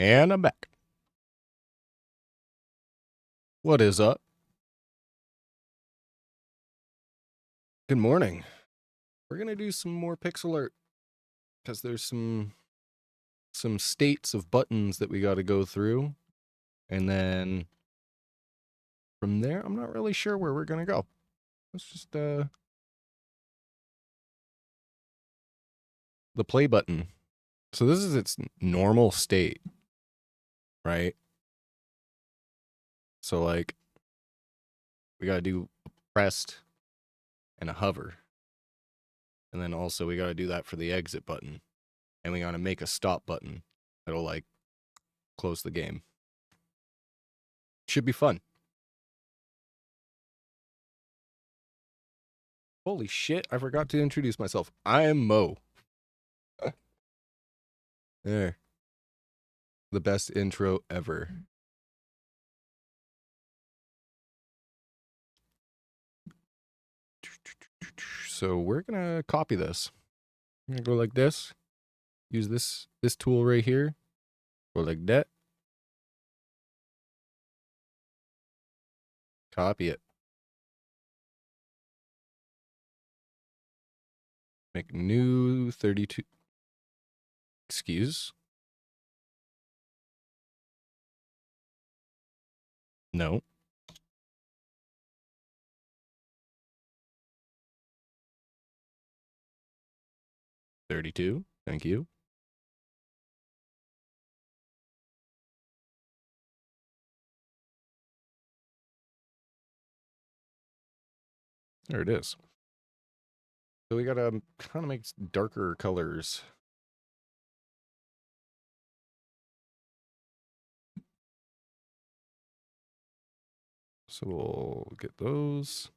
And I'm back. What is up? Good morning. We're going to do some more pixel art because there's some states of buttons that we got to go through. And then from there, I'm not really sure where we're going to go. Let's just the play button. So this is its normal state, right? So like we got to do a pressed and a hover. And then also we got to do that for the exit button. And we got to make a stop button that'll like close the game. Should be fun. Holy shit, I forgot to introduce myself. I am Mo. There. The best intro ever. So we're gonna copy this. I'm gonna go like this. Use this tool right here. Go like that. Copy it. Make new 32. Excuse? No. $32. Thank you. There it is. So we gotta kind of make darker colors. So we'll get those.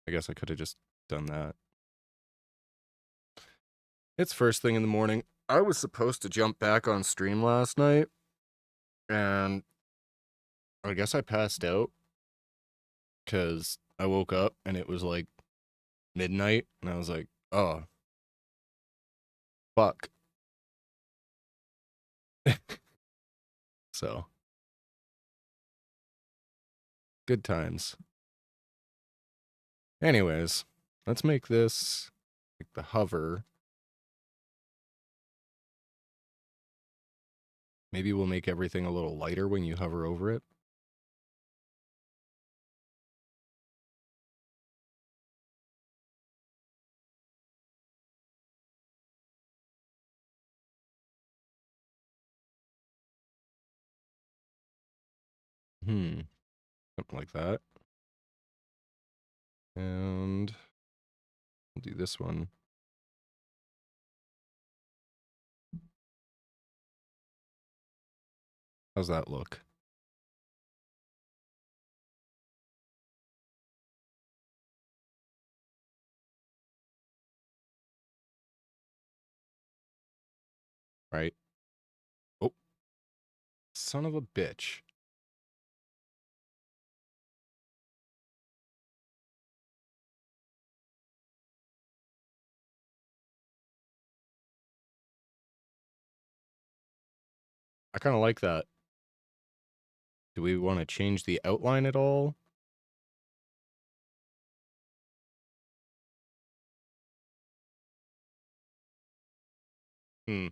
I guess I could have just done that. It's first thing in the morning. I was supposed to jump back on stream last night, and I guess I passed out because I woke up and it was like midnight, and I was like, oh, fuck. So, good times. Anyways, let's make this like the hover. Maybe we'll make everything a little lighter when you hover over it. Something like that. And we'll do this one. How's that look? Right? Oh, son of a bitch. I kind of like that. Do we want to change the outline at all? Hmm.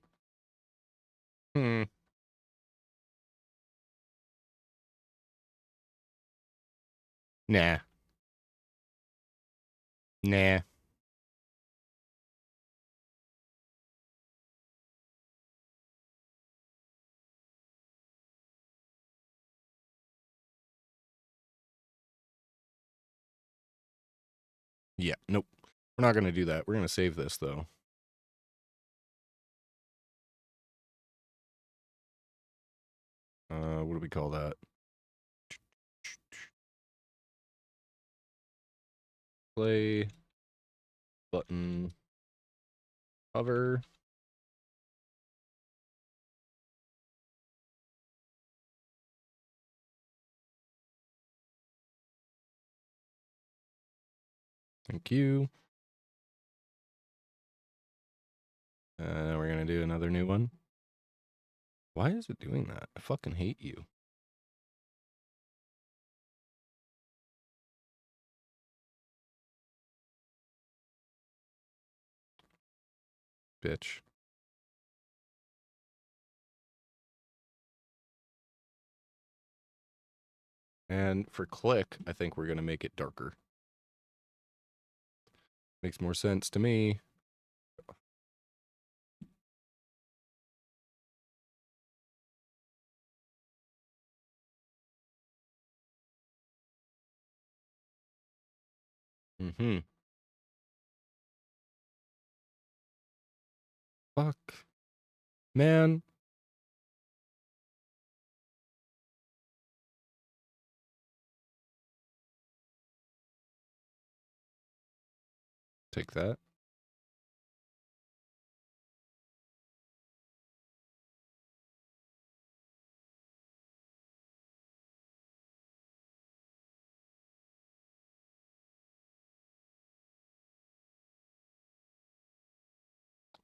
Nah. Nah. Yeah, nope. We're not going to do that. We're going to save this, though. What do we call that? Play button hover. Thank you. And we're going to do another new one. Why is it doing that? I fucking hate you. Bitch. And for click, I think we're going to make it darker. Makes more sense to me. Mm-hmm. Fuck. Man. Take that.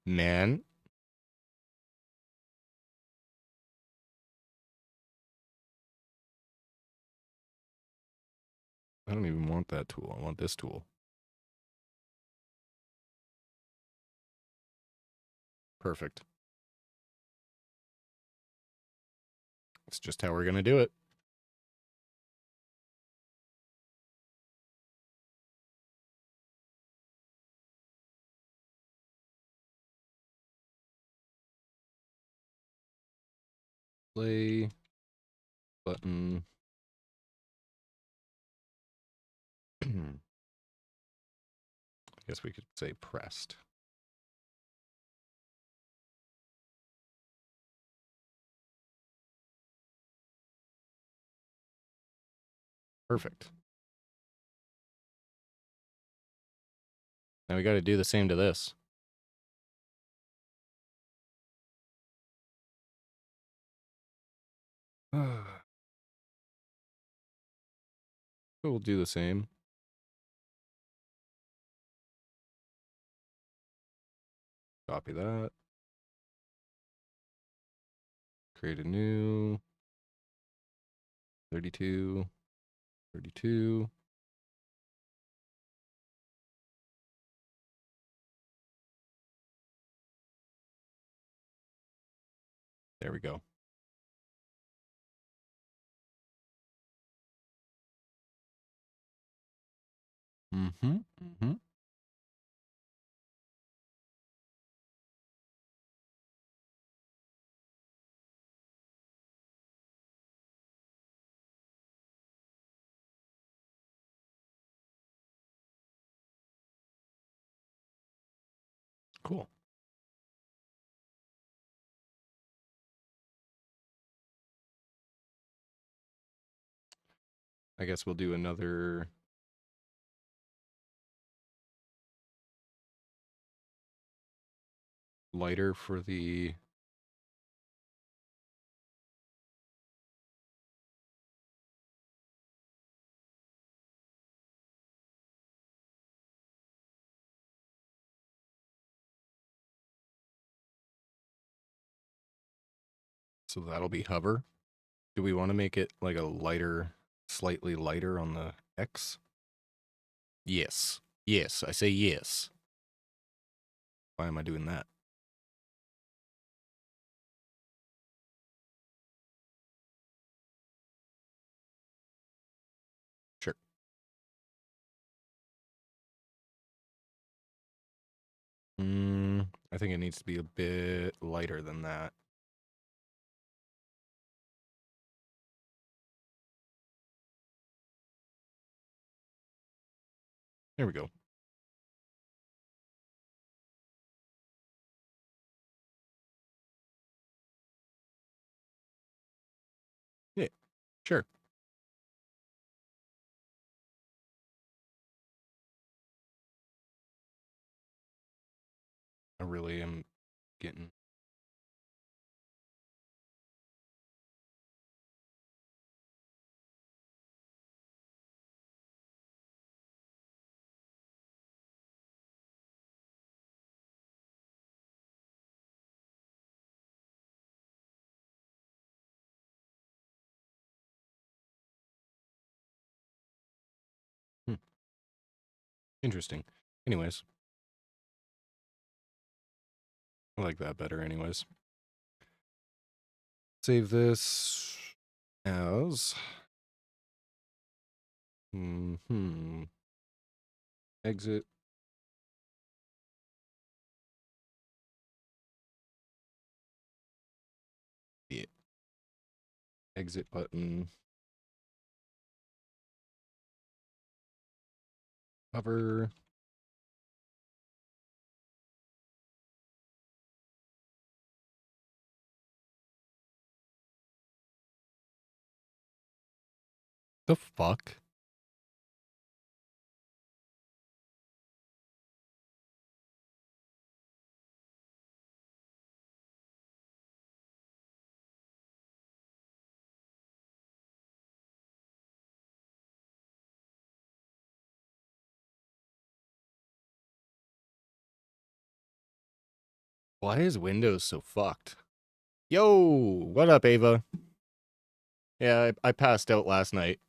Man. I don't even want that tool. I want this tool. Perfect. It's just how we're going to do it. Play button. I guess we could say pressed. Perfect. Now we got to do the same to this. We'll do the same. Copy that. Create a new 32, 32. There we go. Mm-hmm. Mm-hmm. Cool. I guess we'll do another lighter for the so that'll be hover. Do we want to make it like a lighter, slightly lighter on the X? Yes. Yes, I say yes. Why am I doing that? Sure. I think it needs to be a bit lighter than that. There we go. Yeah, sure. I really am getting Interesting. Anyways. I like that better anyways. Save this as... Exit. Yeah. Exit button. Cover. The fuck? Why is Windows so fucked? Yo, what up, Ava? Yeah, I passed out last night.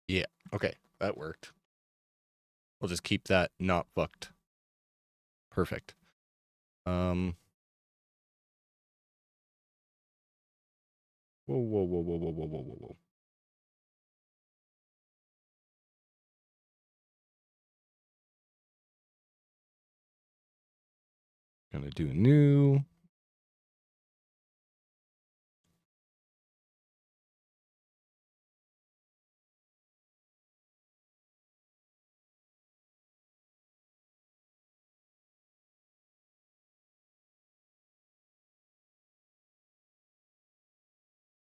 Yeah, okay, that worked. We'll just keep that not fucked. Perfect. Whoa, whoa, whoa, whoa, whoa, whoa, whoa, whoa, whoa. Gonna do new.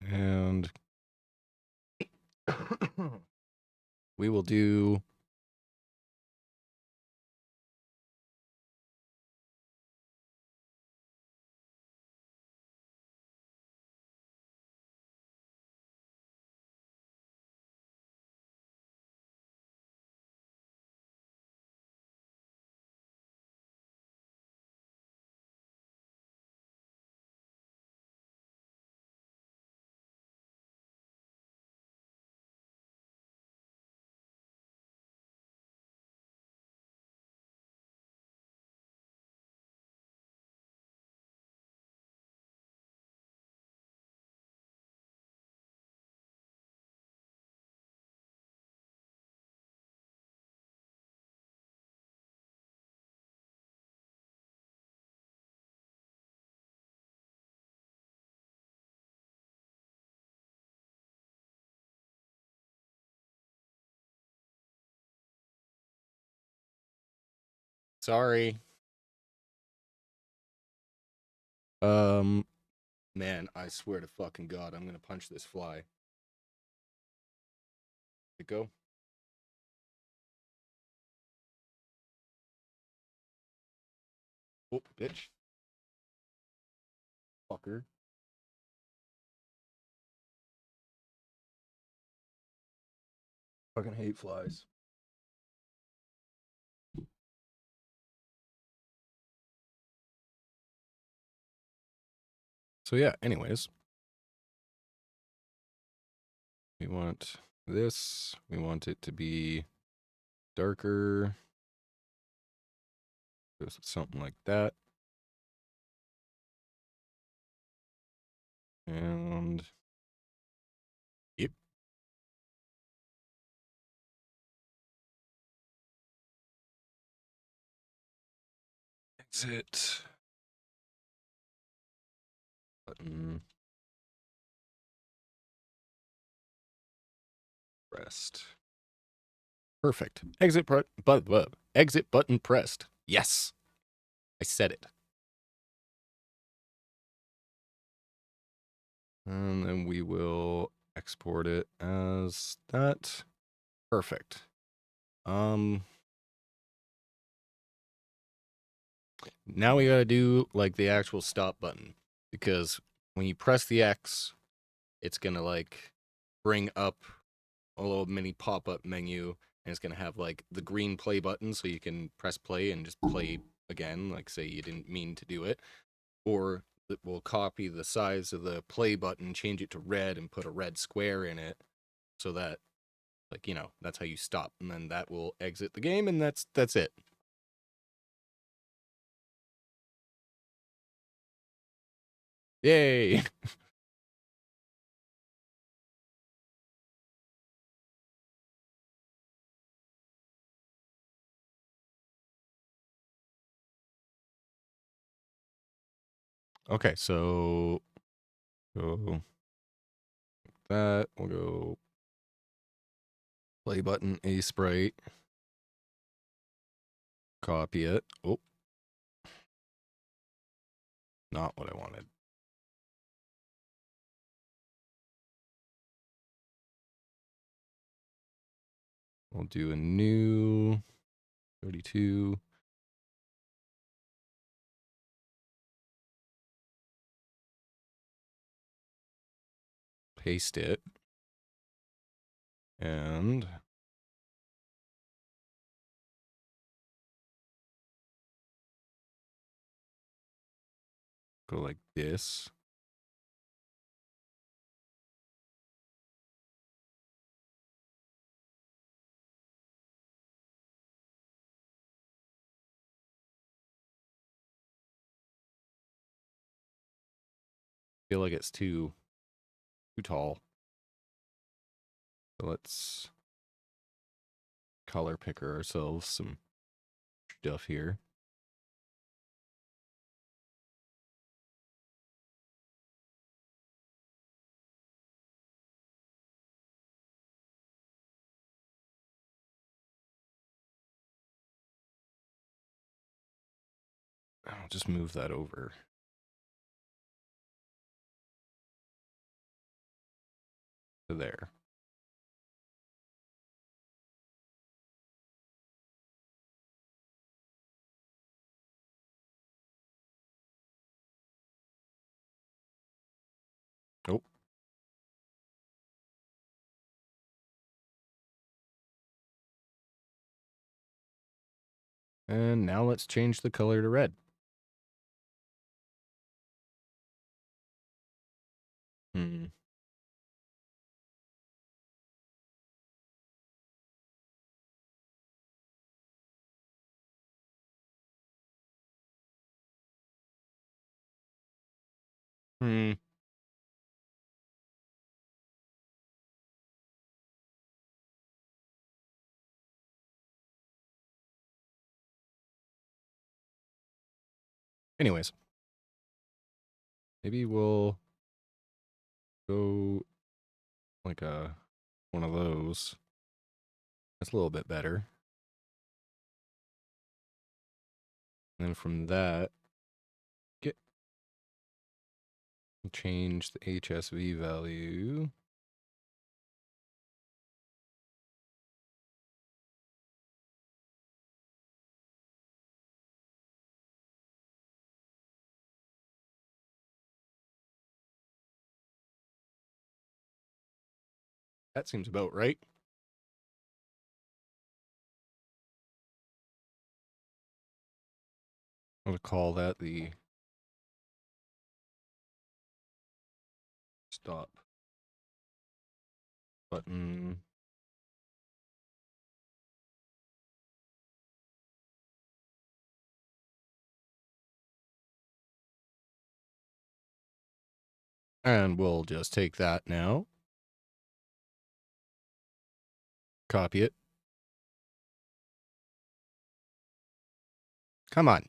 And we will do sorry. Man, I swear to fucking God, I'm gonna punch this fly. It go? Oh, bitch. Fucker. Fucking hate flies. So yeah, anyways. We want this. We want it to be darker. Something like that. And yep. Exit. Button. Pressed. Perfect. Exit button pressed. Yes. I said it. And then we will export it as that. Perfect. Now we gotta do like the actual stop button, because when you press the X, it's gonna like bring up a little mini pop-up menu, and it's gonna have like the green play button, so you can press play and just play again, like say you didn't mean to do it. Or it will copy the size of the play button, change it to red, and put a red square in it, so that, like, you know, that's how you stop, and then that will exit the game, and that's it. Yay! Okay, so go that. We'll go play button, a sprite, copy it. Oh, not what I wanted. We'll do a new 32. Paste it. And go like this. Feel like it's too tall. So let's color picker ourselves some stuff here. I'll just move that over to there. Oh. And now let's change the color to red. Hmm. Hmm. Anyways, maybe we'll go like one of those. That's a little bit better. And then from that, change the HSV value. That seems about right. I'll call that the stop button. And we'll just take that now. Copy it. Come on.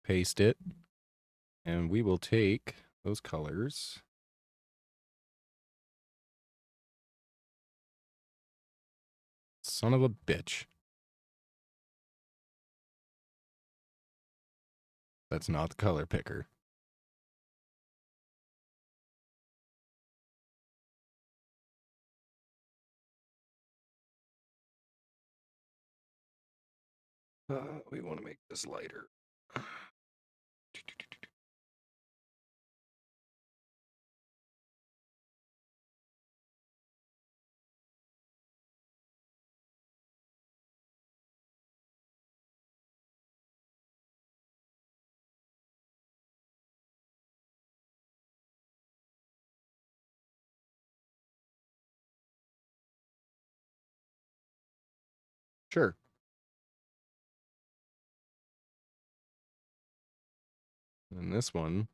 Paste it. And we will take those colors. Son of a bitch. That's not the color picker. We want to make this lighter. Sure. And this one,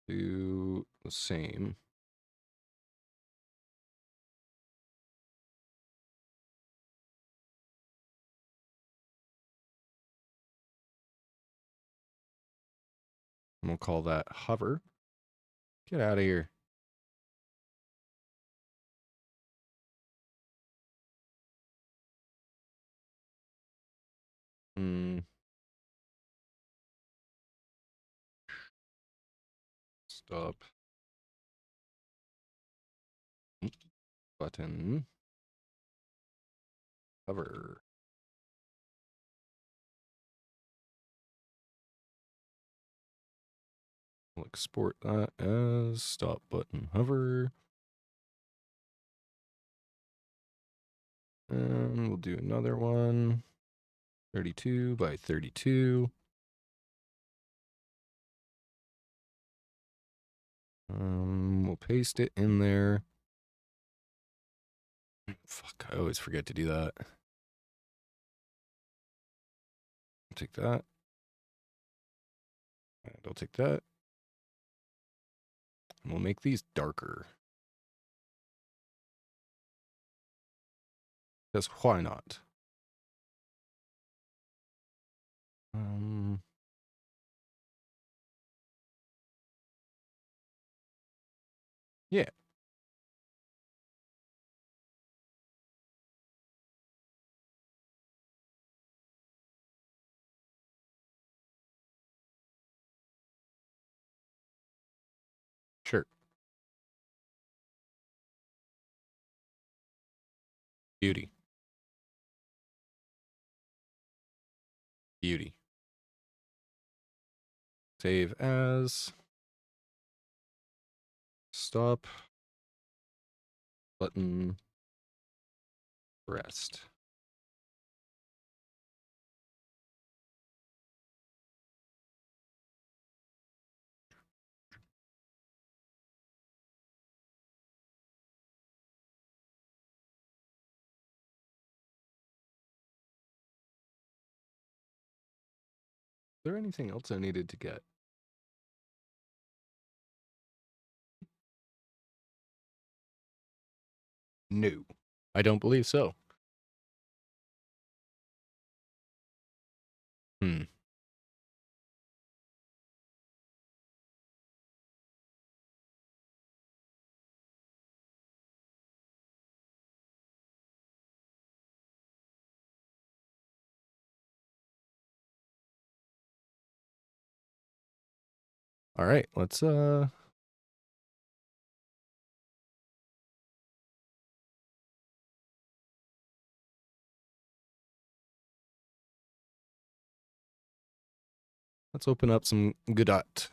do the same. And we'll call that hover. Get out of here. Stop. Button. Hover. We'll export that as stop button hover. And we'll do another one. 32 by 32. We'll paste it in there. Fuck, I always forget to do that. I'll take that. And I'll take that. And we'll make these darker. Because why not? Yeah. Sure. Beauty. Beauty. Save as. Stop. Button. Rest. Is there anything else I needed to get? No, I don't believe so. All right, let's open up some Godot.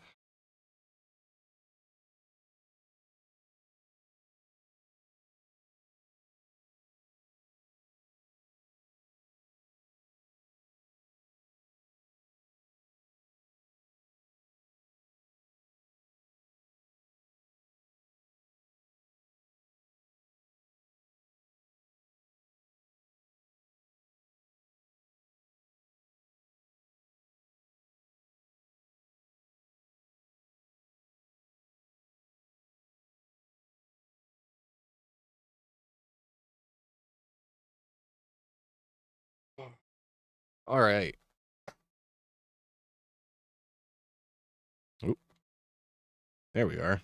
All right. Oop. There we are.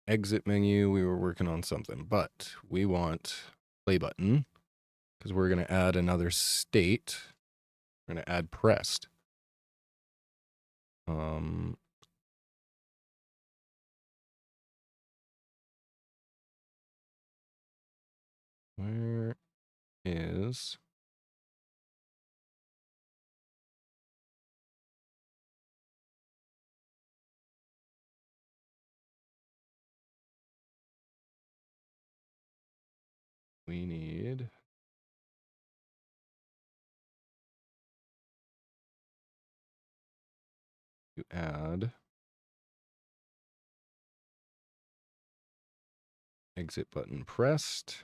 Exit menu, we were working on something, but we want play button because we're going to add another state. We're going to add pressed. Where is we need to add exit button pressed.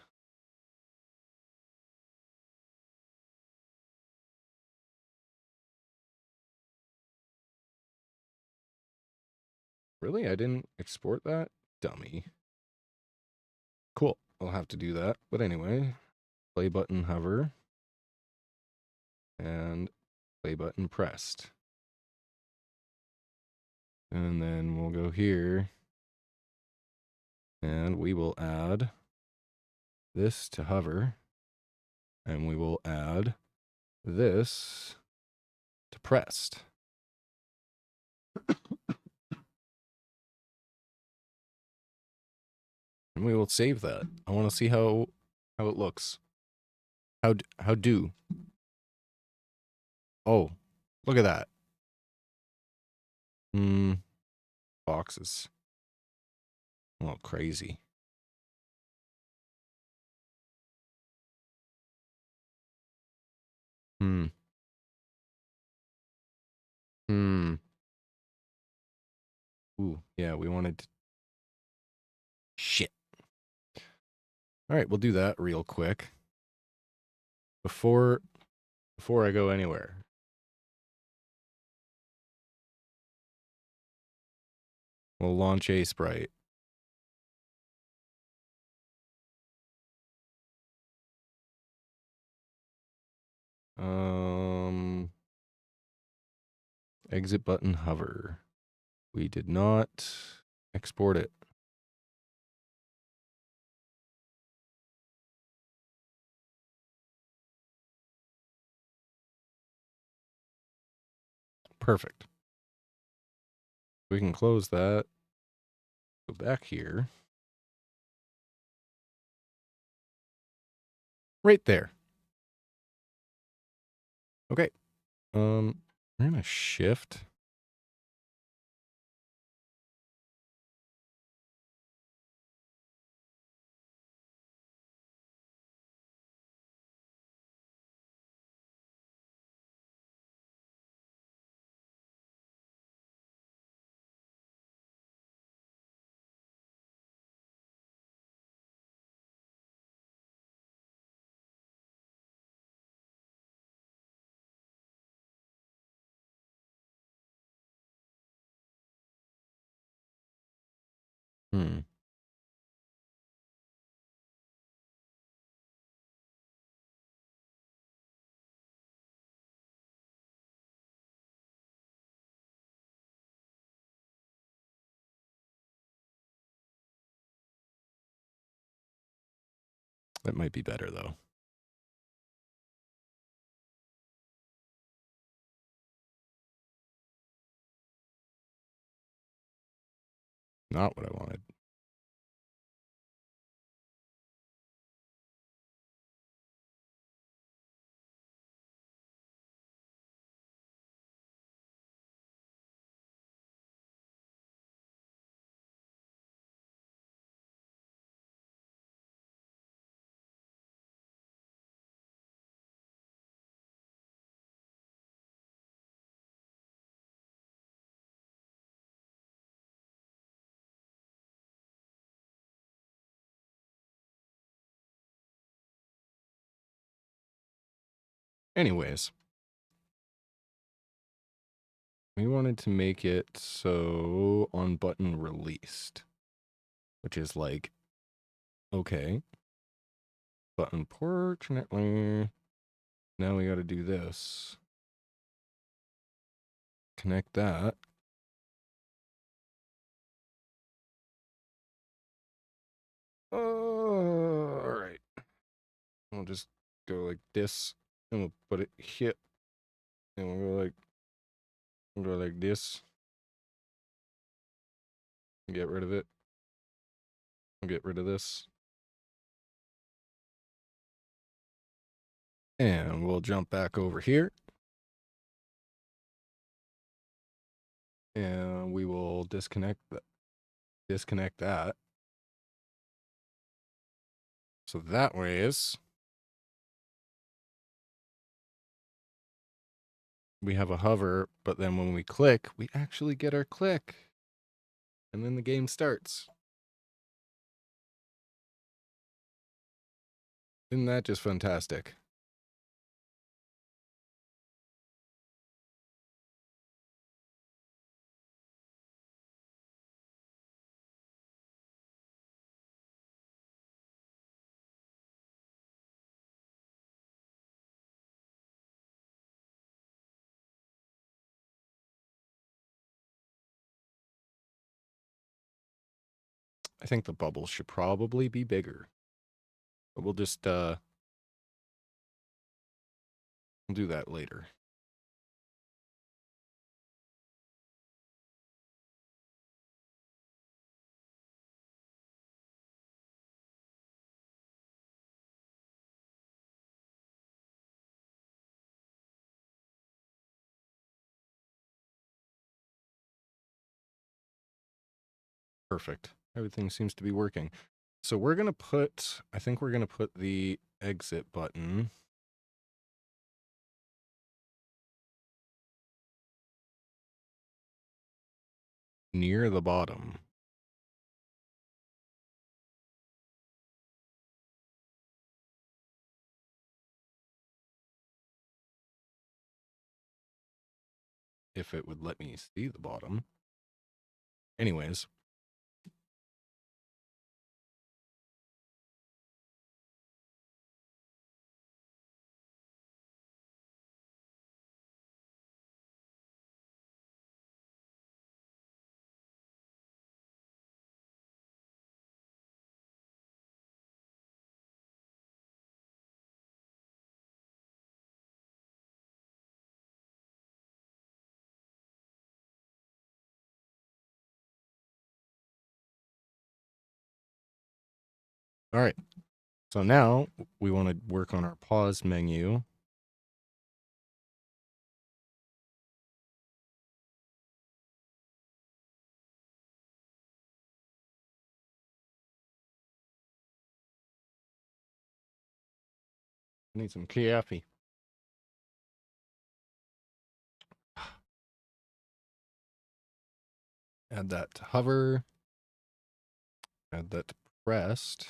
Really? I didn't export that? Dummy. Cool. I'll have to do that. But anyway, play button hover and play button pressed. And then we'll go here and we will add this to hover and we will add this to pressed. And we will save that. I want to see how it looks. How do? Oh, look at that. Boxes. Oh, crazy. Ooh, yeah, we wanted to... Shit. All right, we'll do that real quick. Before I go anywhere. We'll launch a sprite. Exit button hover. We did not export it. Perfect. We can close that. Go back here. Right there. Okay. We're gonna shift. That might be better though. Not what I wanted. Anyways. We wanted to make it so on button released, which is like, okay, but unfortunately, now we got to do this. Connect that. All right. We'll just go like this and we'll put it here. And we'll go like this. Get rid of it. We'll get rid of this. And we'll jump back over here. And we will disconnect that. So that way is we have a hover, but then when we click, we actually get our click. And then the game starts. Isn't that just fantastic? I think the bubble should probably be bigger. But we'll just we'll do that later. Perfect. Everything seems to be working. So we're going to put, I think we're going to put the exit button near the bottom. If it would let me see the bottom. Anyways. All right. So now we want to work on our pause menu. I need some coffee. Add that to hover. Add that to pressed.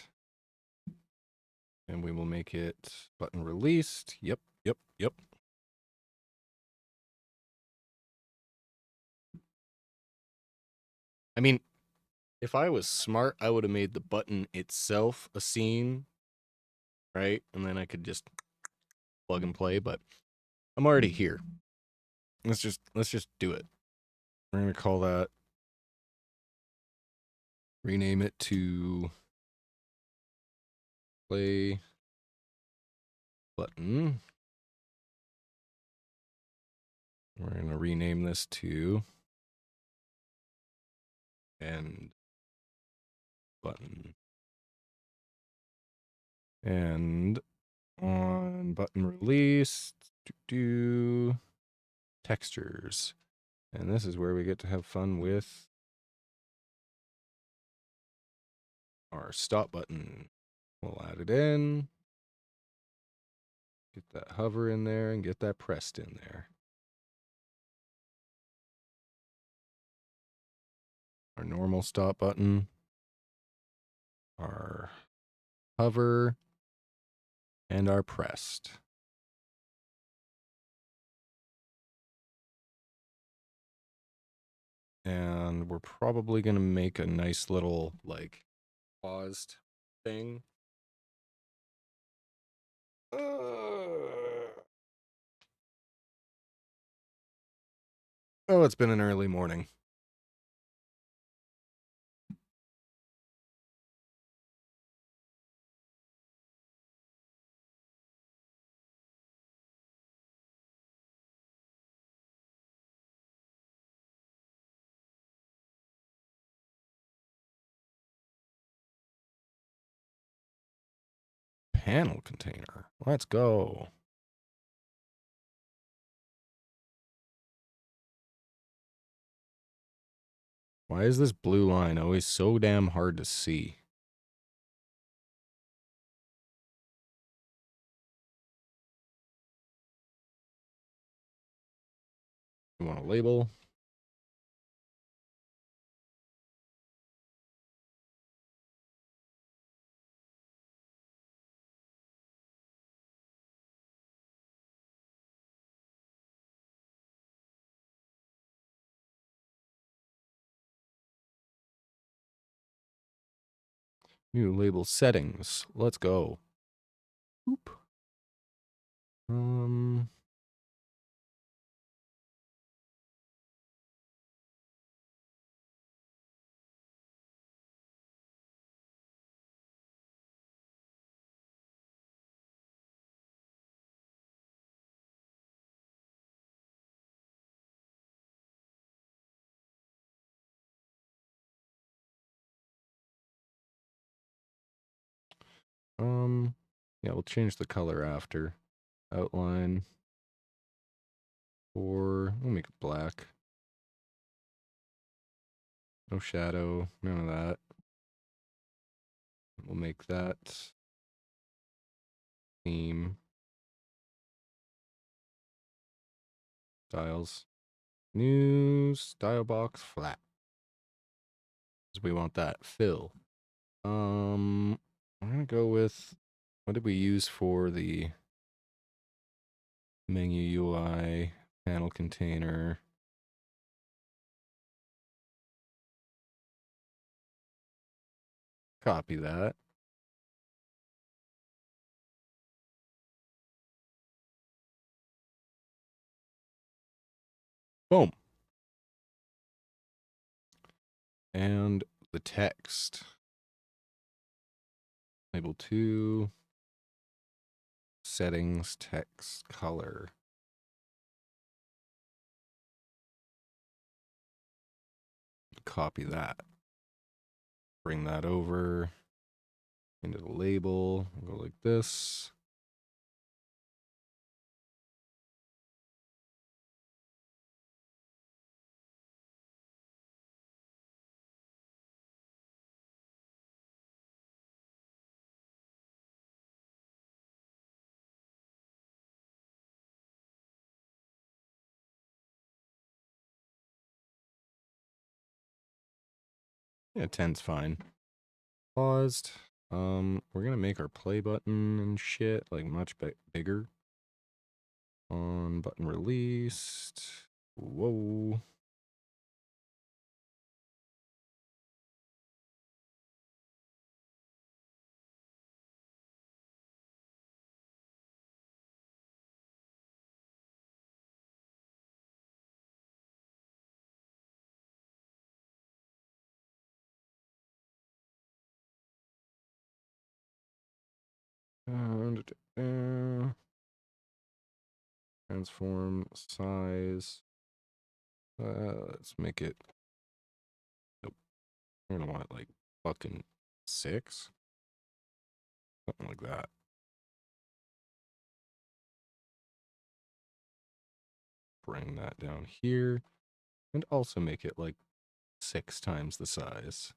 And we will make it button released. Yep. I mean, if I was smart, I would have made the button itself a scene, right? And then I could just plug and play, but I'm already here. Let's just do it. We're going to call that, rename it to play button. We're going to rename this to end button. And on button release, do textures. And this is where we get to have fun with our stop button. We'll add it in. Get that hover in there and get that pressed in there. Our normal stop button. Our hover. And our pressed. And we're probably going to make a nice little, like, paused thing. Oh, it's been an early morning. panel container. Let's go. Why is this blue line always so damn hard to see? You want a label? New label settings. Let's go. Oop. Yeah, we'll change the color after. Outline. Or we'll make it black. No shadow, none of that. We'll make that theme. Styles. New style box flat. Because we want that fill. I'm gonna go with, what did we use for the menu UI panel container? Copy that. Boom. And the text. Label 2. Settings, text, color. Copy that. Bring that over into the label. We'll go like this. Yeah, 10's fine. Paused. We're gonna make our play button and shit like much bigger. On button released. Whoa. And transform size. Let's make it. Nope. We're gonna want like fucking 6. Something like that. Bring that down here. And also make it like 6 times the size.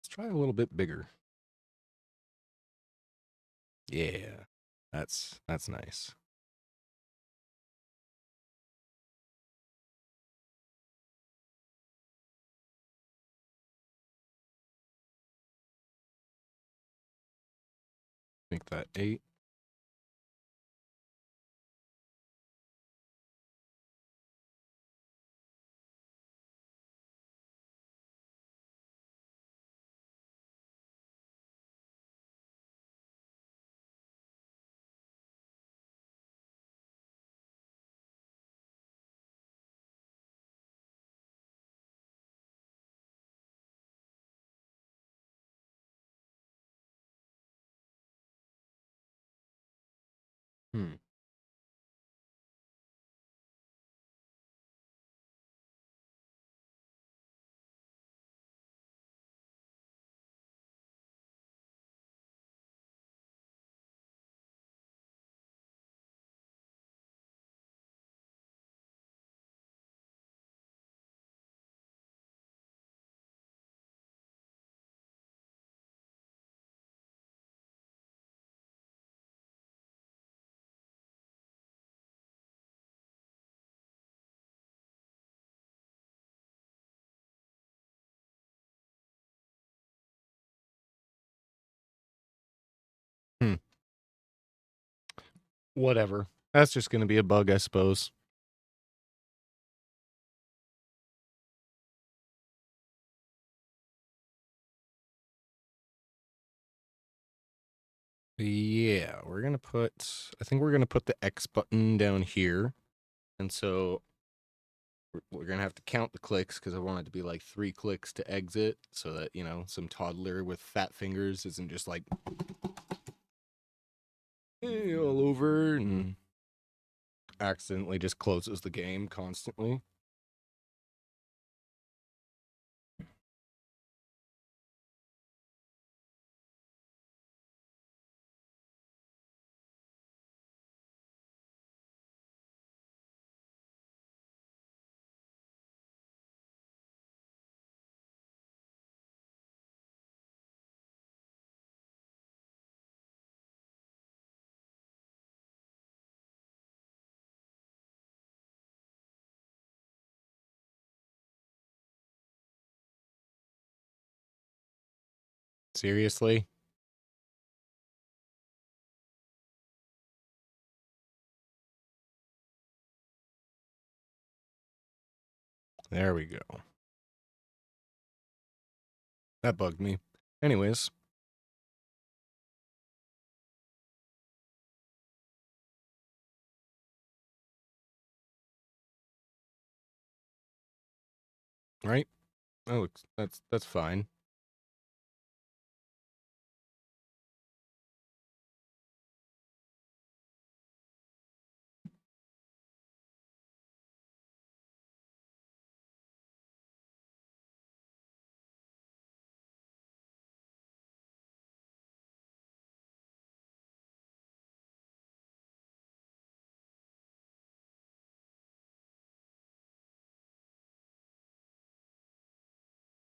Let's try a little bit bigger. Yeah, that's nice. Make that 8. Hmm. Hmm. Whatever. That's just going to be a bug, I suppose. Yeah, we're going to put, I think we're going to put the X button down here. And so we're going to have to count the clicks because I want it to be like 3 clicks to exit so that, you know, some toddler with fat fingers isn't just like all over and accidentally just closes the game constantly. Seriously? There we go. That bugged me. Anyways. Right? Oh, that's fine.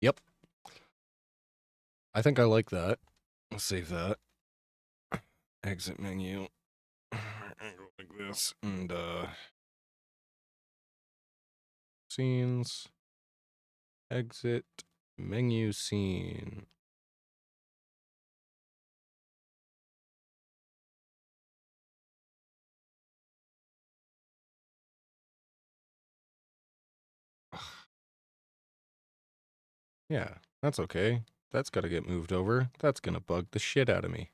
Yep. I think I like that. Let's save that. Exit menu. Go like this. And scenes. Exit menu scene. Yeah, that's okay. That's got to get moved over. That's going to bug the shit out of me.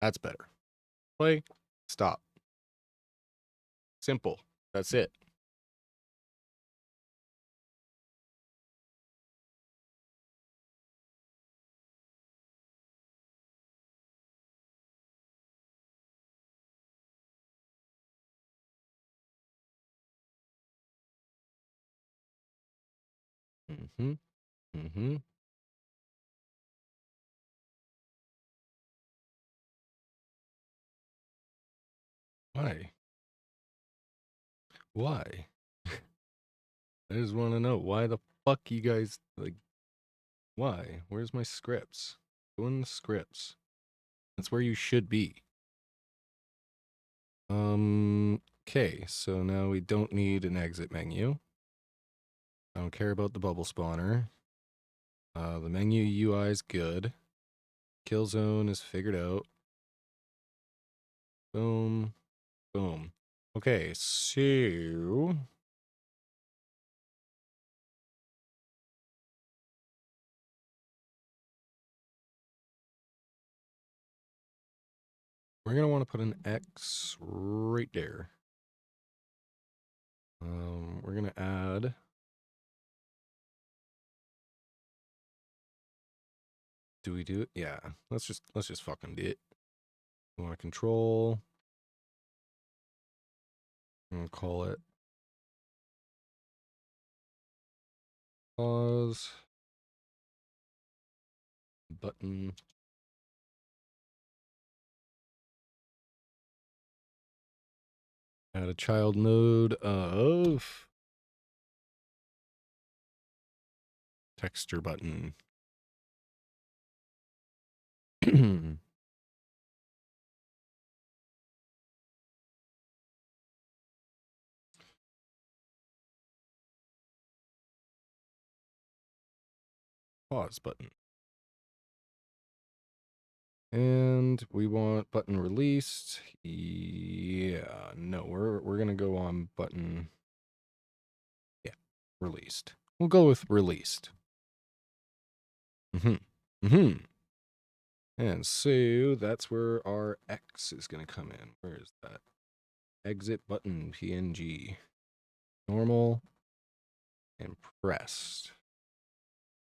That's better. Play. Stop. Simple. That's it. Mm-hmm. Mm-hmm. Why? Why? I just want to know why the fuck you guys like. Why? Where's my scripts? Go in the scripts. That's where you should be. Okay, so now we don't need an exit menu. I don't care about the bubble spawner. The menu UI is good. Kill zone is figured out. Boom. Boom. Okay, so We're going to want to put an X right there. We're going to add do we do it? Yeah. Let's just fucking do it. We want to control and call it pause button. Add a child node of texture button. Pause button. And we want button released. Yeah, no, we're gonna go on button. Yeah, released. We'll go with released. And so that's where our X is gonna come in. Where is that? Exit button PNG. Normal and pressed.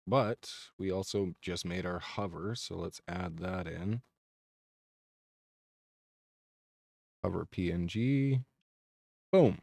But we also just made our hover, so let's add that in. Hover PNG. Boom.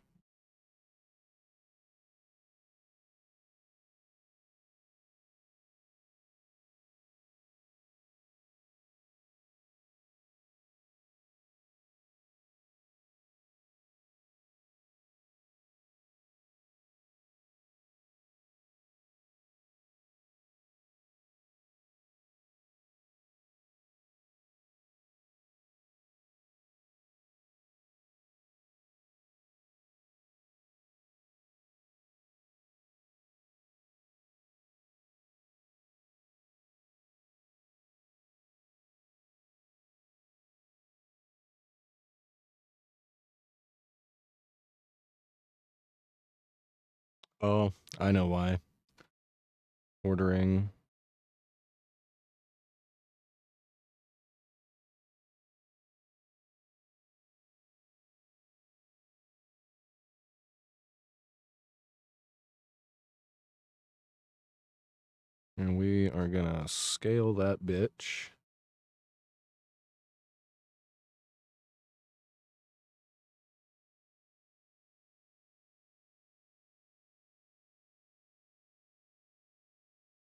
Oh, I know why. Ordering. And we are gonna scale that bitch.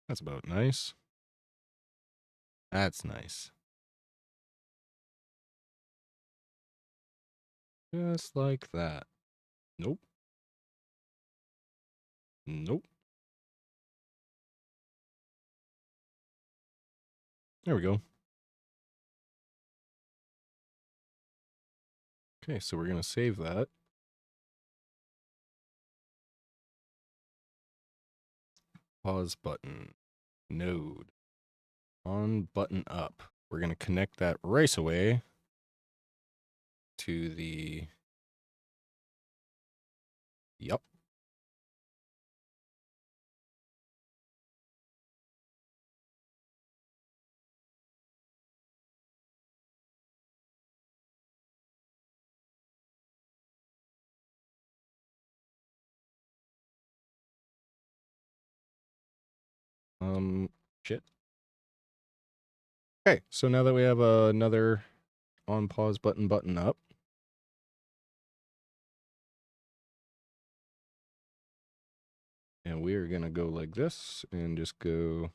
That's about nice. That's nice. Just like that. Nope. Nope. There we go. Okay, so we're gonna save that. Pause button. Node. On button up. We're gonna connect that right away to the. Yup. Shit. Okay, so now that we have another on pause button up, and we are gonna go like this and just go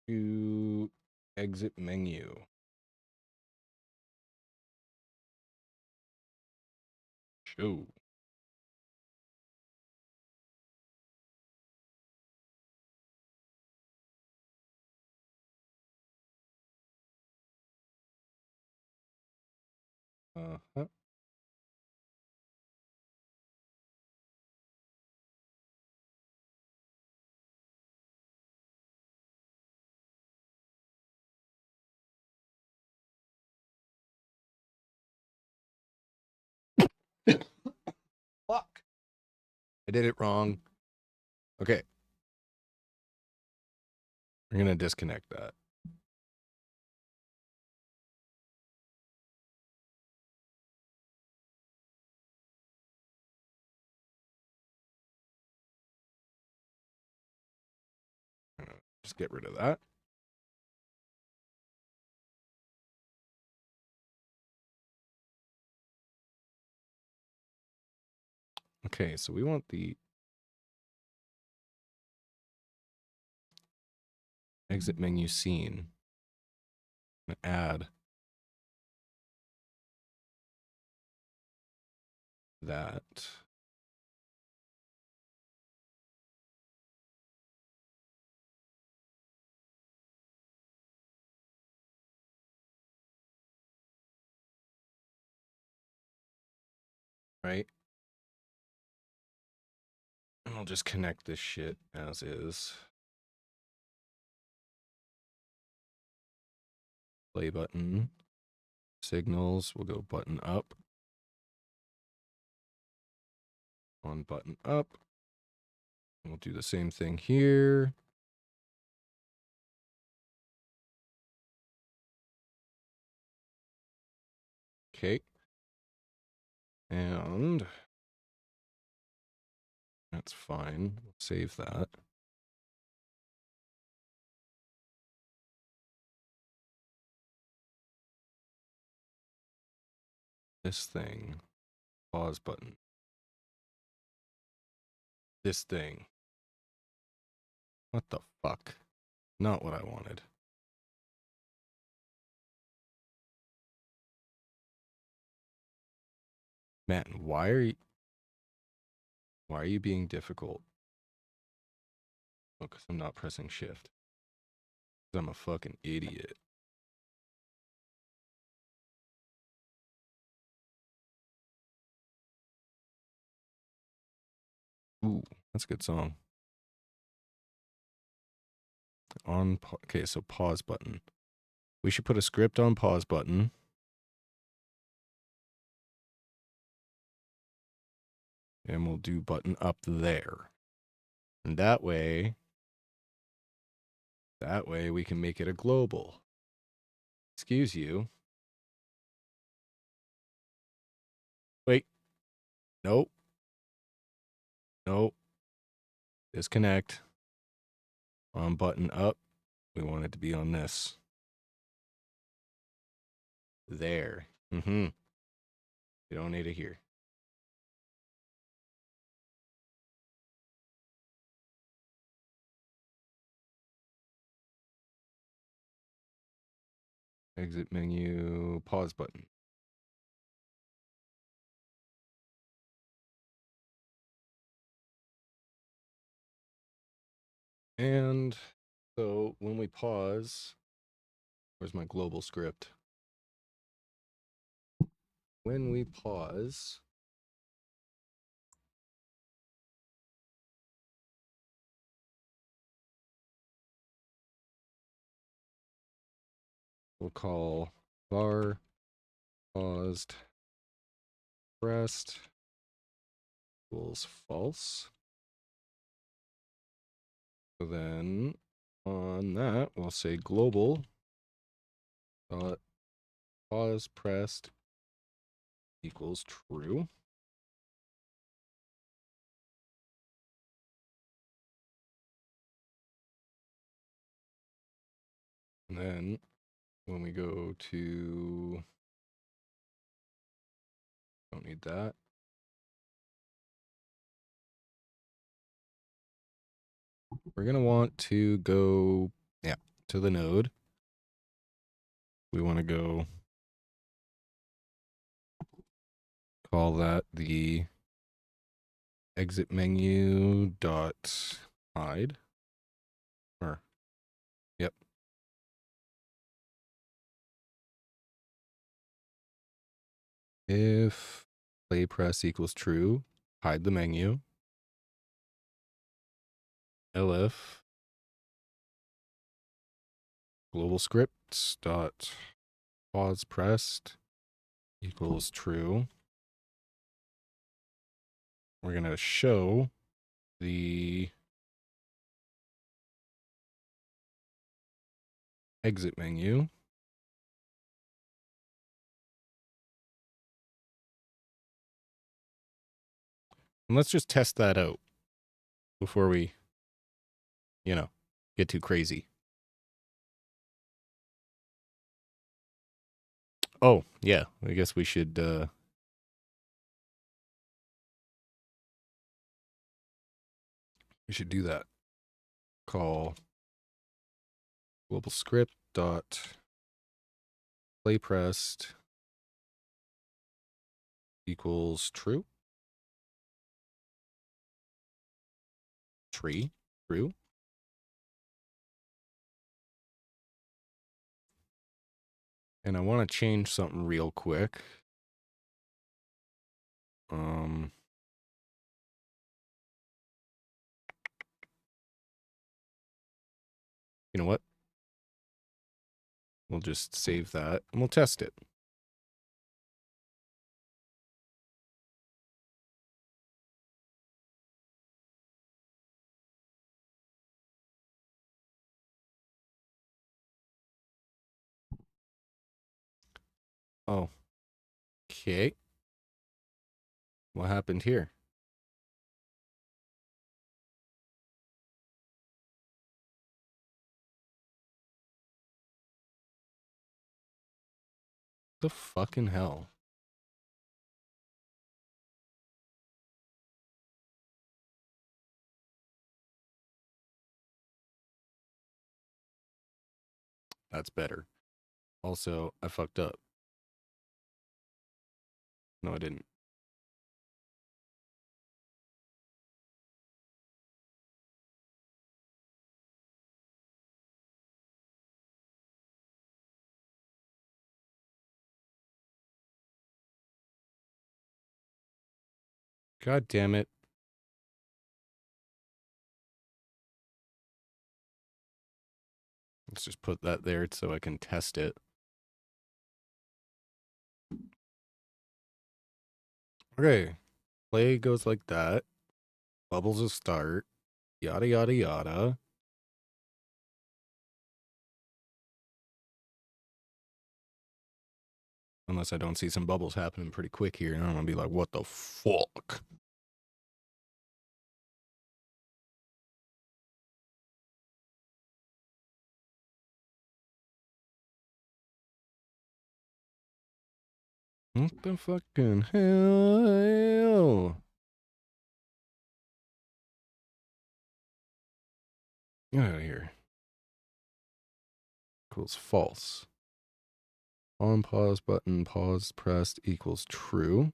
to exit menu. Show. Uh-huh. Fuck. I did it wrong. Okay. We're gonna disconnect that. Just get rid of that. Okay, so we want the exit menu scene. Add that. Right? And I'll just connect this shit as is. Play button. Signals, we'll go button up. On button up. We'll do the same thing here. Okay. And that's fine. We'll save that. This thing. Pause button. This thing. What the fuck? Not what I wanted. Man, why are you being difficult? Oh, because I'm not pressing shift. I'm a fucking idiot. Ooh, that's a good song. Okay, so pause button. We should put a script on pause button. And we'll do button up there. And that way we can make it a global. Excuse you. Wait. Nope. Nope. Disconnect. On button up. We want it to be on this. There. Mm-hmm. You don't need it here. Exit menu, pause button. And so when we pause, where's my global script? When we pause, we'll call var paused pressed equals false. So then on that, we'll say global dot pause pressed equals true. And then when we go to, don't need that. We're going to want to go, to the node. We want to go call that the exit menu dot hide. Or, yep. If play press equals true, hide the menu. Elif global scripts dot pause pressed equals true. We're going to show the exit menu. And let's just test that out before we, get too crazy. Oh, yeah. I guess we should do that. Call global script dot play pressed equals true. True. And I want to change something real quick. You know what? We'll just save that and we'll test it. Oh. Okay. What happened here? The fucking hell? That's better. Also, I fucked up. No, I didn't. God damn it. Let's just put that there so I can test it. Okay. Play goes like that. Bubbles a start. Yada, yada, yada. Unless I don't see some bubbles happening pretty quick here. And I'm going to be like, what the fuck? What the fucking hell? Get out of here. Equals false. On pause button, pause pressed equals true.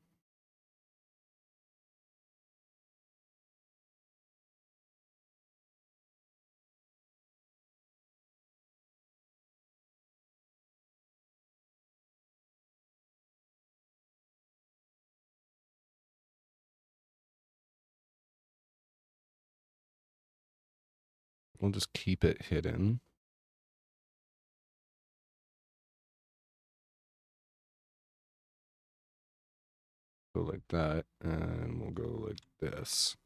We'll just keep it hidden. Go like that, and we'll go like this.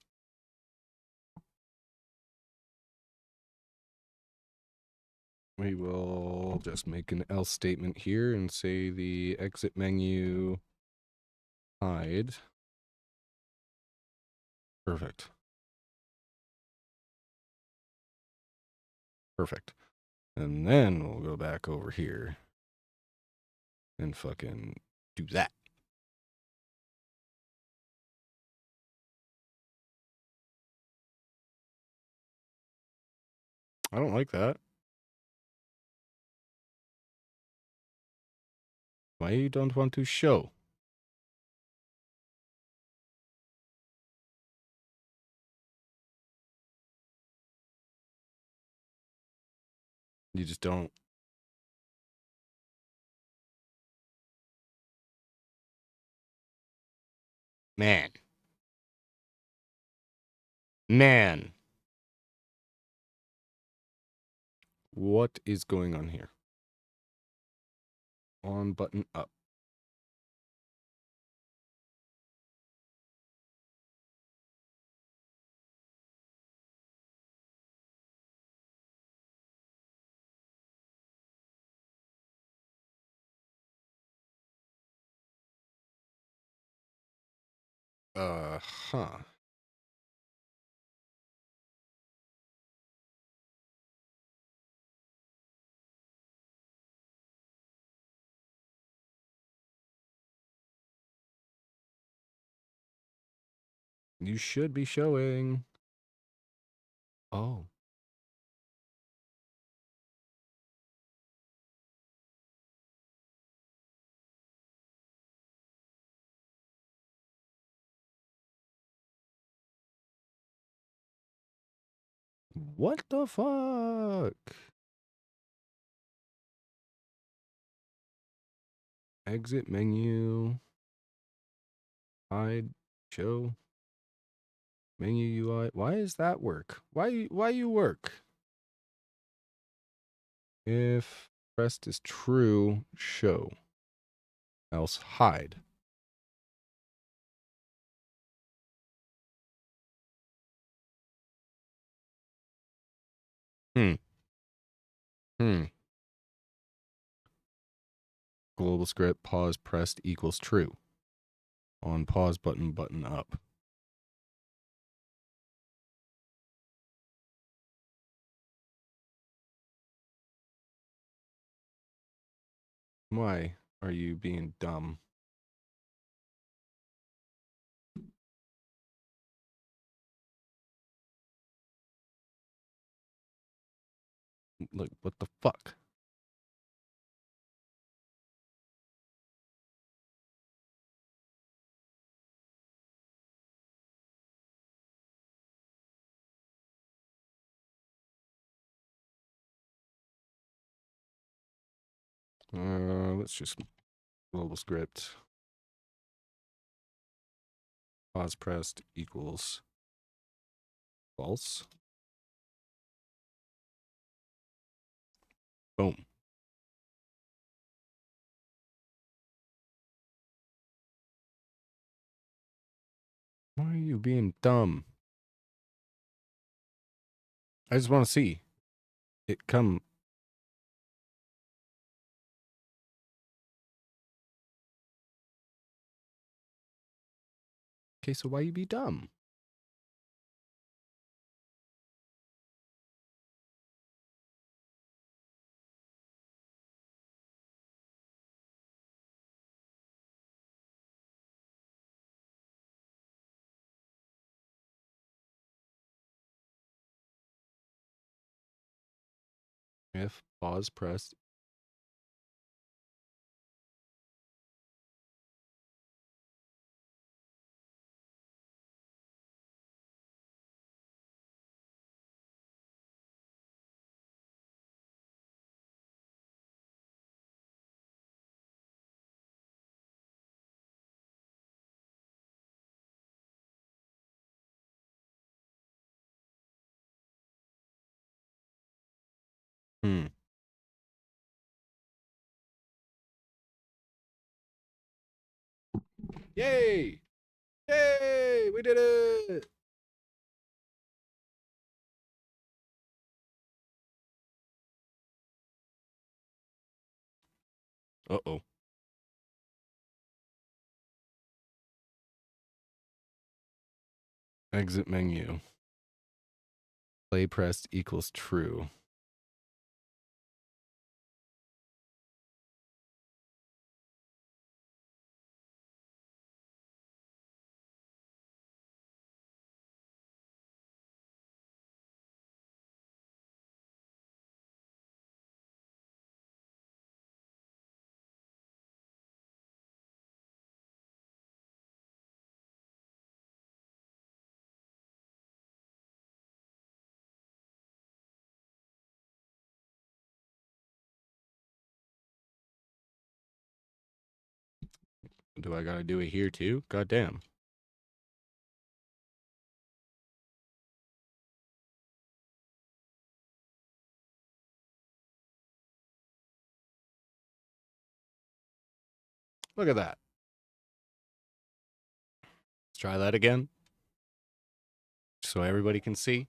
We will just make an else statement here and say the exit menu hide. Perfect. Perfect. And then we'll go back over here and fucking do that. I don't like that. Why you don't want to show? You just don't. Man. What is going on here? On button up. Huh. You should be showing. Oh. What the fuck? Exit menu. Hide. Show. Menu UI. Why does that work? Why you work? If pressed is true, show. Else hide. Hmm. Global script pause pressed equals true. On pause button up. Why are you being dumb? Look, what the fuck? Let's just global script. Pause pressed equals false. Boom. Why are you being dumb? I just want to see it come. Okay, so why you be dumb? If pause pressed. Yay! Yay! We did it! Uh-oh. Exit menu. Play pressed equals true. Do I gotta do it here too? God damn. Look at that. Let's try that again. So everybody can see.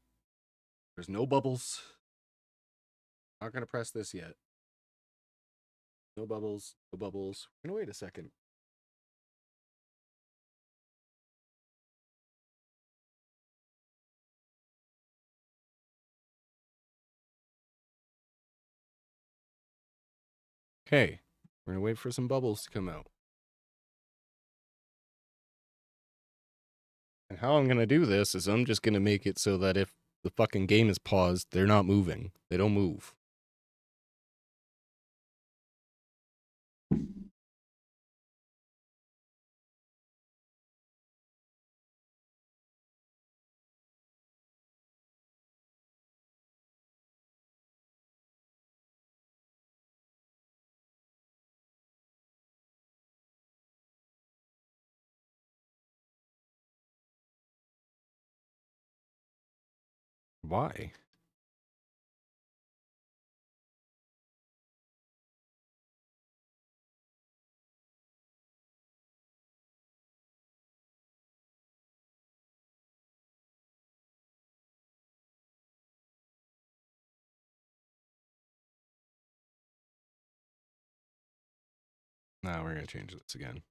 There's no bubbles. Not gonna press this yet. No bubbles. No bubbles. We're gonna wait a second. Okay. We're gonna wait for some bubbles to come out. And how I'm going to do this is I'm just going to make it so that if the fucking game is paused, they're not moving. They don't move. Why? Now we're going to change this again.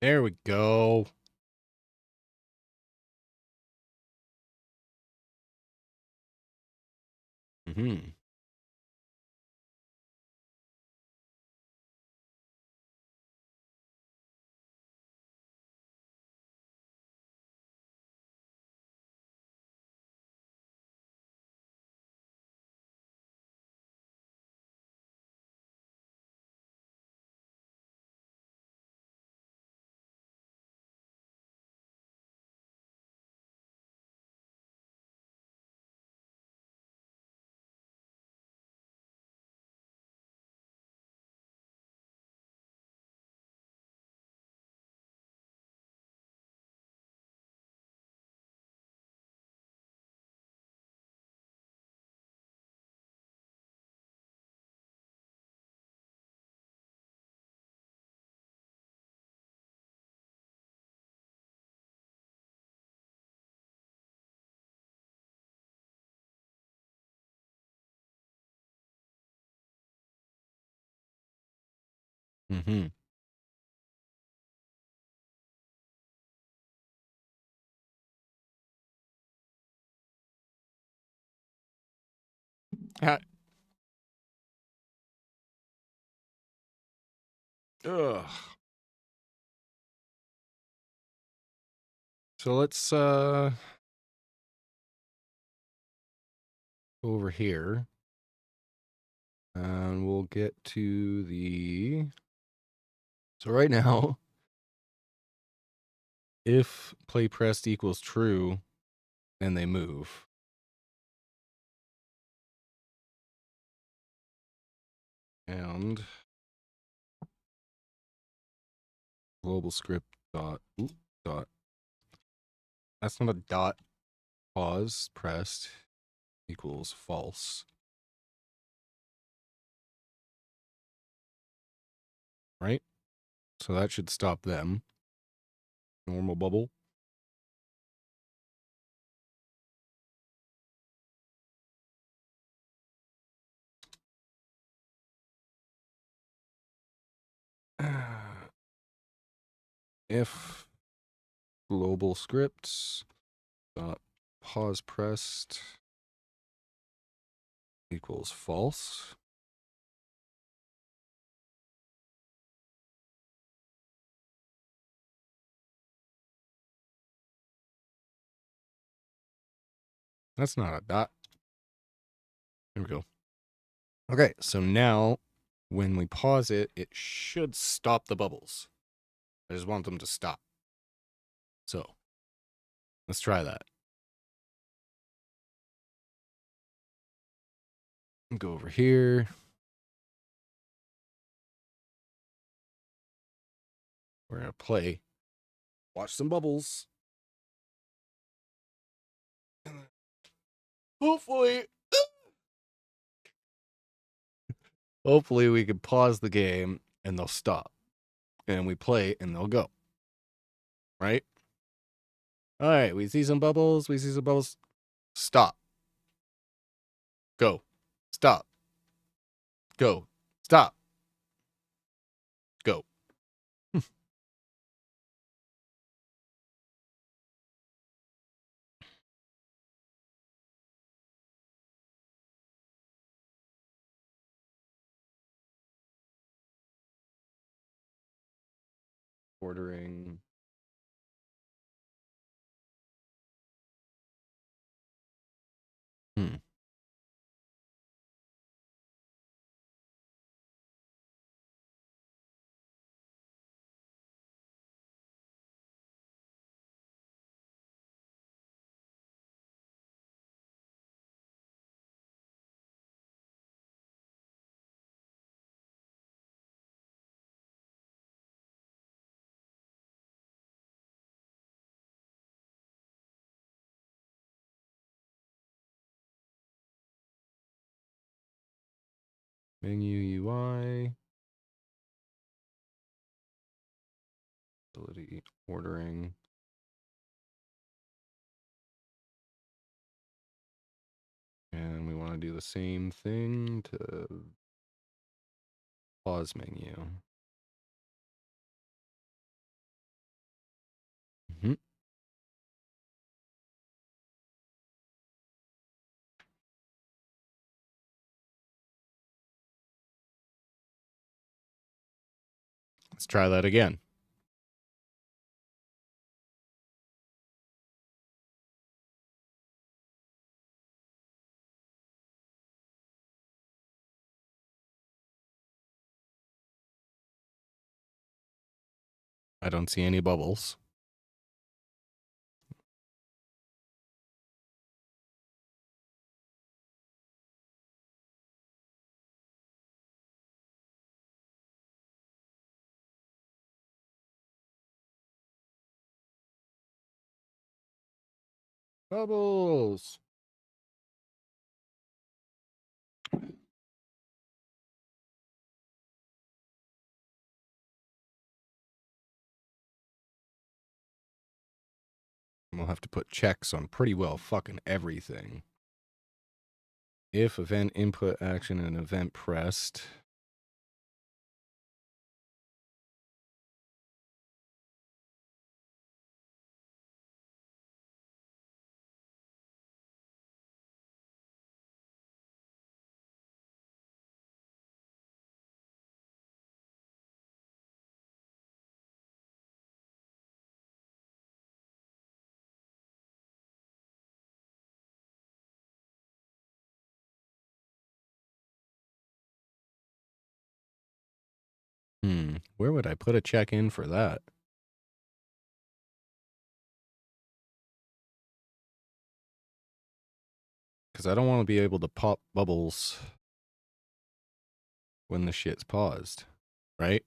There we go. Mm-hmm. Mm-hmm. Ugh. So let's go over here. And we'll get to the... So right now, if play pressed equals true, then they move. And global script dot, dot. That's not a dot. Pause pressed equals false. Right? So that should stop them. Normal bubble. If global scripts dot pause pressed equals false. That's not a dot. There we go. Okay, so now when we pause it, it should stop the bubbles. I just want them to stop. So let's try that. Go over here. We're going to play. Watch some bubbles. Hopefully Hopefully we can pause the game and they'll stop. And we play and they'll go. Right? All right, we see some bubbles. We see some bubbles. Stop. Go. Stop. Go. Stop. Go. Ordering. Hmm. Menu UI. Ability ordering. And we want to do the same thing to pause menu. Mm-hmm. Let's try that again. I don't see any bubbles. Bubbles. We'll have to put checks on pretty well fucking everything. If event input action and event pressed. Where would I put a check in for that? Because I don't want to be able to pop bubbles when the shit's paused, right?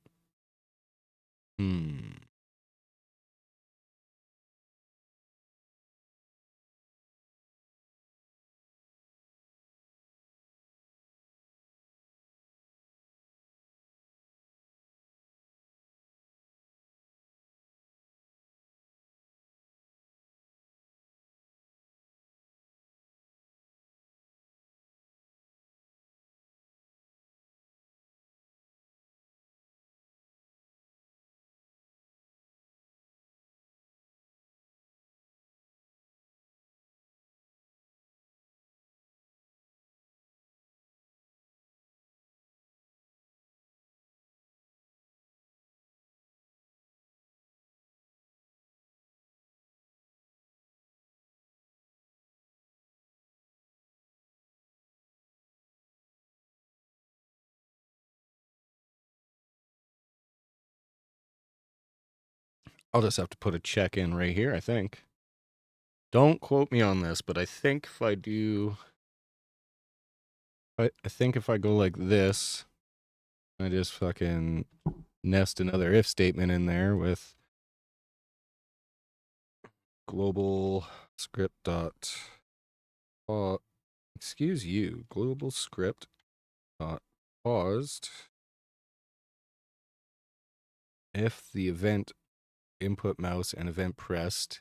I'll just have to put a check in right here, I think. Don't quote me on this, but I think if I do... I think if I go like this, I just fucking nest another if statement in there with global script dot... excuse you, global script dot paused if the event input mouse and event pressed,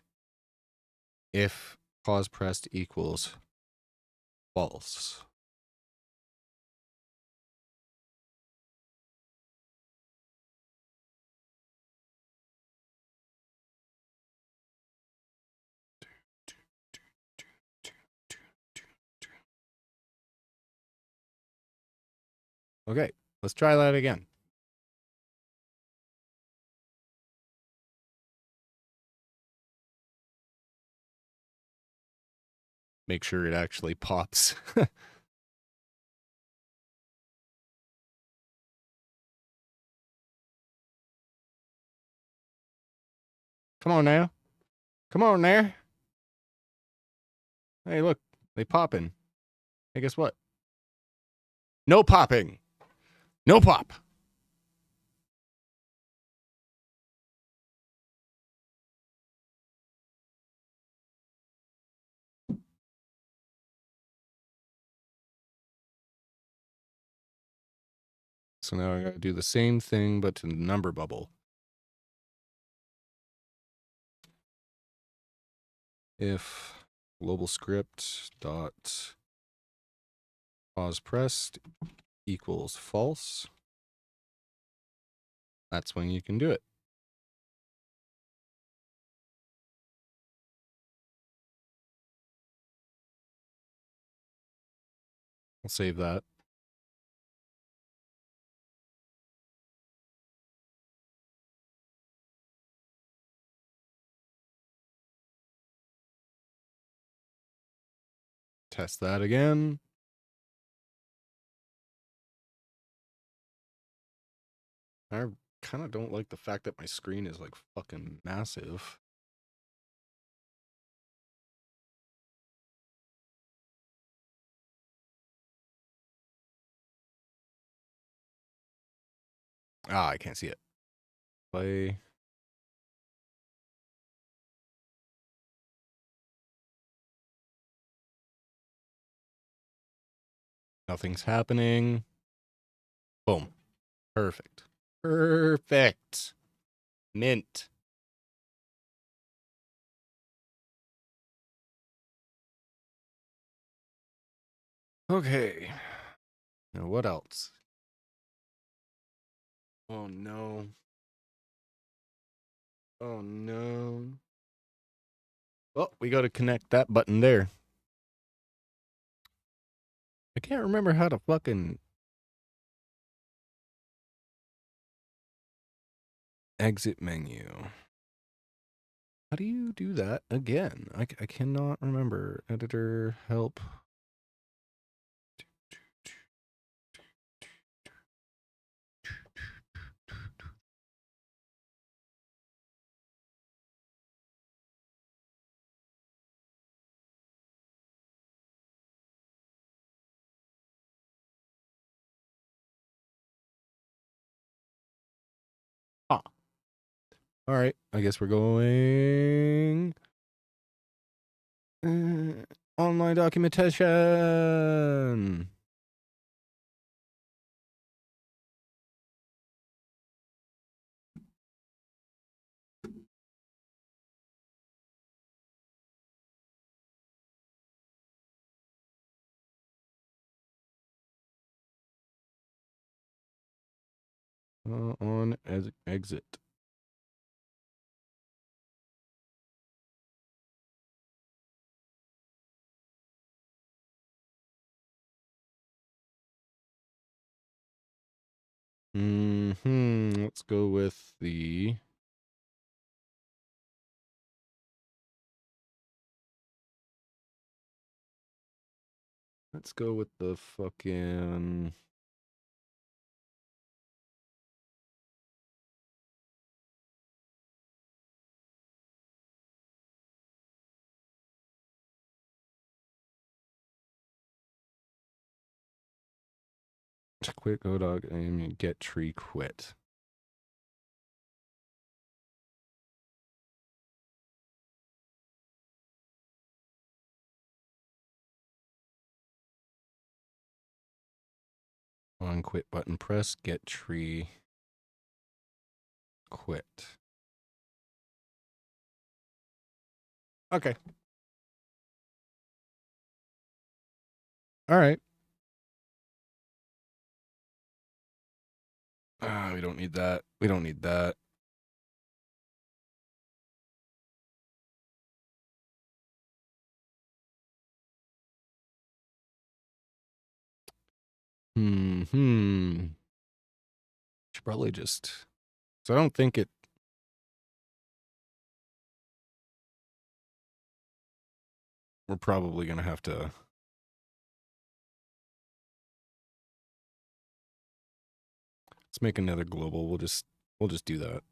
if pause pressed equals false. Okay, let's try that again. Make sure it actually pops. Come on now. Come on there. Hey, look, they popping. Hey, guess what? No popping. No pop. So now I gotta do the same thing, but to the number bubble. If global script dot pause pressed equals false, that's when you can do it. I'll save that. Test that again. I kind of don't like the fact that my screen is like fucking massive. Ah, I can't see it. Play. Nothing's happening. Boom. Perfect. Perfect. Mint. Okay. Now what else? Oh no. Oh no. Oh, we got to connect that button there. I can't remember how to fucking exit menu. How do you do that again? I cannot remember. Editor, help. Ah. All right. I guess we're going online documentation. On as exit. Let's go with the fucking quit Godot and get tree quit. On quit button press, get tree, quit. Okay. All right. We don't need that. We don't need that. Should probably just. So I don't think it. We're probably gonna have to. Let's make another global. We'll just do that.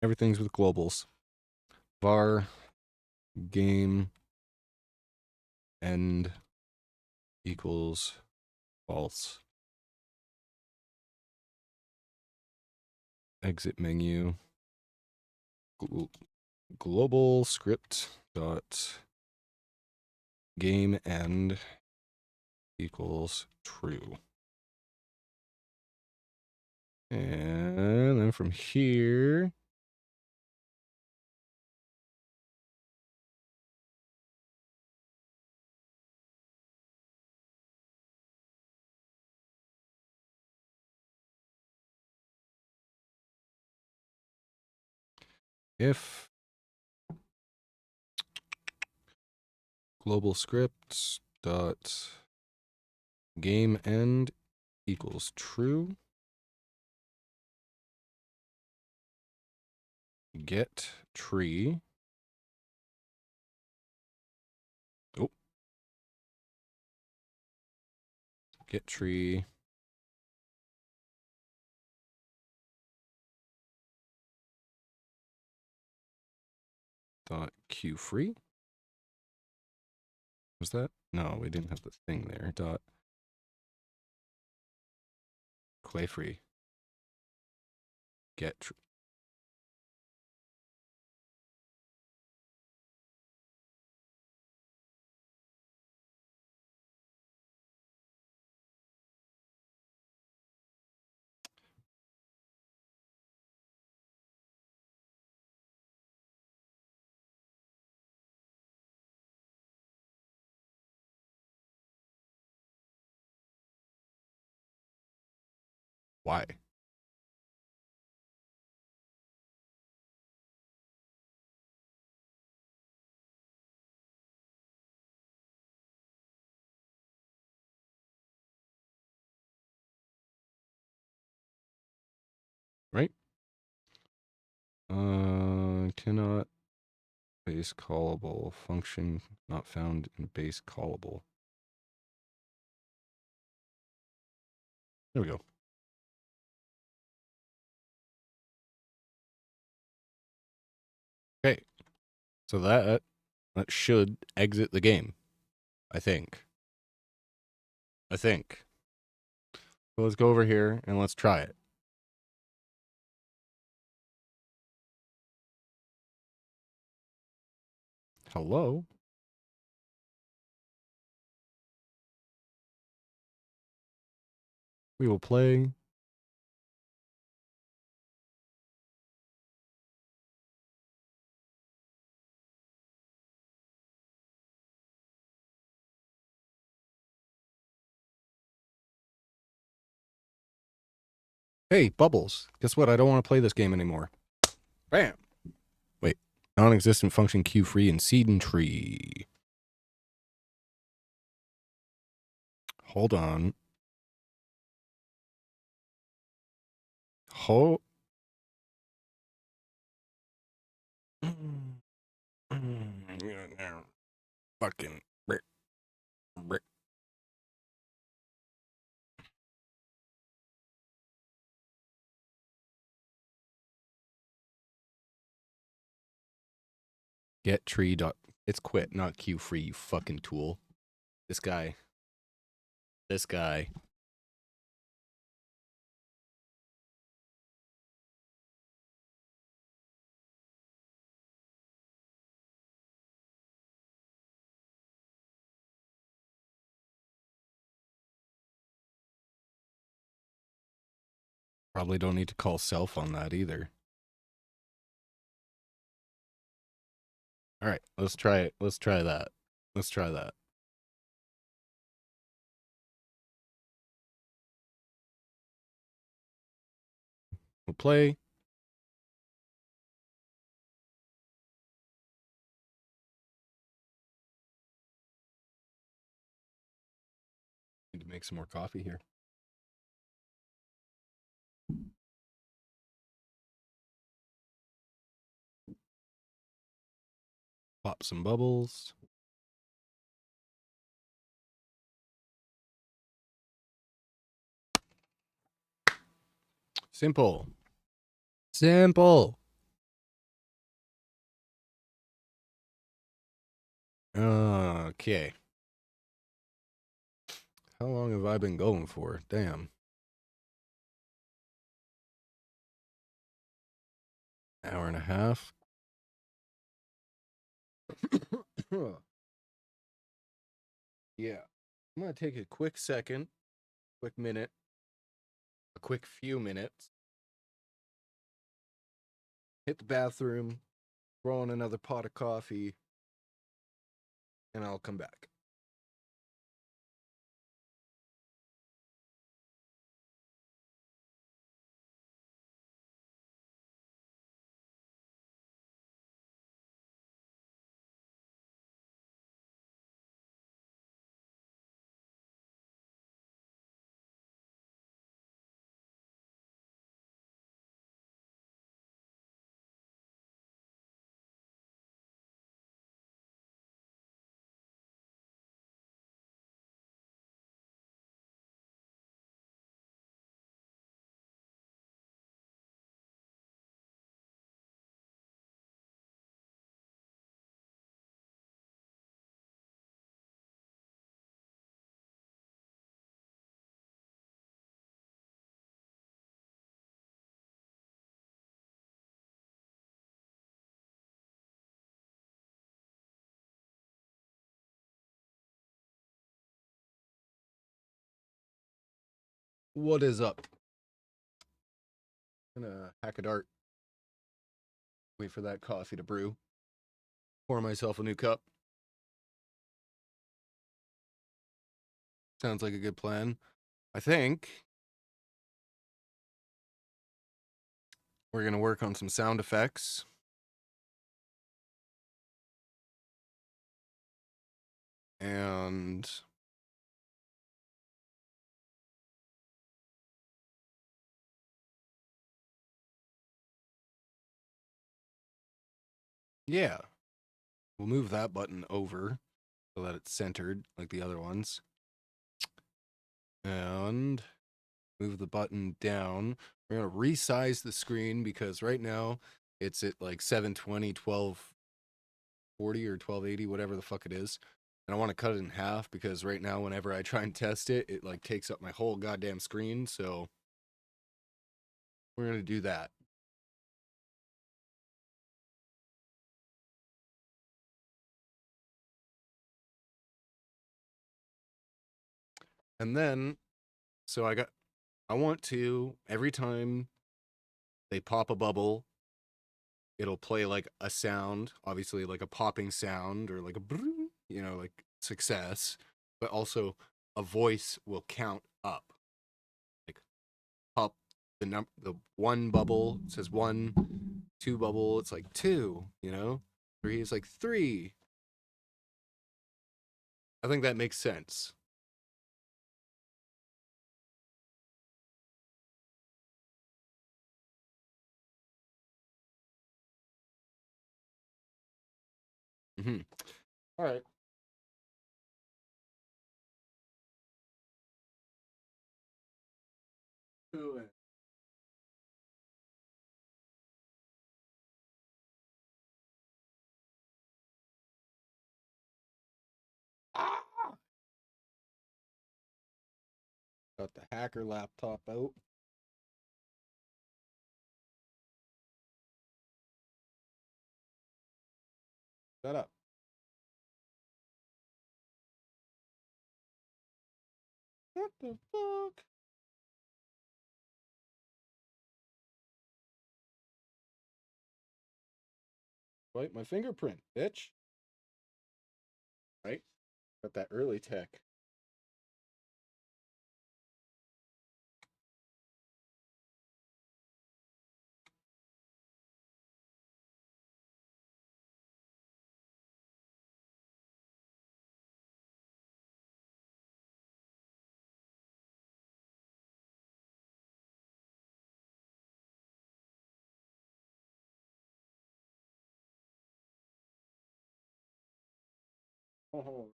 Everything's with globals. Var game end equals false. Exit menu. Global script dot game end equals true. And then from here, if global script dot game end equals true, get tree. Oh, get tree. Dot q free. Was that? No, we didn't have the thing there. Dot quay free. Get tree. Why? Right? Cannot base callable function not found in base callable. There we go. Okay. So that should exit the game. I think. So let's go over here and let's try it. Hello? We will play. Hey, Bubbles. Guess what? I don't want to play this game anymore. Bam. Wait. Non-existent function queue free in seed and tree. Hold on. Fucking brick. Get tree dot. It's quit, not queue free, you fucking tool. This guy. Probably don't need to call self on that either. All right, let's try it. Let's try that. Let's try that. We'll play. Need to make some more coffee here. Pop some bubbles. Simple. Simple. Okay. How long have I been going for? Damn. Hour and a half. Yeah. I'm going to take a quick second, quick minute, a quick few minutes. Hit the bathroom, throw in another pot of coffee, and I'll come back. What is up? I'm gonna hack a dart. Wait for that coffee to brew. Pour myself a new cup. Sounds like a good plan. I think we're gonna work on some sound effects. And yeah, we'll move that button over so that it's centered like the other ones. And move the button down. We're going to resize the screen because right now it's at like 720, 1240 or 1280, whatever the fuck it is. And I want to cut it in half because right now whenever I try and test it, it like takes up my whole goddamn screen. So we're going to do that. And then, so I want to, every time they pop a bubble, it'll play like a sound, obviously like a popping sound or like a, you know, like success, but also a voice will count up. Like up the one bubble, it says one, two bubble, it's like two, you know? Three is like three. I think that makes sense. Mm-hmm. All right. Ah! Got the hacker laptop out. Shut up. What the fuck? Wipe my fingerprint, bitch. Right? Got that early tech. Oh.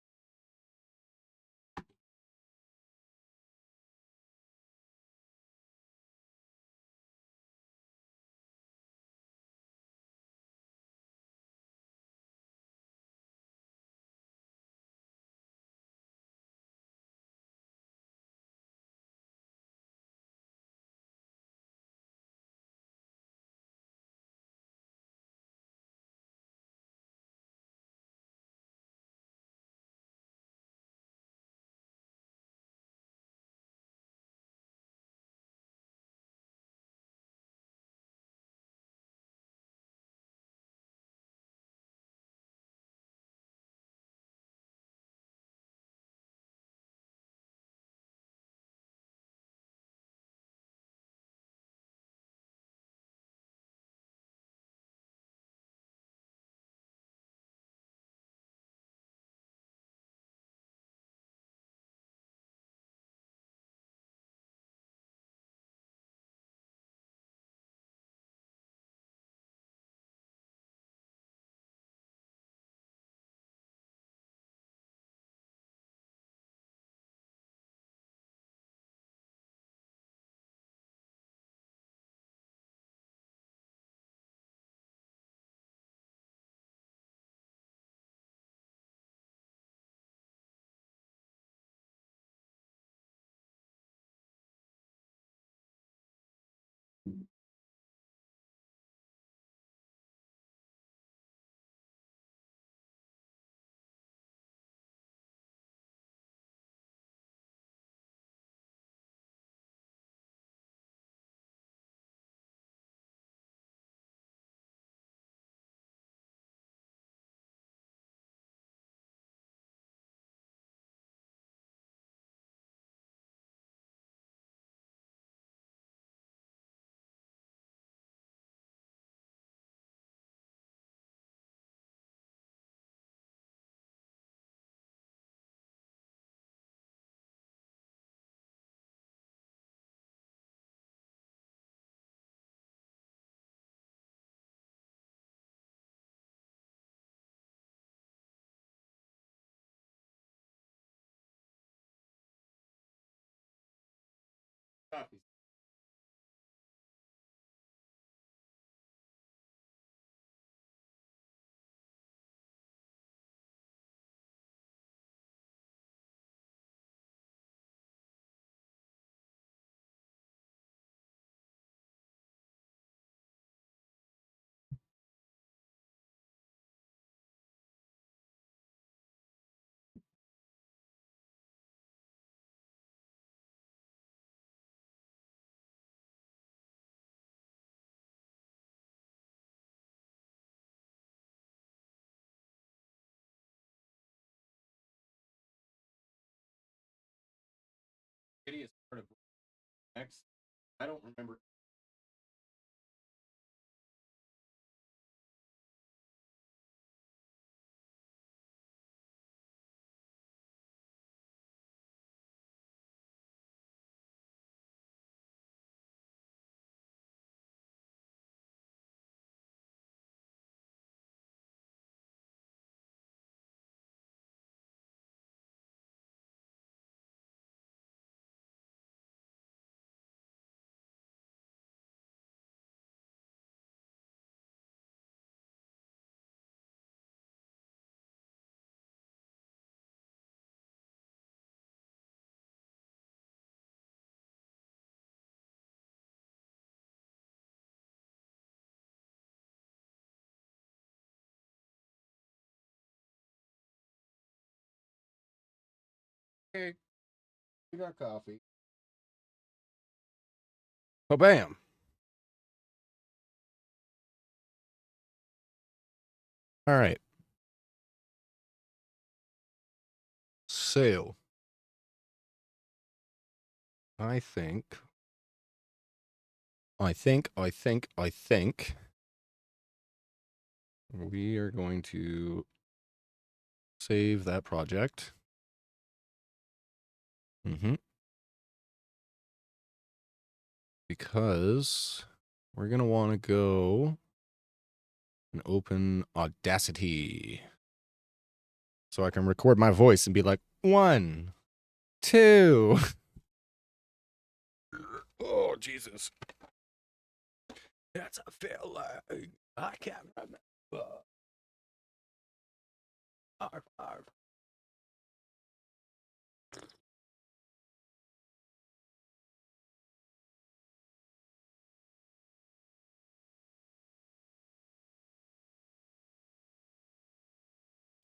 Copy. Kitty is part of X. I don't remember. Okay, we got coffee. Oh, bam. All right. So, I think we are going to save that project. Because we're going to want to go and open Audacity. So I can record my voice and be like, 1, 2. Oh, Jesus. That's a feeling I can't remember. Arf, arf.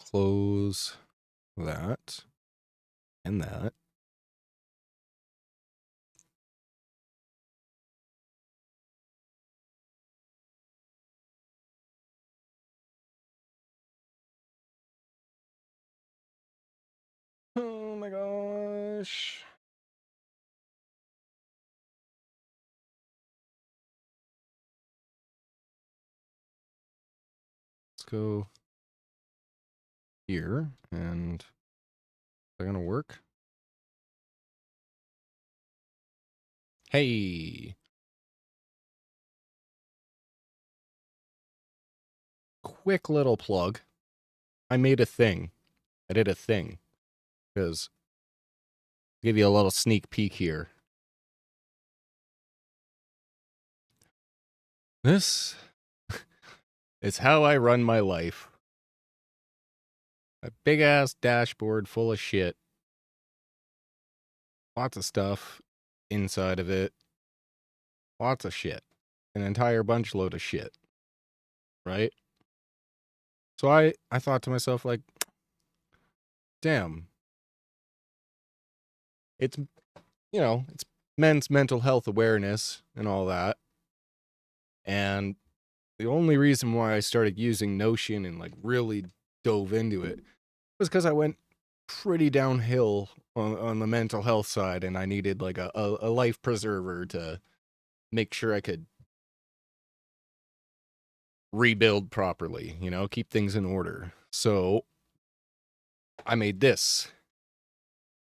Close that and that. Oh my gosh. Let's go here, and is that gonna work? Hey. Quick little plug. I made a thing. I did a thing. Because give you a little sneak peek here. This is how I run my life. A big ass dashboard full of shit. Lots of stuff inside of it. Lots of shit. An entire bunch load of shit. Right? So I thought to myself, like, damn. It's, you know, it's men's mental health awareness and all that. And the only reason why I started using Notion and like really dove into it was because I went pretty downhill on the mental health side, and I needed like a life preserver to make sure I could rebuild properly, you know, keep things in order. So I made this,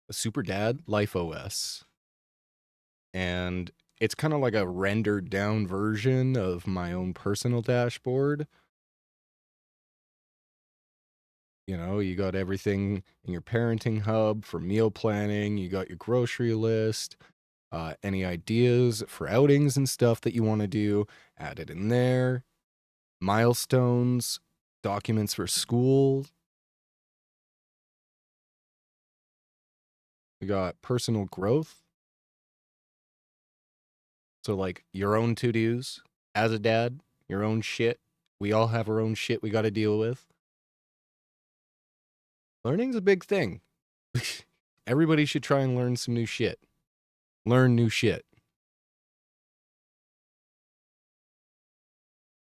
a Super Dad Life OS. And it's kind of like a rendered down version of my own personal dashboard. You know, you got everything in your parenting hub for meal planning. You got your grocery list, any ideas for outings and stuff that you want to do, add it in there. Milestones, documents for school. We got personal growth. So, like, your own to-dos as a dad, your own shit. We all have our own shit we got to deal with. Learning's a big thing. Everybody should try and learn some new shit. Learn new shit.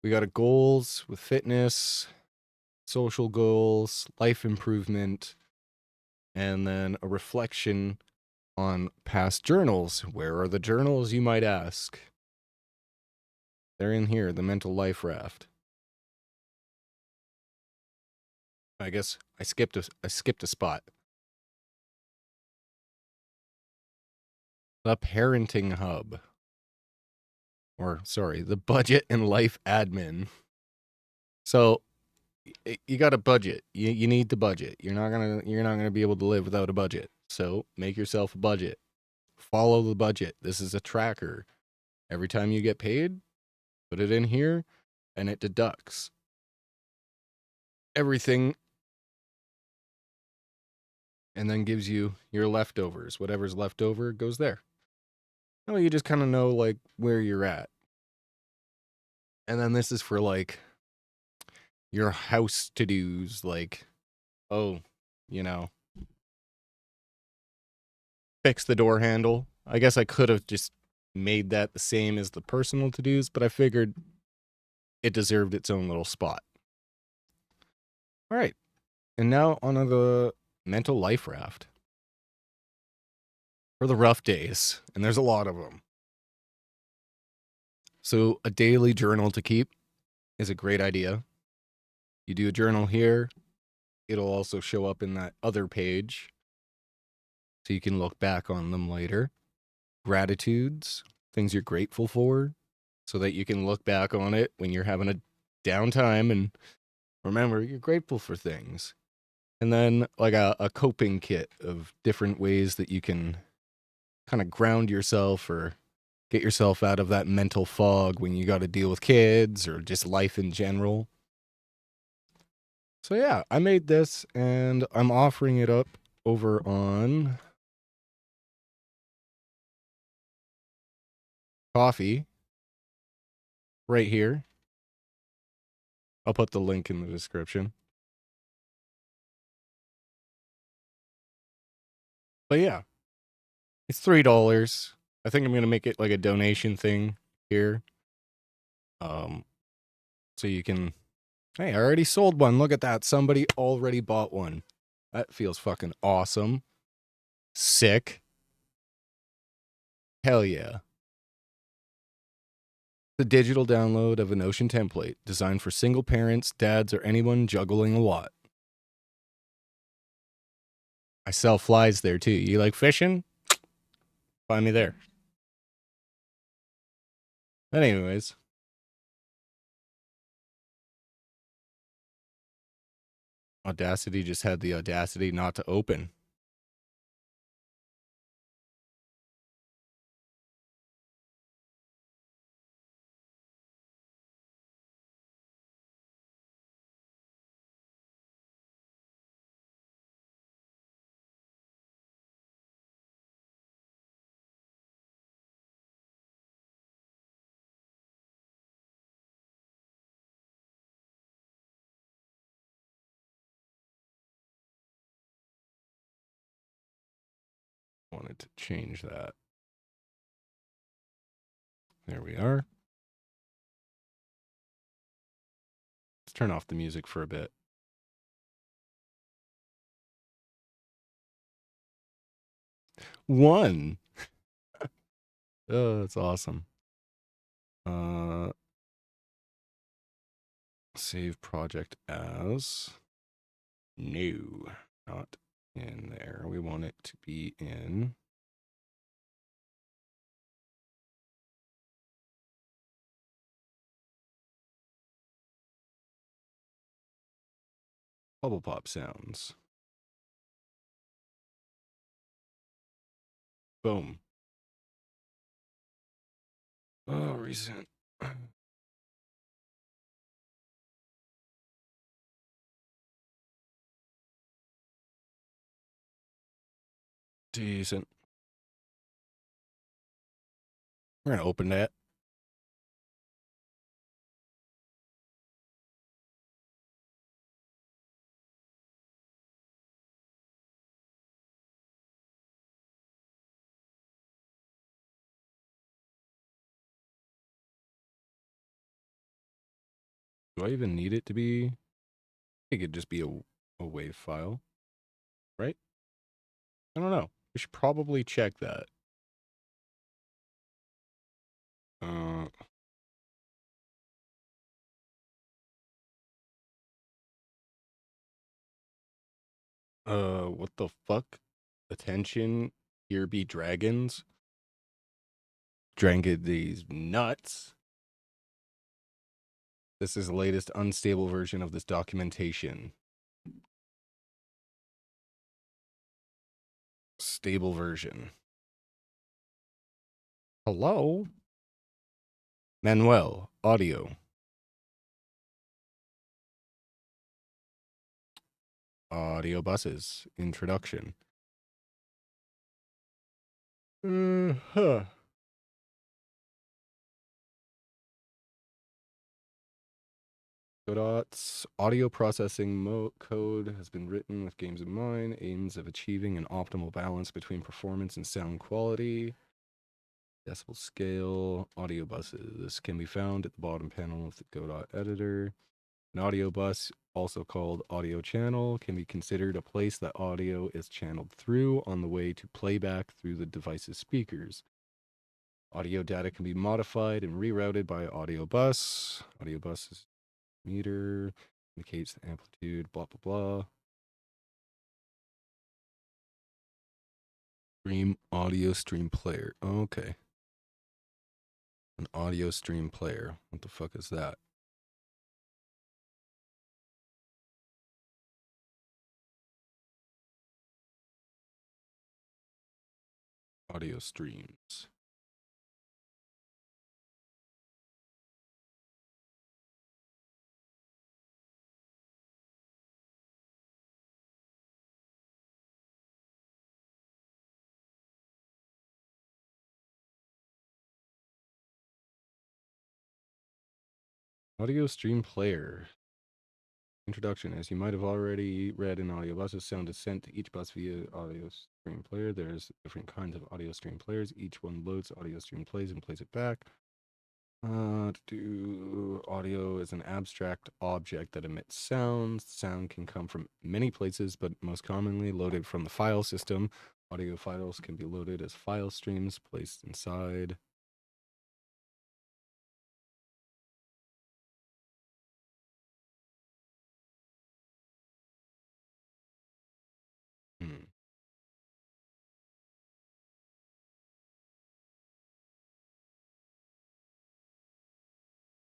We got a goals with fitness, social goals, life improvement, and then a reflection on past journals. Where are the journals, you might ask? They're in here, the mental life raft. I guess I skipped a spot. The parenting hub. Or sorry, the budget and life admin. So you got a budget. You need the budget. You're not gonna be able to live without a budget. So make yourself a budget. Follow the budget. This is a tracker. Every time you get paid, put it in here, and it deducts everything, and then gives you your leftovers. Whatever's left over goes there. No, you just kind of know like where you're at. And then this is for like your house to-dos, like, oh, you know, fix the door handle. I guess I could have just made that the same as the personal to-dos, but I figured it deserved its own little spot. All right. And now on to the mental life raft. For the rough days, and there's a lot of them. So a daily journal to keep is a great idea. You do a journal here, it'll also show up in that other page, so you can look back on them later. Gratitudes, things you're grateful for, so that you can look back on it when you're having a downtime and remember you're grateful for things. And then like a coping kit of different ways that you can kind of ground yourself or get yourself out of that mental fog when you got to deal with kids or just life in general. So yeah, I made this and I'm offering it up over on Coffee right here. I'll put the link in the description. But yeah, it's $3. I think I'm going to make it like a donation thing here. So you can, hey, I already sold one. Look at that. Somebody already bought one. That feels fucking awesome. Sick. Hell yeah. The digital download of a Notion template designed for single parents, dads, or anyone juggling a lot. I sell flies there too. You like fishing? Find me there. But anyways. Audacity just had the audacity not to open. Wanted to change that. There we are. Let's turn off the music for a bit. One. Oh, that's awesome. Save project as. No, not in there. We want it to be in. BubblePOP sounds. Boom. Oh, recent. Decent. We're going to open that. Do I even need it to be? It could just be a WAV file, right? I don't know. We should probably check that. What the fuck? Attention, here be dragons. Drank these nuts. This is the latest unstable version of this documentation. Stable version. Hello? Manuel, audio. Audio buses, introduction. Huh. Godot's audio processing code has been written with games in mind, aims of achieving an optimal balance between performance and sound quality. Decibel scale, audio buses. This can be found at the bottom panel of the Godot editor. An audio bus, also called audio channel, can be considered a place that audio is channeled through on the way to playback through the device's speakers. Audio data can be modified and rerouted by audio bus. Audio bus is meter, indicates the amplitude, blah, blah, blah. Stream audio stream player. Okay. An audio stream player. What the fuck is that? Audio streams. Audio stream player. Introduction. As you might have already read in audio buses, sound is sent to each bus via audio stream player. There's different kinds of audio stream players. Each one loads audio stream plays and plays it back. Audio is an abstract object that emits sounds. Sound can come from many places, but most commonly loaded from the file system. Audio files can be loaded as file streams placed inside.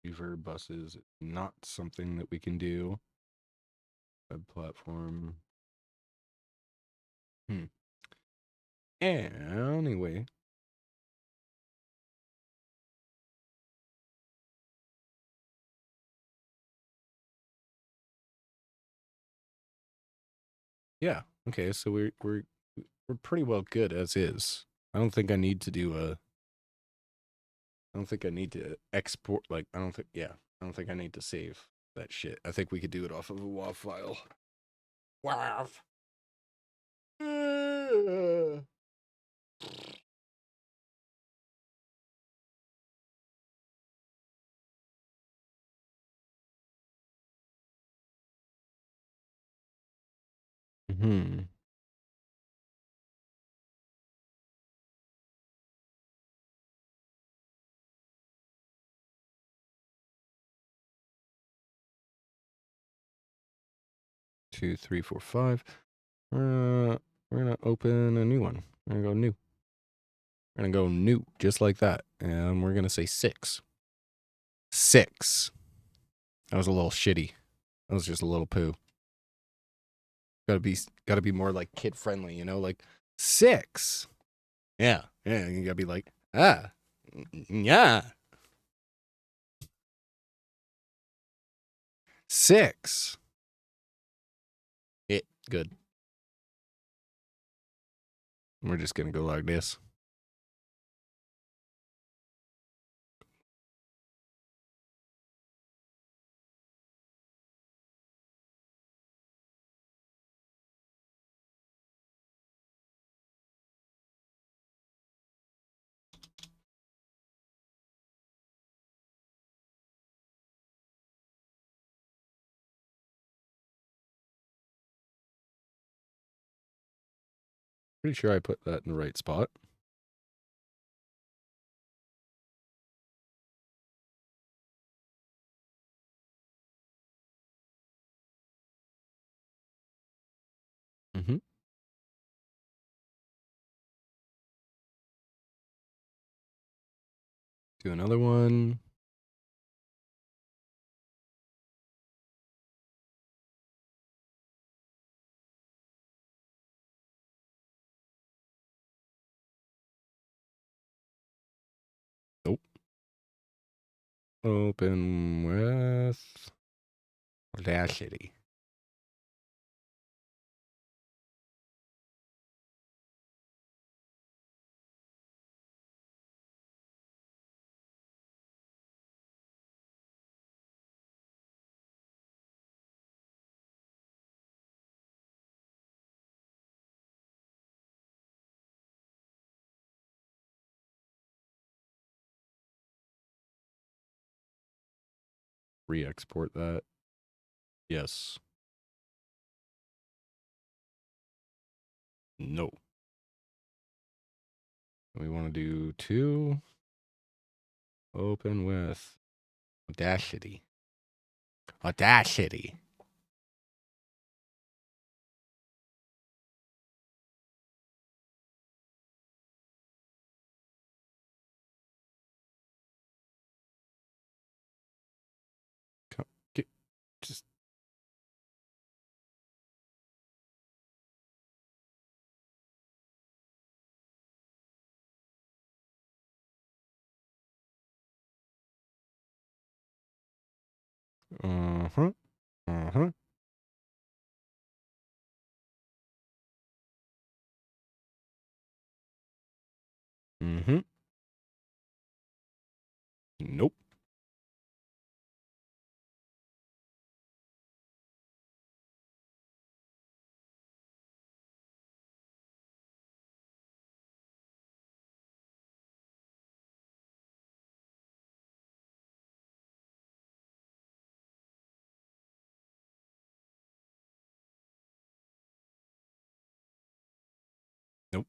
Reverb buses, not something that we can do. Web platform. Anyway. Yeah. Okay. So we're pretty well good as is. I don't think I need to do a. I don't think I need to export. Like I don't think. Yeah. I don't think I need to save that shit. I think we could do it off of a WAV file. WAV. Hmm. Two, three, four, five. We're gonna open a new one. We're gonna go new. We're gonna go new, just like that, and we're gonna say 6. 6. That was a little shitty. That was just a little poo. Gotta be more like kid friendly, you know, like 6. Yeah, you gotta be like, yeah. 6. Good. We're just gonna go like this. Pretty sure I put that in the right spot. Mm-hmm. Do another one. Nope. Open with Audacity. Re-export that. Yes. No. We want to do 2. Open with Audacity. Audacity. Just uh-huh. Uh-huh. Mm-hmm. Nope. Nope.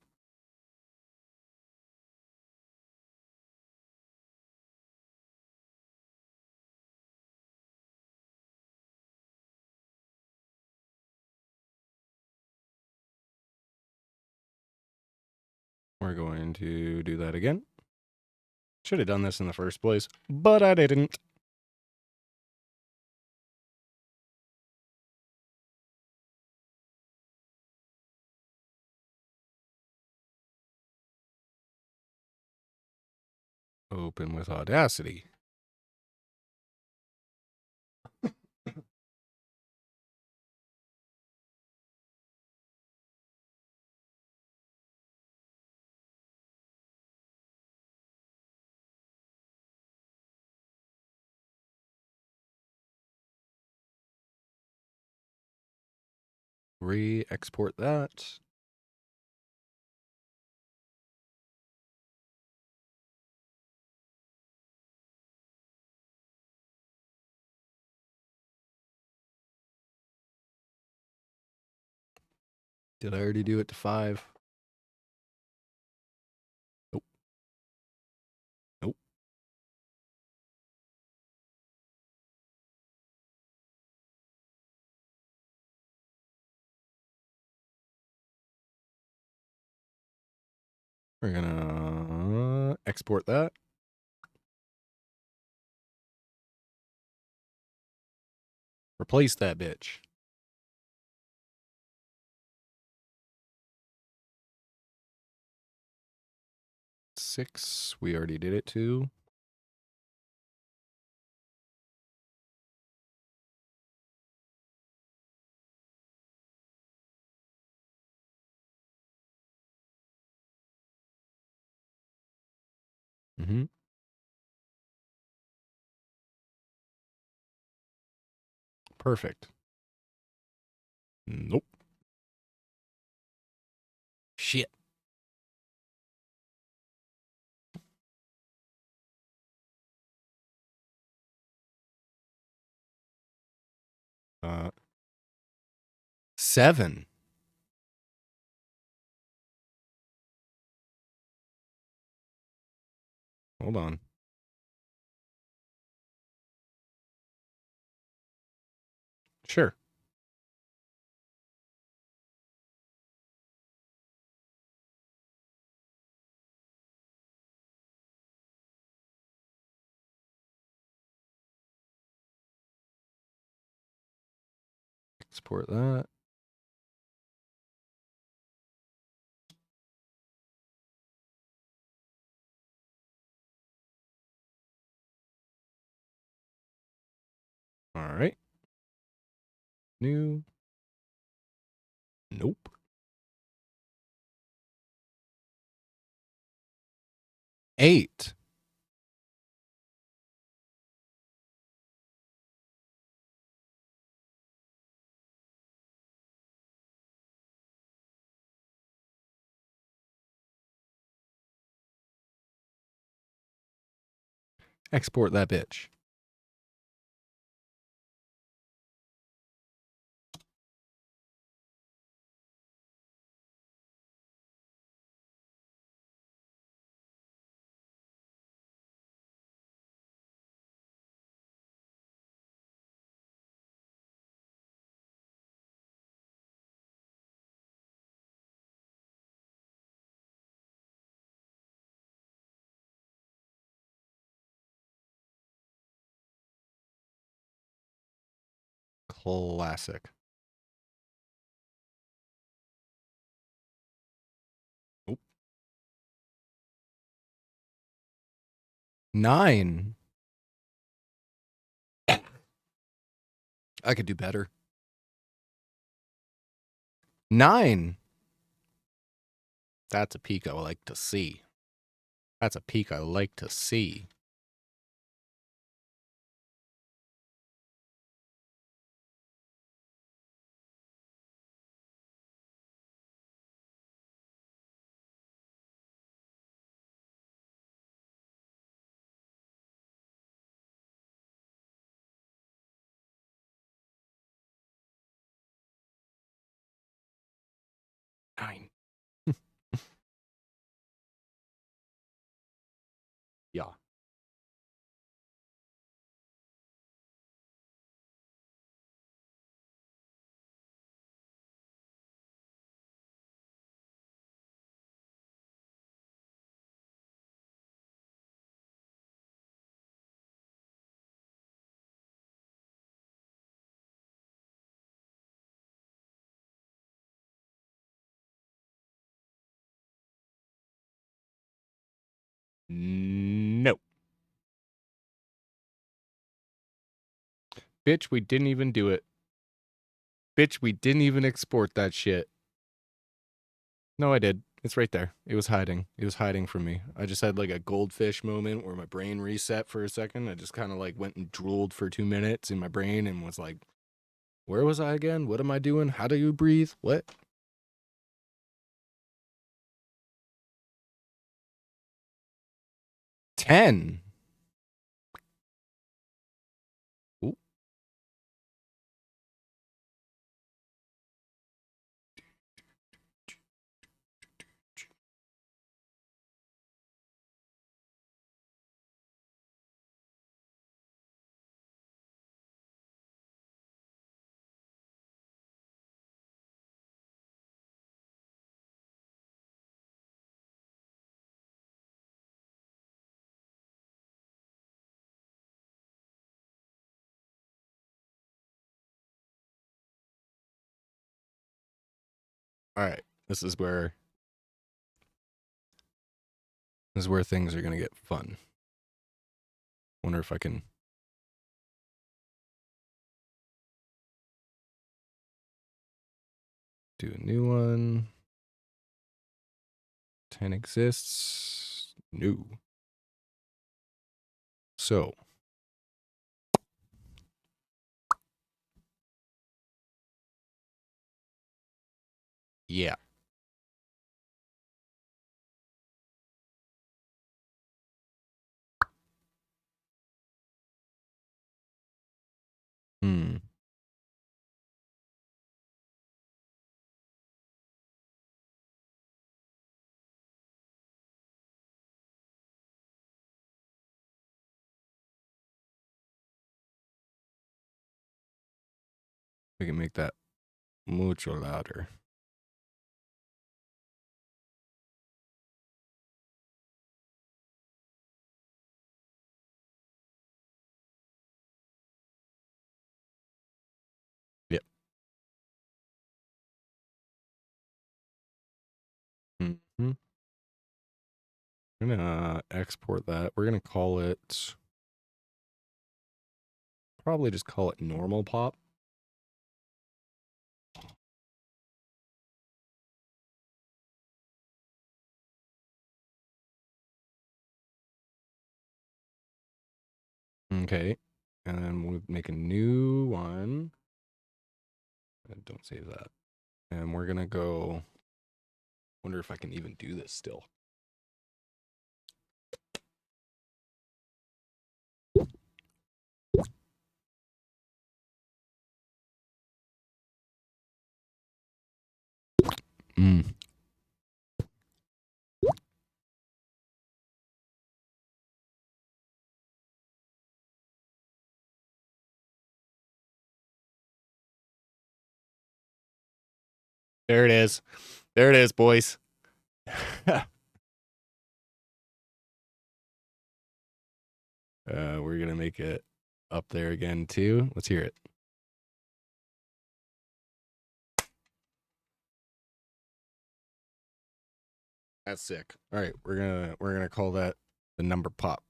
We're going to do that again. Should have done this in the first place, but I didn't. Open with Audacity. Re-export that. Did I already do it to 5? Nope. Nope. We're gonna export that. Replace that bitch. 6. We already did it to. Mm-hmm. Perfect. Nope. Shit. Uh, 7. Hold on. Sure. Export that. All right. New. Nope. Eight. Export that bitch. Classic. Oop. 9. I could do better. 9. That's a peak I like to see. That's a peak I like to see. Nine. Yeah. No. Bitch, we didn't even do it. Bitch, we didn't even export that shit. No, I did. It's right there. It was hiding. It was hiding from me. I just had like a goldfish moment where my brain reset for a second. I just kind of like went and drooled for 2 minutes in my brain and was like, where was I again? What am I doing? How do you breathe? What? Ten. Ooh. All right. This is where things are gonna get fun. Wonder if I can do a new one. 10 exists. No. So. Yeah. Hmm. We can make that mucho louder. Yep. Mm-hmm. I'm gonna export that. We're gonna call it, probably just call it normal pop. Okay. And then we'll make a new one. Don't save that. And we're gonna go, wonder if I can even do this still. Mm. There it is. There it is, boys. We're gonna make it up there again too. Let's hear it. That's sick. All right, we're gonna call that the number pop.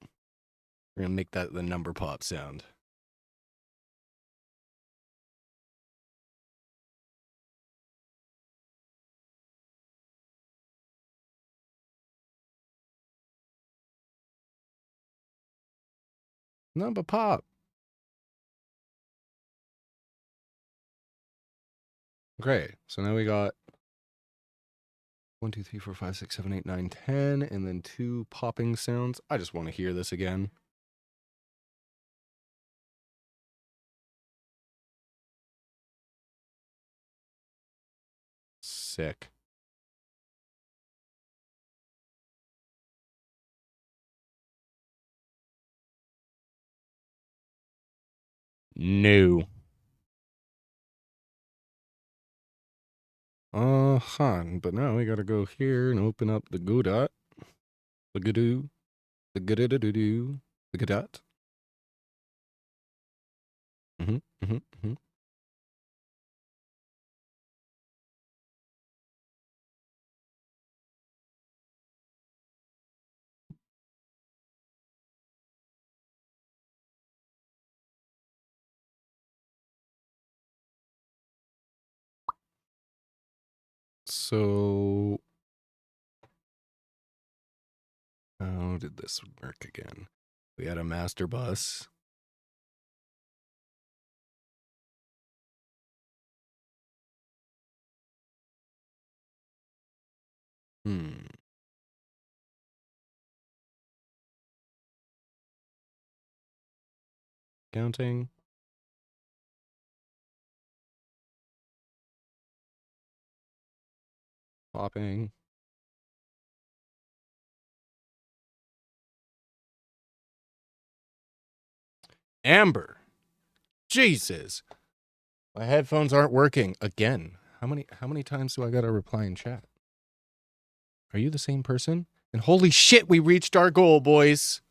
We're gonna make that the number pop sound. Number pop. Okay, so now we got 1, 2, 3, 4, 5, 6, 7, 8, 9, 10, and then 2 popping sounds. I just want to hear this again. Sick. No. But now we gotta go here and open up the Godot. The Godot. The Godot. The Godot. So, how did this work again? We had a master bus. Counting. Popping. Amber. Jesus. My headphones aren't working again. How many times do I gotta reply in chat? Are you the same person? And holy shit, we reached our goal, boys.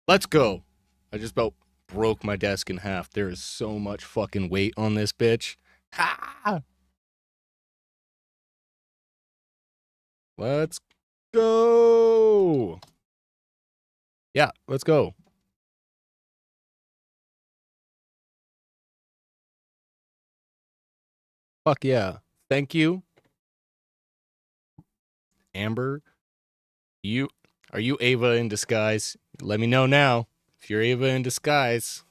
Let's go. I just about broke my desk in half. There is so much fucking weight on this bitch. Ha! Let's go. Yeah, let's go. Fuck yeah. Thank you. Amber, are you Ava in disguise? Let me know now if you're Ava in disguise.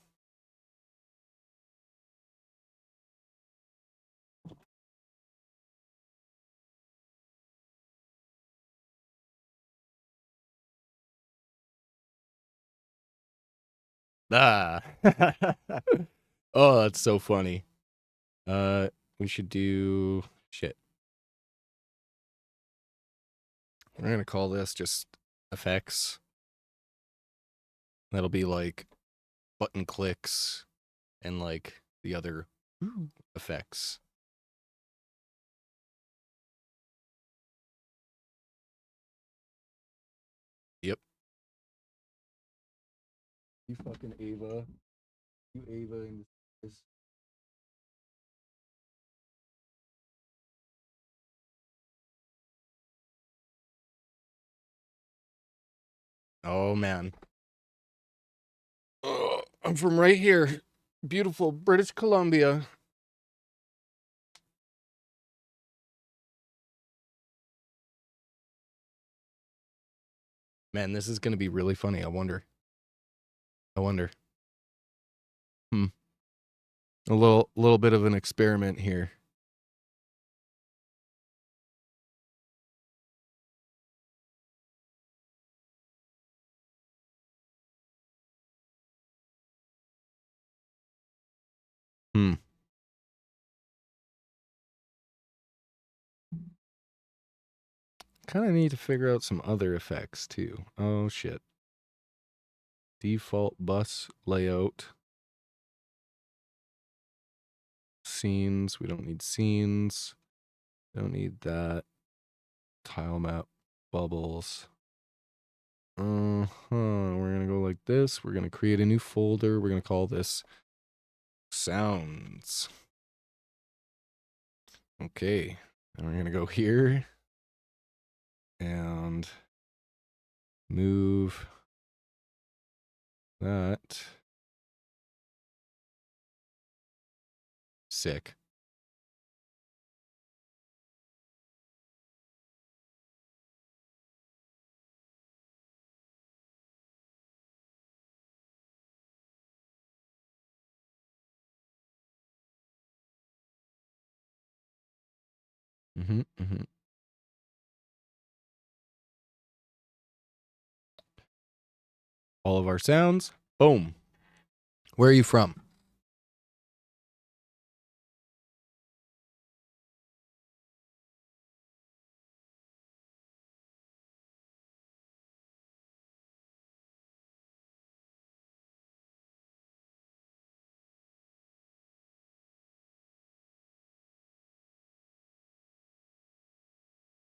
Ah. Oh, that's so funny. We should do shit. We're gonna call this just effects. That'll be like button clicks and like the other effects. Yep. You fucking Ava. You Ava in this. Oh man. Oh, I'm from right here. Beautiful British Columbia. Man, this is gonna be really funny. I wonder. A little bit of an experiment here. Kind of need to figure out some other effects too. Oh shit. Default bus layout. Scenes. We don't need scenes. Don't need that. Tile map. Bubbles. We're gonna go like this. We're gonna create a new folder. We're gonna call this sounds. Okay. And we're gonna go here. And move that. Sick. Mm-hmm. All of our sounds. Boom. Where are you from?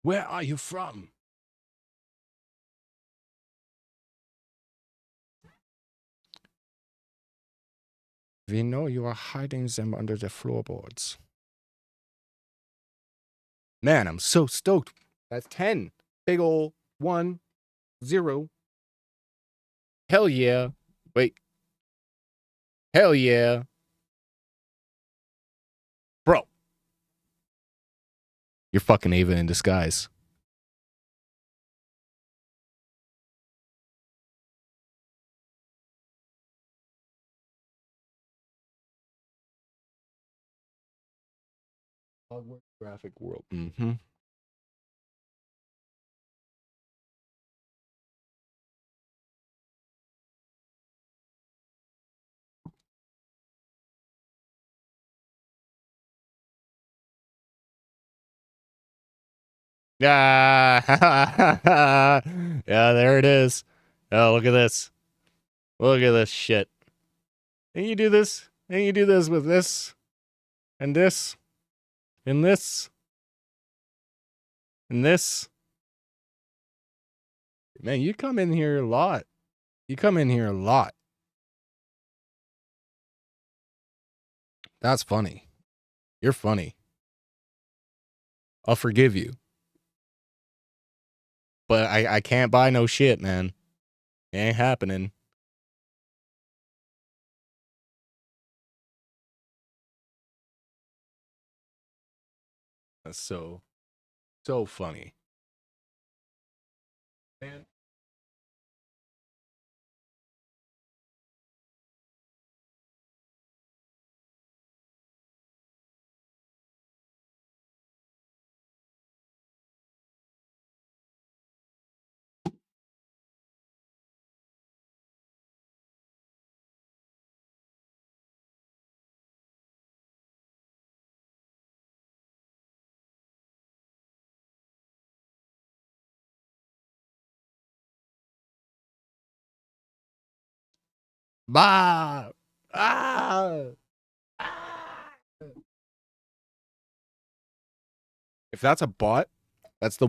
Where are you from? We know you are hiding them under the floorboards. Man, I'm so stoked. That's 10. Big ol' 1, 0. Hell yeah. Wait. Hell yeah. Bro. You're fucking Ava in disguise. Graphic world. Mm-hmm. Yeah. Yeah, there it is. Oh, look at this. Look at this shit. And you do this. And you do this with this. And this. And this. And this. Man, you come in here a lot. You come in here a lot. That's funny. You're funny. I'll forgive you. But I can't buy no shit, man. It ain't happening. That's so funny. Man. Bah! Ah! If that's a bot, that's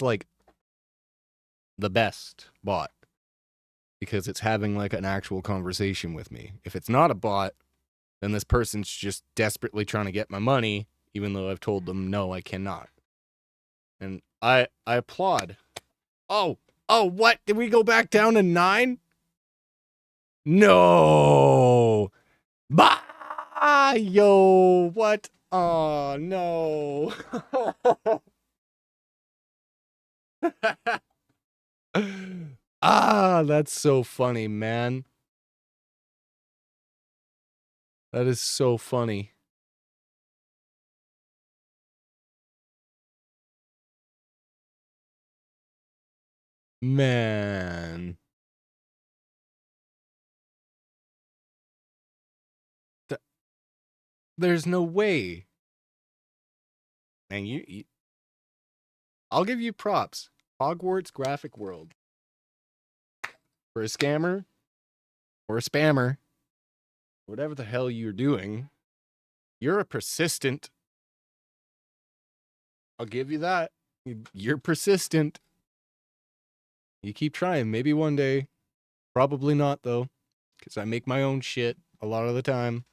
like the best bot because it's having like an actual conversation with me. If it's not a bot, then this person's just desperately trying to get my money, even though I've told them no, I cannot. And I applaud. Oh, what? Did we go back down to 9? No. Bah! Yo, what? Oh, no. Ah, that's so funny, man. That is so funny. Man. There's no way. Man, I'll give you props. Hogwarts graphic world. For a scammer or a spammer, whatever the hell you're doing, you're a persistent. I'll give you that. You're persistent. You keep trying. Maybe one day. Probably not, though, because I make my own shit a lot of the time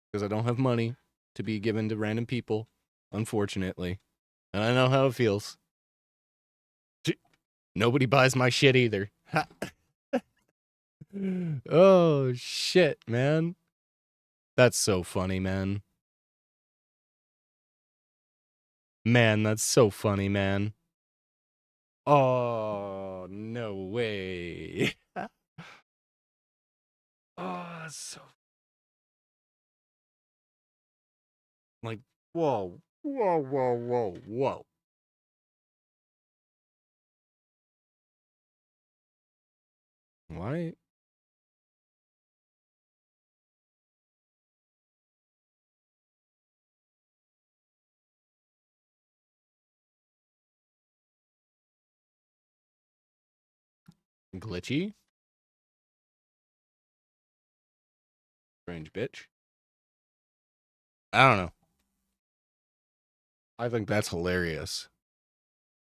because I don't have money to be given to random people, unfortunately. And I know how it feels. Nobody buys my shit either. Oh, shit, man. That's so funny, man. Man, that's so funny, man. Oh, no way. Oh, that's so... Like, whoa. Whoa, whoa, whoa, whoa. Why? Glitchy? Strange bitch. I don't know. I think that's hilarious.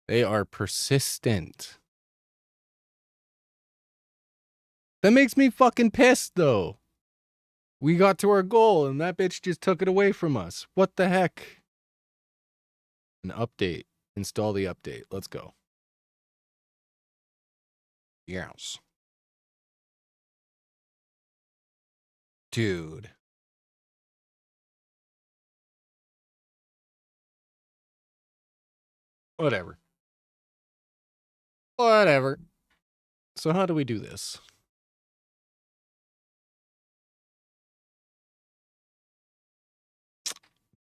They are persistent. That makes me fucking pissed, though. We got to our goal, and that bitch just took it away from us. What the heck? An update. Install the update. Let's go. Yes. Dude. Whatever. Whatever. So how do we do this?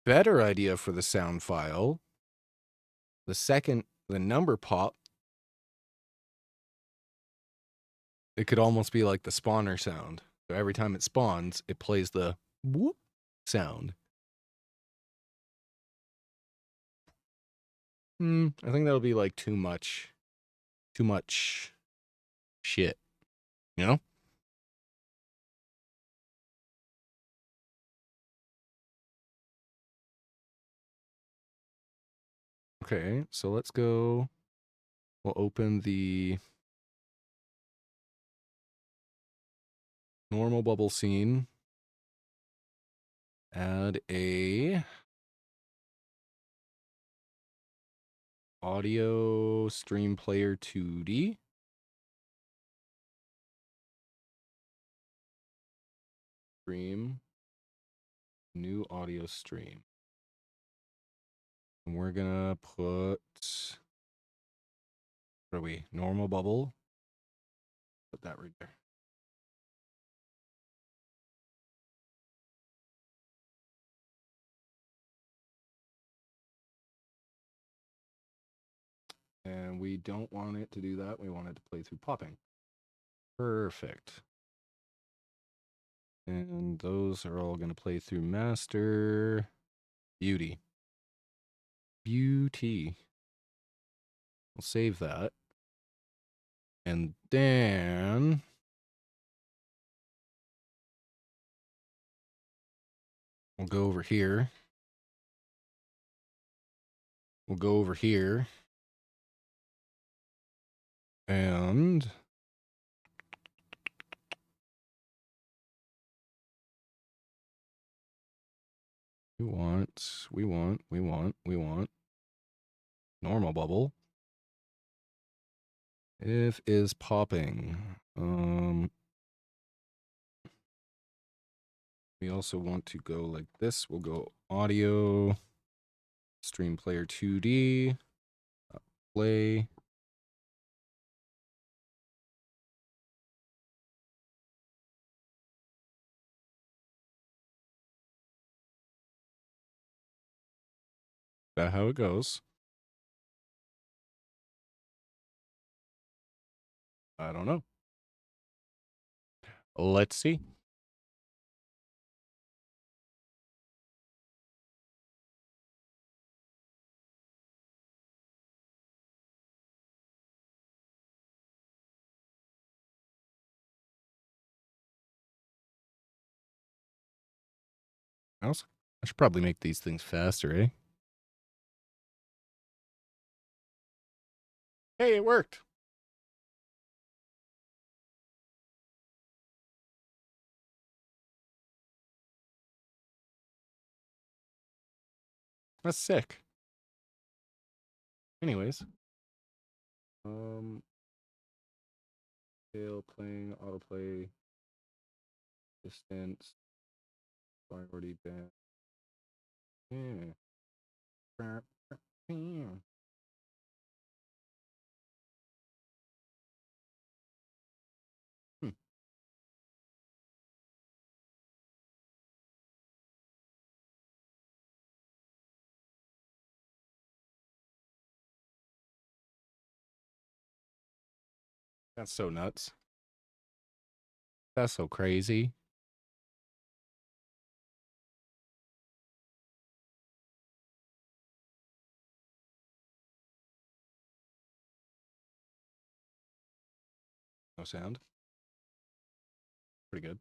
Better idea for the sound file. The second, the number pop. It could almost be like the spawner sound. So every time it spawns, it plays the whoop sound. I think that'll be like too much shit, you know? Okay, so let's go. We'll open the normal bubble scene. Add a audio stream player 2D. Stream. New audio stream. And we're gonna put, what are we? Normal bubble. Put that right there. And we don't want it to do that. We want it to play through popping. Perfect. And those are all going to play through master. Beauty. Beauty. We'll save that. And then we'll go over here. We'll go over here. And we want normal bubble. If is popping. We also want to go like this. We'll go audio, stream player 2D, play. That how it goes? I don't know. Let's see. I should probably make these things faster, eh? Hey, it worked. That's sick. Anyways, Scale, playing, autoplay, distance, priority band. Yeah. Hmm. That's so nuts. That's so crazy. No sound. Pretty good.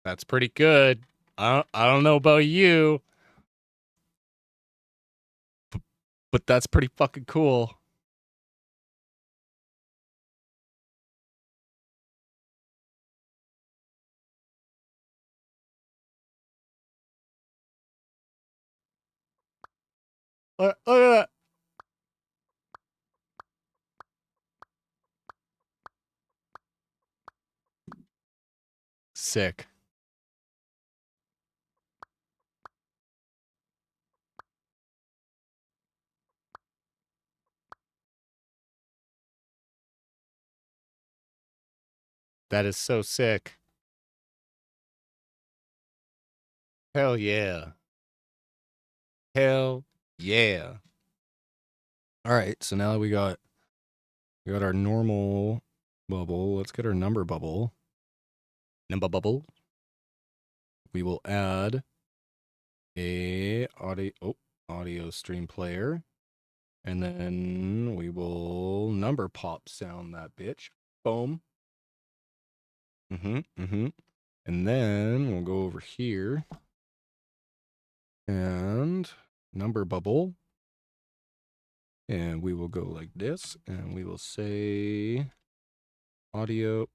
That's pretty good. I don't know about you, but that's pretty fucking cool. Look at that. Sick. That is so sick. Hell yeah. Hell yeah. All right, so now we got our normal bubble. Let's get our number bubble. Number bubble. We will add a audio stream player, and then we will number pop sound that bitch. Boom. And then we'll go over here and number bubble. And we will go like this, and we will say audio.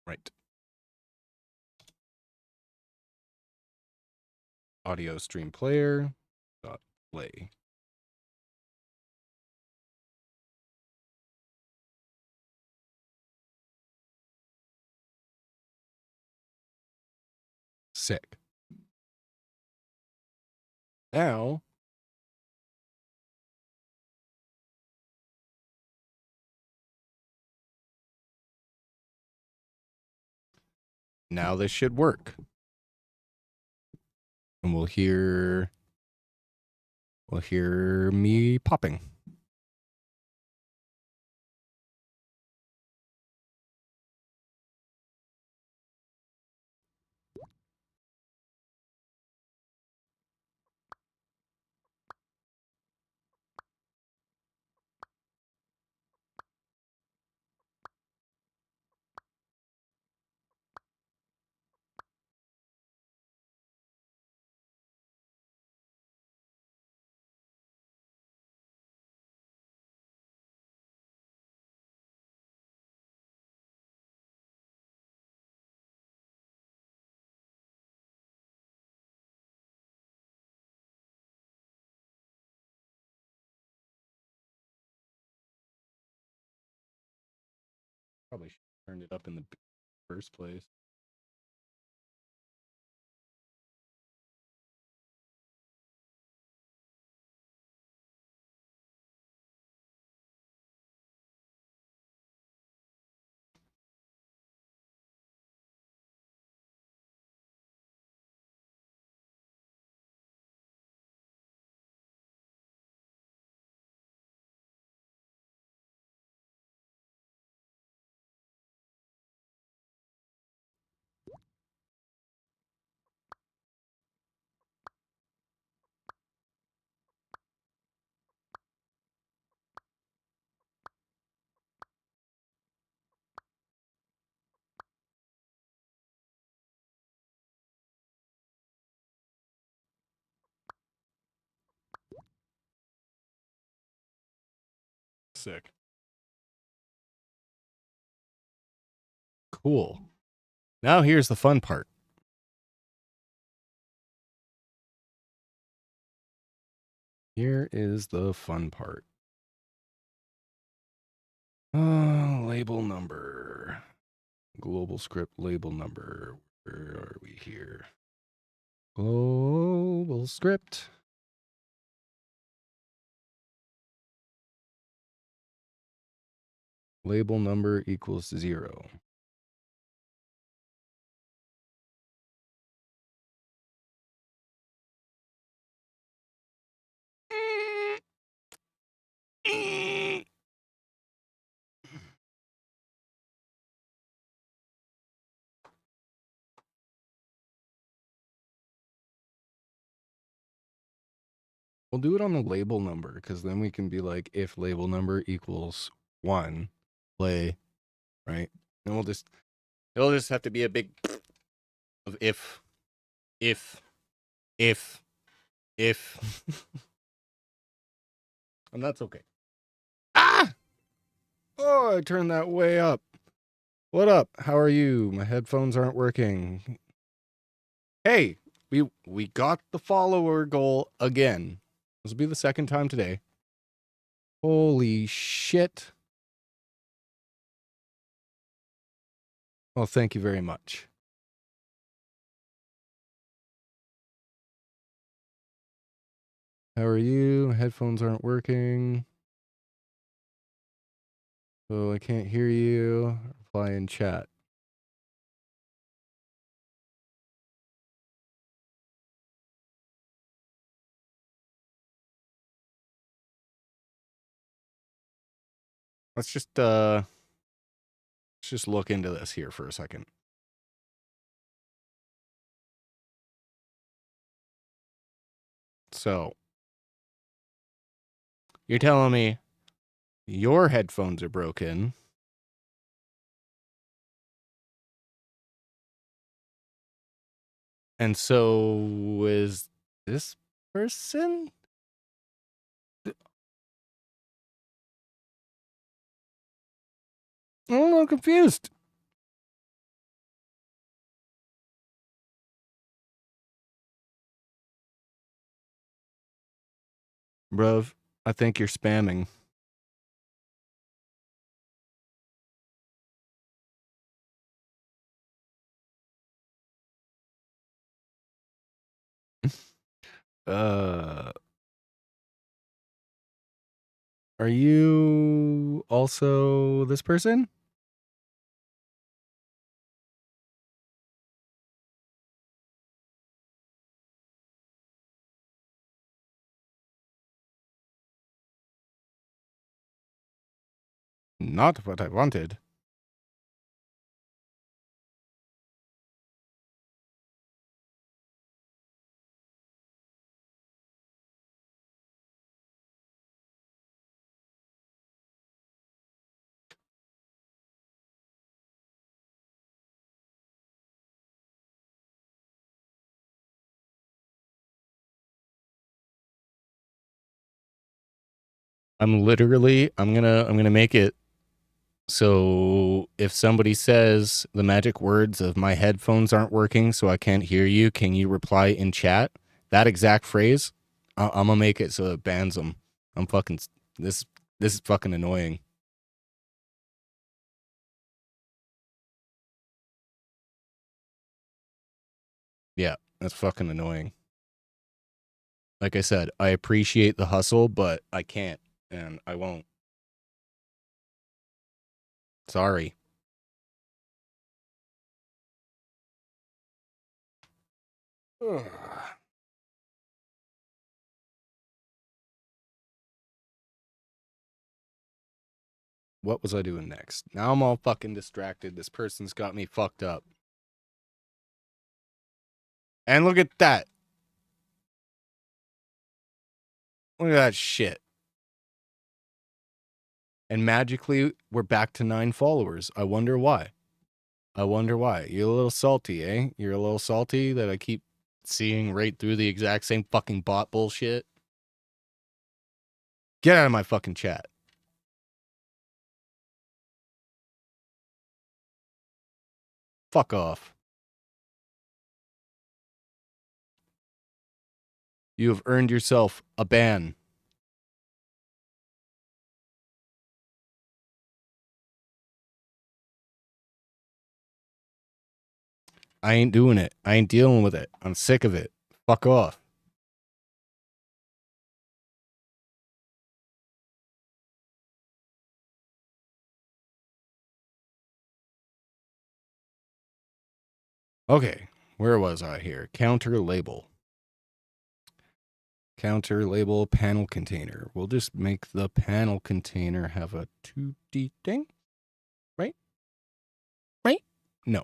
Right. Audio stream player dot play. Sick. Now this should work. And we'll hear me popping. Probably should have turned it up in the first place. Sick. Cool. Now here's the fun part. Here is the fun part. Label number. Global script label number. Where are we here? Global script. Label number equals 0. We'll do it on the label number, because then we can be like, if label number equals 1, play, right? And it'll just have to be a big of if. And that's okay. Ah! Oh, I turned that way up. What up? How are you? My headphones aren't working. Hey, we got the follower goal again. This will be the second time today. Holy shit. Well, thank you very much. How are you? Headphones aren't working. So I can't hear you. Reply in chat. Let's just look into this here for a second. So, you're telling me your headphones are broken. And so is this person? I'm a little confused. Bruv, I think you're spamming. Are you also this person? Not what I wanted. I'm gonna make it so if somebody says the magic words of my headphones aren't working, so I can't hear you, can you reply in chat? That exact phrase, I'm gonna make it so it bans them. I'm fucking, this is fucking annoying. Yeah, that's fucking annoying. Like I said, I appreciate the hustle, but I can't, and I won't. Sorry. Ugh. What was I doing next? Now I'm all fucking distracted. This person's got me fucked up. And look at that. Look at that shit. And magically, we're back to 9 followers. I wonder why. I wonder why. You're a little salty, eh? You're a little salty that I keep seeing right through the exact same fucking bot bullshit. Get out of my fucking chat. Fuck off. You have earned yourself a ban. I ain't doing it. I ain't dealing with it. I'm sick of it. Fuck off. Okay, where was I here? Counter label. Counter label panel container. We'll just make the panel container have a 2D thing. Right? Right? No.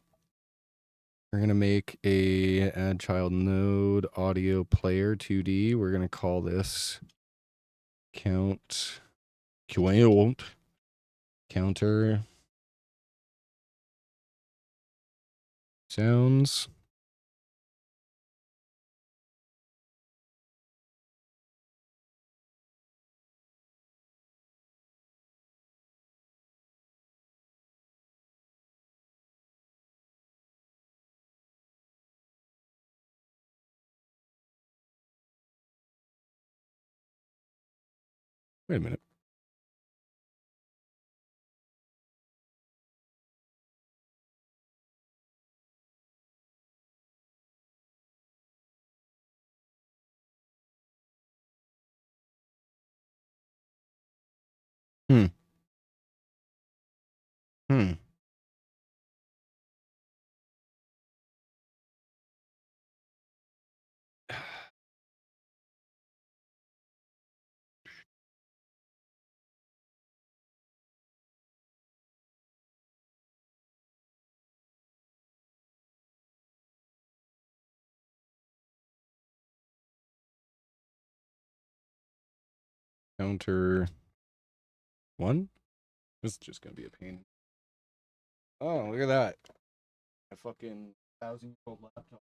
We're going to make a add child node audio player 2D. We're going to call this counter sounds. Wait a minute. Hmm. Counter 1. This is just going to be a pain. Oh, look at that. A fucking 1,000-year-old laptop.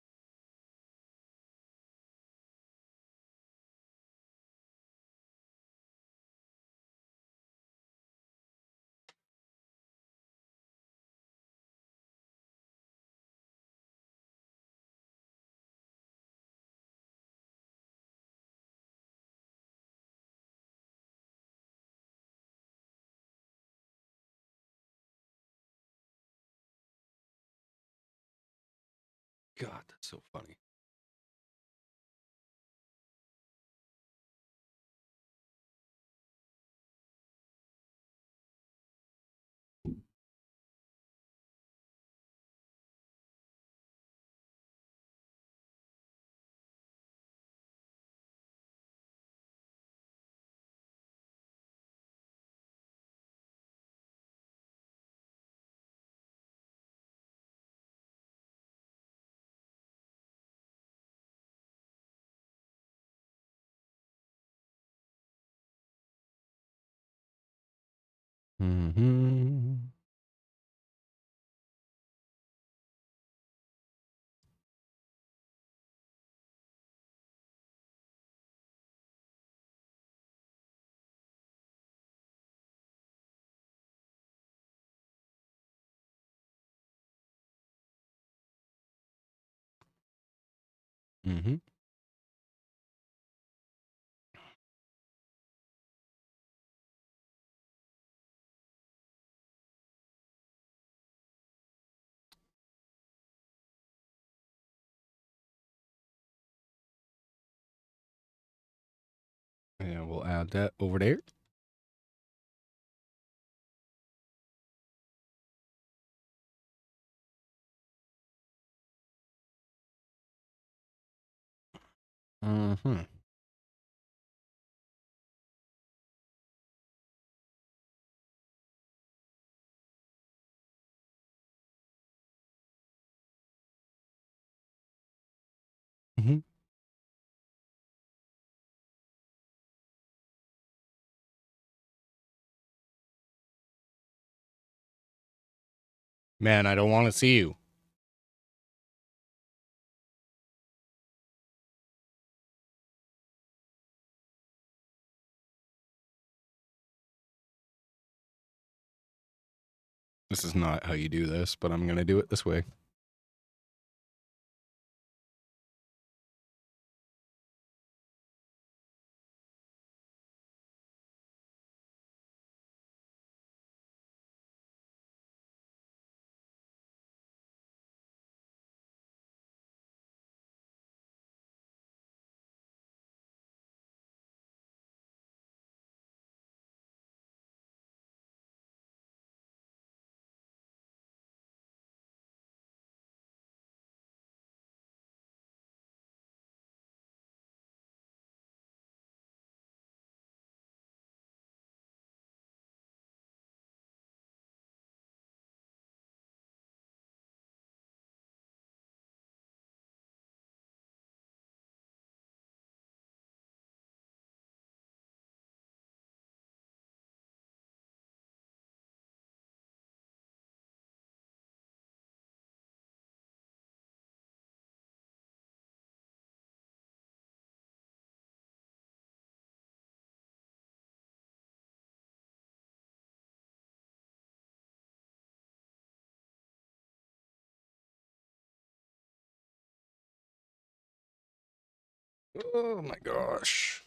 God, that's so funny. Mm-hmm. Mm-hmm. Yeah, we'll add that over there. Mm-hmm. Mm-hmm. Man, I don't want to see you. This is not how you do this, but I'm going to do it this way. Oh my gosh.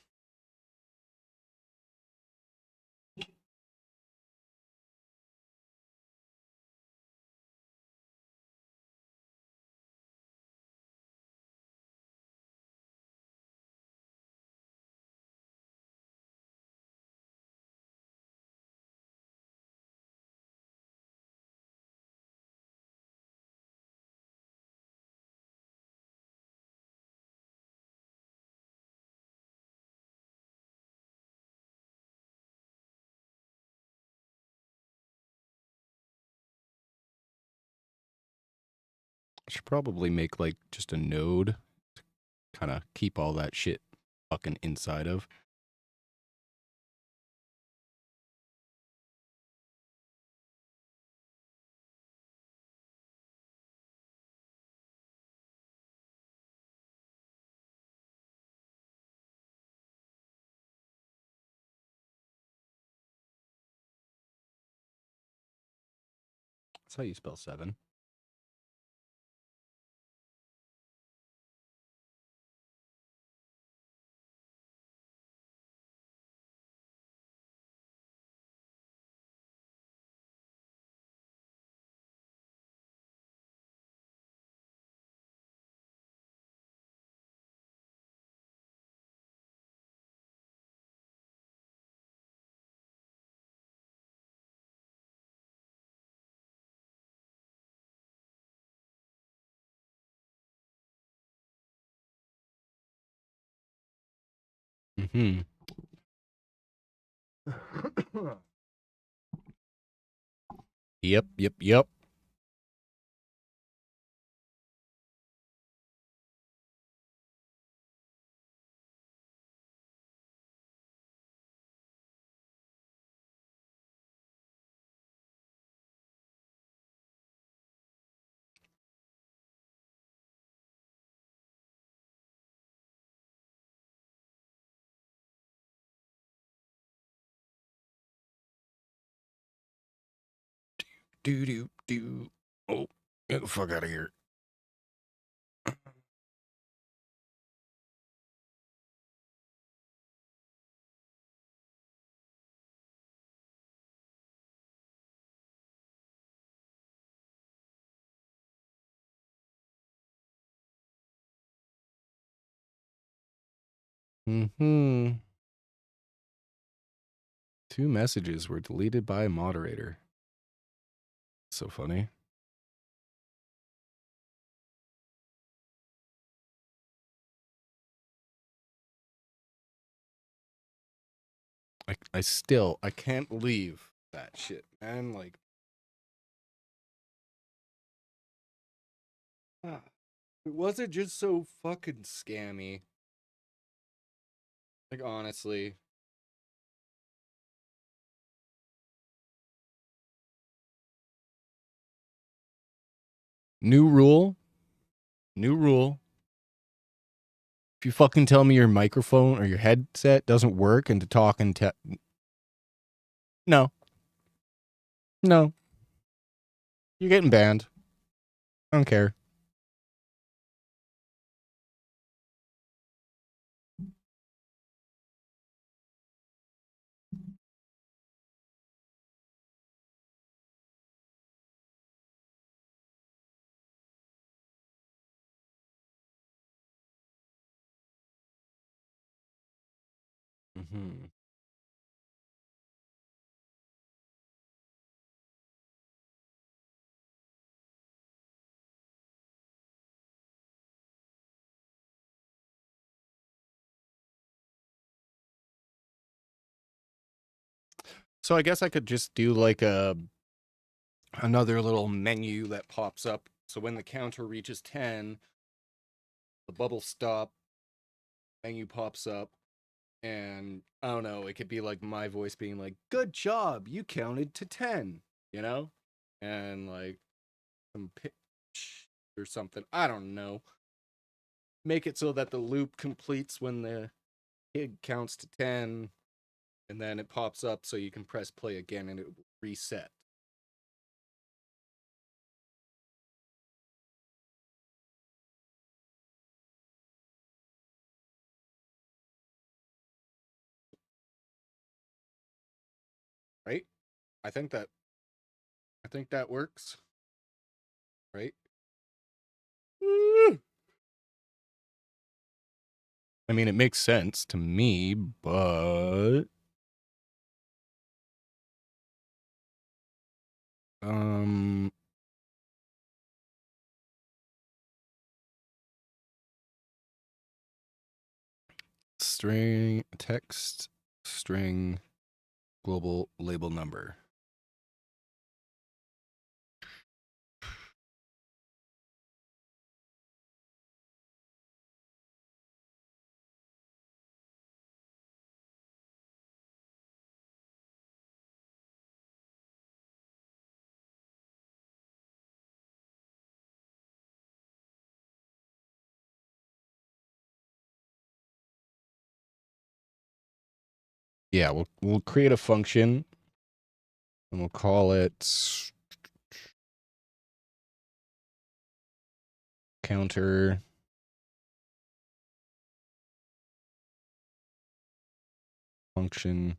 I should probably make like just a node to kind of keep all that shit fucking inside of. That's how you spell 7. Mm-hmm. Yep. Do. Oh, get the fuck out of here. Mm-hmm. 2 messages were deleted by a moderator. So funny. I can't believe that shit, man. Like, was it just so fucking scammy? Like, honestly. New rule. New rule. If you fucking tell me your microphone or your headset doesn't work and to talk and no. No. You're getting banned. I don't care. Mm-hmm. So I guess I could just do like another little menu that pops up. So when the counter reaches 10, the bubble stop menu pops up, and I don't know, it could be like my voice being like, "Good job, you counted to 10," you know? And like some pitch or something. I don't know. Make it so that the loop completes when the kid counts to 10, and then it pops up so you can press play again and it will reset. I think that works, right? I mean, it makes sense to me, but string text string global label number. Yeah, we'll create a function and we'll call it counter function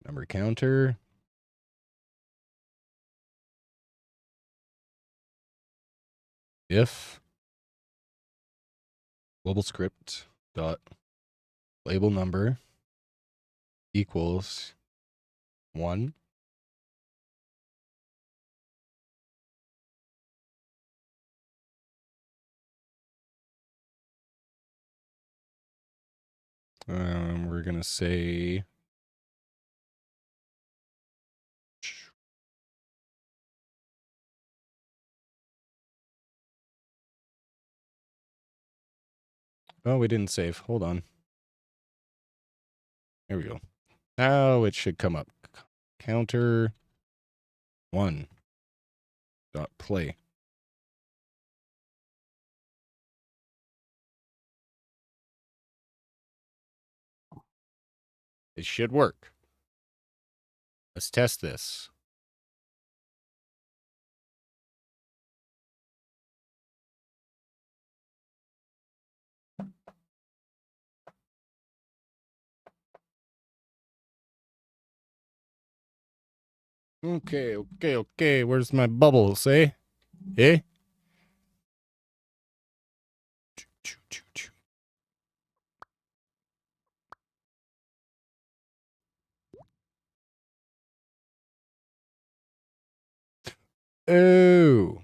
number counter if global script dot label number equals 1. We're gonna say oh, we didn't save. Hold on. There we go. Now it should come up. Counter 1 dot play. It should work. Let's test this. Okay. Where's my bubbles, eh? Eh? Oh.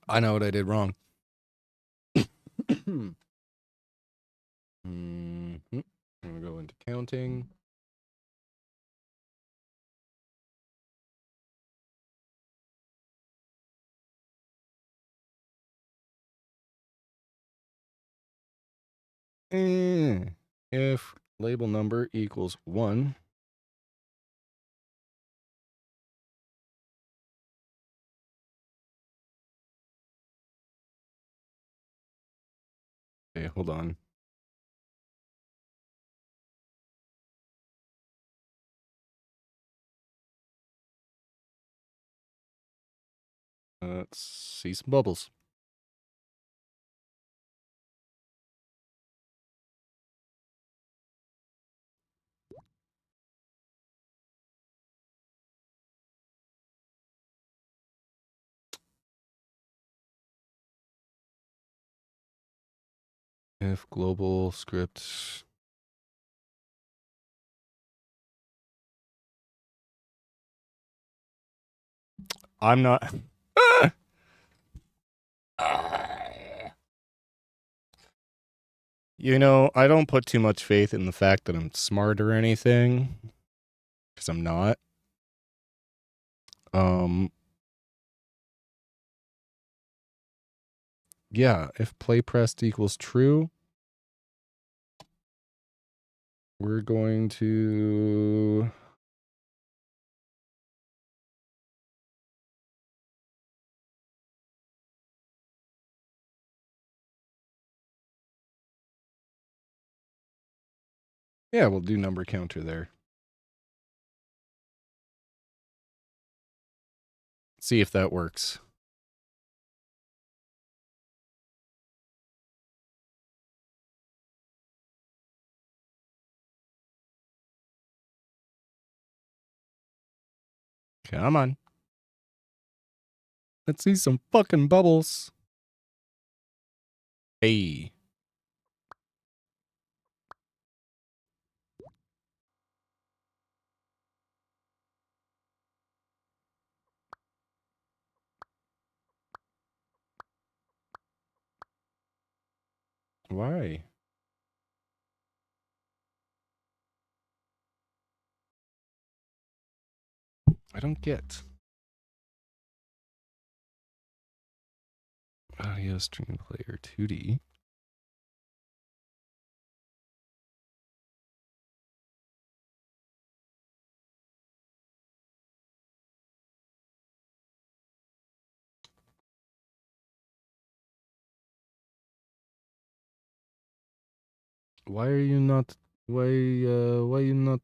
I know what I did wrong. I'm gonna go into counting. If label number equals 1, okay, hold on. Let's see some bubbles. If global script I'm not You know, I don't put too much faith in the fact that I'm smart or anything, because I'm not. Yeah, if play pressed equals true, we're going to yeah, we'll do number counter there. See if that works. Come on. Let's see some fucking bubbles. Hey. Why? I don't get. Audio stream player 2D. Why are you not? Why you not?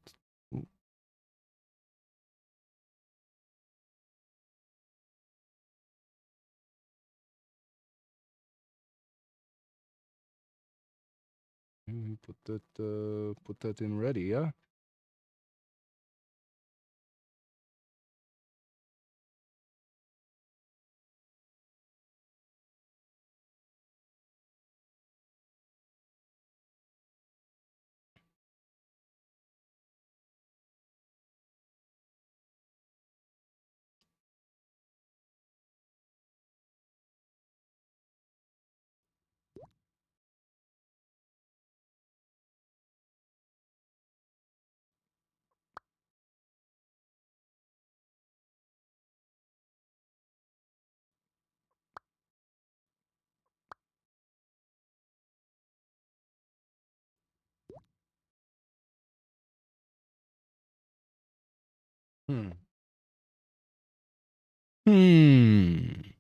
Put that in ready, yeah. Hmm. Hmm.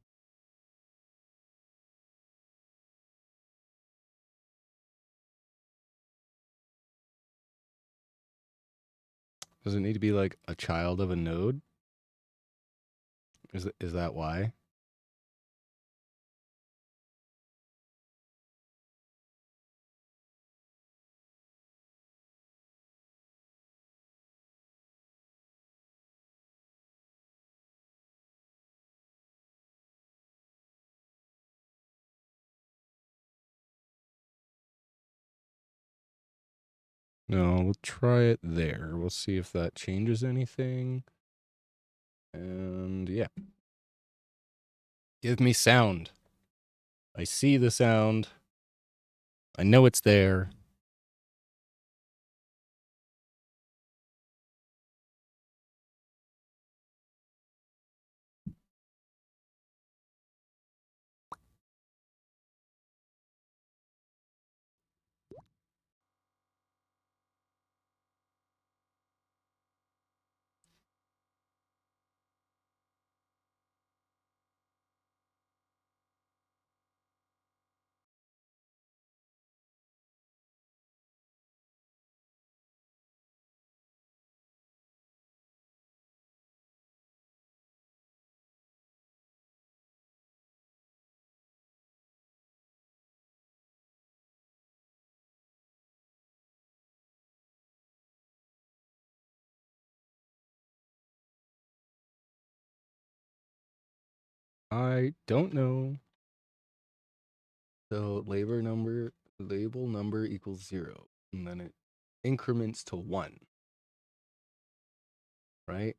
Does it need to be like a child of a node? Is that why? No, we'll try it there. We'll see if that changes anything. And yeah. Give me sound. I see the sound. I know it's there. I don't know. So label number equals 0. And then it increments to 1. Right?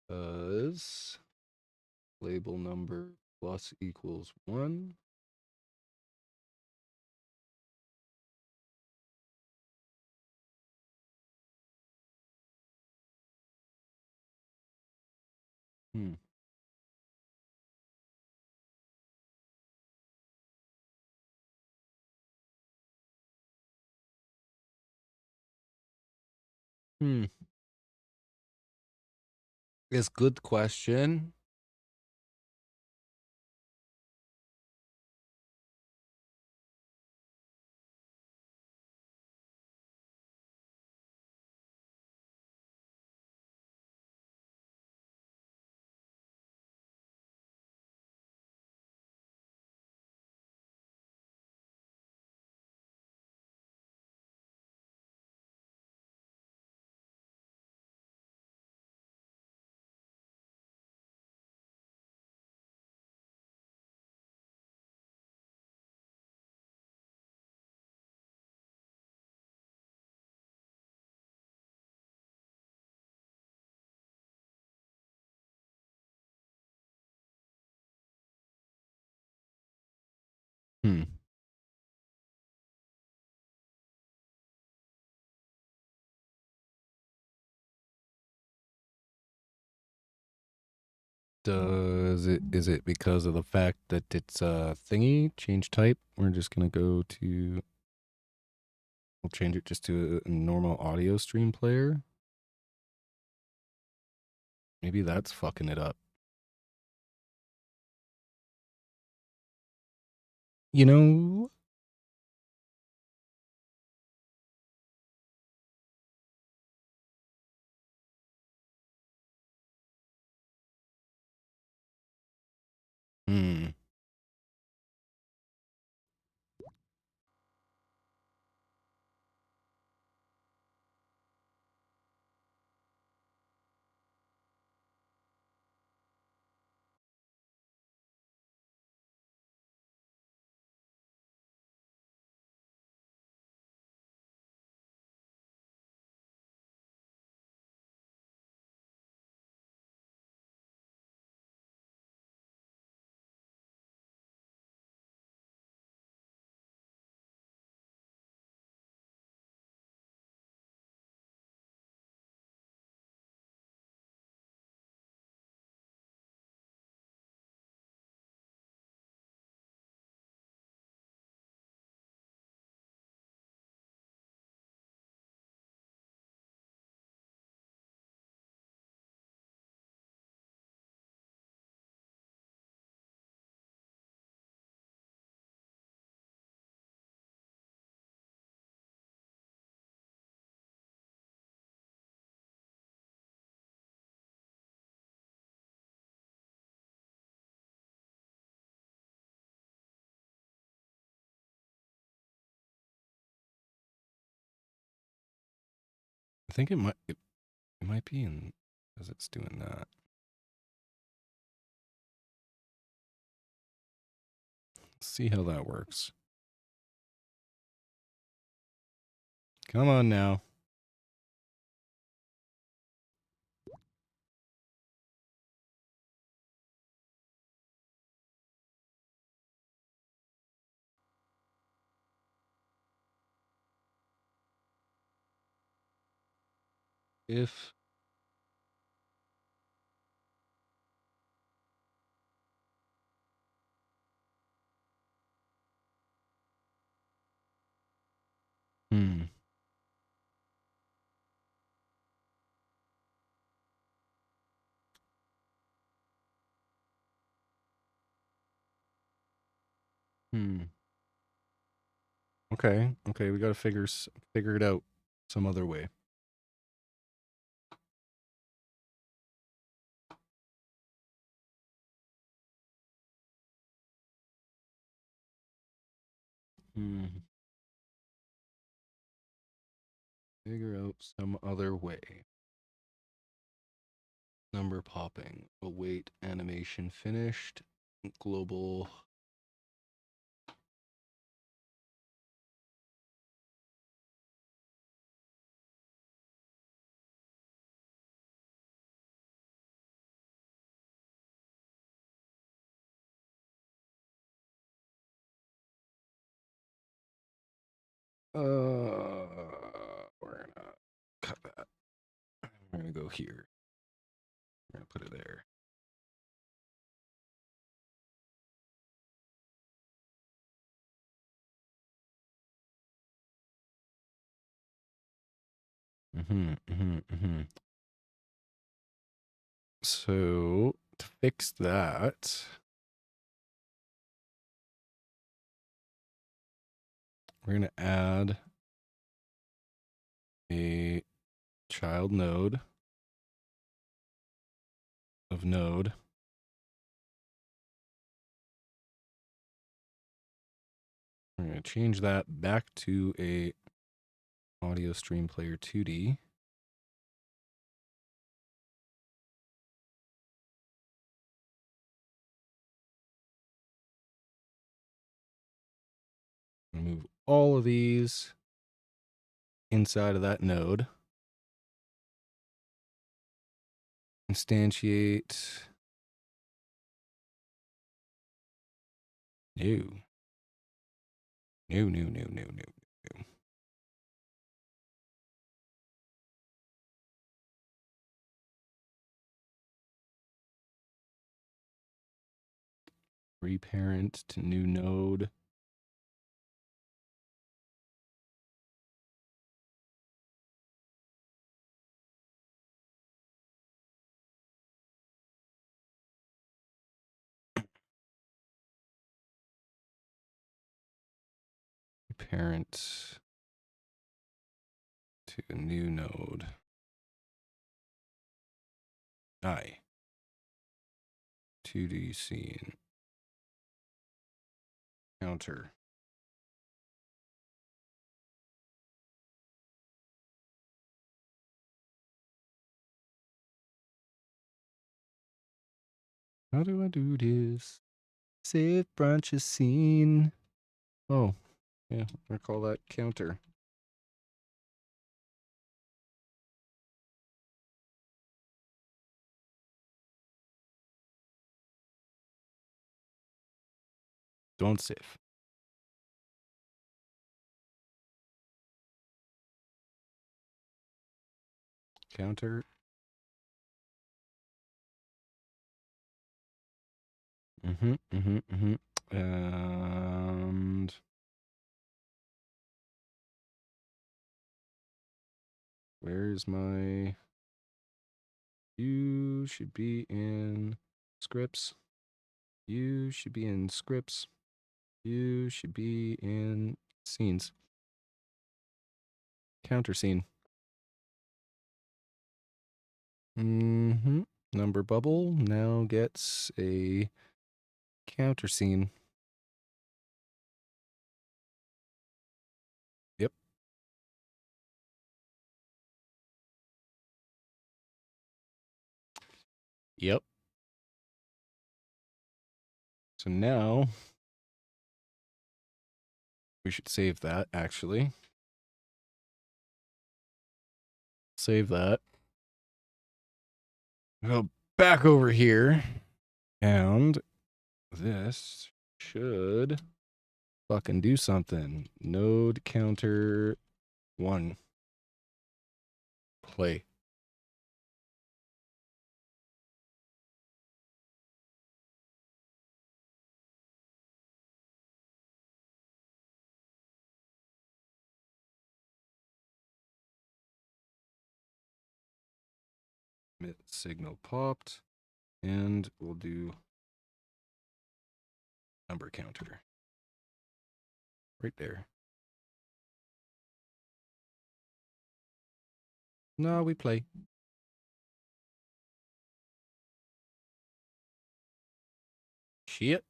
Does label number plus equals 1. Hmm. Hmm. Yes, good question. Hmm. Is it because of the fact that it's a thingy? Change type? We're just gonna go to, we'll change it just to a normal audio stream player. Maybe that's fucking it up. You know? Hmm. I think it might be in, as it's doing that. Let's see how that works. Come on now. If hmm. Hmm. Okay. Okay, we got to figure it out some other way. Hmm. Figure out some other way. Number popping. Await animation finished. Global. We're gonna cut that. We're gonna go here. We're gonna put it there. So to fix that, we're gonna add a child node of node. We're gonna change that back to a audio stream player 2D. Move all of these inside of that node. Instantiate. No. No. Reparent to new node. Reparent to a new node. I. 2D scene. Counter. How do I do this? Save branches scene. Oh, yeah, I call that counter. Don't save. Counter. And where's my... You should be in scripts. You should be in scripts. You should be in scenes. Counter scene. Number bubble now gets a counter scene. Yep. Yep. So now we should save that, actually. Save that. Go back over here. And this should fucking do something. Node counter 1. Play. Signal popped. And we'll do number counter. Right there. No, we play. Shit.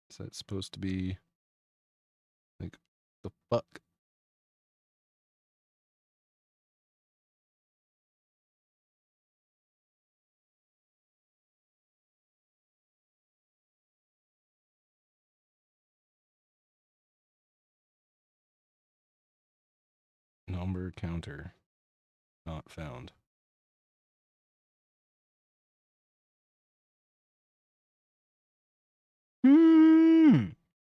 Is that supposed to be like the fuck? Number counter not found.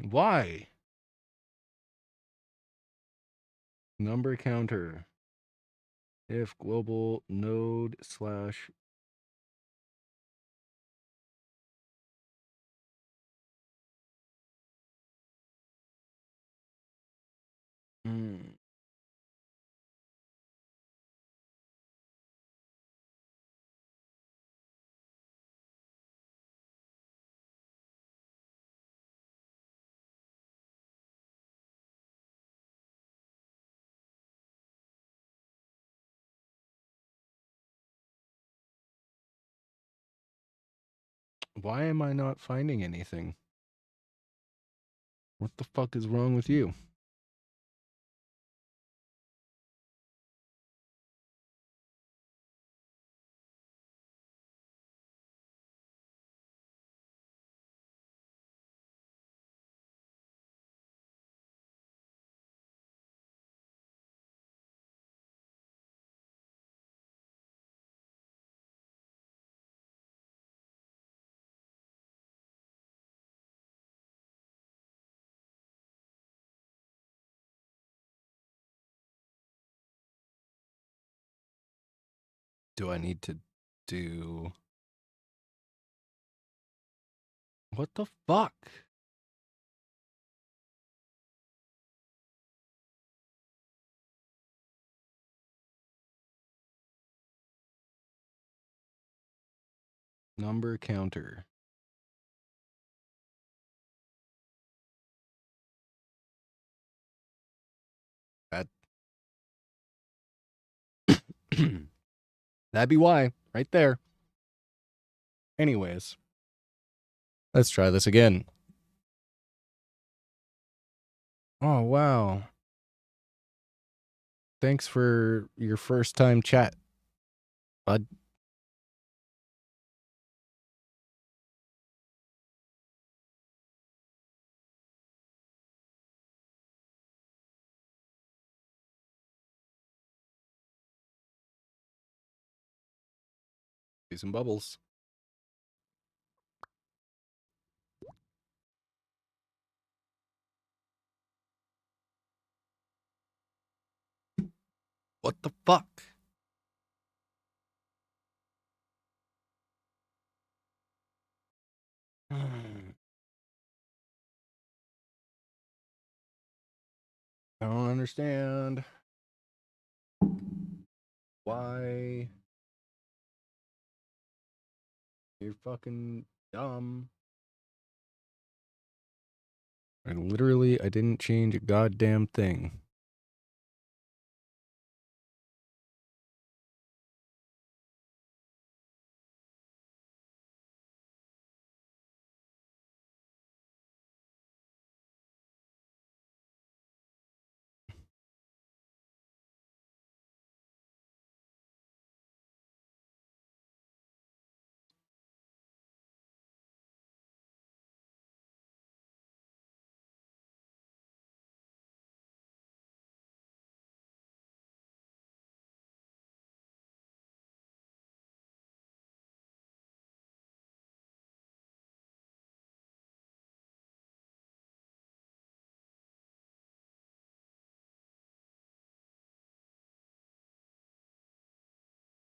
Why? Number counter. If global node slash Why am I not finding anything? What the fuck is wrong with you? Do I need to do... What the fuck? Number counter. That... That'd be why. Right there. Anyways. Let's try this again. Oh, wow. Thanks for your first time chat, bud. Do some bubbles. What the fuck? I don't understand why you're fucking dumb. And literally, I didn't change a goddamn thing.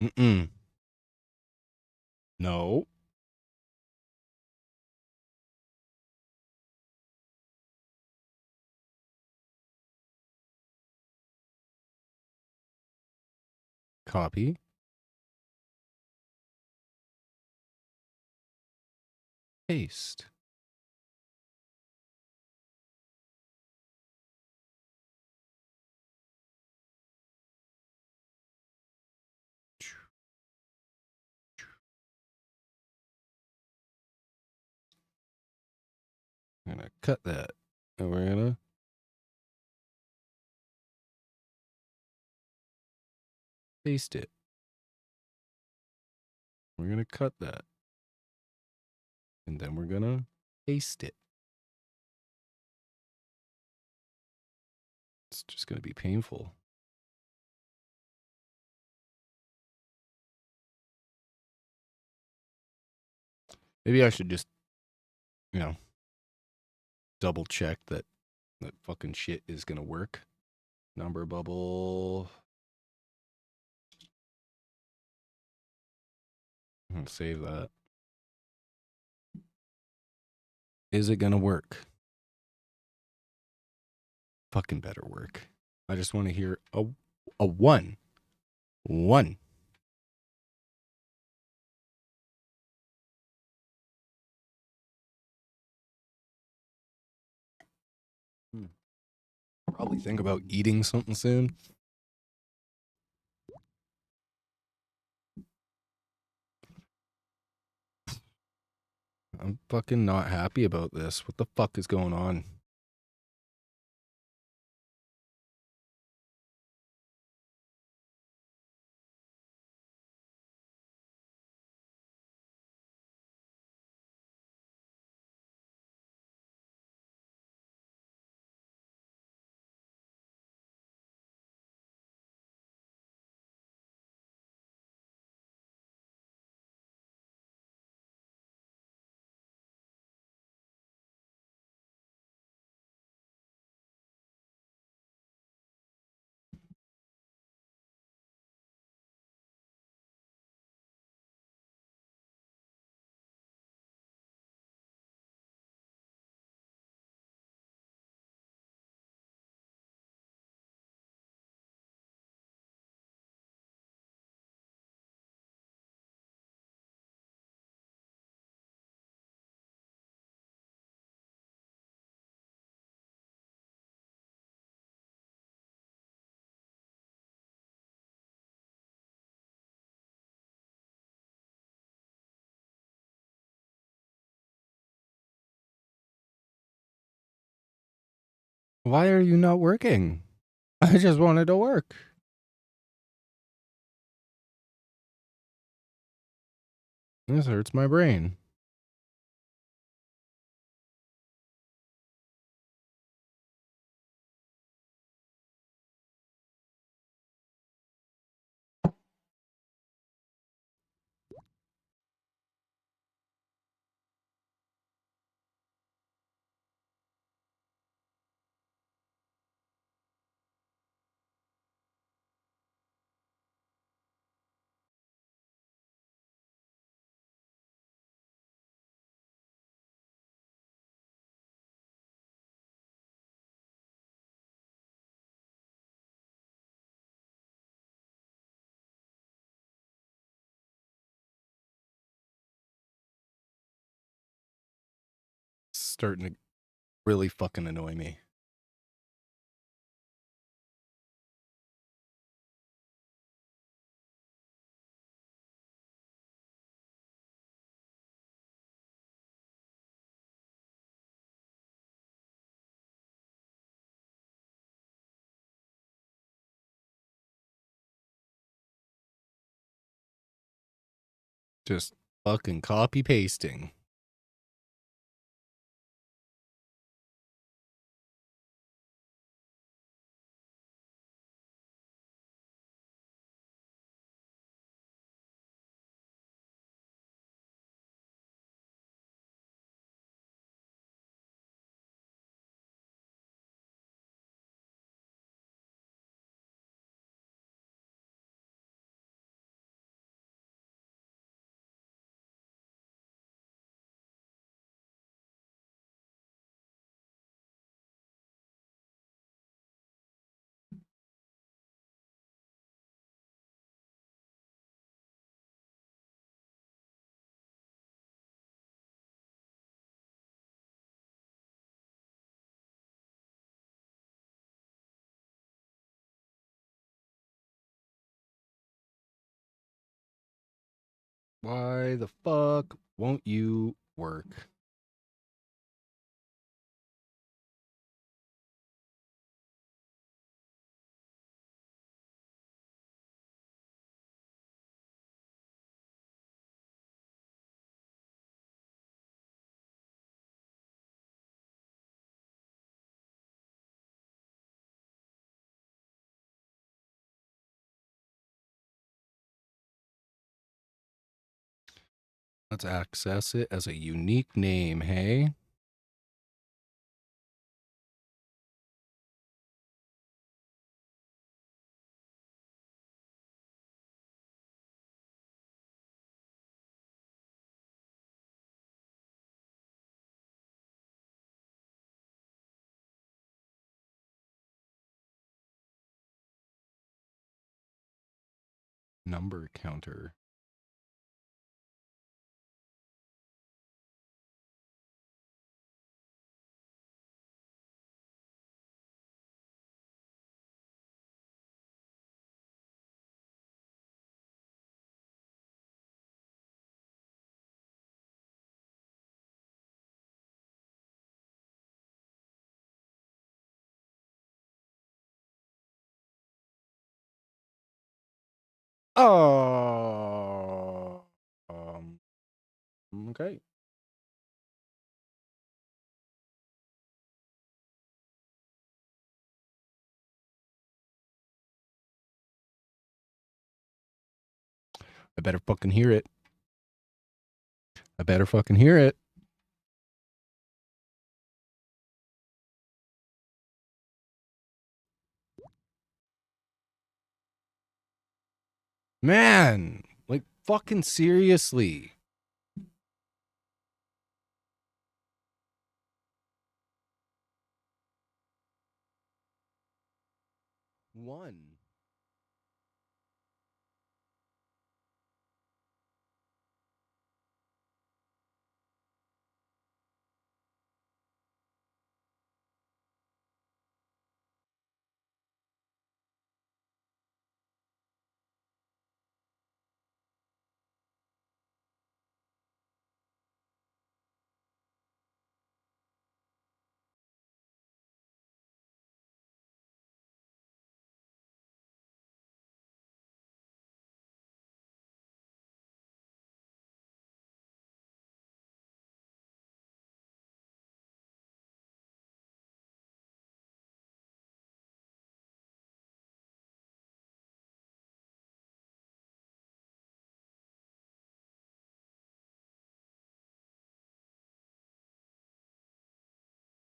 Mm-mm. No. Copy. Paste. I'm gonna cut that. And we're gonna paste it. We're gonna cut that. And then we're gonna paste it. It's just gonna be painful. Maybe I should just, you know, double check that that fucking shit is gonna work. Number bubble. I'm gonna save that. Is it gonna work? Fucking better work. I just want to hear a one. One. Probably think about eating something soon. I'm fucking not happy about this. What the fuck is going on? Why are you not working? I just wanted to work. This hurts my brain. Starting to really fucking annoy me. Just fucking copy pasting. Why the fuck won't you work? Let's access it as a unique name, hey? Number counter. Oh. Okay. I better fucking hear it. I better fucking hear it. Man, like fucking seriously. One.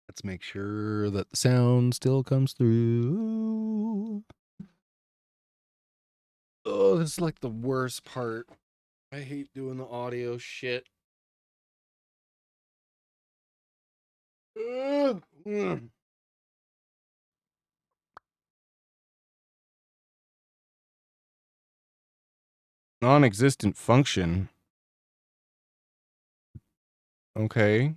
Let's make sure that the sound still comes through. Oh, this is like the worst part. I hate doing the audio shit. Non-existent function. Okay.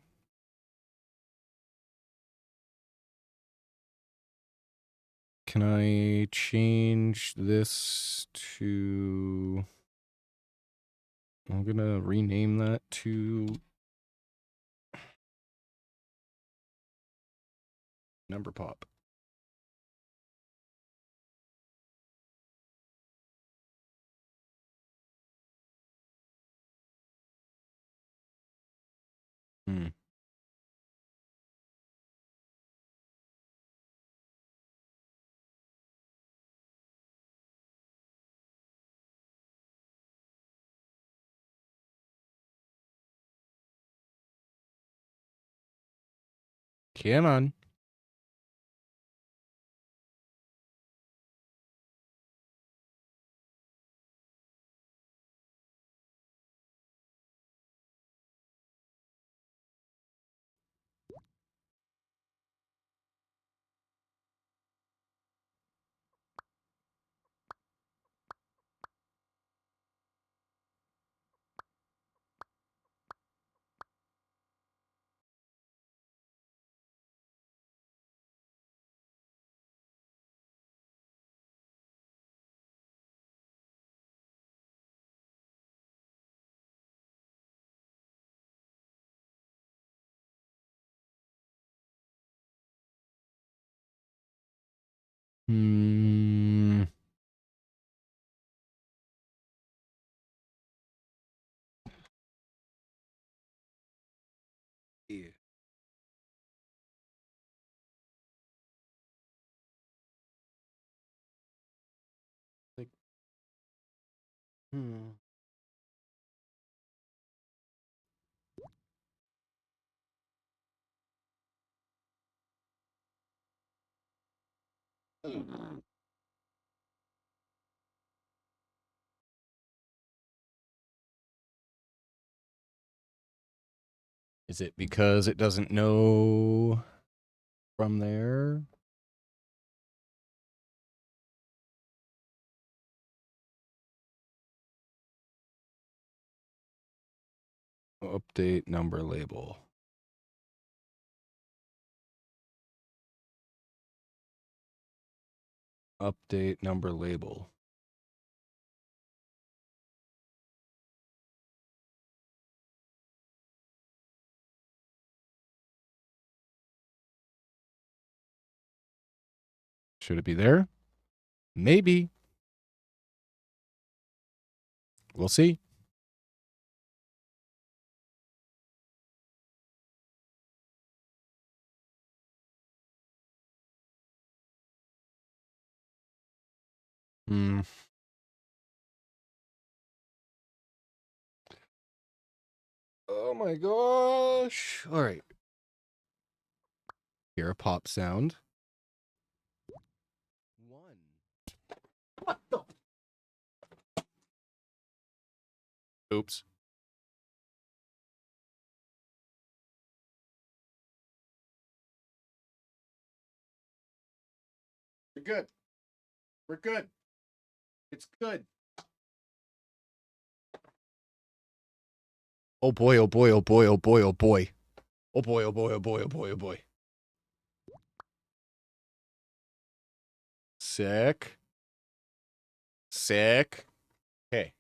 Can I change this to... I'm gonna rename that to number pop. Come on. Hmm. Yeah. Like, hmm. Is it because it doesn't know from there? Update number label. Update number label. Should it be there? Maybe. We'll see. Hmm. Oh my gosh. All right. Hear a pop sound. One. What the? Oops. We're good. We're good. It's good. Oh boy, oh boy, oh boy, oh boy, oh boy. Oh boy, oh boy, oh boy, oh boy, oh boy. Sick. Sick. Okay.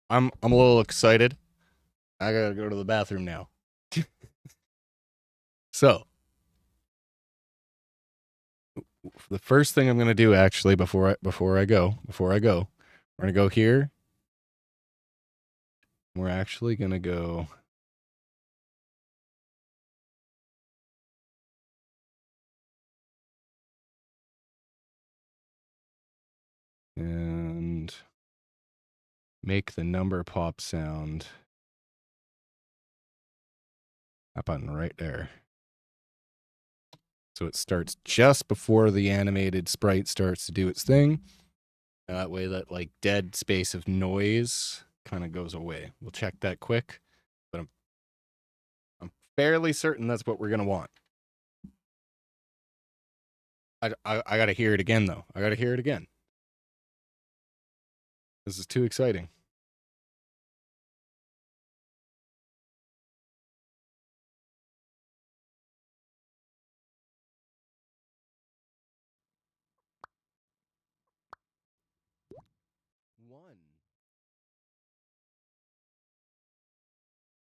I'm a little excited. I gotta go to the bathroom now. So the first thing I'm gonna do actually before I go, we're gonna go here. We're actually gonna go. And make the number pop sound. That button right there. So it starts just before the animated sprite starts to do its thing. That way that like dead space of noise kind of goes away. We'll check that quick, but I'm fairly certain that's what we're gonna want. I gotta hear it again though. I gotta hear it again. This is too exciting. One.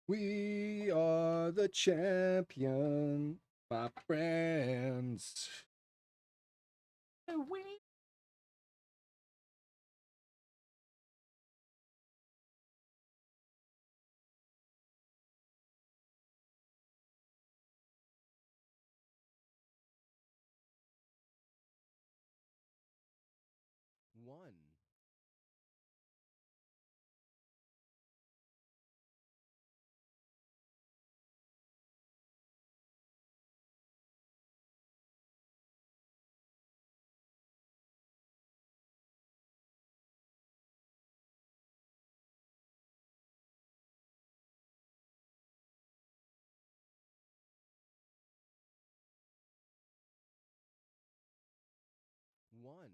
We are the champion, my friends. We. One. One.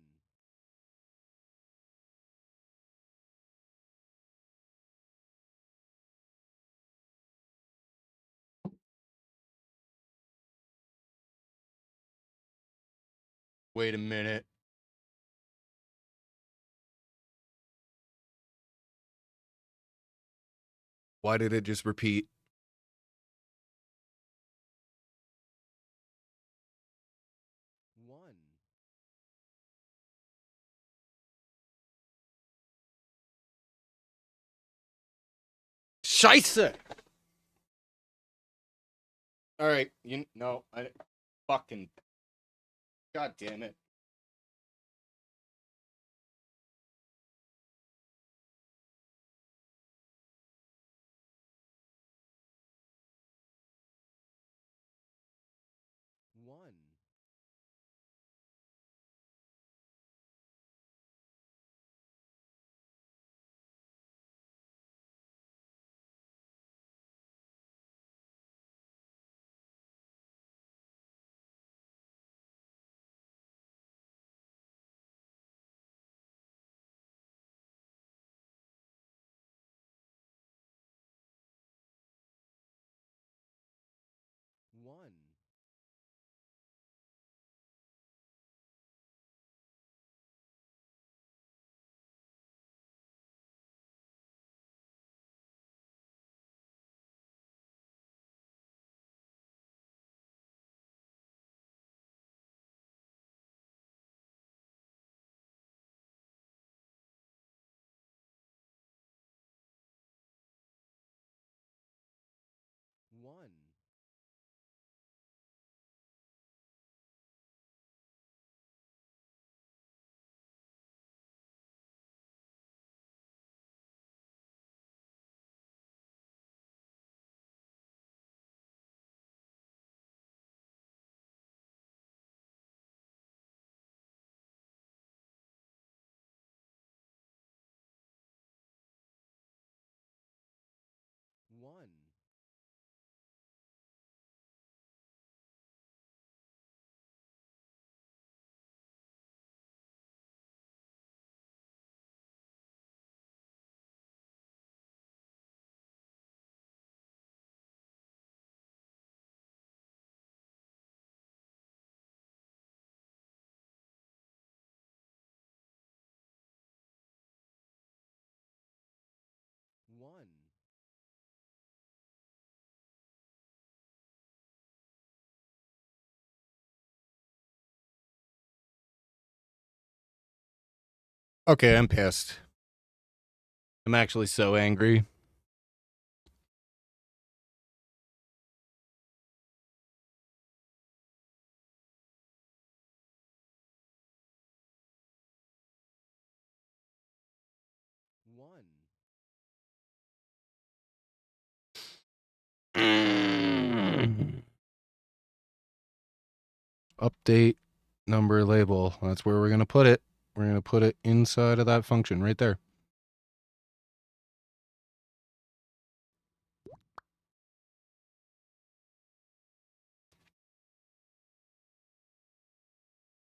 Wait a minute. Why did it just repeat? One. Scheiße! All right, no, I fucking. God damn it. One. One. 1. One. One. Okay, I'm pissed. I'm actually so angry. One. Update number label. That's where we're going to put it. We're going to put it inside of that function right there.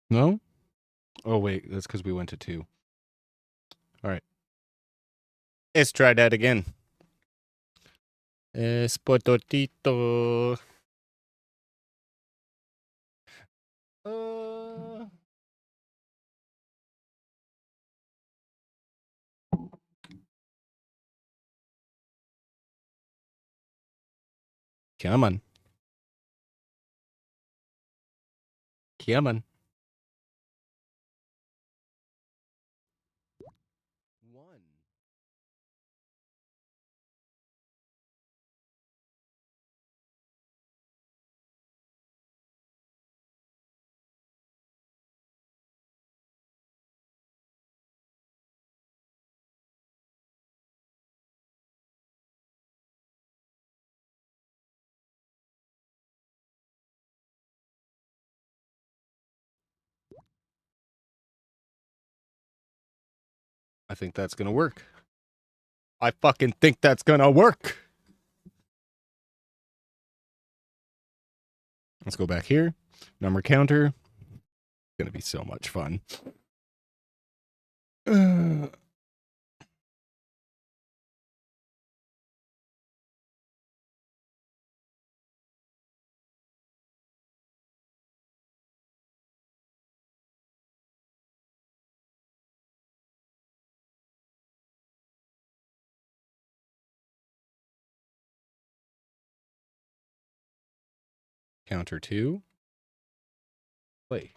No? Oh, wait. That's because we went to 2. All right. Let's try that again. Espototito. Come on. Come on. 1. 'I think that's going to work. I fucking think that's going to work. Let's go back here. Number counter. Going to be so much fun. Counter 2. Play.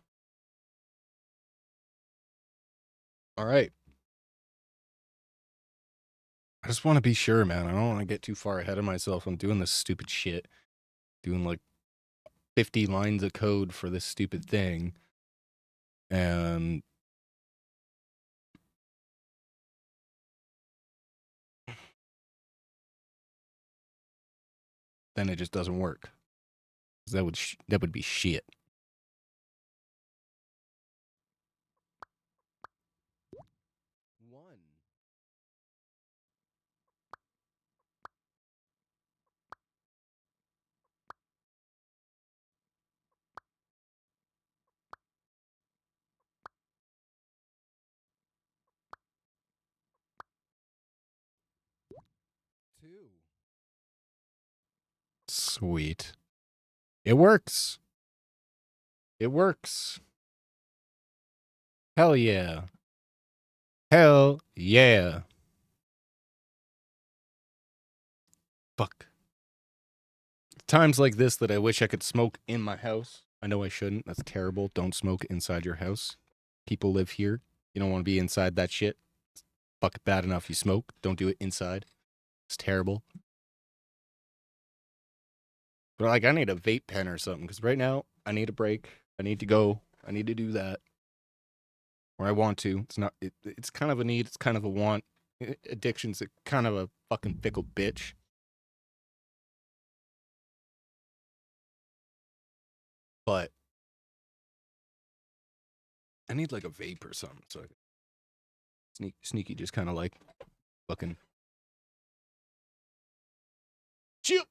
All right. I just want to be sure, man. I don't want to get too far ahead of myself. I'm doing this stupid shit. Doing like 50 lines of code for this stupid thing. And then it just doesn't work. That would be shit. One. 2. Sweet. It works. It works. Hell yeah. Hell yeah. Fuck. Times like this that I wish I could smoke in my house. I know I shouldn't. That's terrible. Don't smoke inside your house. People live here. You don't want to be inside that shit. It's fucking bad enough you smoke. Don't do it inside. It's terrible. But like, I need a vape pen or something because right now I need a break. I need to go. I need to do that. Or I want to. It's not. It's kind of a need. It's kind of a want. Addiction's kind of a fucking fickle bitch. But I need like a vape or something. So sneaky, just kind of like fucking chill.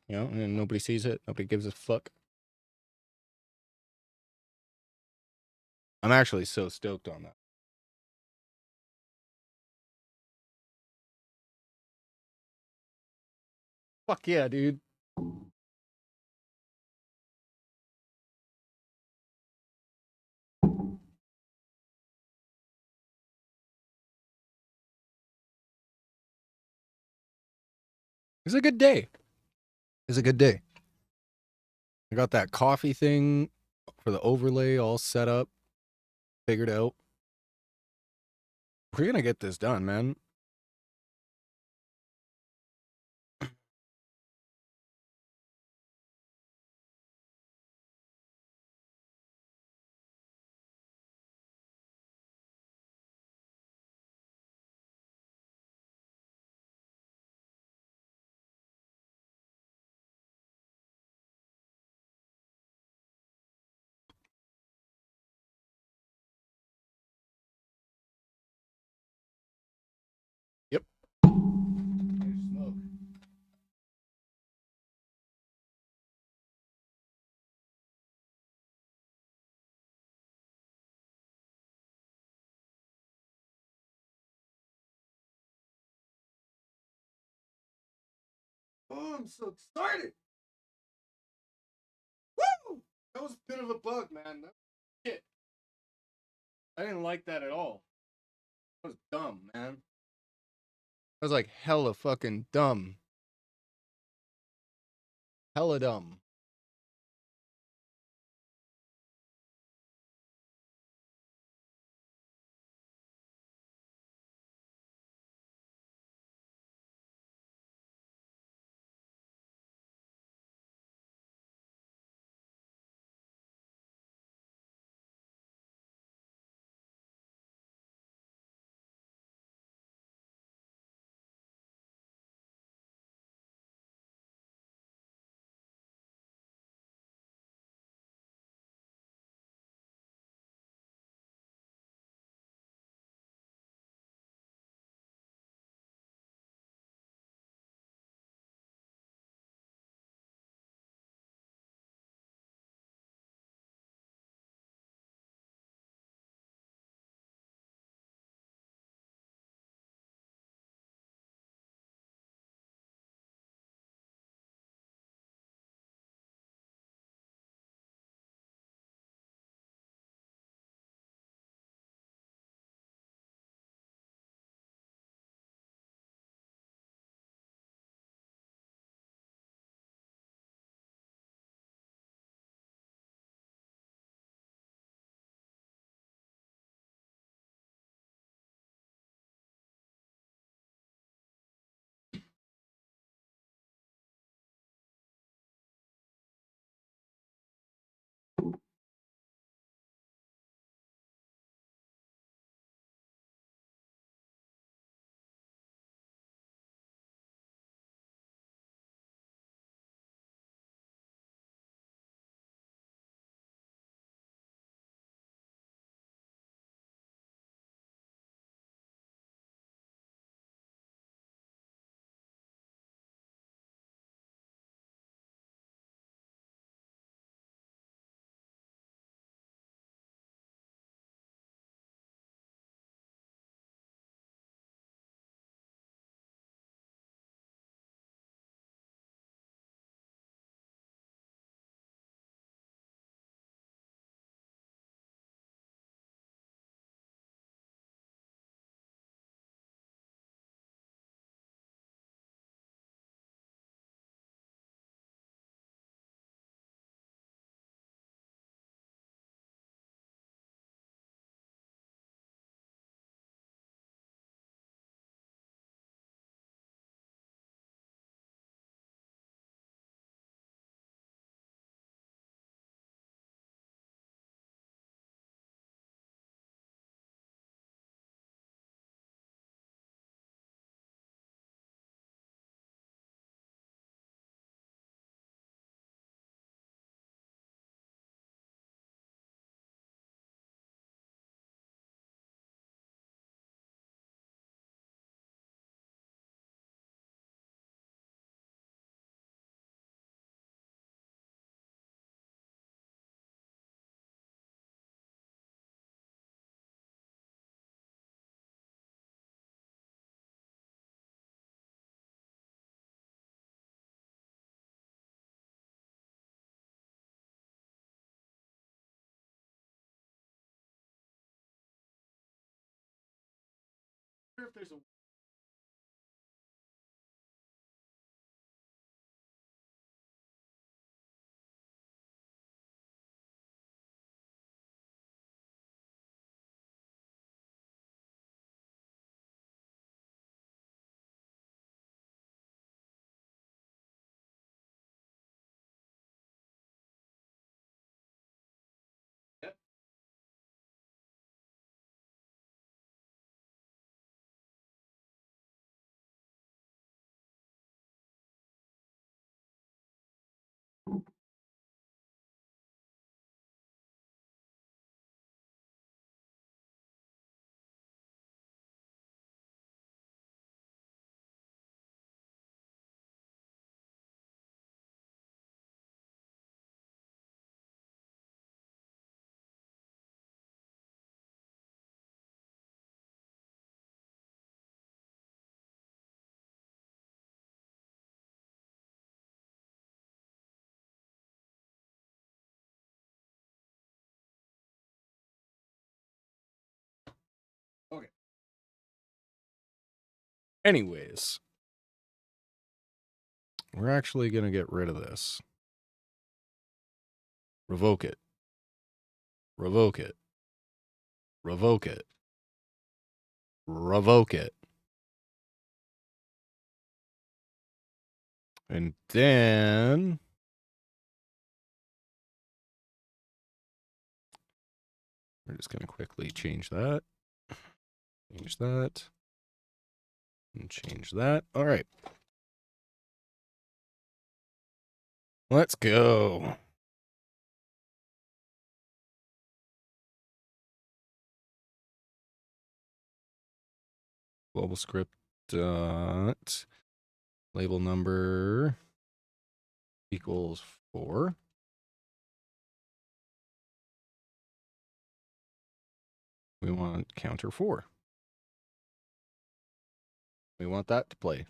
And nobody sees it. Nobody gives a fuck. I'm actually so stoked on that. Fuck yeah, dude. It's a good day. It's a good day. I got that coffee thing for the overlay all set up, figured out. We're gonna get this done, man. Yep. There's smoke. Oh, I'm so excited. Woo! That was a bit of a bug, man. Shit. I didn't like that at all. That was dumb, man. That was like hella fucking dumb. Hella dumb. wonder if there's a okay. Anyways, we're actually going to get rid of this. Revoke it. Revoke it. Revoke it. Revoke it. And then we're just going to quickly change that. Change that. And change that. All right. Let's go. Global script dot label number equals 4. We want counter 4. We want that to play.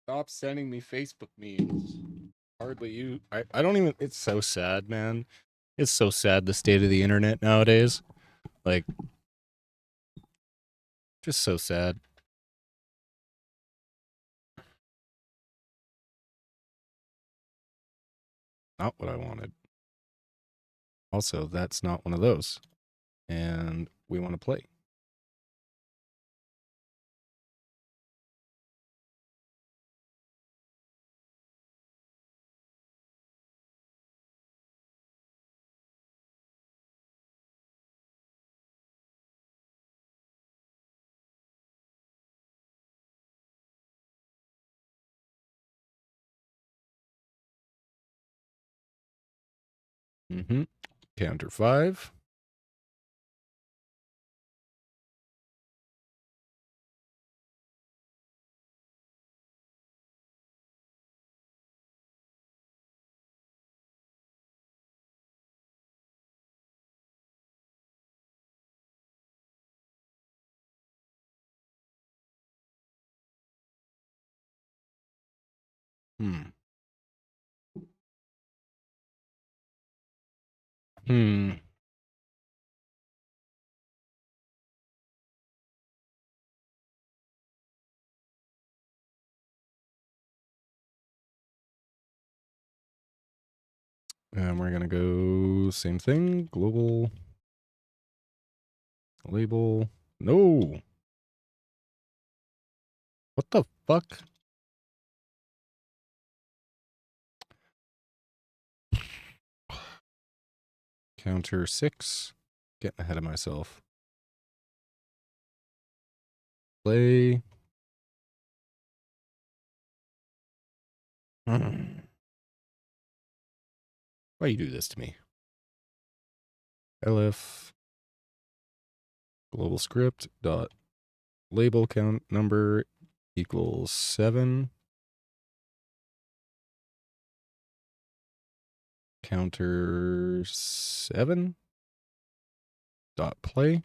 Stop sending me Facebook memes. Hardly you. I don't even. It's so sad, man. It's so sad, the state of the internet nowadays. Like, just so sad. Not what I wanted. Also, that's not one of those. And we want to play. Mm-hmm. Counter 5. Hmm. Hmm. And we're going to go same thing. Global label. No. What the fuck? Counter 6. Getting ahead of myself. Play. Why you do this to me? elif global script dot label count number equals 7. Counter 7 dot play.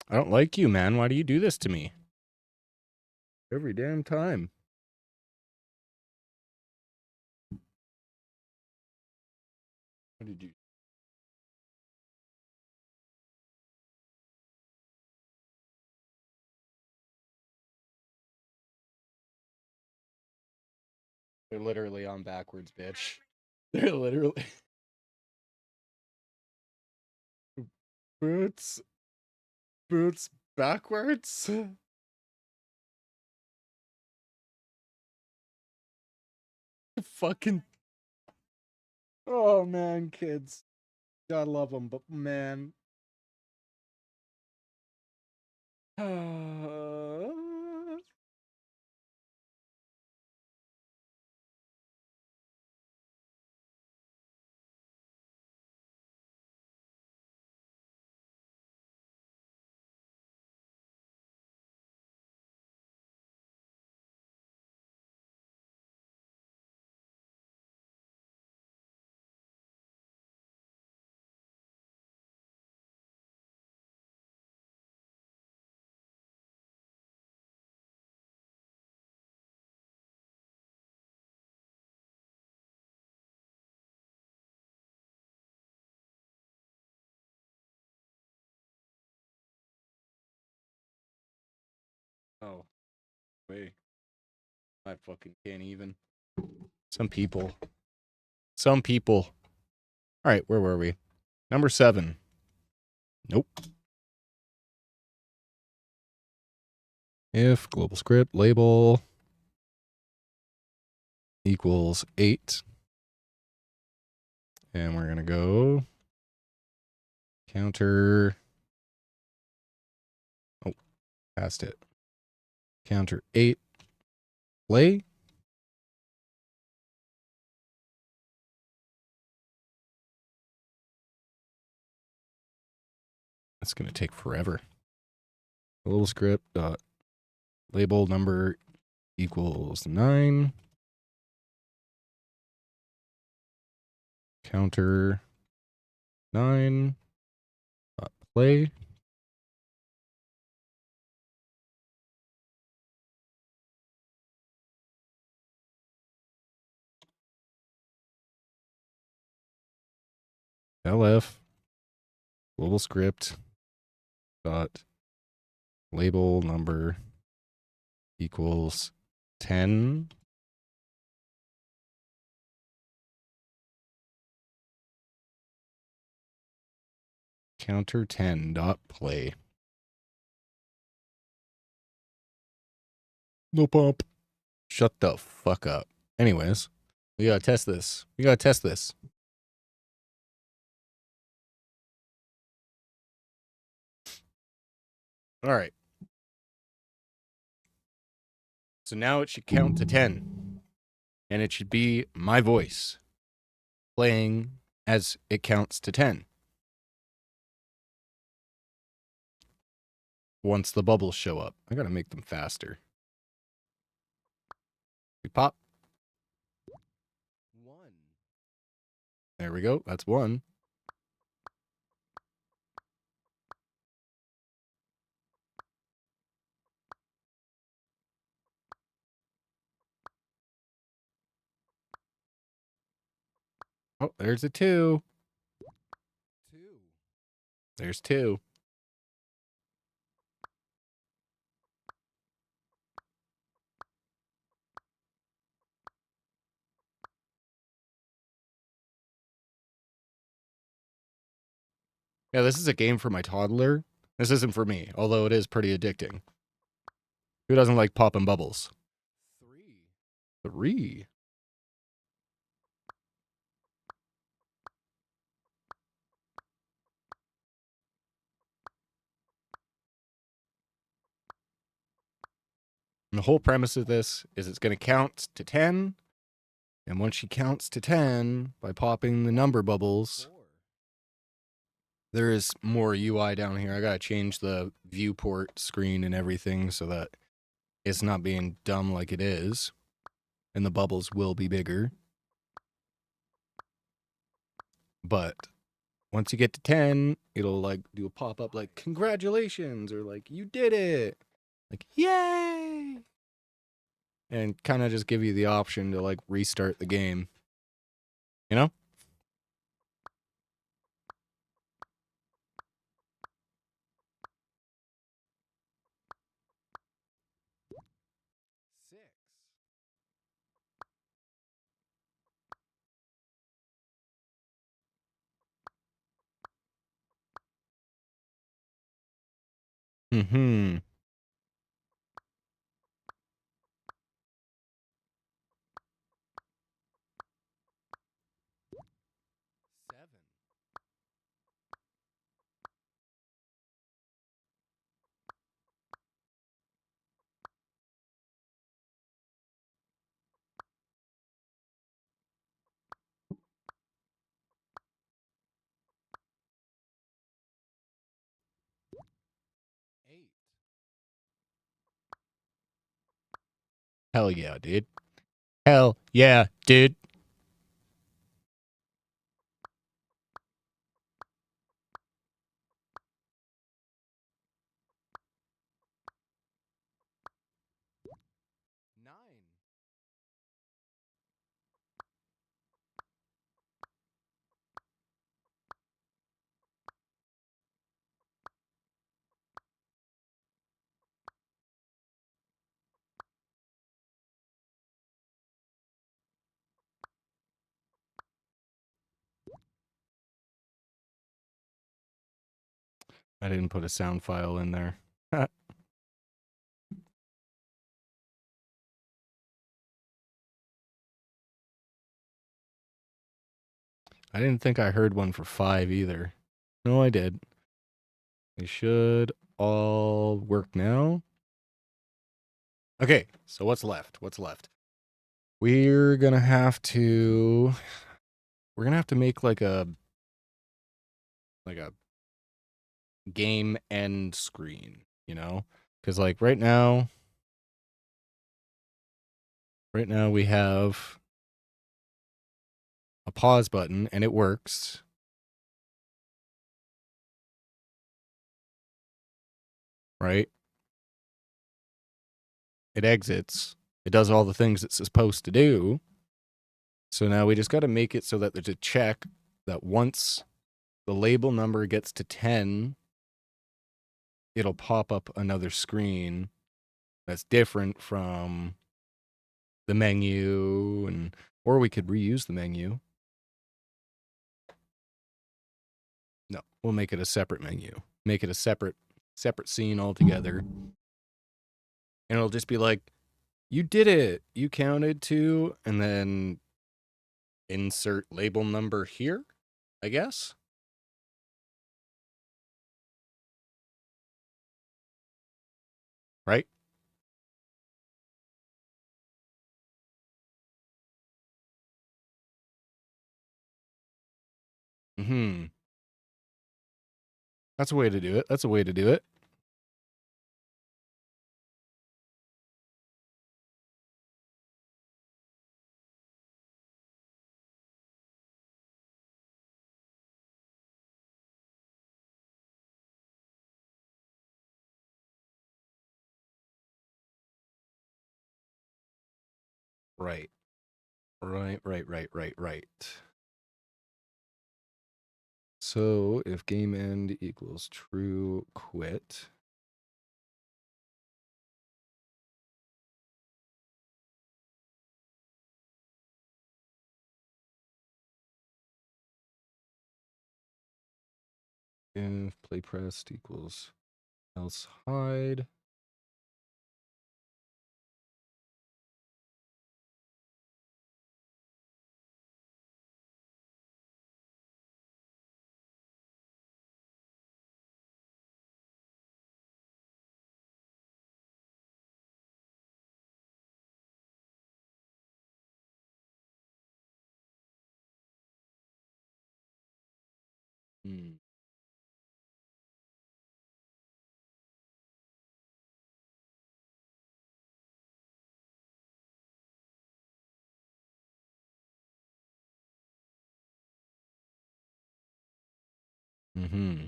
I don't like you, man. Why do you do this to me? Every damn time. What did you? They're literally on backwards, bitch. They're literally boots backwards. Fucking. Oh man, kids. God love them, but man. Oh, wait. I fucking can't even. Some people. Some people. All right, where were we? Number 7. Nope. If global script label equals 8. And we're going to go counter. Oh, passed it. Counter 8. Play. That's going to take forever. Global script dot label number equals 9. Counter 9. Dot play. elif global script dot label number equals 10. Counter 10 dot play. No pump. Shut the fuck up. Anyways, we gotta test this. We gotta test this. All right. So now it should count to 10. And it should be my voice playing as it counts to 10. Once the bubbles show up. I gotta make them faster. We pop. 1. There we go. That's 1. Oh, there's a 2. 2. There's 2. Yeah, this is a game for my toddler. This isn't for me, although it is pretty addicting. Who doesn't like popping bubbles? 3. 3. And the whole premise of this is it's going to count to 10. And once she counts to 10 by popping the number bubbles, there is more UI down here. I got to change the viewport screen and everything so that it's not being dumb like it is. And the bubbles will be bigger. But once you get to 10, it'll like do a pop-up like, congratulations, or like, you did it. Like, yay! And kind of just give you the option to like restart the game. You know? Mm-hmm. 7. Hell yeah, dude. Hell yeah, dude. Nine. I didn't put a sound file in there. I didn't think I heard one for 5 either. No, I did. They should all work now. Okay, so what's left? What's left? We're gonna have to make like a game end screen, you know? Because like right now we have a pause button and it works. Right? It exits. It does all the things it's supposed to do. So now we just got to make it so that there's a check that once the label number gets to 10, it'll pop up another screen that's different from the menu, and or we could reuse the menu. No, we'll make it a separate menu. Make it a separate scene altogether. And it'll just be like, you did it. You counted to, and then insert label number here, I guess. Right? Mm-hmm. That's a way to do it. That's a way to do it. Right. Right. So if game end equals true, quit. If play pressed equals else hide. Hmm. Mm-hmm.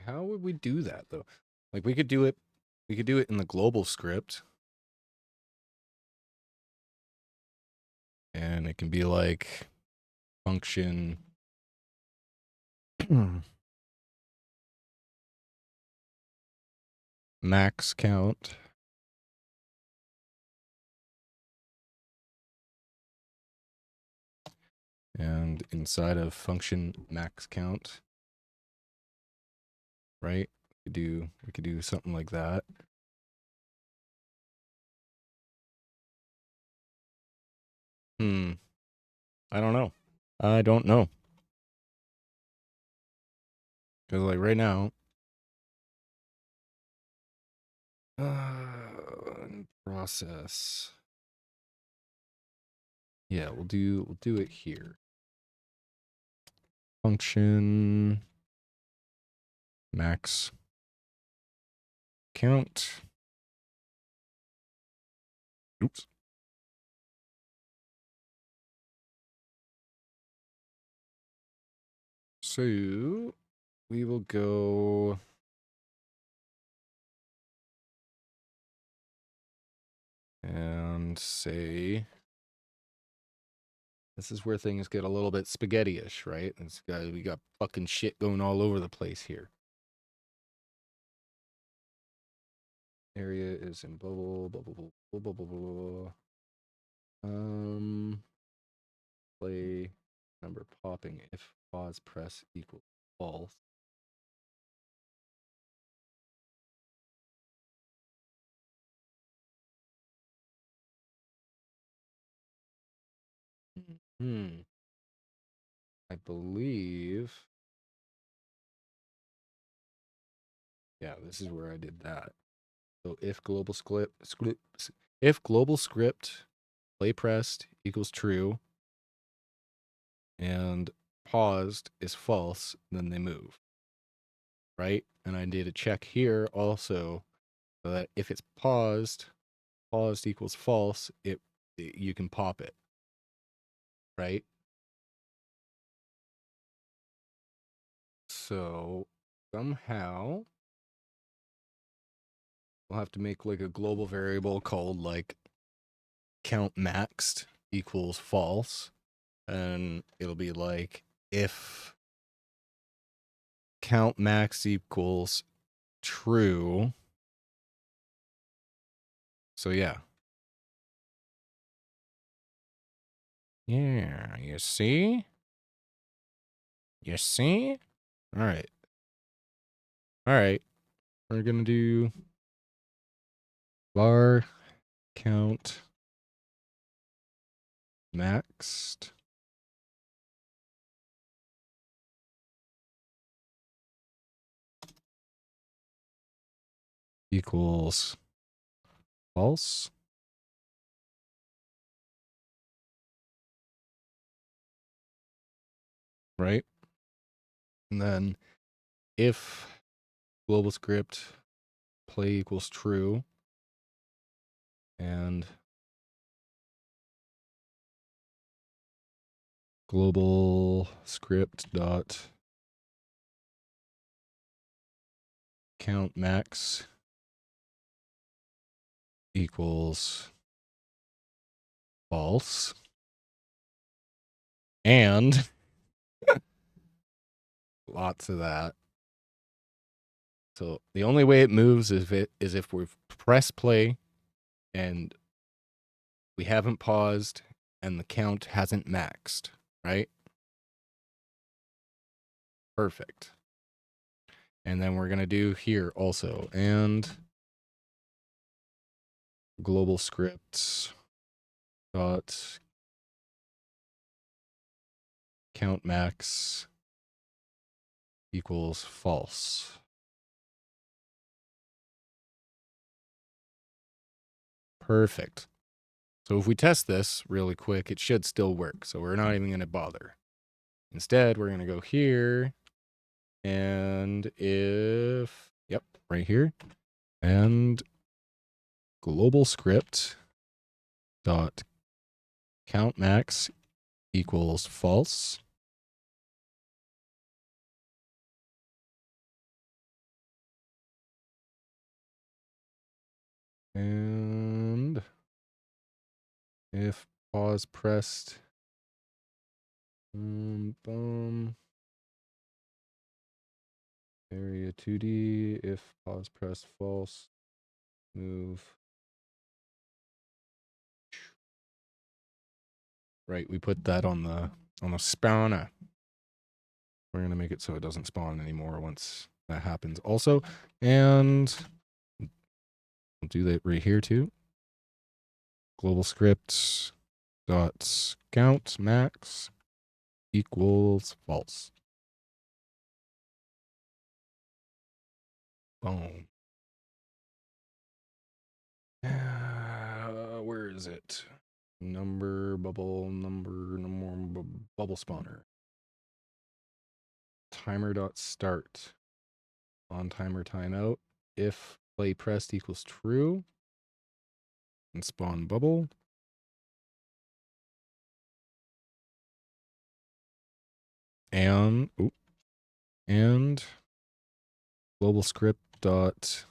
How would we do that though? Like we could do it in the global script. And it can be like function max count. And inside of function max count, right? We could do something like that. I don't know. I don't know. Because like right now, process. Yeah, we'll do it here. Function max count. Oops. So we will go and say this is where things get a little bit spaghetti-ish, right? We got fucking shit going all over the place here. Area is in bubble. Play number popping if pause press equals false. I believe. Yeah, this is where I did that. So if global script play pressed equals true and paused is false, then they move. Right? And I did a check here also so that if it's paused equals false, you can pop it. Right? So somehow we'll have to make like a global variable called like count maxed equals false. And it'll be like if count max equals true. So yeah. Yeah, you see? You see? All right. All right. We're going to do var count maxed equals false. Right? And then if global script play equals true and global script dot count max equals false. And lots of that. So the only way it moves is if we press play and we haven't paused and the count hasn't maxed, right? Perfect. And then we're going to do here also. And global script dot count max equals false. Perfect. So if we test this really quick, it should still work. So we're not even going to bother. Instead, we're going to go here. And if, yep, right here. And global script dot count max equals false. And if pause pressed, boom, area 2D, if pause pressed false, move. Right, we put that on the spawner. We're going to make it so it doesn't spawn anymore once that happens also. And we'll do that right here too. Global script dot count max equals false. Boom. Where is it? Bubble spawner. Timer dot start. On timer timeout. If play pressed equals true. And spawn bubble. And global script dot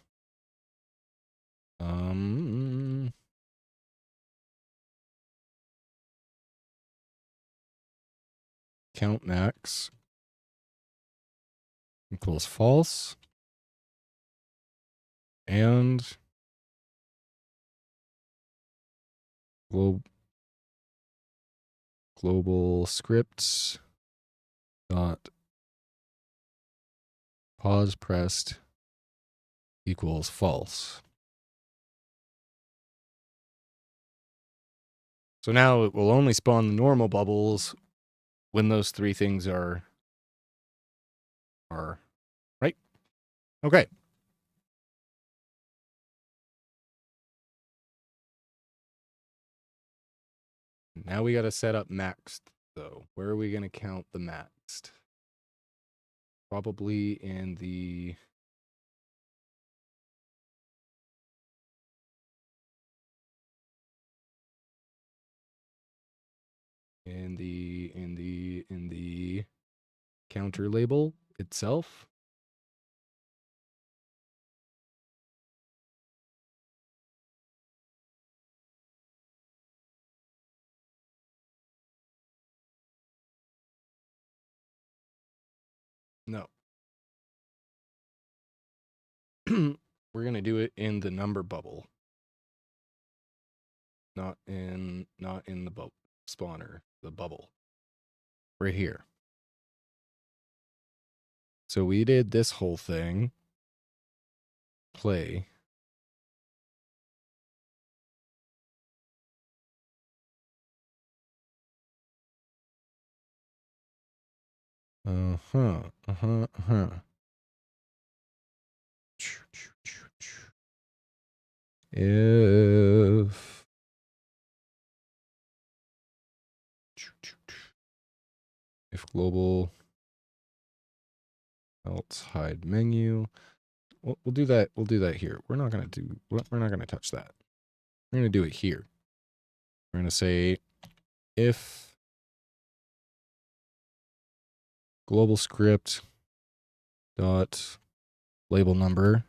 count max equals false. And global scripts dot pause pressed equals false. So now it will only spawn the normal bubbles when those three things are right. Okay. Now we got to set up maxed though. Where are we going to count the maxed? Probably in the counter label itself. No. We're going to do it in the number bubble. Not in the spawner, the bubble. Right here. So we did this whole thing. Play. If global else hide menu. We'll do that. We'll do that here. We're not gonna touch that. We're gonna do it here. We're gonna say if global script dot label number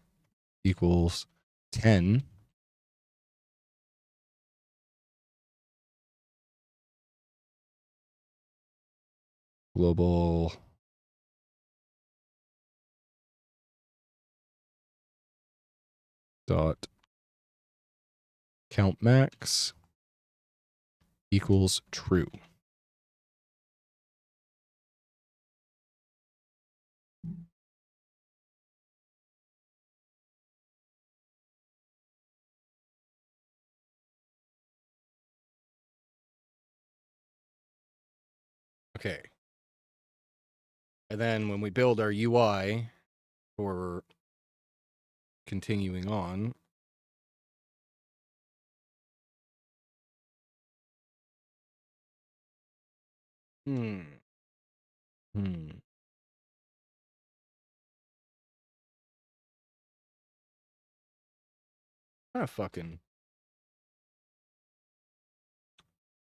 equals 10. Global dot count max equals true. Okay. And then when we build our UI for continuing on, fucking.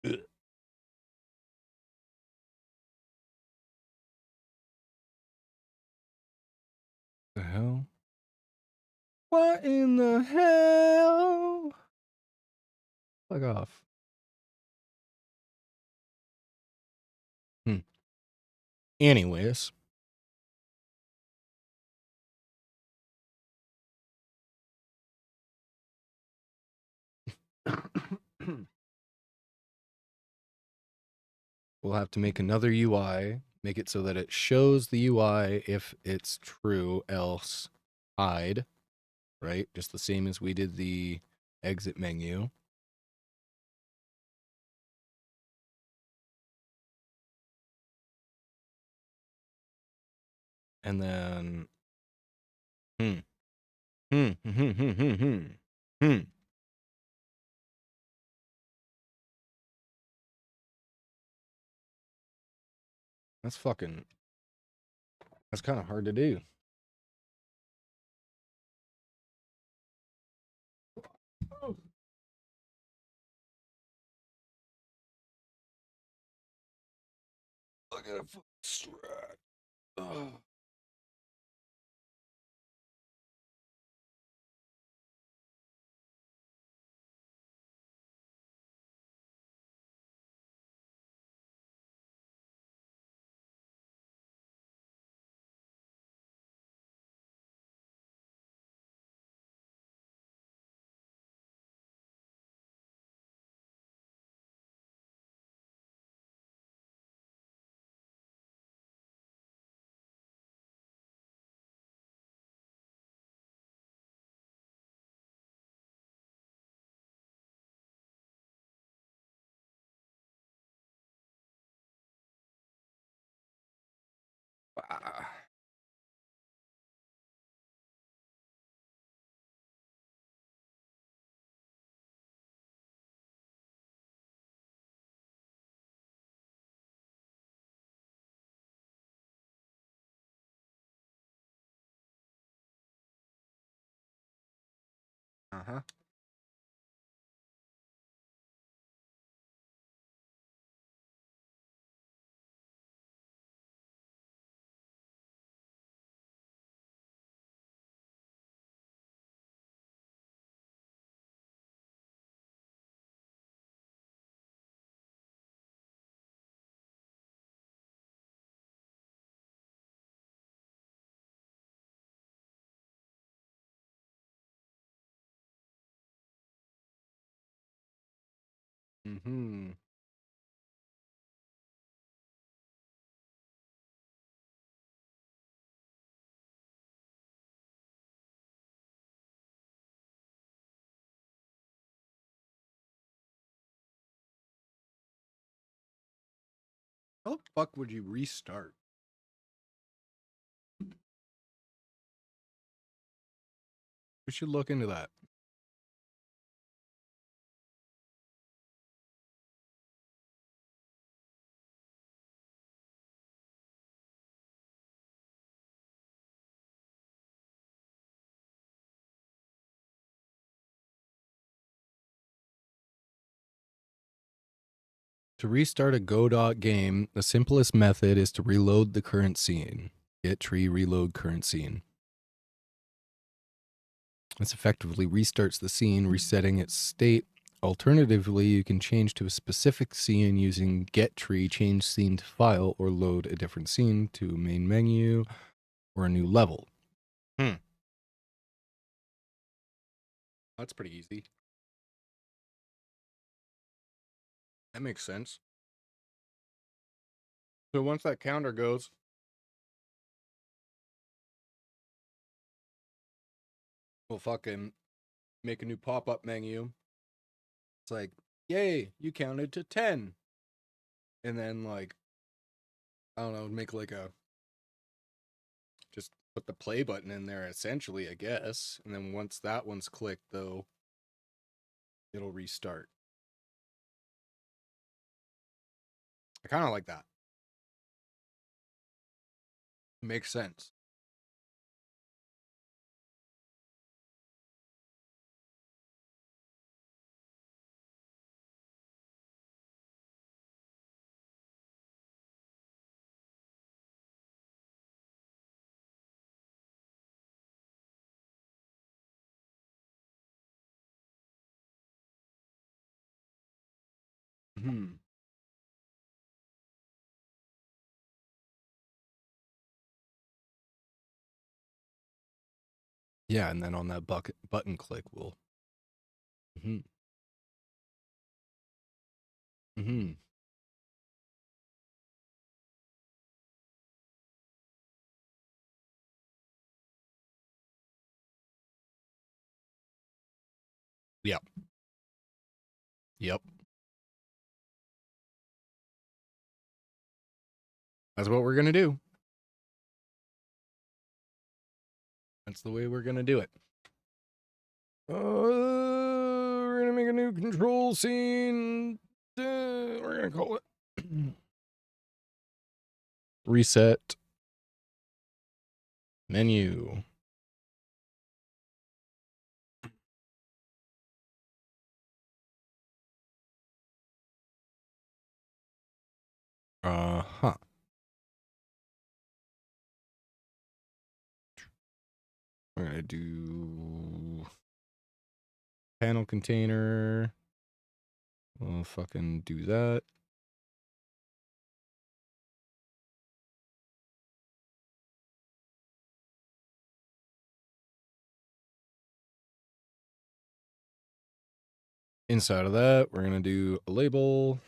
Ugh. The hell? What in the hell? Fuck off. Anyways. We'll have to make another UI, make it so that it shows the UI if it's true, else hide, right? Just the same as we did the exit menu. And then, That's kind of hard to do. I got a strat. Uh-huh. Mm-hmm. How the fuck would you restart? We should look into that. To restart a Godot game, the simplest method is to reload the current scene. Get tree reload current scene. This effectively restarts the scene, resetting its state. Alternatively, you can change to a specific scene using get tree, change scene to file, or load a different scene to a main menu or a new level. That's pretty easy. That makes sense. So once that counter goes, we'll fucking make a new pop-up menu. It's like, yay, you counted to 10. And then like I don't know, make like a, just put the play button in there essentially, I guess. And then once that one's clicked though, it'll restart. I kind of like that. Makes sense. Hmm. Yeah, and then on that button click, we'll. Hmm. Hmm. Yep. Yep. That's what we're gonna do. That's the way we're gonna do it. We're gonna make a new control scene. We're gonna call it reset menu. Huh. We're gonna do panel container. We'll fucking do that. Inside of that, we're gonna do a label.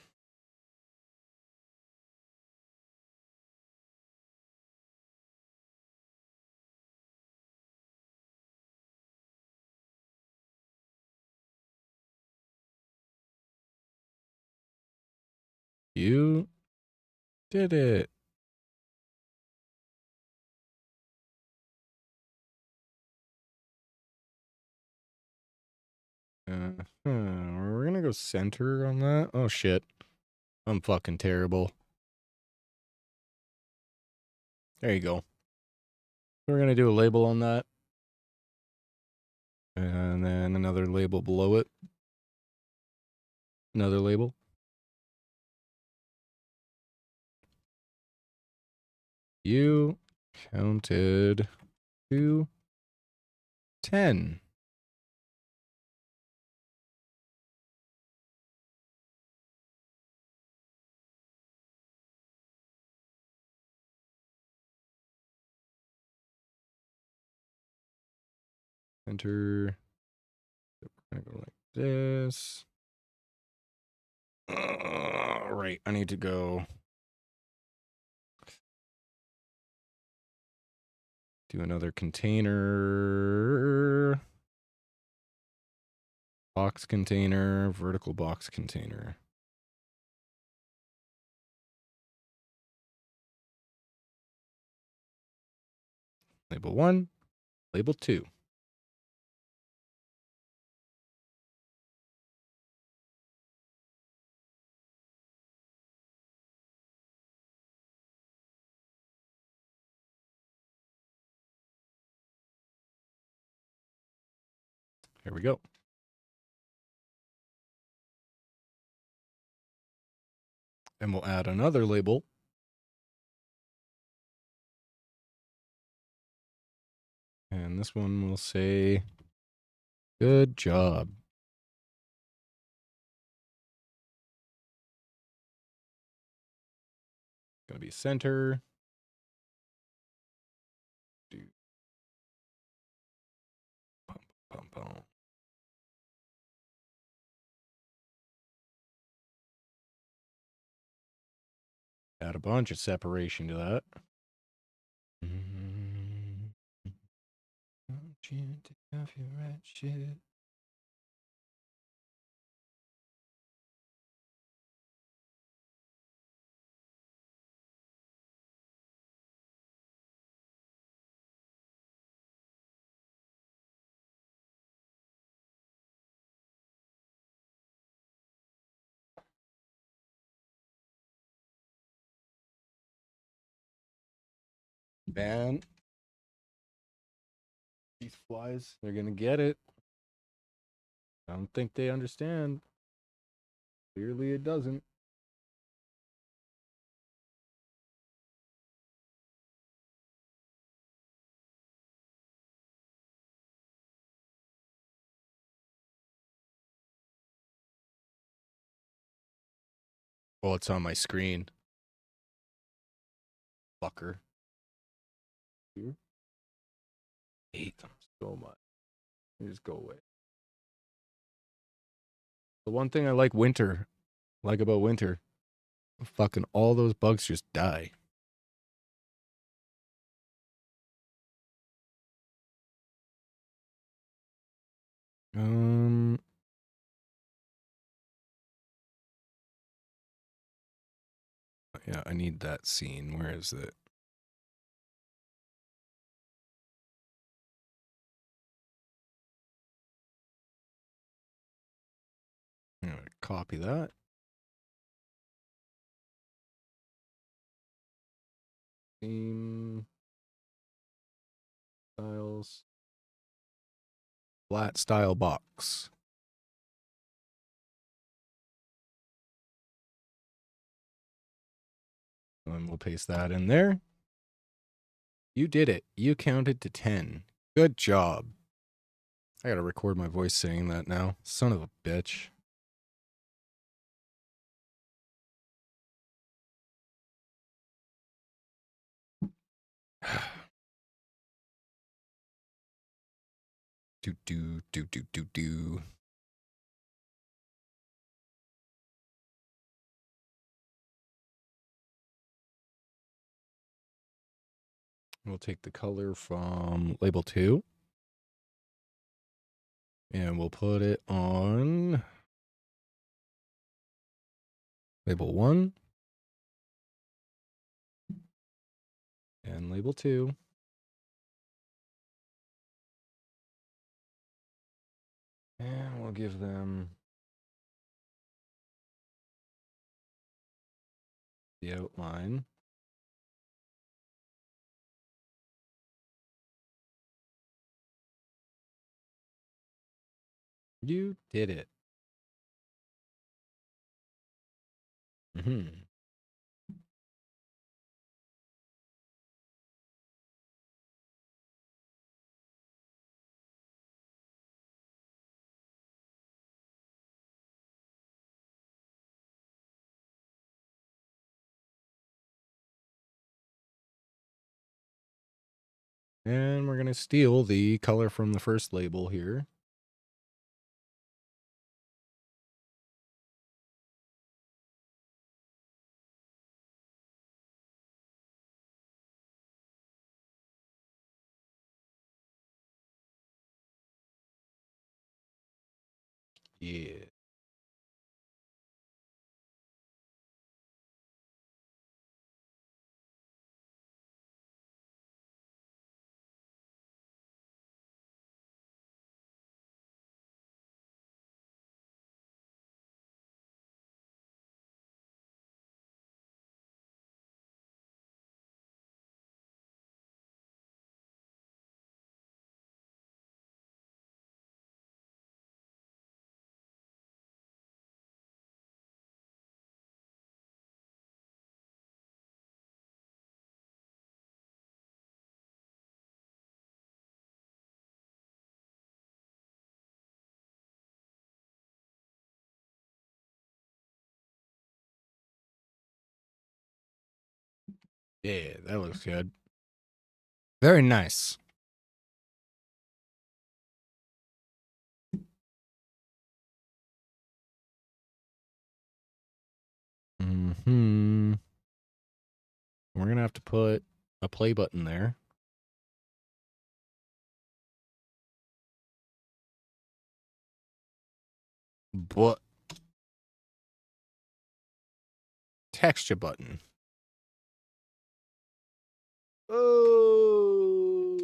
You did it. We're gonna go center on that. Oh shit. I'm fucking terrible. There you go. We're gonna do a label on that. And then another label below it. Another label. You counted to 10. Enter. I'm gonna go like this. Right. I need to go do another container. Box container, vertical box container. Label 1, label 2. Here we go. And we'll add another label. And this one will say, good job. Gonna be center. Do bum, bum, bum. Add a bunch of separation to that. Want you to have your right shit. Man, these flies, they're gonna get it. I don't think they understand. Clearly it doesn't. Well, it's on my screen. Fucker. Here. Hate them so much. They just go away. The one thing I like about winter, fucking all those bugs just die. Yeah, I need that scene. Where is it? I'm gonna copy that. Theme styles. Flat style box. And we'll paste that in there. You did it. You counted to 10. Good job. I gotta record my voice saying that now. Son of a bitch. Do. We'll take the color from label 2. And we'll put it on label 1. And label 2. And we'll give them the outline. You did it. Mm-hmm. And we're going to steal the color from the first label here. Yeah. Yeah, that looks good. Very nice. Mm-hmm. We're going to have to put a play button there. But texture button. Oh.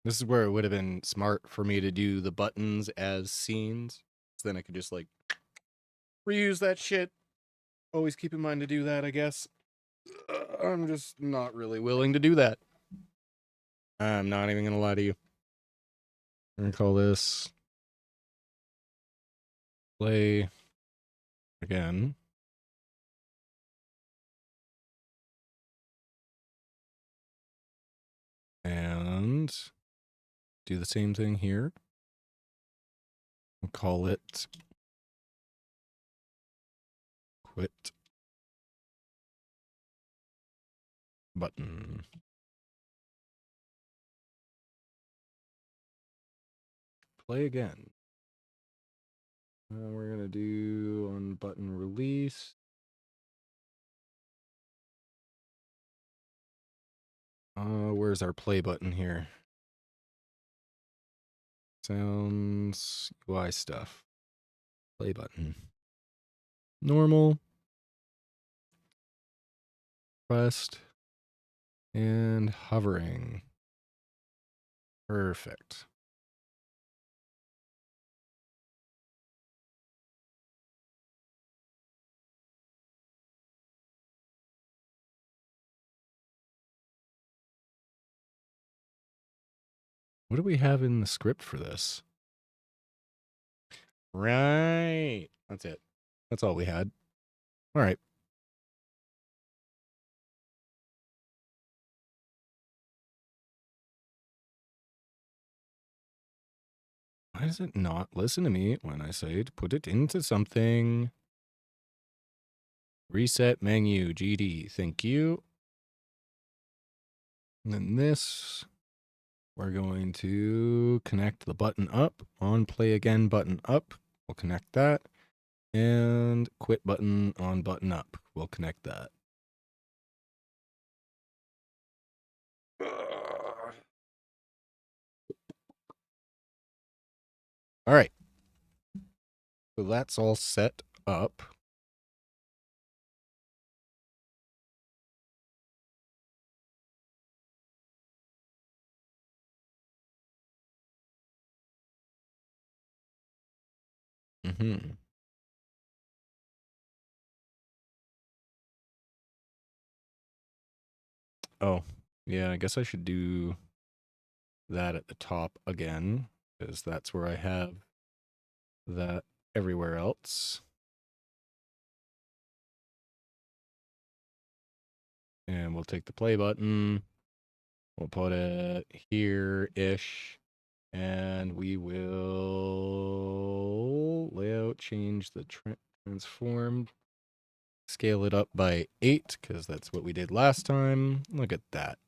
This is where it would have been smart for me to do the buttons as scenes. So then I could just like reuse that shit. Always keep in mind to do that, I guess. I'm just not really willing to do that. I'm not even going to lie to you. I'm going to call this play again. And do the same thing here. We'll call it quit button. Play again. We're going to do on button release. Where's our play button here? Sounds UI stuff. Play button. Normal. Pressed. And hovering. Perfect. What do we have in the script for this? Right. That's it. That's all we had. All right. Why does it not listen to me when I say to put it into something? Reset menu, GD. Thank you. And then this, we're going to connect the button up. On play again button up. We'll connect that. And quit button on button up. We'll connect that. All right. So that's all set up. Mm-hmm. Oh, yeah, I guess I should do that at the top again, because that's where I have that everywhere else. And we'll take the play button. We'll put it here-ish. And we will layout change the transform. Scale it up by 8, because that's what we did last time. Look at that.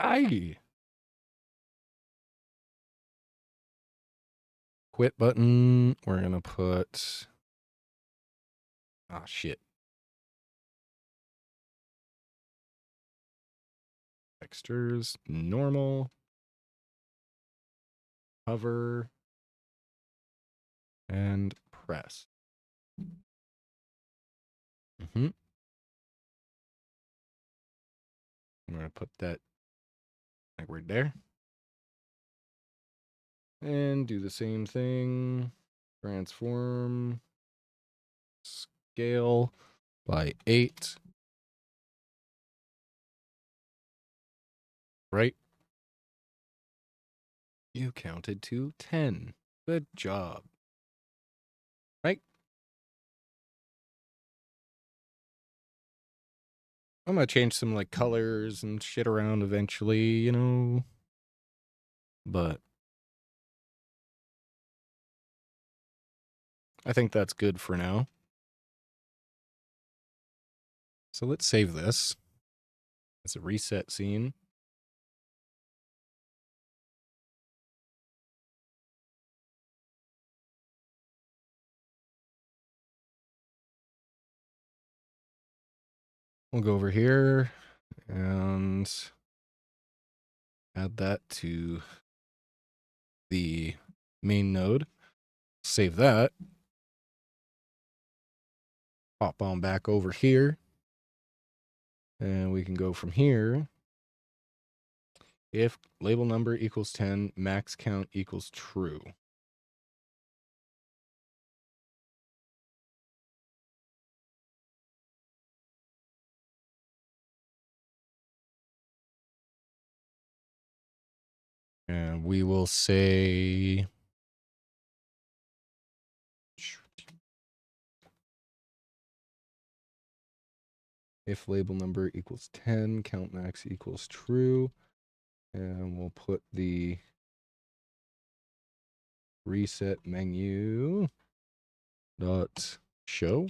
Aye. Quit button. We're going to put... Ah, shit. Textures, normal. Hover. And press. Mm-hmm. I'm going to put that like right there. And do the same thing. Transform. Scale by 8. Right? You counted to 10. Good job. Right? I'm going to change some like colors and shit around eventually, you know. But I think that's good for now. So let's save this. It's a reset scene. We'll go over here and add that to the main node. Save that. Hop on back over here. And we can go from here. If label number equals 10, max count equals true. And we will say if label number equals 10, count max equals true. And we'll put the reset menu dot show.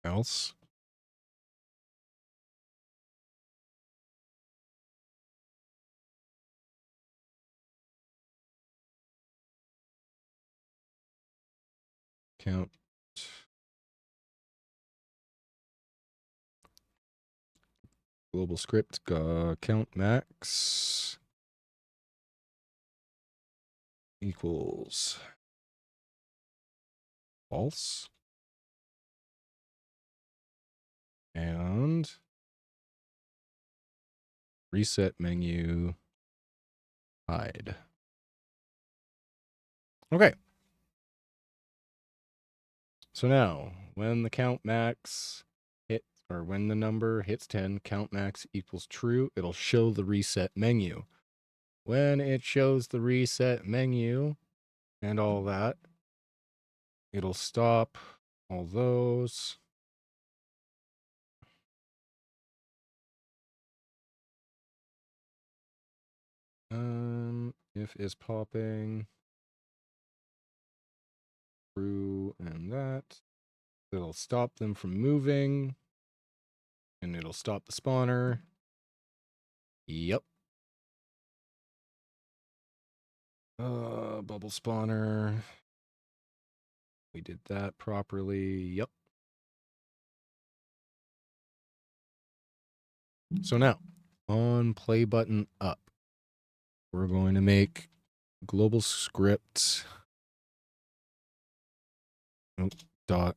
Else. Count global script count max equals false. And reset menu hide. Okay. So now, when the count max or when the number hits 10, count max equals true, it'll show the reset menu. When it shows the reset menu and all that, it'll stop all those. If is popping true and that, it'll stop them from moving, and it'll stop the spawner. Yep. Bubble spawner. We did that properly. Yep. So now, on play button up, we're going to make global script dot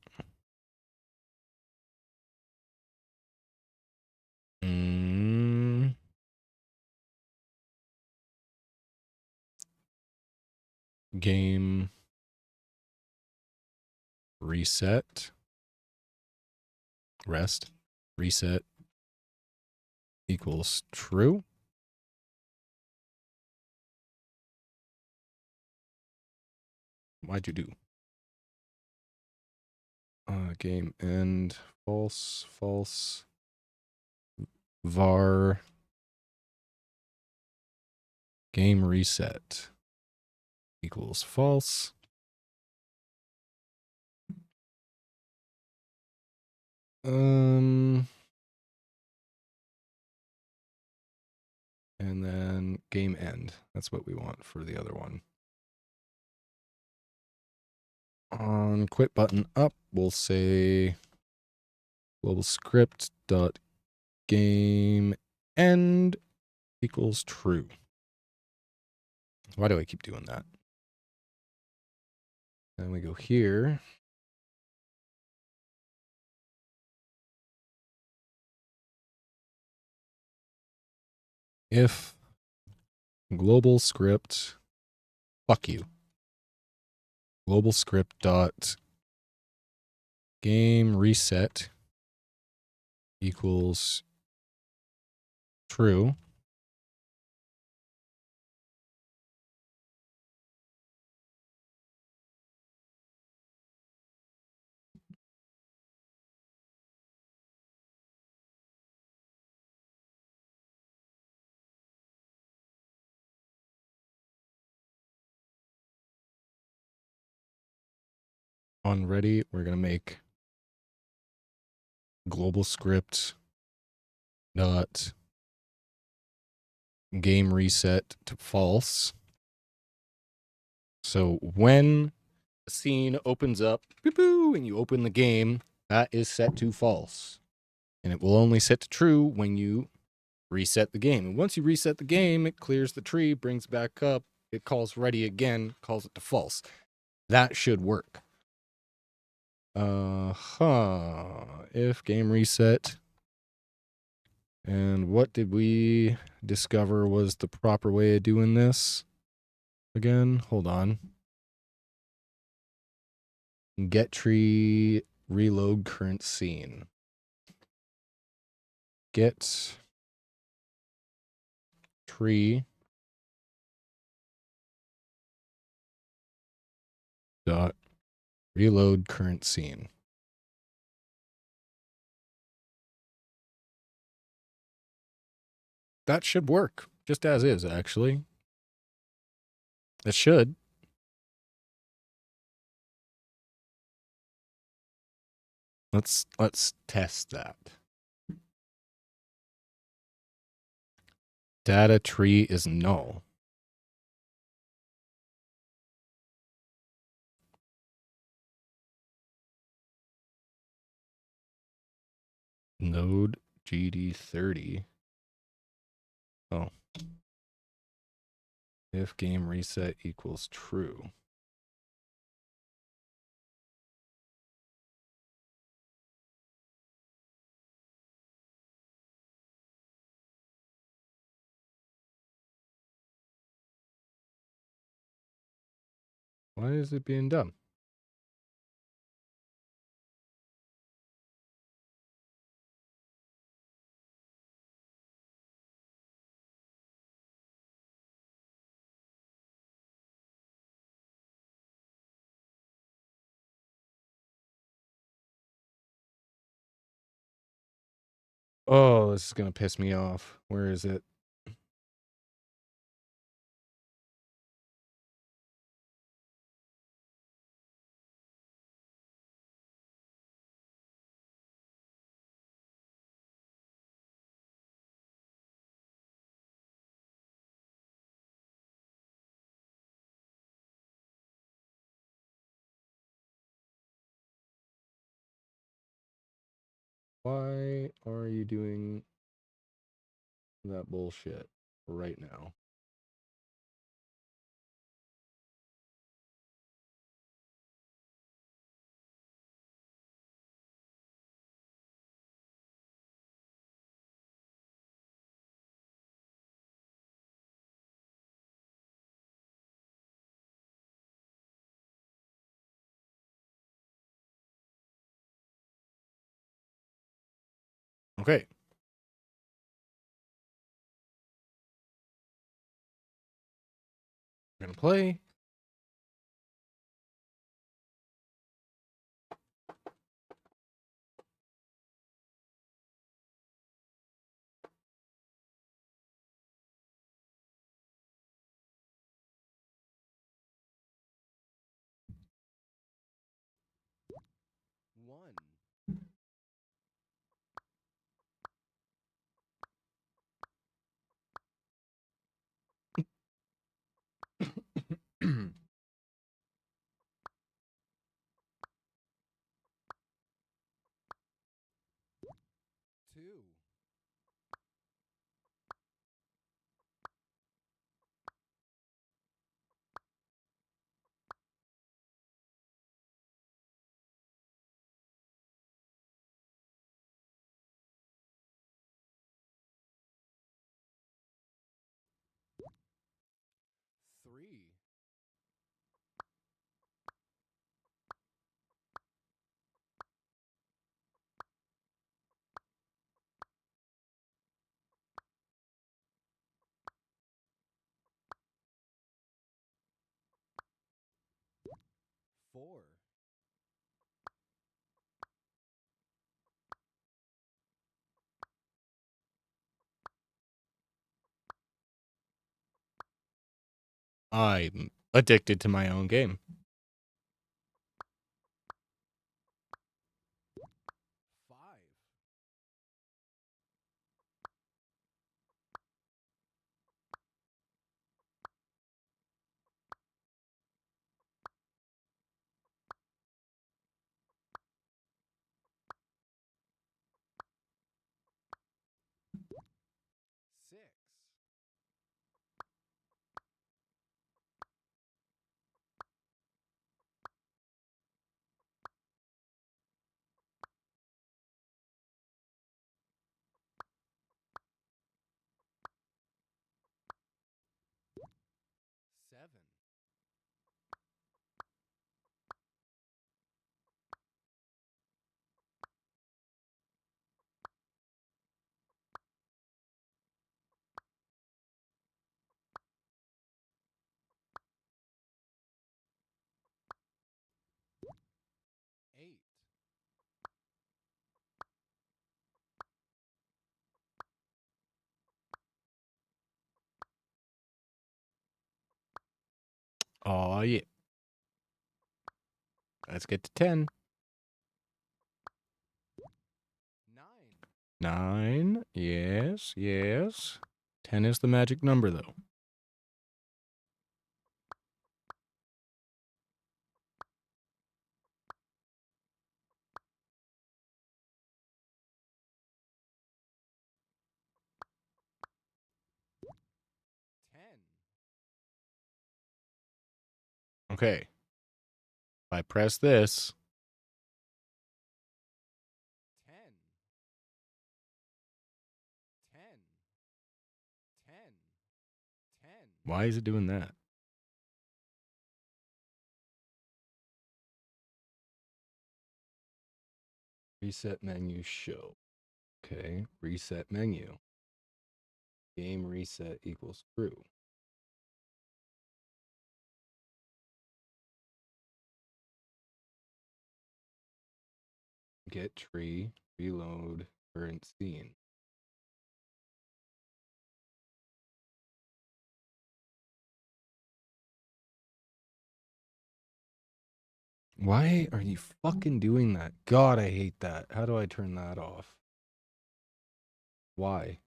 game reset rest reset equals true. Why'd you do? Game end false false var game reset equals false. And then game end. That's what we want for the other one. On quit button up, we'll say global script dot game end equals true. Why do I keep doing that? Then we go here. If global script, fuck you. Global script dot game reset equals true. On ready, we're going to make global script dot game reset to false. So when scene opens up, boop, and you open the game, that is set to false. And it will only set to true when you reset the game. And once you reset the game, it clears the tree, brings back up, it calls ready again, calls it to false. That should work. If game reset. And what did we discover was the proper way of doing this? Again, hold on. Get tree, reload current scene. Get tree dot reload current scene. That should work, just as is, actually. It should. Let's test that. Data tree is null. Node GD30. Oh. If game reset equals true. Why is it being done? Oh, this is going to piss me off. Where is it? Why are you doing that bullshit right now? Okay. We're going to play. One. Two. Three. Four. I'm addicted to my own game. Five. Oh, yeah. Let's get to 10. 9. Yes, yes. 10 is the magic number, though. Okay. If I press this. 10. 10. 10. 10. Why is it doing that? Reset menu show. Okay. Reset menu. Game reset equals true. Get tree. Reload current scene. Why are you fucking doing that? God, I hate that. How do I turn that off? Why?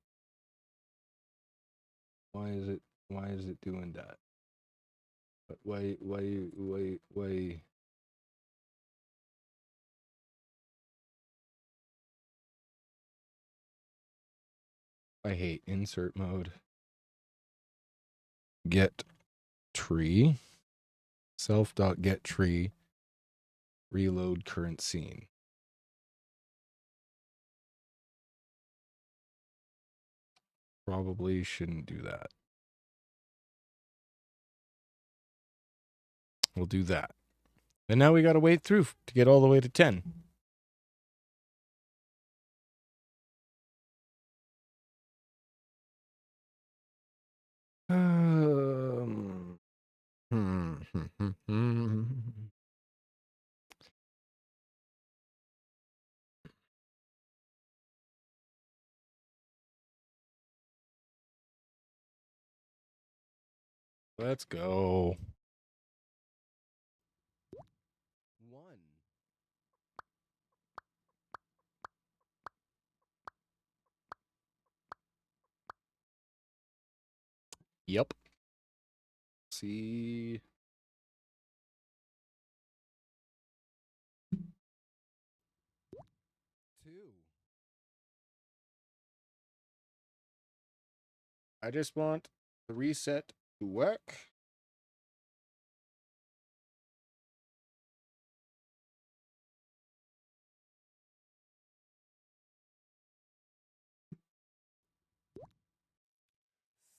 Why is it doing that? But why? I hate insert mode. Get tree. Self.get tree. Reload current scene. Probably shouldn't do that. We'll do that. And now we got to wait through to get all the way to 10. Let's go. 1. Yep. See. 2. I just want the reset to work.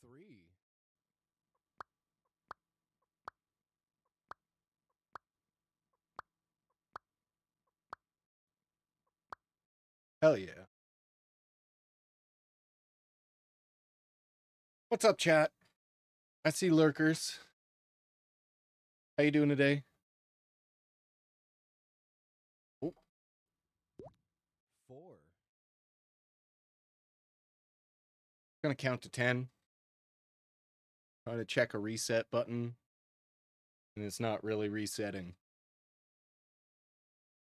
3. Hell yeah. What's up, chat? I see lurkers. How you doing today? Oh. 4. Gonna count to 10. Trying to check a reset button. And it's not really resetting.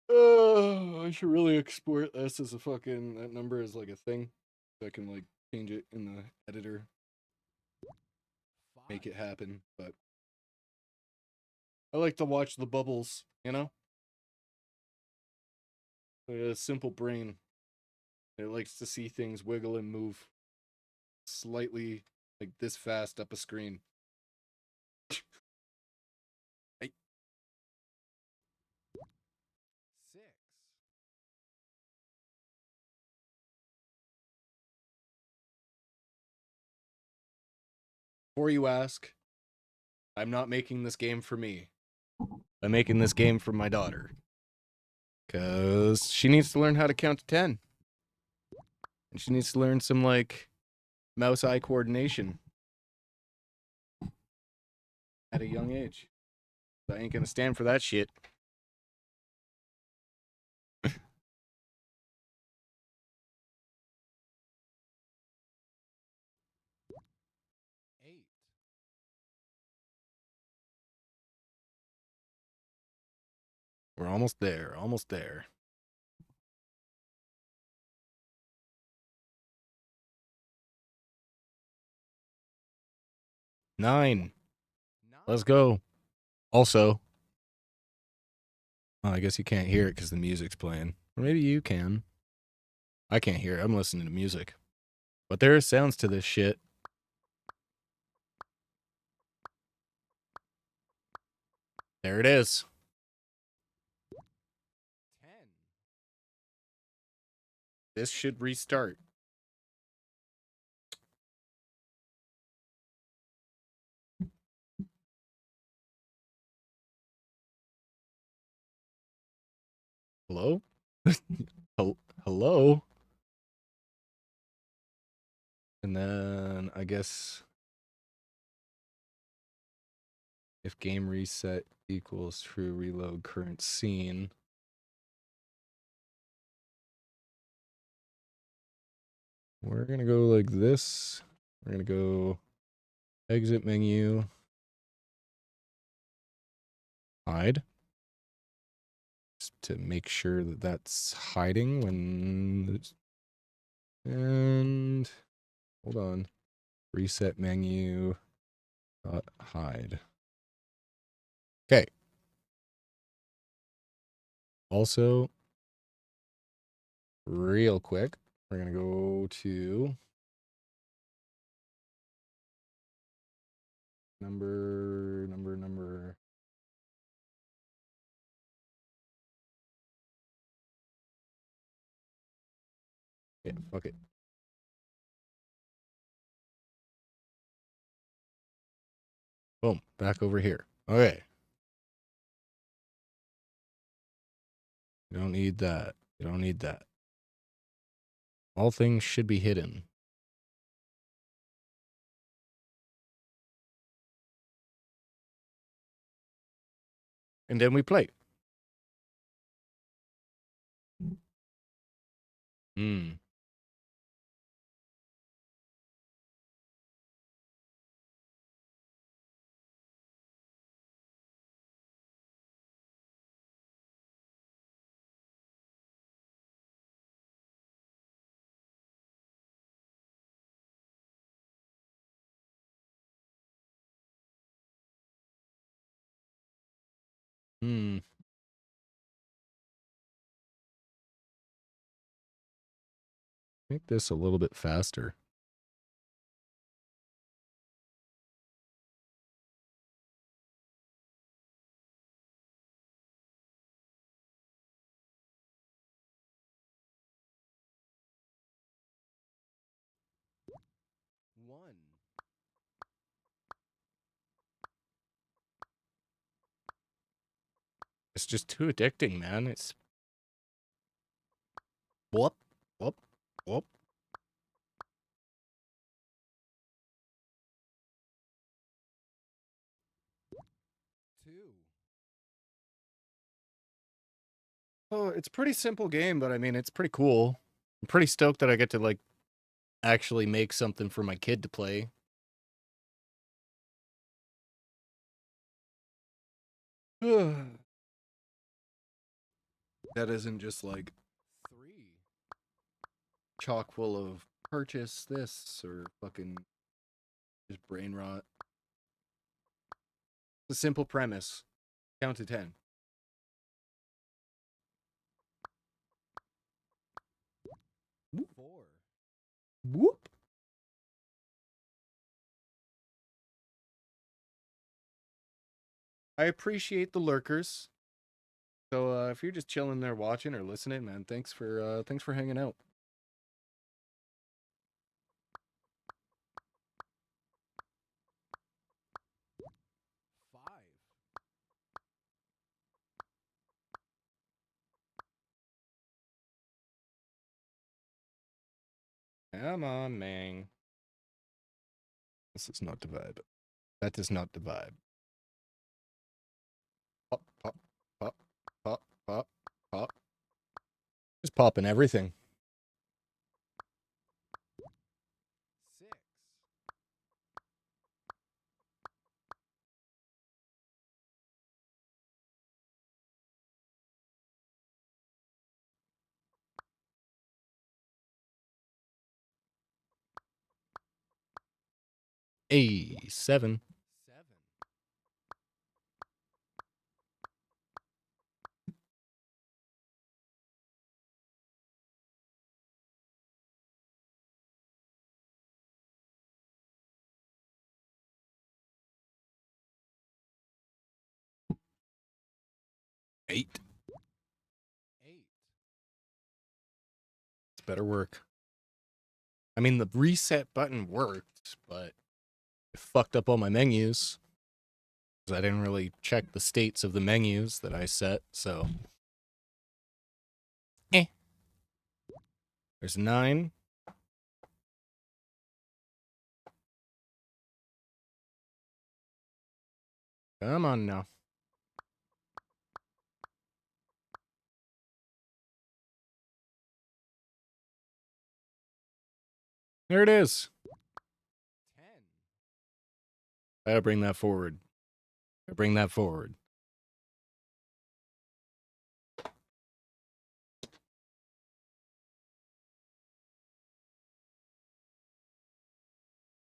Oh, I should really export this as a fucking, that number is like a thing. So I can like change it in the editor. Make it happen, but I like to watch the bubbles, you know? A simple brain. It likes to see things wiggle and move slightly like this fast up a screen. Hey. 6. Before you ask, I'm not making this game for me. I'm making this game for my daughter. Because she needs to learn how to count to 10. And she needs to learn some, like, mouse-eye coordination at a young age. I ain't gonna stand for that shit. 8. We're almost there. Almost there. Nine. Let's go. Also, oh, I guess you can't hear it because the music's playing. Or maybe you can. I can't hear it. I'm listening to music. But there are sounds to this shit. There it is. 10. This should restart. Hello? Hello? And then I guess if game reset equals true, reload current scene. We're going to go like this. We're going to go exit menu, hide. Just to make sure that that's hiding when... And hold on. Reset menu, hide. Okay. Also, real quick, we're going to go to number. Yeah, fuck it. Boom, back over here. Okay. You don't need that. You don't need that. All things should be hidden. And then we play. Hmm. Hmm. Make this a little bit faster. One. It's just too addicting, man. It's whoop, whoop, whoop. Two. Oh, it's a pretty simple game, but I mean, it's pretty cool. I'm pretty stoked that I get to like actually make something for my kid to play. That isn't just like 3 chock full of purchase this or fucking just brain rot. It's a simple premise. Count to 10. Whoop. 4. Whoop. I appreciate the lurkers. So if you're just chilling there watching or listening, man, thanks for hanging out. 5. Come on, man. This is not the vibe. That is not the vibe. Pop, pop, pop, pop, pop, pop. Just popping everything. 6. A7. Eight. It's better work. I mean, the reset button worked, but it fucked up all my menus. I didn't really check the states of the menus that I set, so. There's 9. Come on now. There it is. 10. I gotta bring that forward. Bring that forward.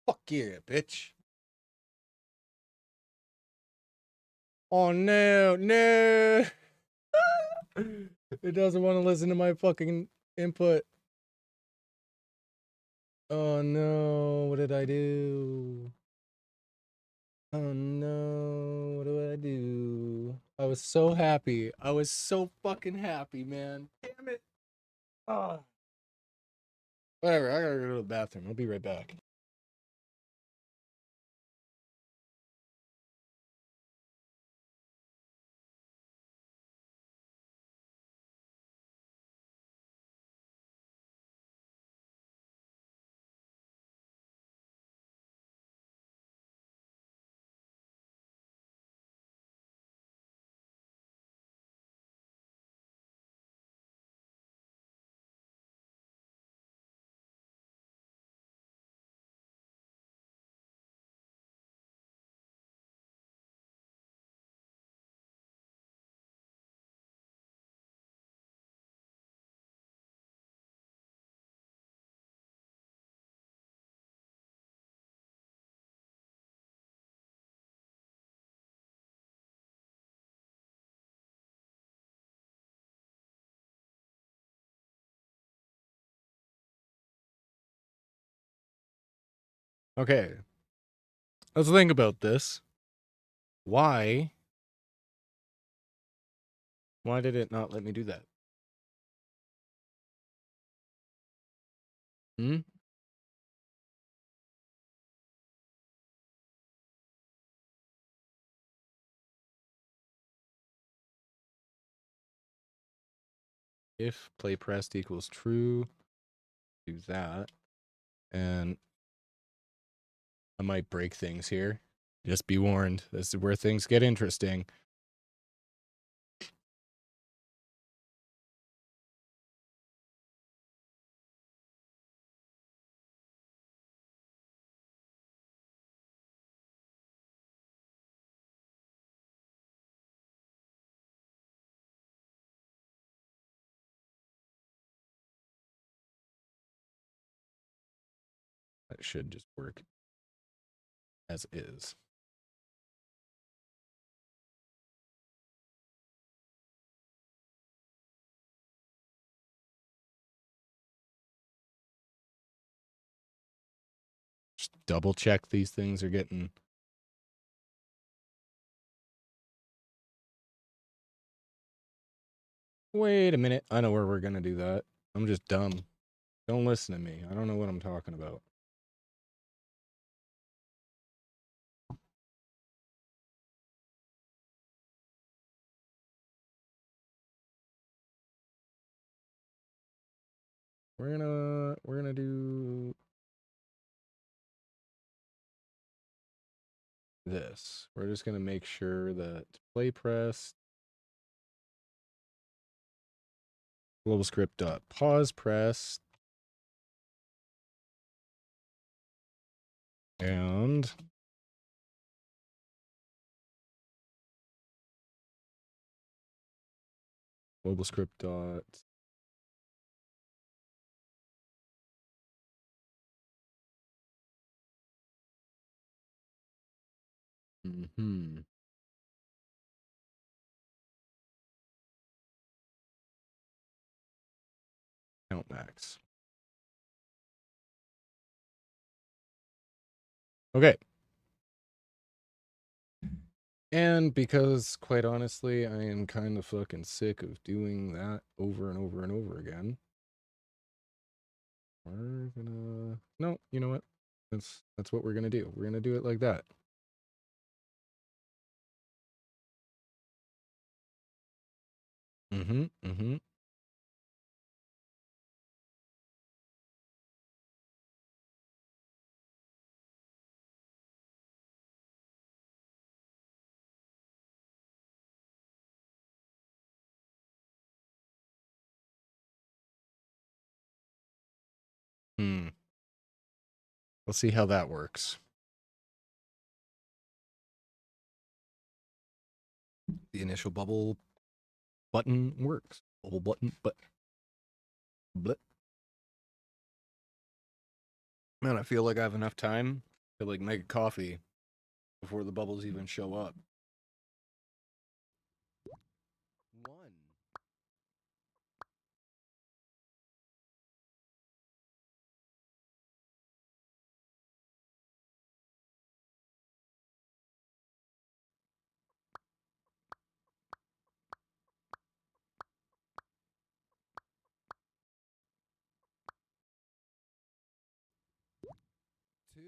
Fuck yeah, bitch. Oh no, no. It doesn't want to listen to my fucking input. Oh no, what did I do? Oh no, what do I do? I was so happy. I was so fucking happy, man. Damn it. Oh. Whatever, I gotta go to the bathroom. I'll be right back. Okay. Let's think about this. Why did it not let me do that? Hmm? If play pressed equals true, do that. And I might break things here. Just be warned. This is where things get interesting. That should just work as is. Just double check these things are getting. Wait a minute. I know where we're going to do that. I'm just dumb. Don't listen to me. I don't know what I'm talking about. We're gonna do this. We're just gonna make sure that play press global script dot pause press and global script dot Mm-hmm. Count max. Okay. And because, quite honestly, I am kind of fucking sick of doing that over and over and over again, we're gonna... No, you know what? That's what we're gonna do. We're gonna do it like that. Mm-hmm, mm-hmm. Hmm. We'll see how that works. The initial bubble button works. Bubble button, but... Blip. Man, I feel like I have enough time to, like, make a coffee before the bubbles even show up. 1. 2.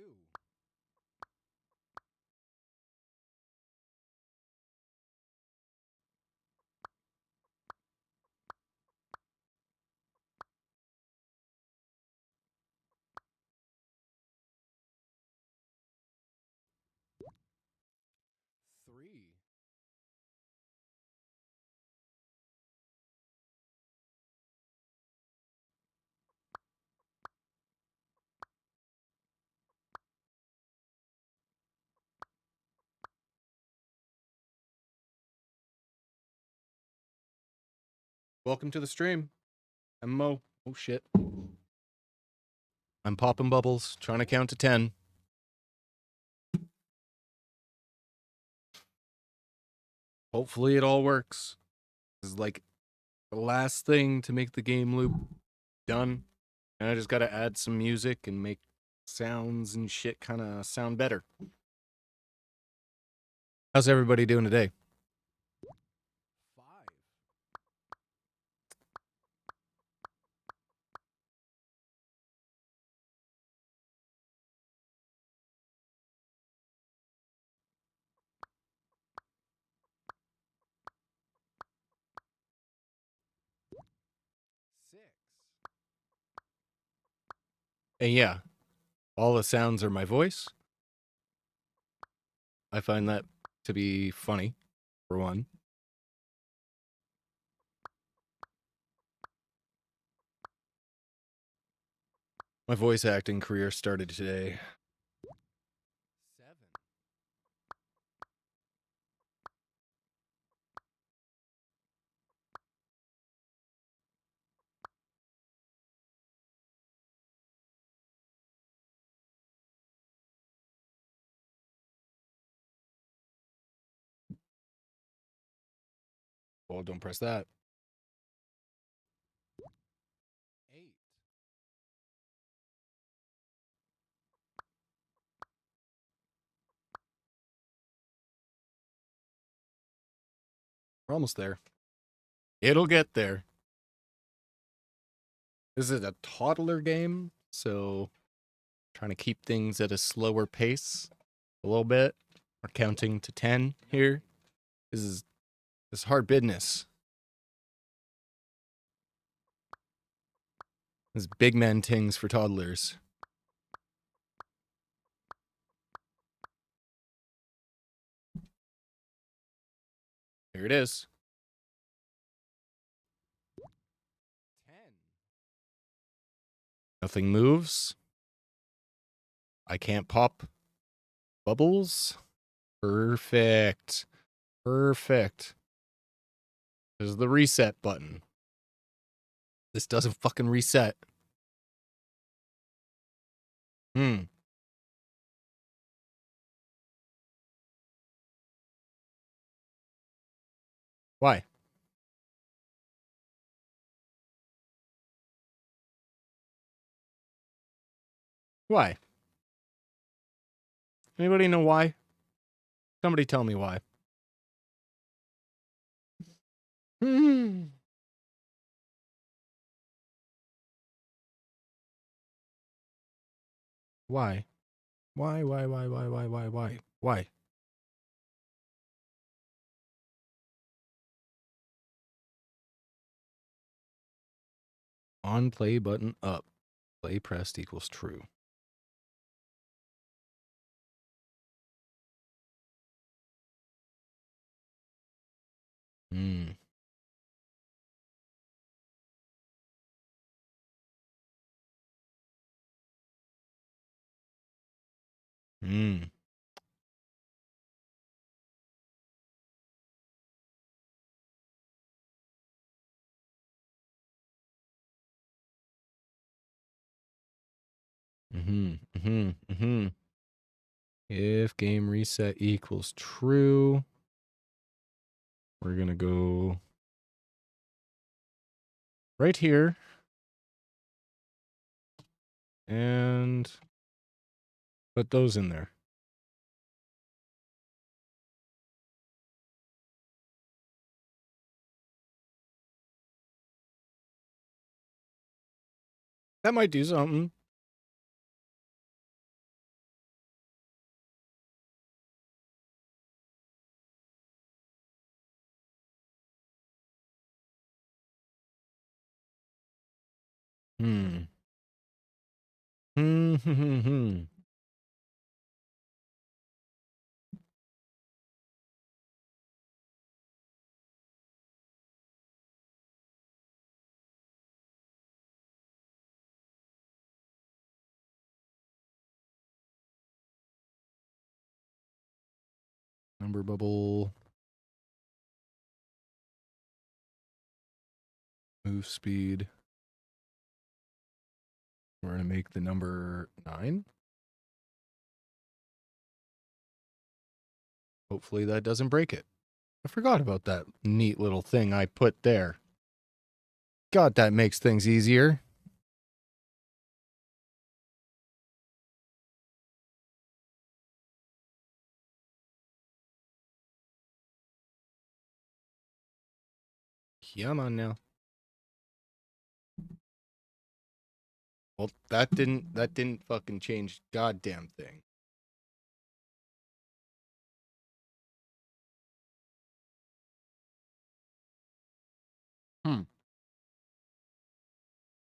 3. Welcome to the stream. I'm Mo. Oh, shit. I'm popping bubbles, trying to count to 10. Hopefully it all works. This is like the last thing to make the game loop done. And I just gotta add some music and make sounds and shit kind of sound better. How's everybody doing today? 5. Six. And yeah, all the sounds are my voice. I find that to be funny, for one. My voice acting career started today. 7. Well, don't press that. 8. We're almost there. It'll get there. This is a toddler game, so trying to keep things at a slower pace a little bit. We're counting to 10 here. This is hard business. This is big man things for toddlers. Here it is. 10. Nothing moves. I can't pop bubbles. Perfect. Perfect. This is the reset button. This doesn't fucking reset. Why? Why? Anybody know why? Somebody tell me why. Why? Why? On play button up. Play pressed equals true. Hmm. Hmm. If game reset equals true, we're going to go right here and put those in there. That might do something. Hmm. Number bubble. Move speed. We're going to make the number 9. Hopefully that doesn't break it. I forgot about that neat little thing I put there. God, that makes things easier. Come on now. Well, that didn't fucking change goddamn thing.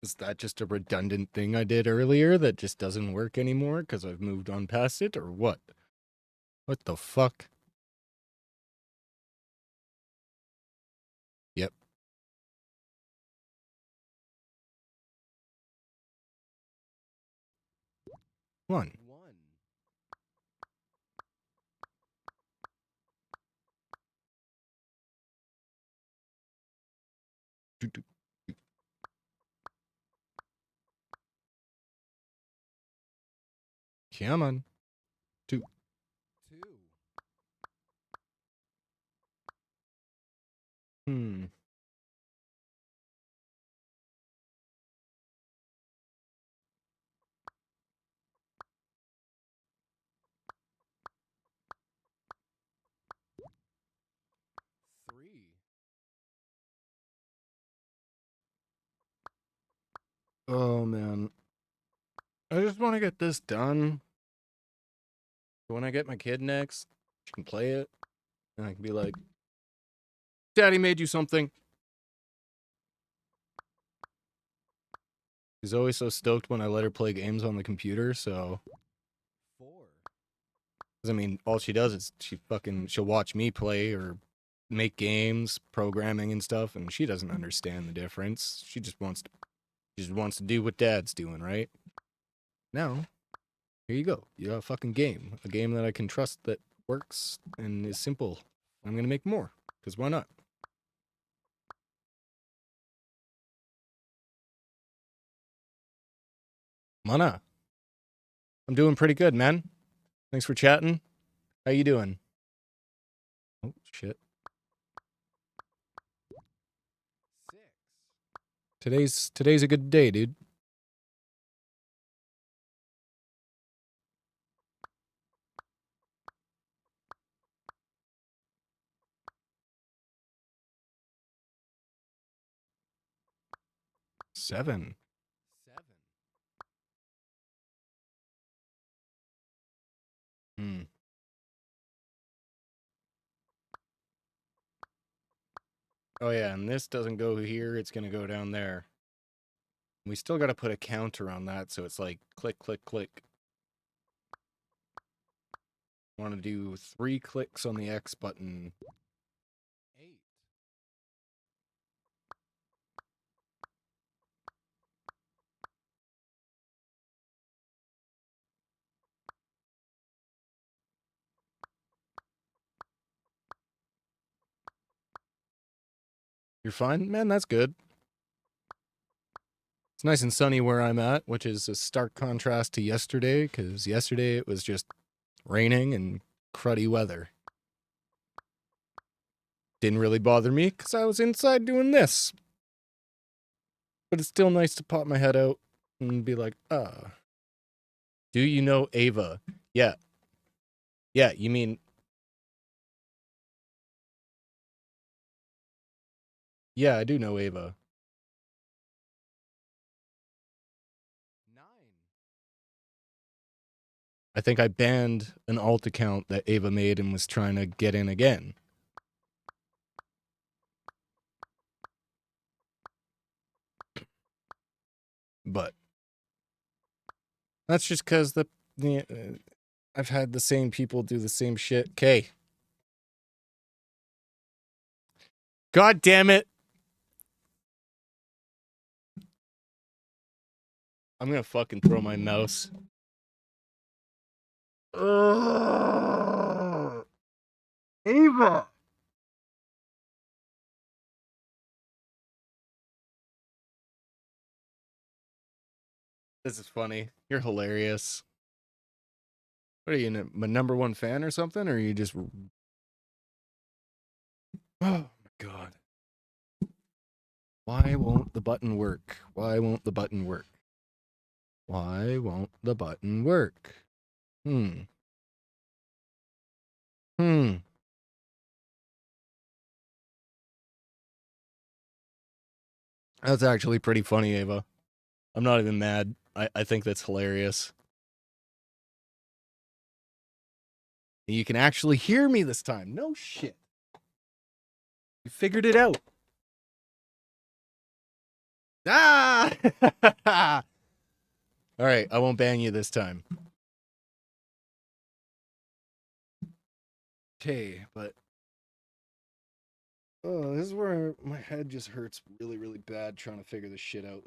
Is that just a redundant thing I did earlier that just doesn't work anymore because I've moved on past it, or what? What the fuck? Yep. One. Come on. 2. 2. Hmm. Oh, man. I just want to get this done. When I get my kid next, she can play it. And I can be like, Daddy made you something. She's always so stoked when I let her play games on the computer, so. 4. I mean, all she does is she'll watch me play or make games, programming and stuff, and she doesn't understand the difference. She just wants to do what Dad's doing, right? Now, here you go. You got a fucking game. A game that I can trust that works and is simple. I'm gonna make more, because why not? Mana. I'm doing pretty good, man. Thanks for chatting. How you doing? Oh, shit. Today's a good day, dude. Seven. Hmm. Oh yeah, and this doesn't go here, it's gonna go down there. We still gotta put a counter on that, so it's like click, click, click. I wanna do 3 clicks on the X button. 8. You're fine? Man, that's good. It's nice and sunny where I'm at, which is a stark contrast to yesterday, because yesterday it was just raining and cruddy weather. Didn't really bother me, because I was inside doing this. But it's still nice to pop my head out and be like, do you know Ava? Yeah. Yeah, you mean... Yeah, I do know Ava. 9. I think I banned an alt account that Ava made and was trying to get in again. But that's just because I've had the same people do the same shit. Okay. God damn it. I'm gonna fucking throw my mouse. Ava! This is funny. You're hilarious. What are you, my #1 fan or something? Or are you just... Oh my god. Why won't the button work? Why won't the button work? Why won't the button work? Hmm. That's actually pretty funny, Ava. I'm not even mad. I think that's hilarious. You can actually hear me this time. No shit. You figured it out. Ah! All right, I won't ban you this time. Okay, but oh, this is where my head just hurts really, really bad trying to figure this shit out.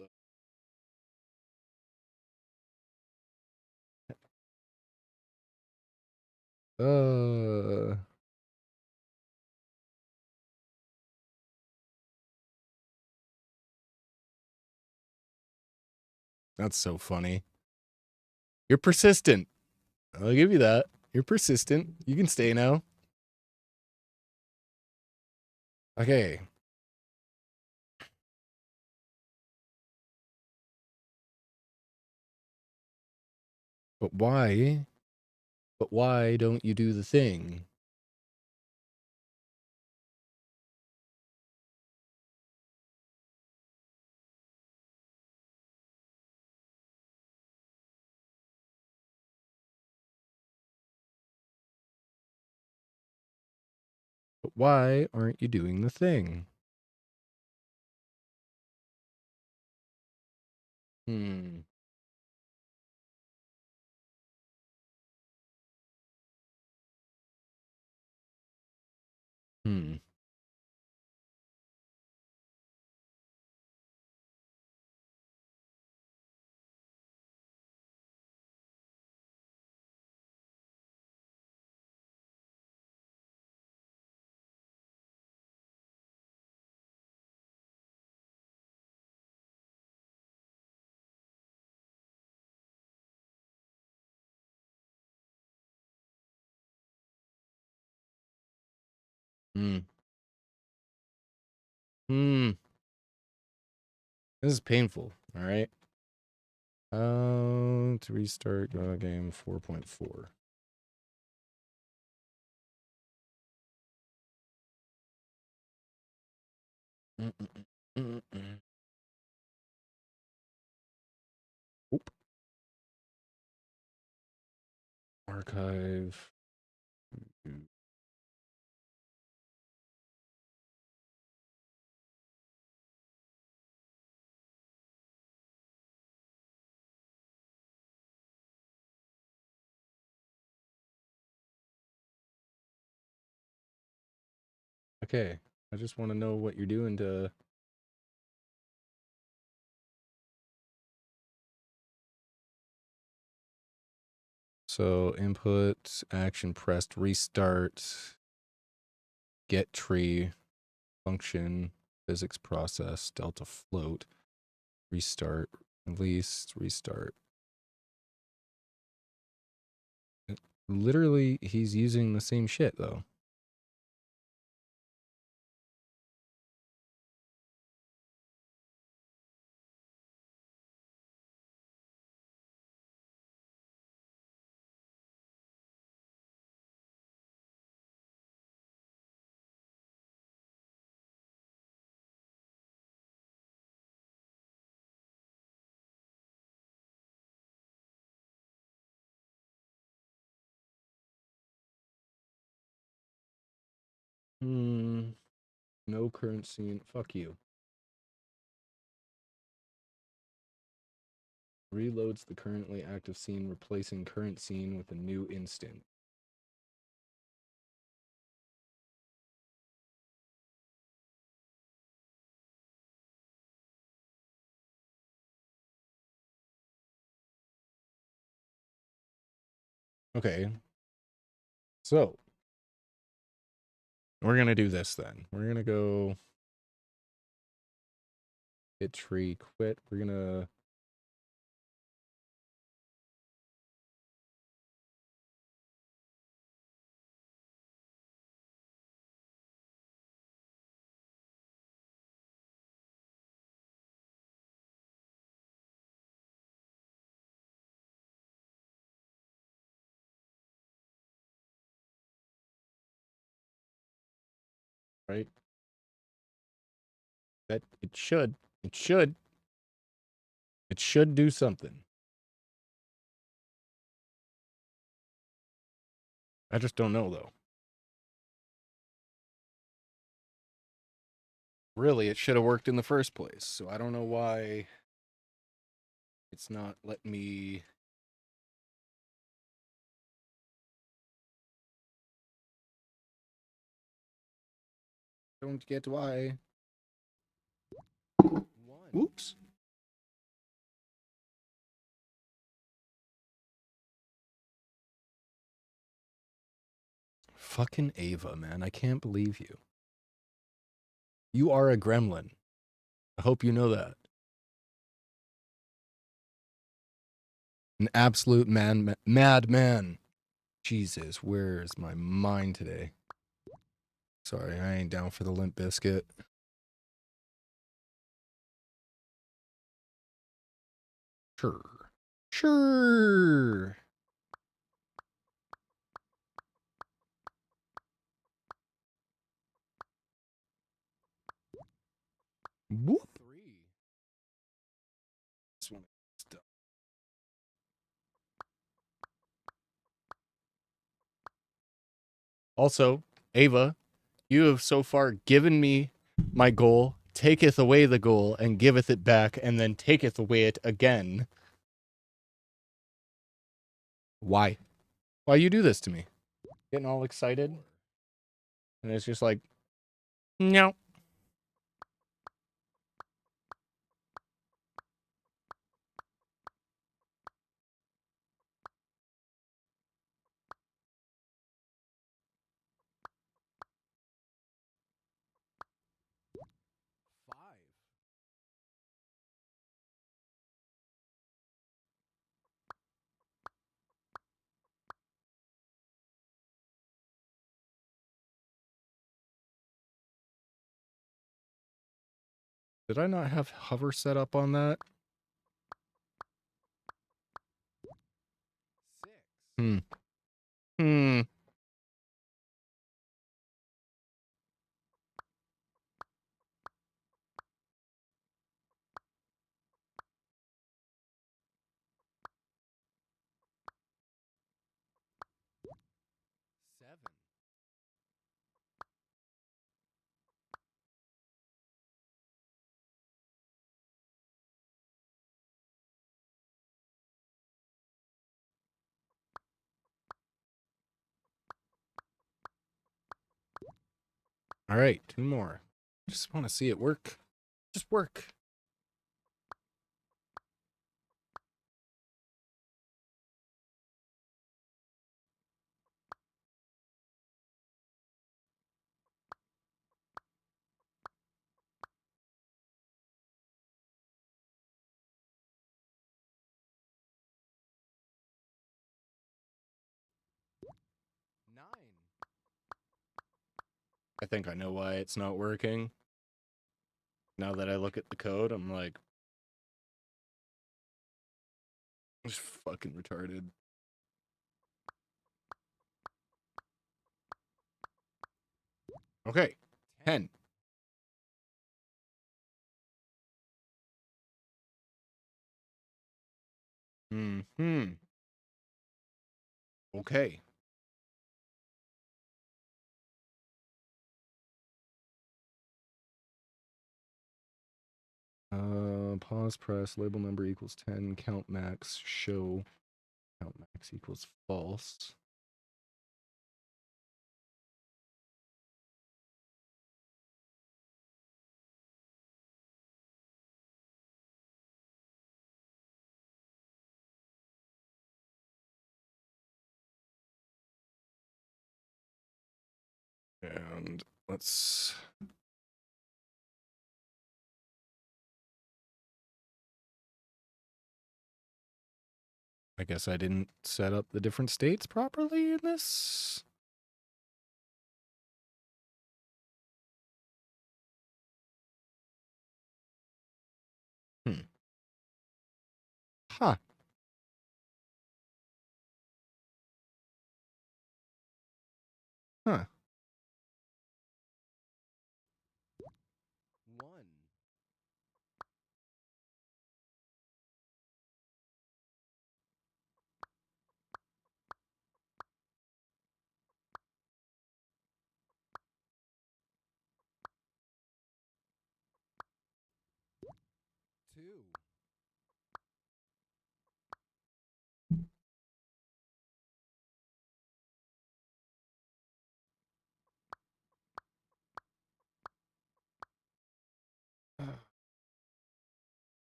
That's so funny. You're persistent. I'll give you that. You're persistent. You can stay now. Okay. But why? But why don't you do the thing? But why aren't you doing the thing? Hmm. Hmm. Hmm. Hmm. This is painful. All right. To restart game 4.4. Oop. Archive. Okay. I just want to know what you're doing to. So input, action pressed, restart, get tree, function, physics process, delta float, restart, release, restart. Literally, he's using the same shit though. No current scene. Fuck you. Reloads the currently active scene, replacing current scene with a new instant. Okay. So, we're going to do this then. We're going to go hit tree, quit. We're going to right? That it should do something. I just don't know though. Really, it should have worked in the first place. So I don't know why it's not letting me. Don't get why. Oops. Fucking Ava, man. I can't believe you. You are a gremlin. I hope you know that. An absolute madman. Jesus, where's my mind today? Sorry, I ain't down for the Limp Biscuit. Sure. Sure. Whoop. This one. Also, Ava, you have so far given me my goal, taketh away the goal, and giveth it back, and then taketh away it again. Why? Why you do this to me? Getting all excited? And it's just like, no. Did I not have hover set up on that? 6. Hmm. 7. All right, 2 more. Just want to see it work. Just work. I think I know why it's not working. Now that I look at the code, I'm like, it's fucking retarded. Okay, 10. Okay. Pause press, label number equals 10, count max, show, count max equals false. And let's... I guess I didn't set up the different states properly in this. Huh. Huh. 1. Two.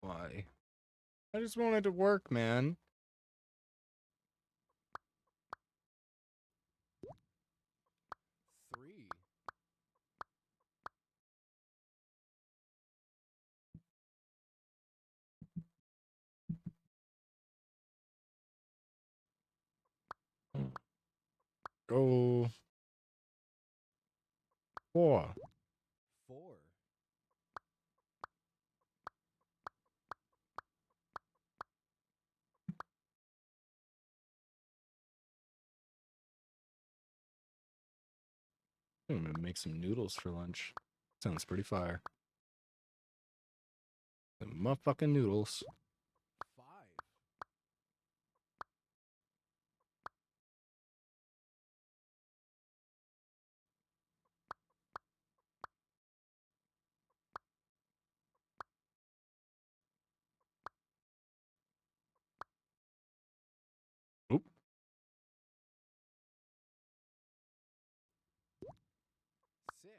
Why? I just wanted to work, man. 3. Go. 4. 4. I'm gonna make some noodles for lunch. Sounds pretty fire. Some motherfucking noodles. 5. Oop. 6.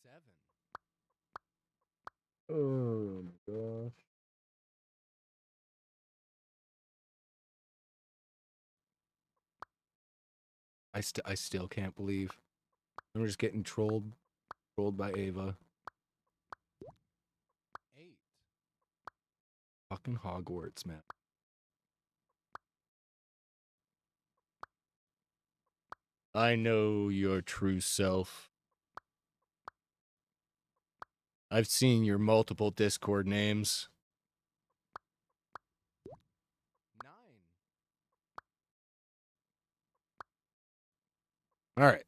7. Oh my gosh. I still can't believe I'm just getting trolled by Ava. 8. Fucking Hogwarts, man. I know your true self. I've seen your multiple Discord names. 9. All right.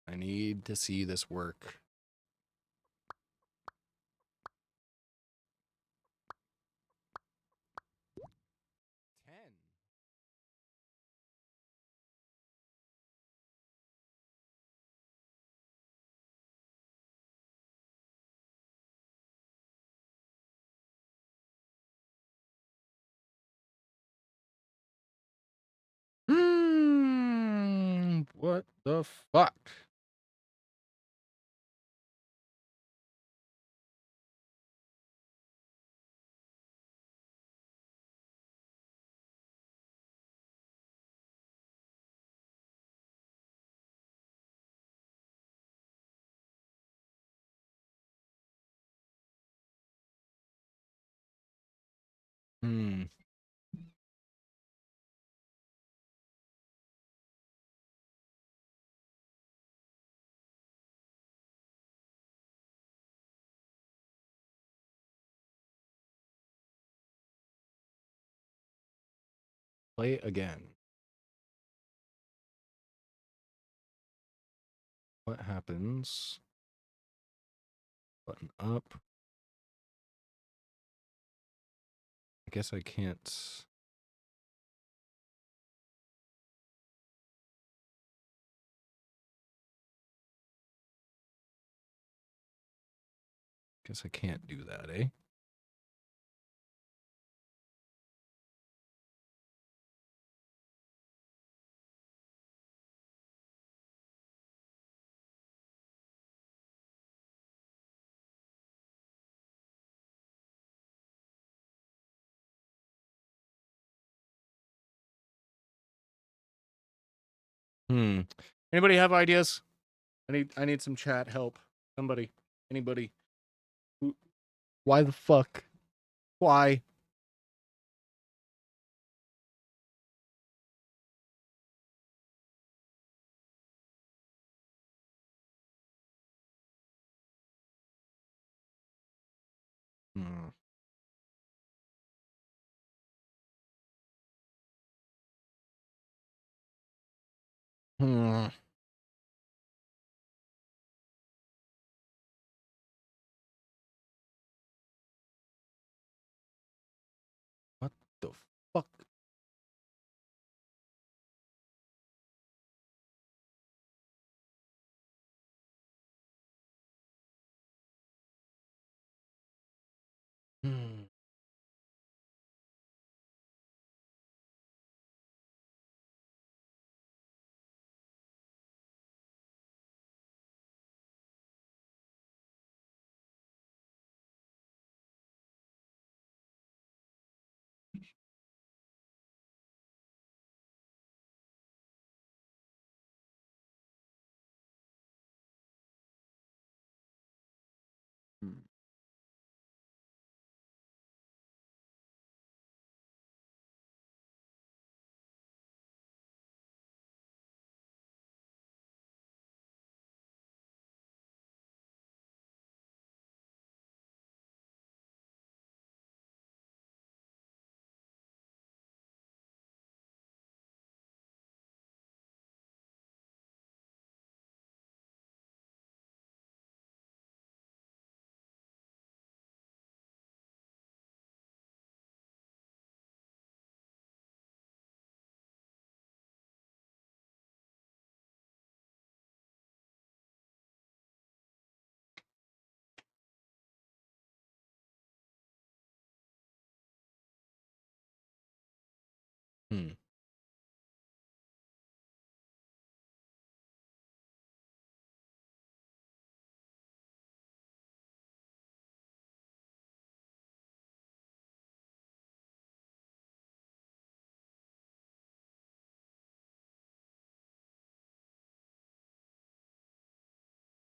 I need to see this work. 10. What the fuck? Play again. What happens? Button up. I guess I can't. Guess I can't do that, eh? Anybody have ideas? I need some chat help. Somebody. Anybody. Why the fuck? Why? Hmm. Hmm. What the fuck? Hmm.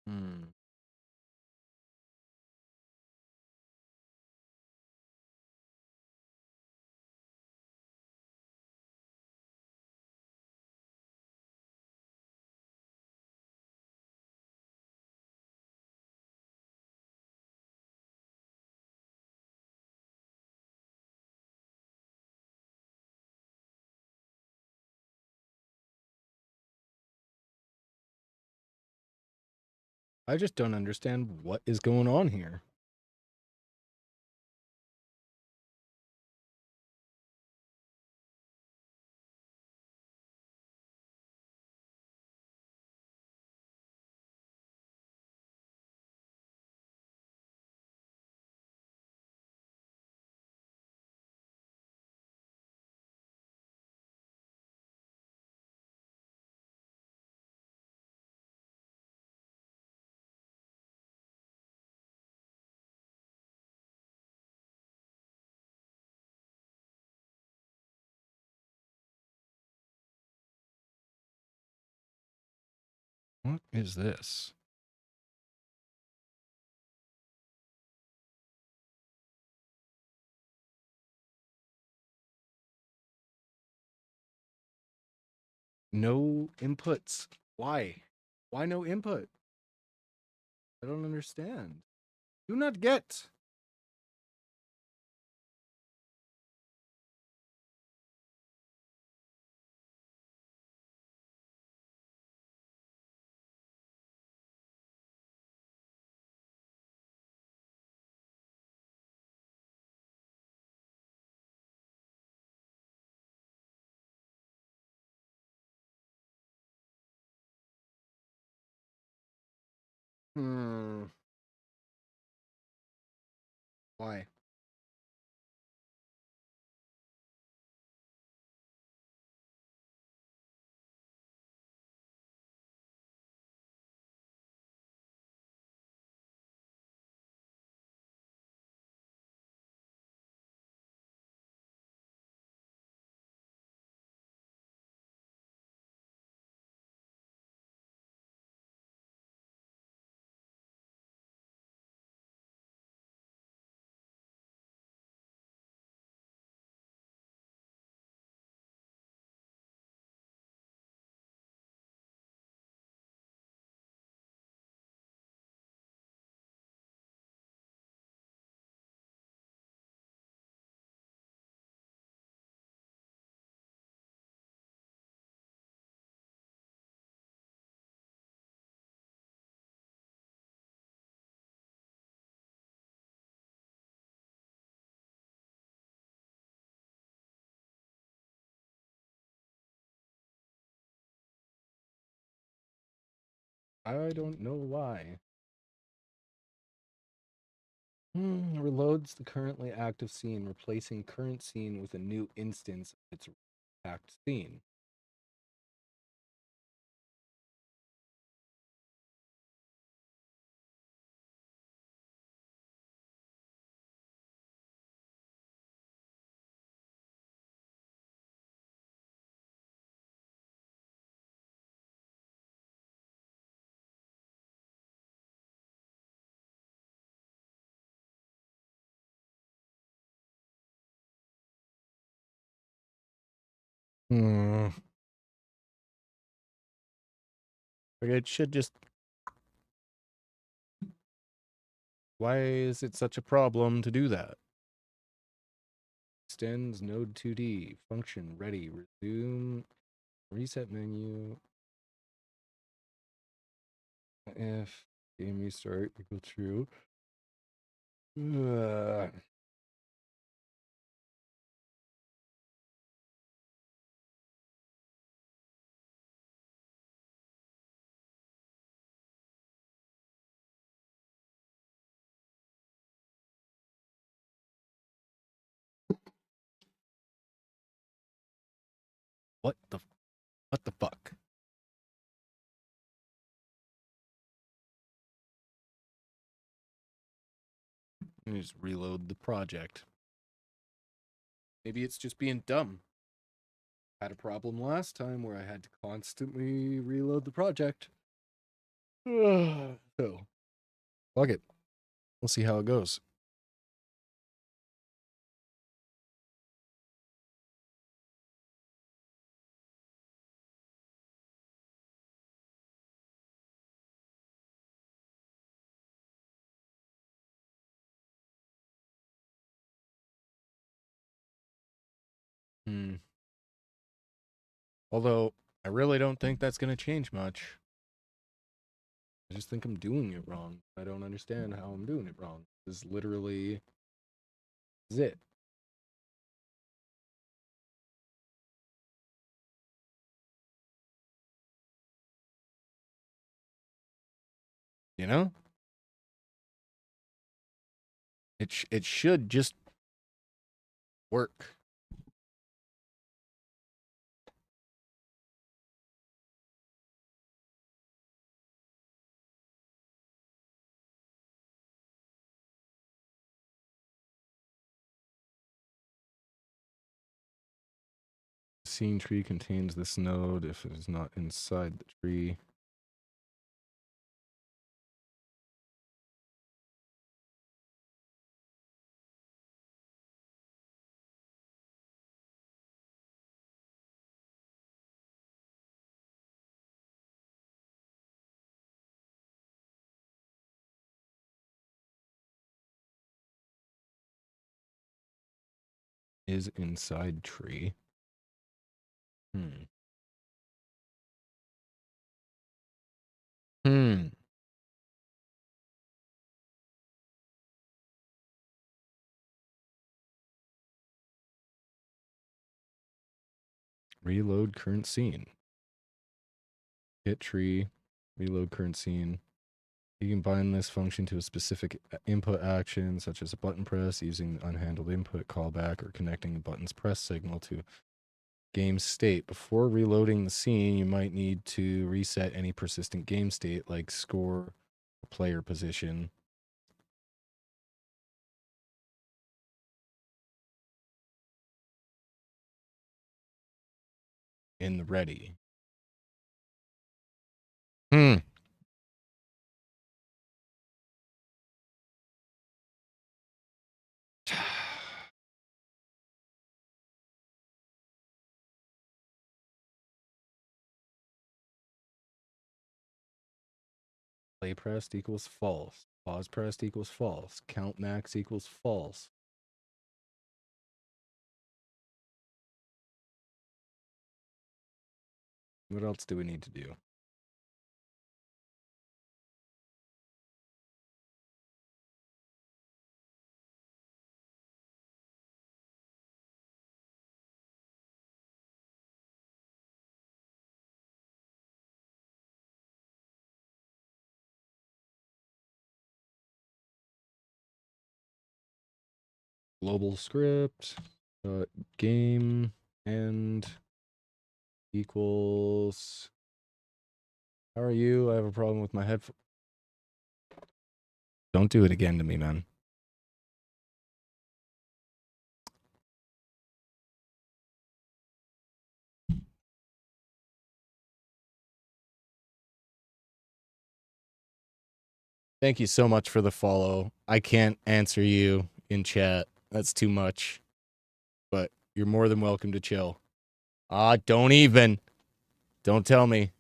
Hmm. I just don't understand what is going on here. What is this? No inputs. Why? Why no input? I don't understand. Do not get. Hmm. Why? I don't know why. Reloads the currently active scene, replacing current scene with a new instance of its active scene. Hmm. Like it should just. Why is it such a problem to do that? Extends node 2D function ready. Resume. Reset menu. If game restart equal true. What the fuck? Let me just reload the project. Maybe it's just being dumb. Had a problem last time where I had to constantly reload the project. So, fuck it. We'll see how it goes. Although, I really don't think that's going to change much. I just think I'm doing it wrong. I don't understand how I'm doing it wrong. This is literally it. You know? It should just work. The scene tree contains this node if it is not inside the tree. Is inside tree. Reload current scene. Hit tree. Reload current scene. You can bind this function to a specific input action, such as a button press, using the unhandled input callback, or connecting the button's press signal to game state. Before reloading the scene, you might need to reset any persistent game state, like score or player position. In the ready. Play pressed equals false. Pause pressed equals false. Count max equals false. What else do we need to do? Global script, game and equals. How are you? I have a problem with my headphone. Don't do it again to me, man. Thank you so much for the follow. I can't answer you in chat. That's too much. But you're more than welcome to chill. Don't even. Don't tell me.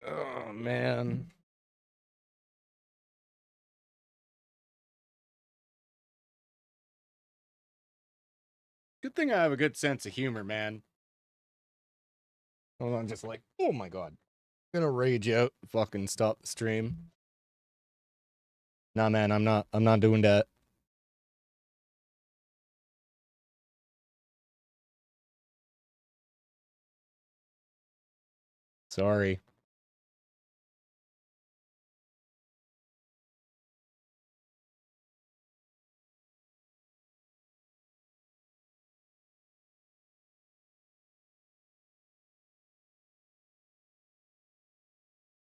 Oh, man. Good thing I have a good sense of humor, man. Hold on, just like, oh my god. I'm gonna rage out. Fucking stop the stream. Nah, man, I'm not doing that. Sorry.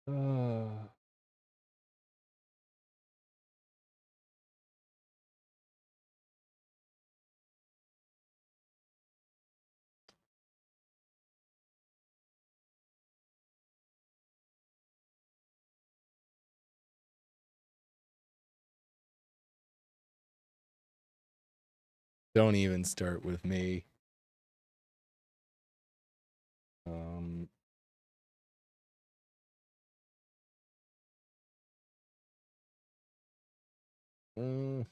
Uh, don't even start with me. Um, hmm.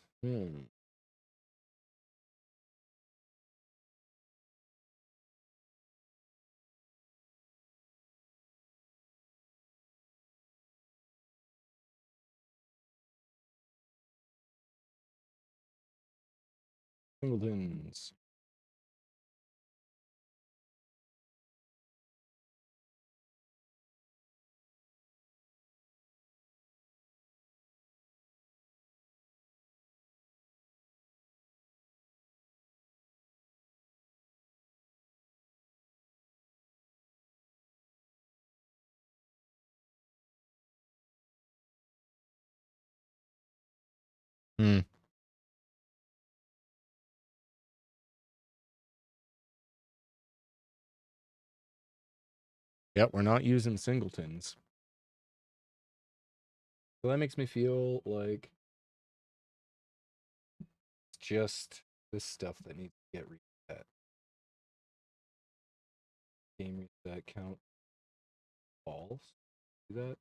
Singletons. Hmm. Yep, we're not using singletons. So that makes me feel like it's just this stuff that needs to get reset. Game reset count false. Do that.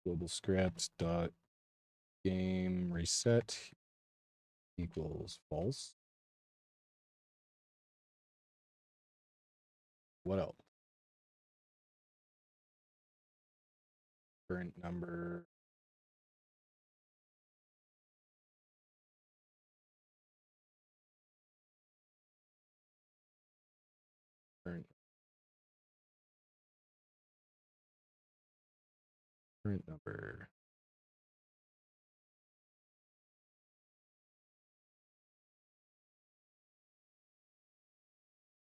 Global script dot game reset equals false. What else? Current number. Current number.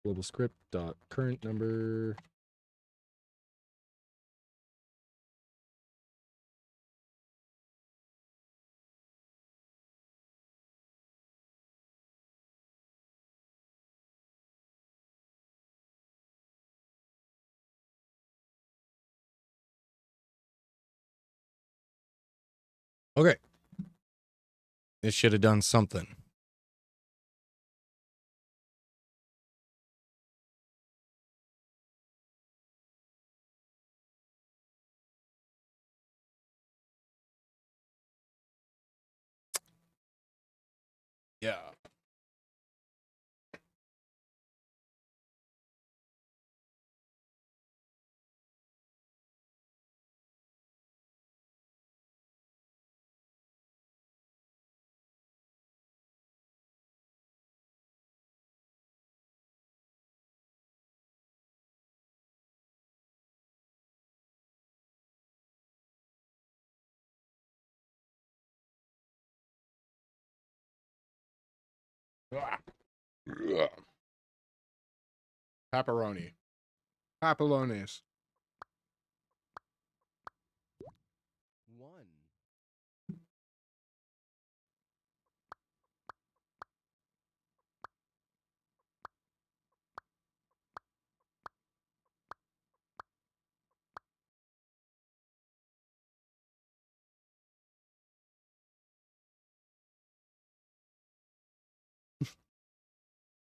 Global script dot current number. Okay. This should have done something. Yeah. Pepperoni. Papillones. One.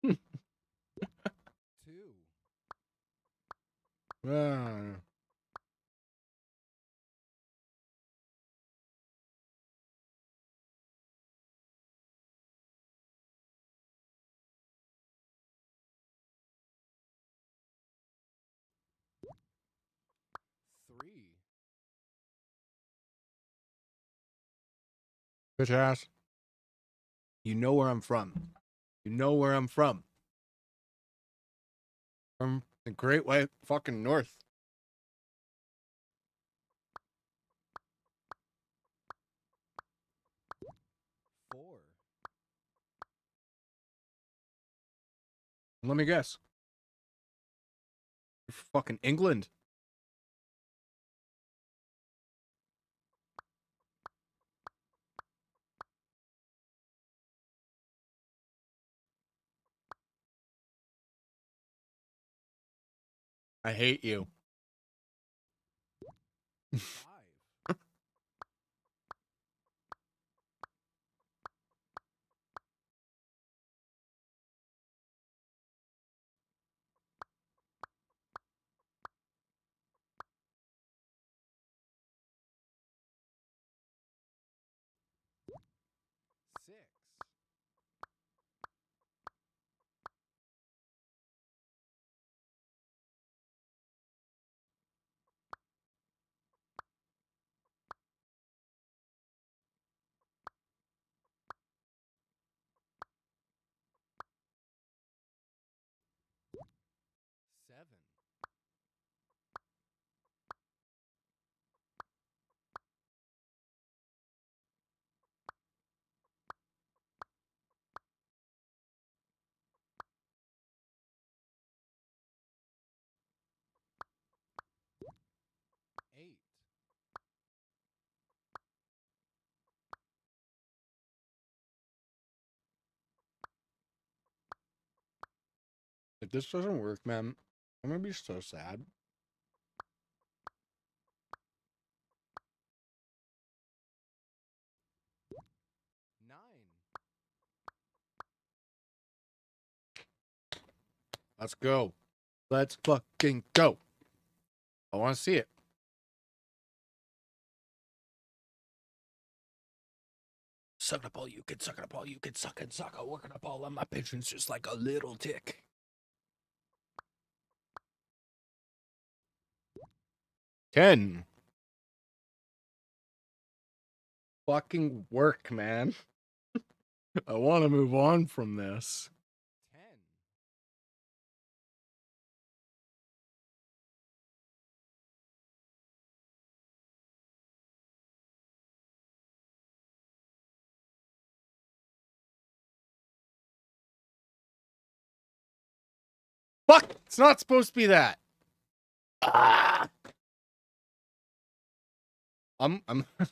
2. Ah. 3. Bitch ass. You know where I'm from. You know where I'm from. From the Great White fucking North. Four. Let me guess. You're fucking England. I hate you. 6. Seven. Eight. If this doesn't work, man, I'm gonna be so sad. 9. Let's go. Let's fucking go. I want to see it. Suck it up all you can, suck it up all you can, suck it, suck it, working up all of my patience just like a little tick. 10. Fucking work, man. I want to move on from this. 10. Fuck! It's not supposed to be that. Ah! I'm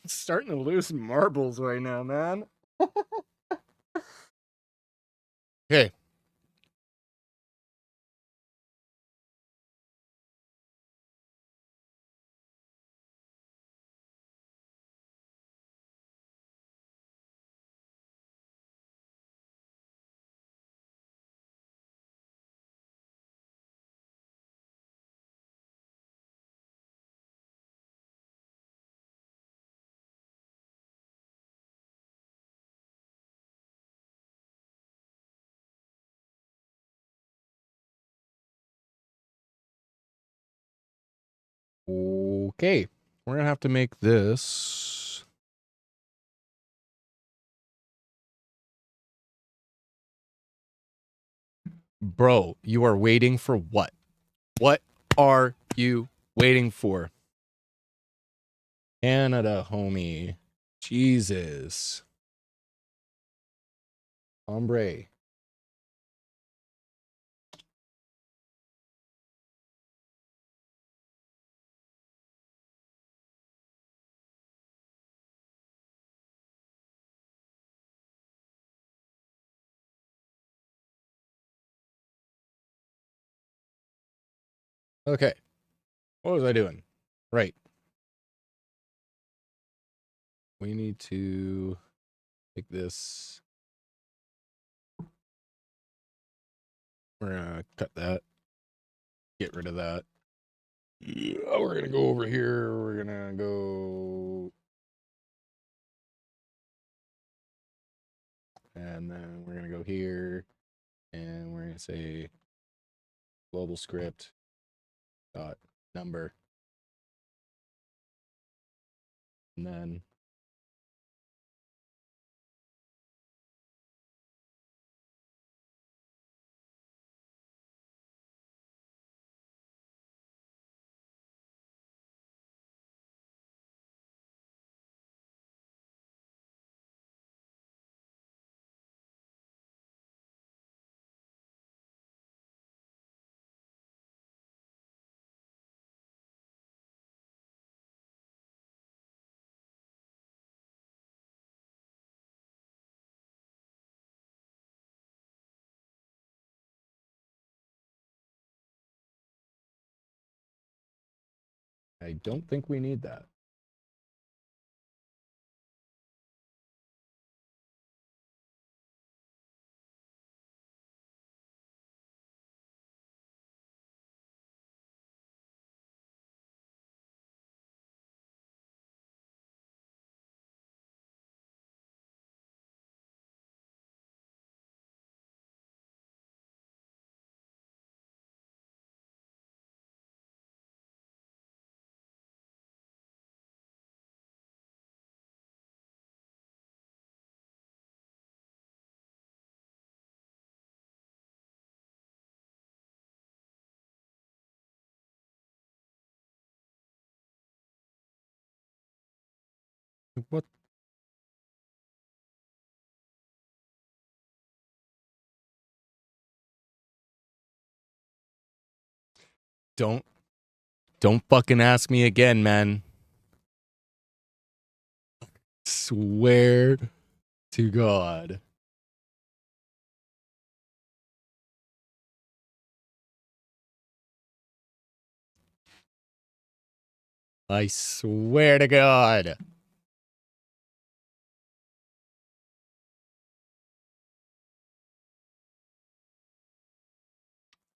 starting to lose marbles right now, man. Okay. Okay. We're gonna have to make this. Bro, you are waiting for what? What are you waiting for? Canada, homie. Jesus. Hombre. Okay. What was I doing? Right. We need to take this. We're gonna cut that. Get rid of that. Yeah, we're gonna go over here. We're gonna go. And then we're gonna go here. And we're gonna say global script dot number. And then I don't think we need that. What? Don't fucking ask me again, man. Swear to God. I swear to God.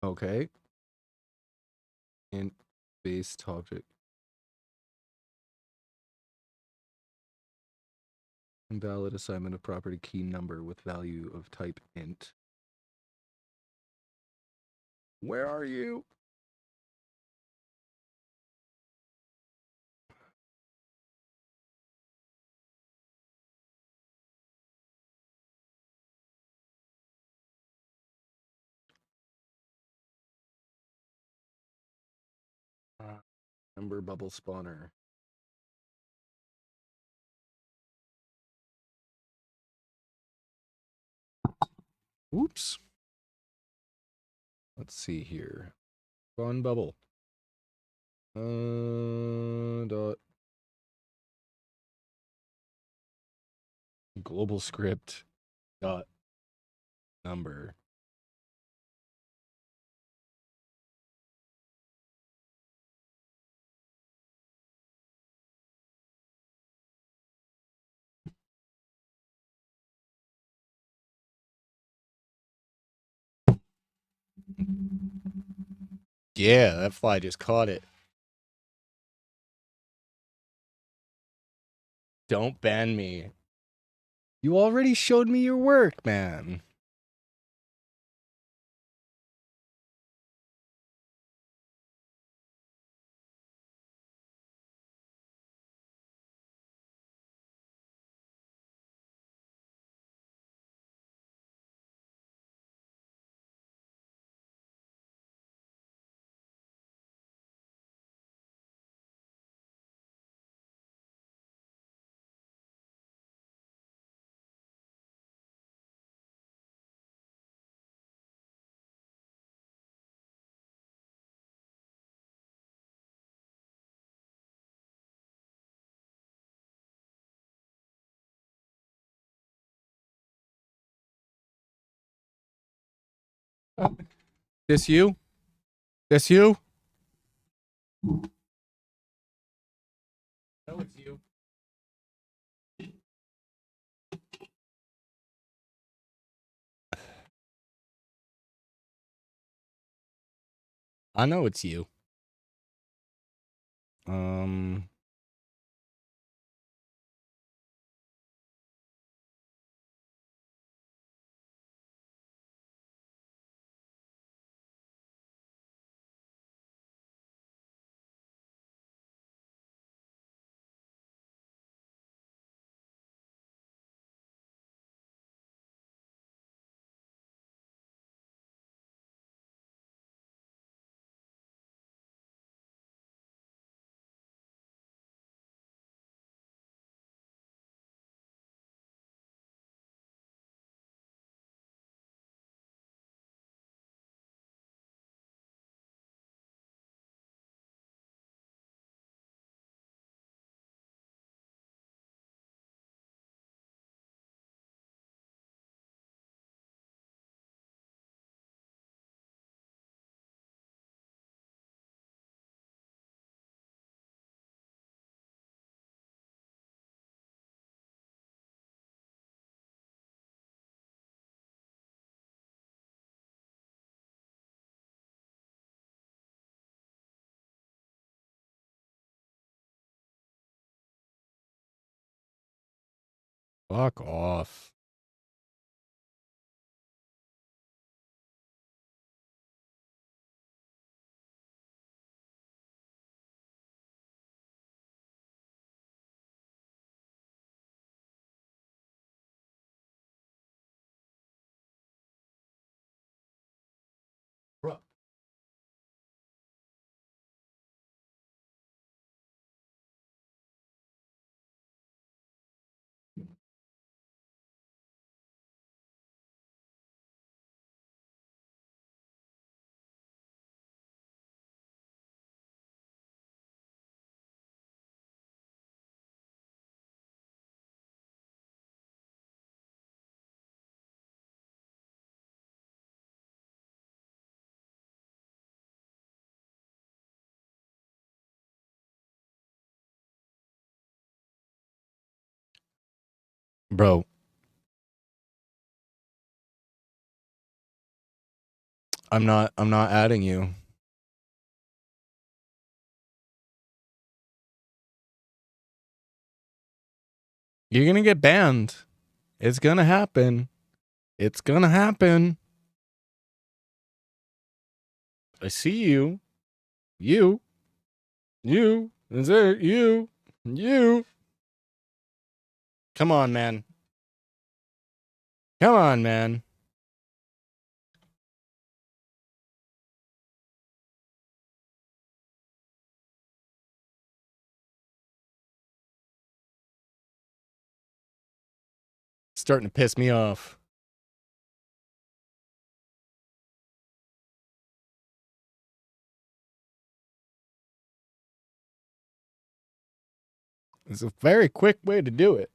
Okay. Int based object. Invalid assignment of property key number with value of type int. Where are you? Number bubble spawner. Oops. Let's see here. Spawn bubble. Dot global script dot number. Yeah, that fly just caught it. Don't ban me. You already showed me your work, man. This you? This you? No, it's you. I know it's you. Fuck off. Bro. Bro, I'm not adding you. You're gonna get banned. It's gonna happen. It's gonna happen. I see you. You. You. Is it you? You. Come on, man. Come on, man. Starting to piss me off. It's a very quick way to do it.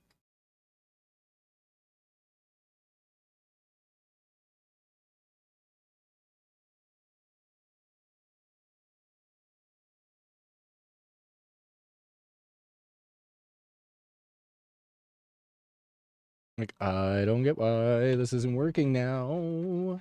Like, I don't get why this isn't working now.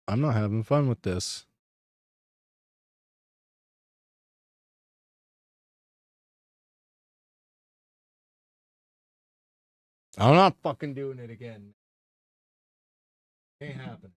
I'm not having fun with this. I'm not fucking doing it again. Ain't happening.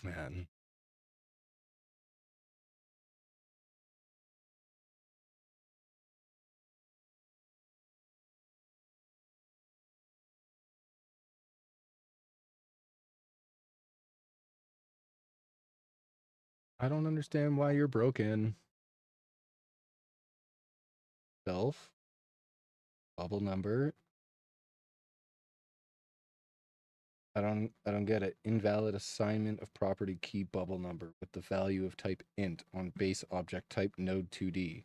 Man. I don't understand why you're broken. Self. Bubble number. I don't get it. Invalid assignment of property key bubble number with the value of type int on base object type node 2D.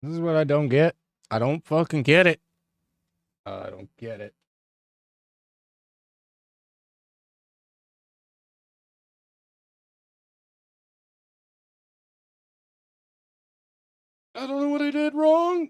This is what I don't get. I don't fucking get it. I don't get it. I don't know what I did wrong.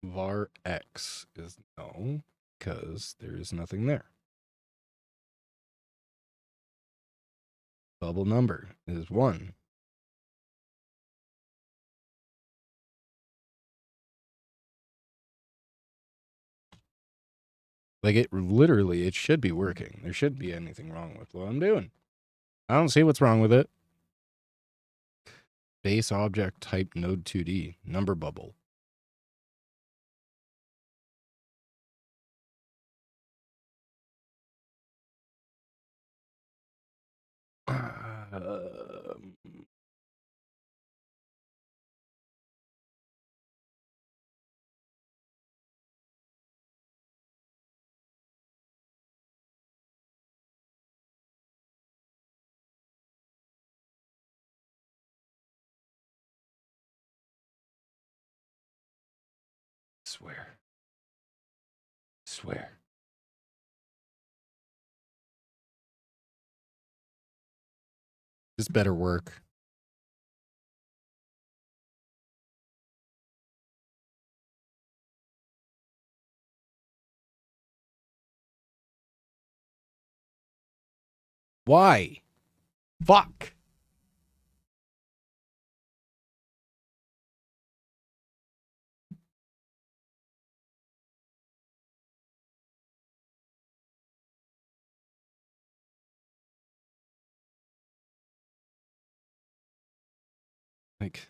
Var X is no, because there is nothing there. Bubble number is 1. Like, it literally, it should be working. There shouldn't be anything wrong with what I'm doing. I don't see what's wrong with it. Base object type node 2D, number bubble. Swear. This better work. Why? Fuck. Like,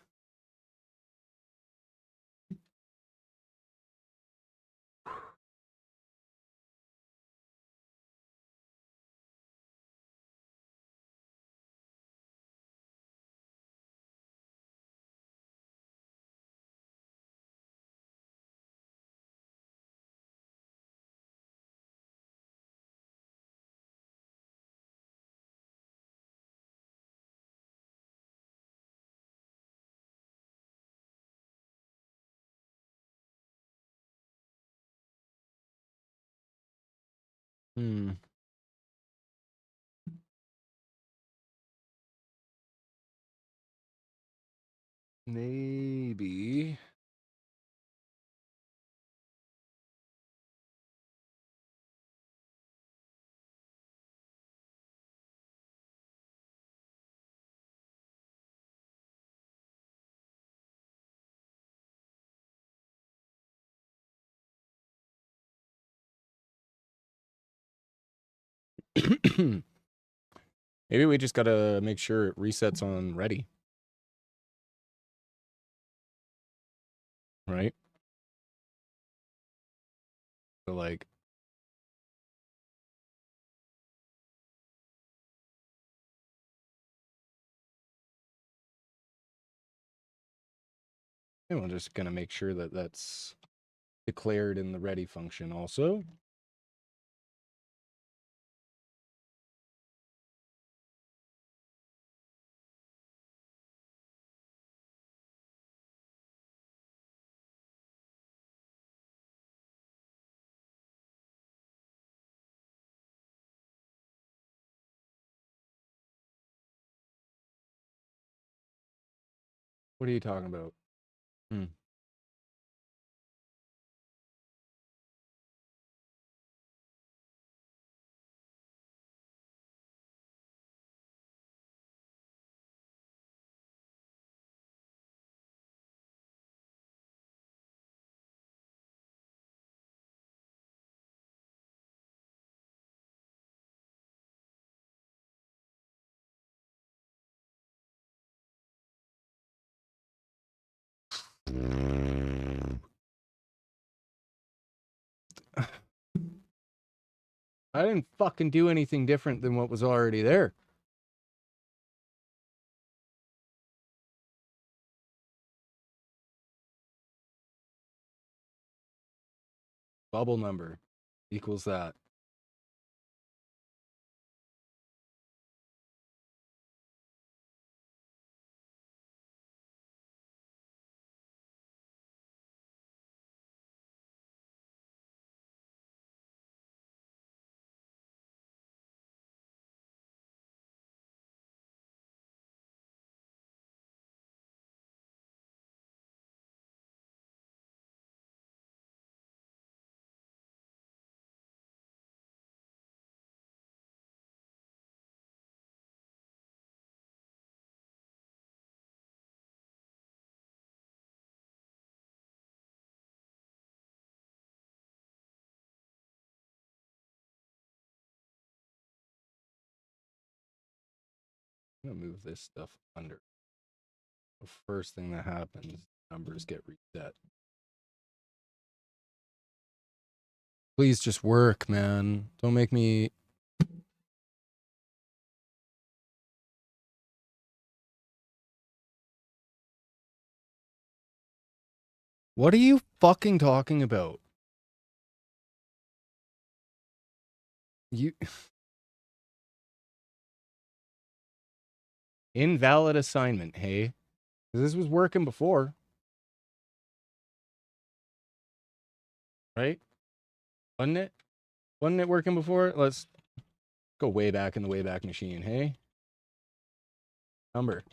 maybe. Maybe we just gotta make sure it resets on ready. Right? So, like, and we're just gonna make sure that that's declared in the ready function also. What are you talking about? I didn't fucking do anything different than what was already there. bubble number equals that. I'm gonna move this stuff under. The first thing that happens, numbers get reset. Please just work, man. Don't make me... What are you fucking talking about? You... Invalid assignment, hey? This was working before. Right? Wasn't it? Wasn't it working before? Let's go way back in the Wayback Machine, hey? Number.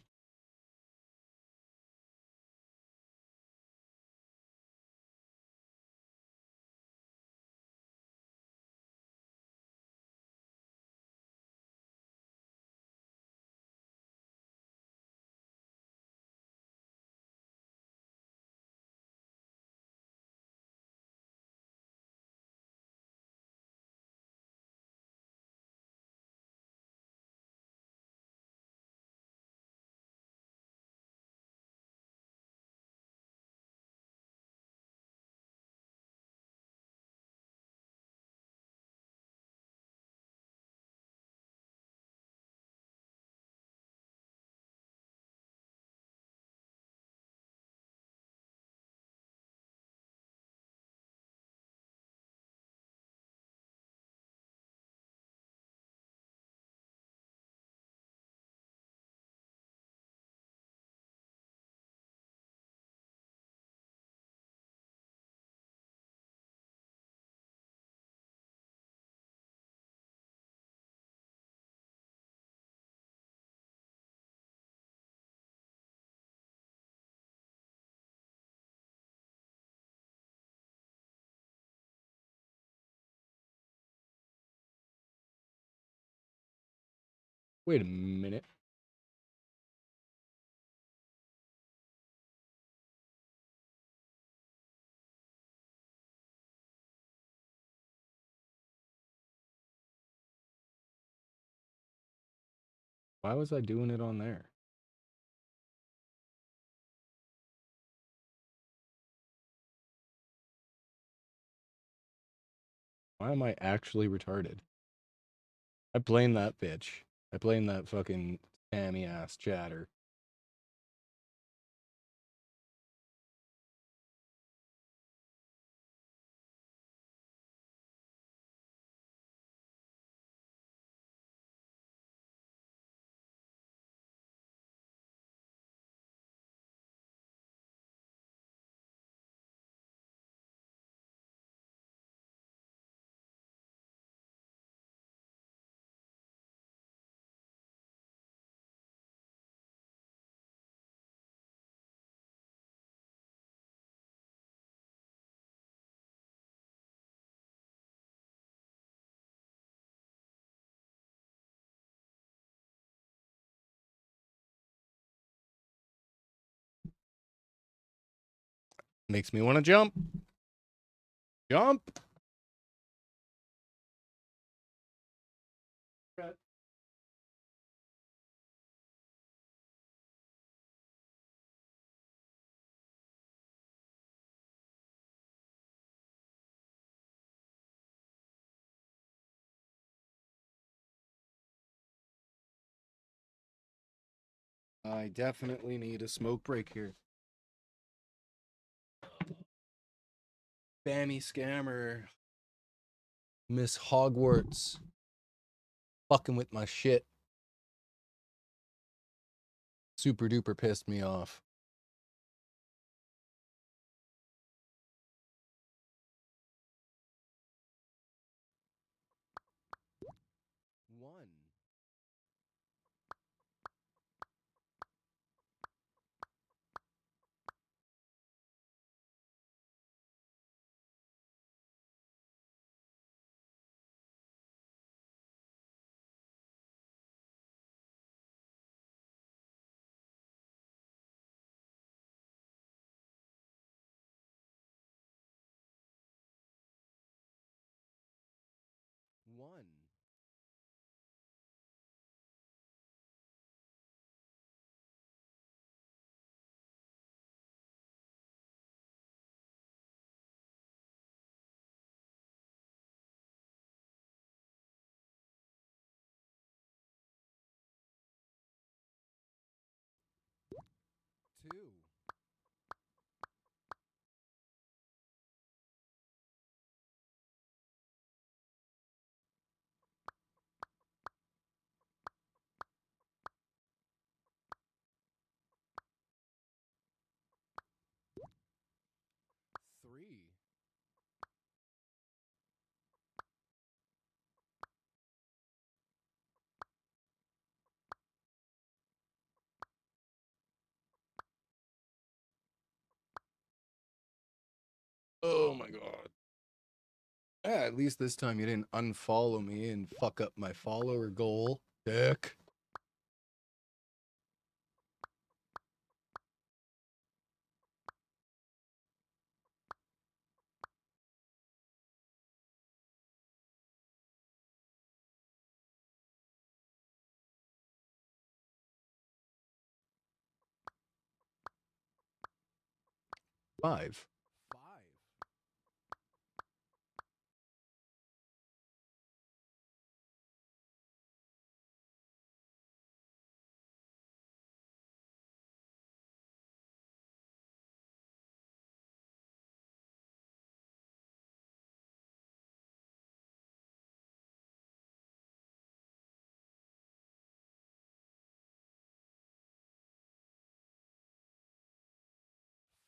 Wait a minute. Why was I doing it on there? Why am I actually retarded? I blame that bitch. I blame that fucking spammy ass chatter. Makes me want to jump. Jump. I definitely need a smoke break here. Spammy scammer. Miss Hogwarts. Fucking with my shit. Super duper pissed me off. One. One. Two. Three. Oh my god. Yeah, at least this time you didn't unfollow me and fuck up my follower goal, dick. Five. Five.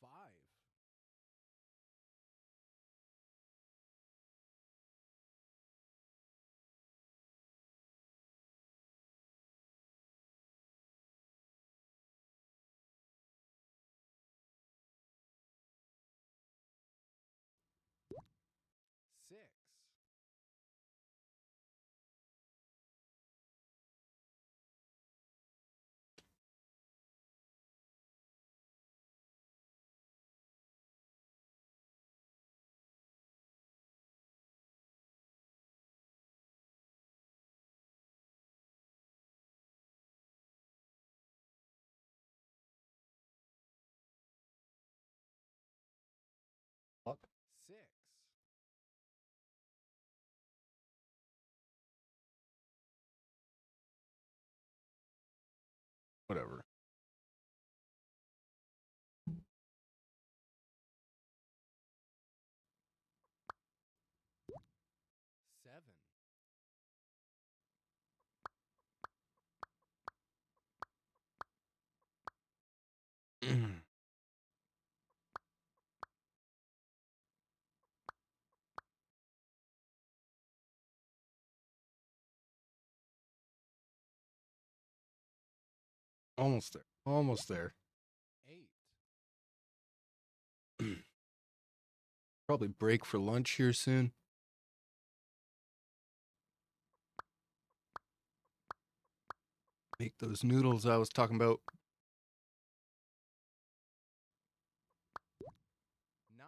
Five. Six. Fuck. Six. Whatever. Seven. Almost there. Almost there. Eight. Probably break for lunch here soon. Make those noodles I was talking about. Nine.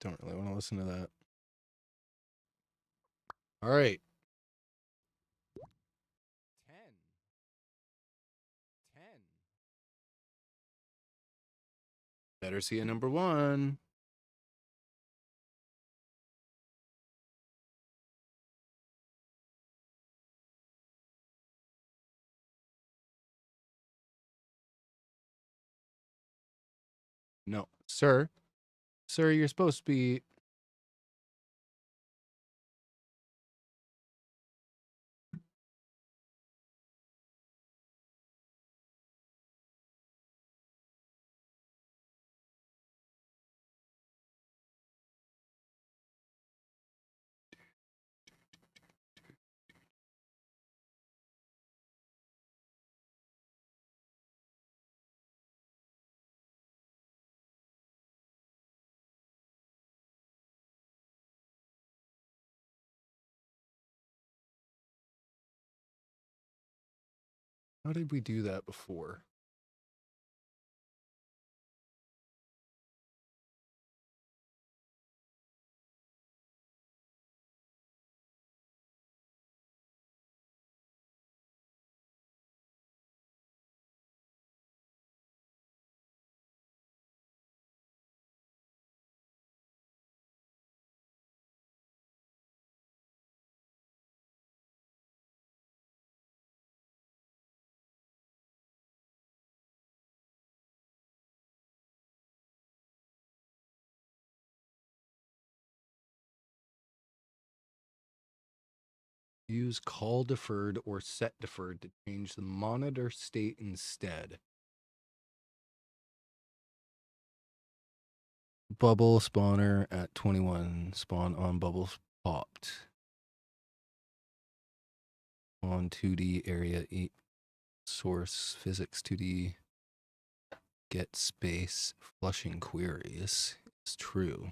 Don't really want to listen to that. All right. 10. 10. Better see a number one. No, sir. Sir, you're supposed to be... How did we do that before? Use call deferred or set deferred to change the monitor state instead. Bubble spawner at 21. Spawn on bubbles popped. On 2D area 8. Source physics 2D. Get space. Flushing queries. It's true.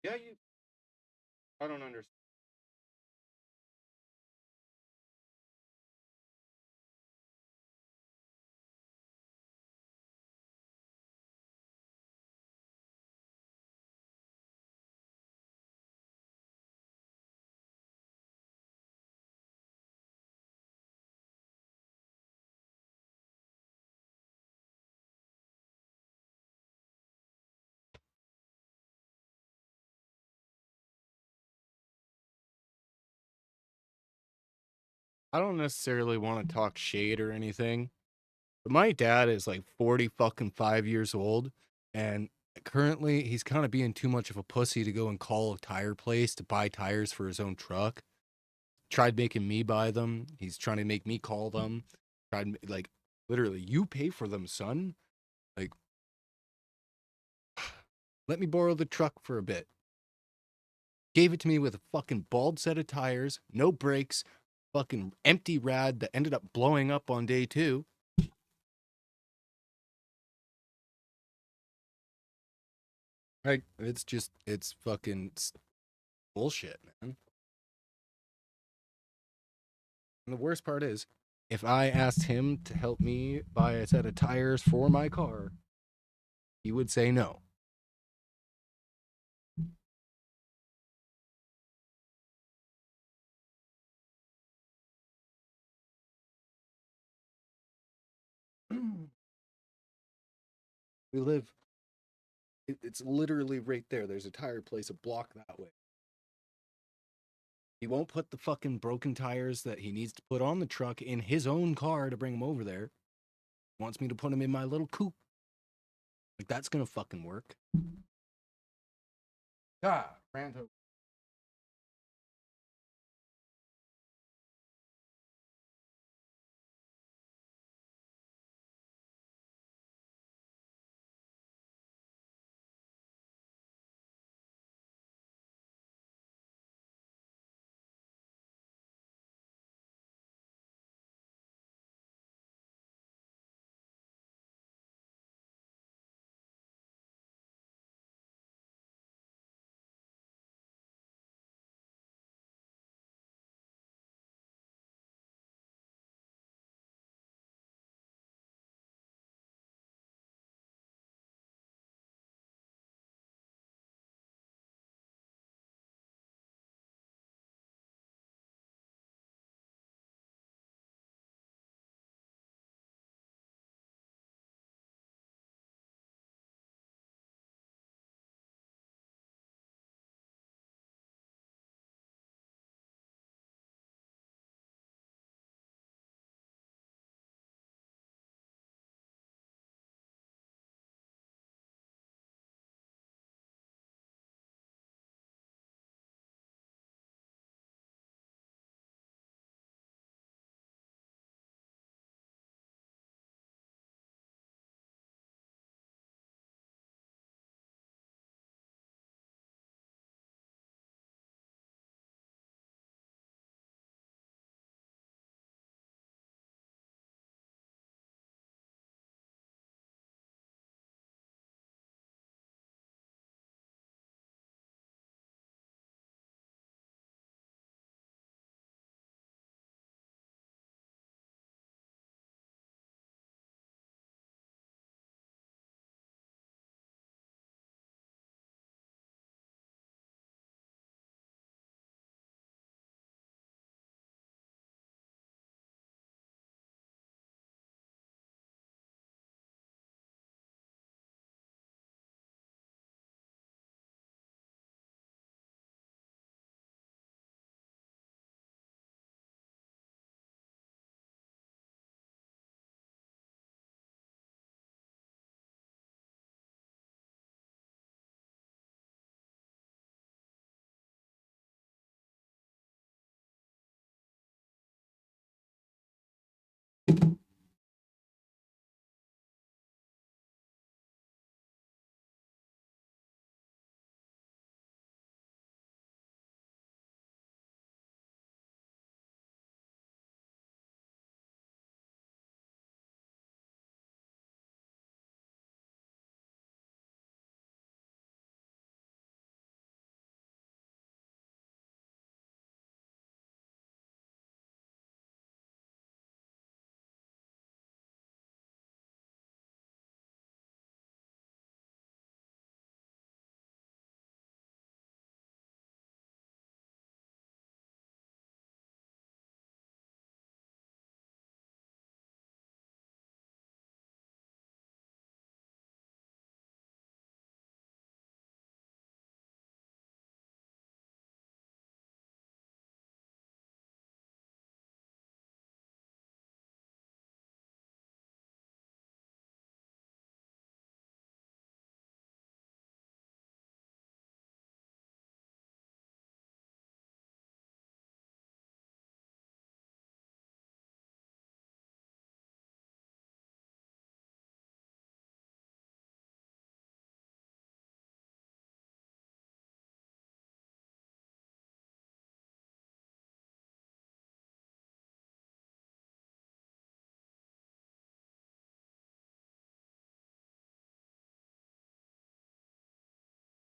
Yeah, I don't understand. I don't necessarily want to talk shade or anything, but my dad is like 40 fucking 5 years old, and currently he's kind of being too much of a pussy to go and call a tire place to buy tires for his own truck. Tried making me buy them. He's trying to make me call them. Tried like literally, you pay for them, son. Like, let me borrow the truck for a bit. Gave it to me with a fucking bald set of tires, no brakes, fucking empty rad that ended up blowing up on day 2. Like, it's fucking bullshit, man. And the worst part is, if I asked him to help me buy a set of tires for my car, he would say no. We live, it's literally right there. There's a tire place a block that way. He won't put the fucking broken tires that he needs to put on the truck in his own car to bring them over there. He wants me to put them in my little coupe. Like, that's gonna fucking work. God, Rando.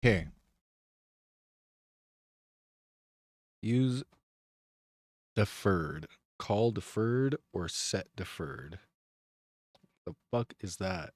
Okay. Use deferred. Call deferred or set deferred. The fuck is that?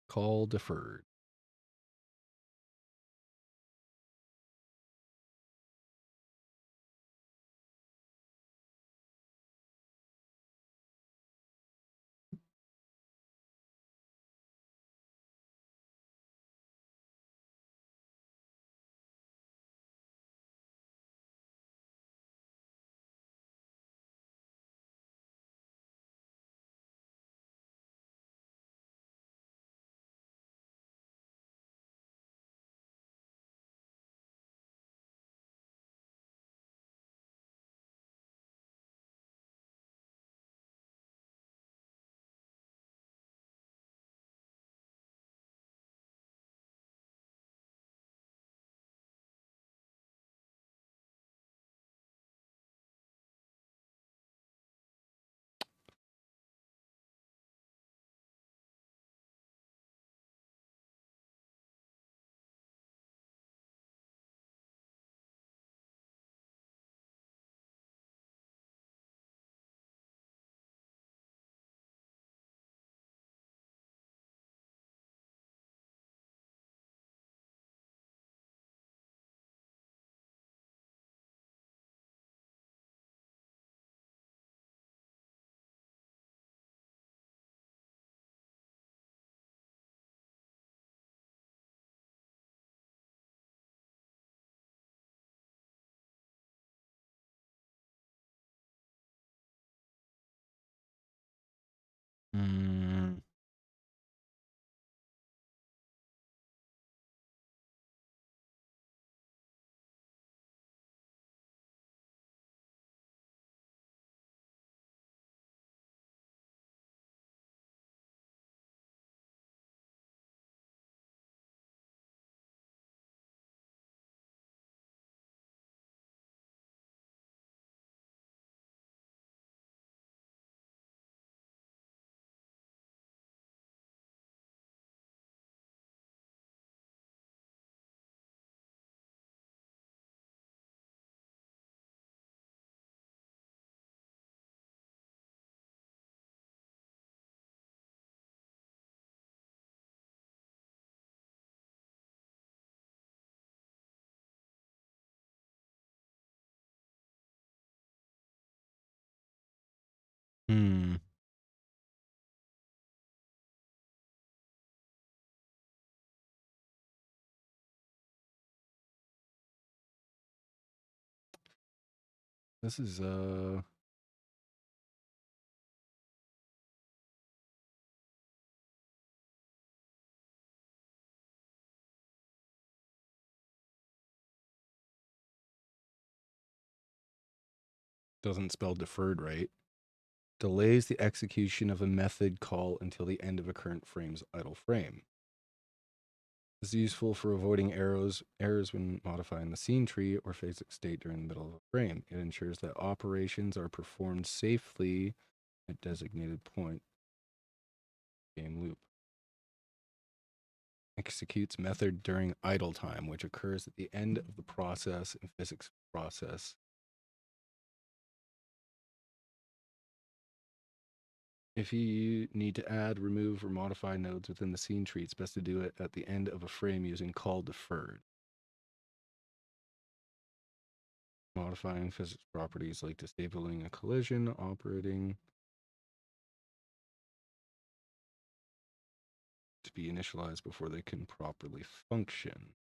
Call deferred. Mm, hmm. This is doesn't spell deferred right. Delays the execution of a method call until the end of a current frame's idle frame. This is useful for avoiding errors when modifying the scene tree or physics state during the middle of a frame. It ensures that operations are performed safely at designated point. Game loop. Executes method during idle time, which occurs at the end of the process in physics process. If you need to add, remove, or modify nodes within the scene tree, it's best to do it at the end of a frame using call deferred. Modifying physics properties like disabling a collision, operating to be initialized before they can properly function.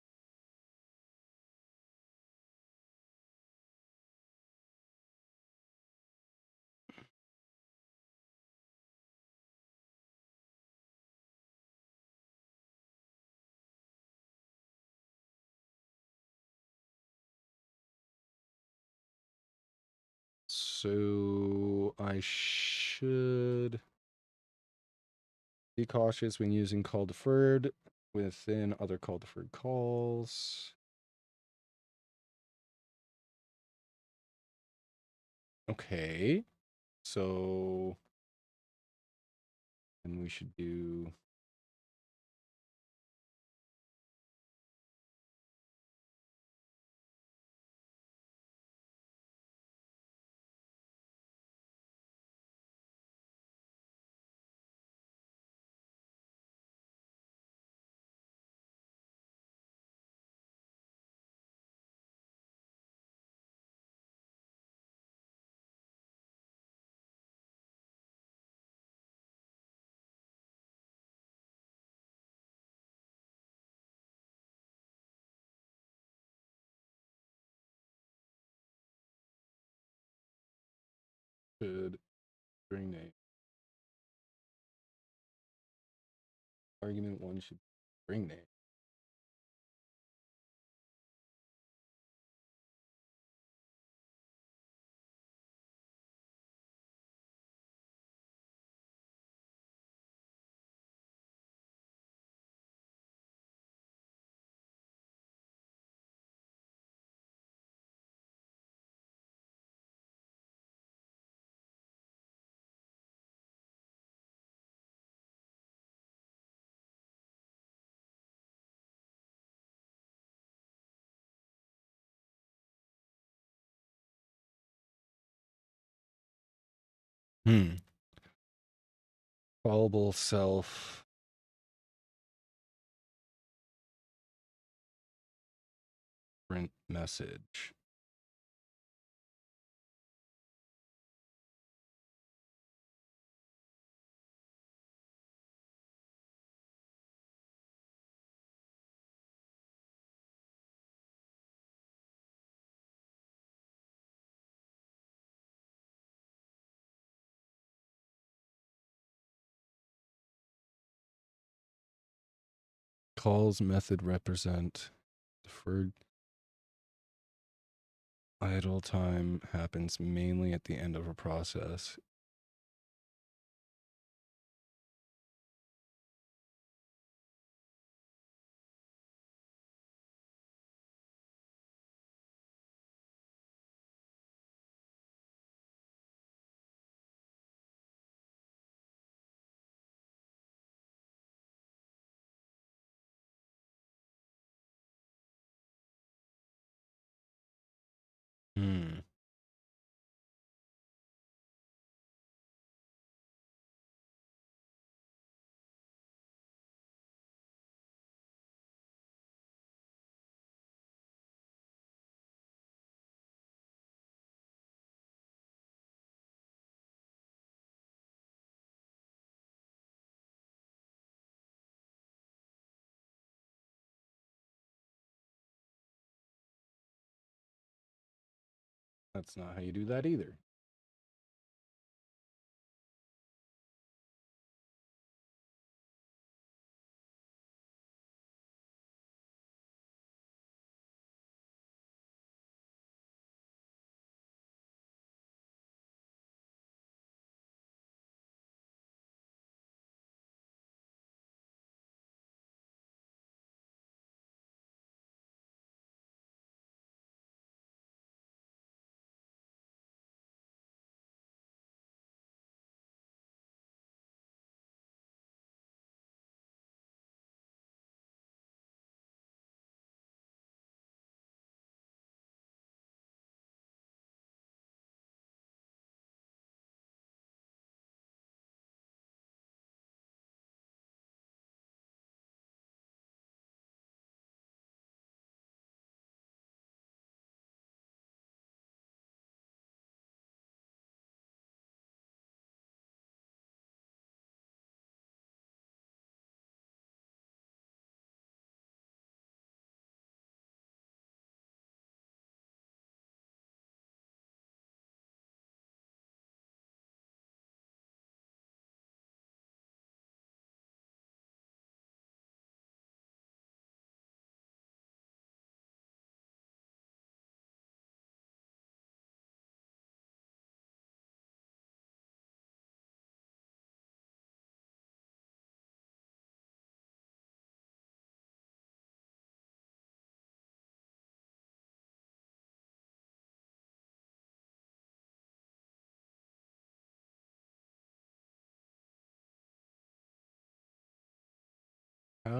So I should be cautious when using call deferred within other call deferred calls. Okay. So and we should do should string name. Argument one should be string name. Callable self print message. Calls method represent deferred idle time happens mainly at the end of a process. Hmm. That's not how you do that either.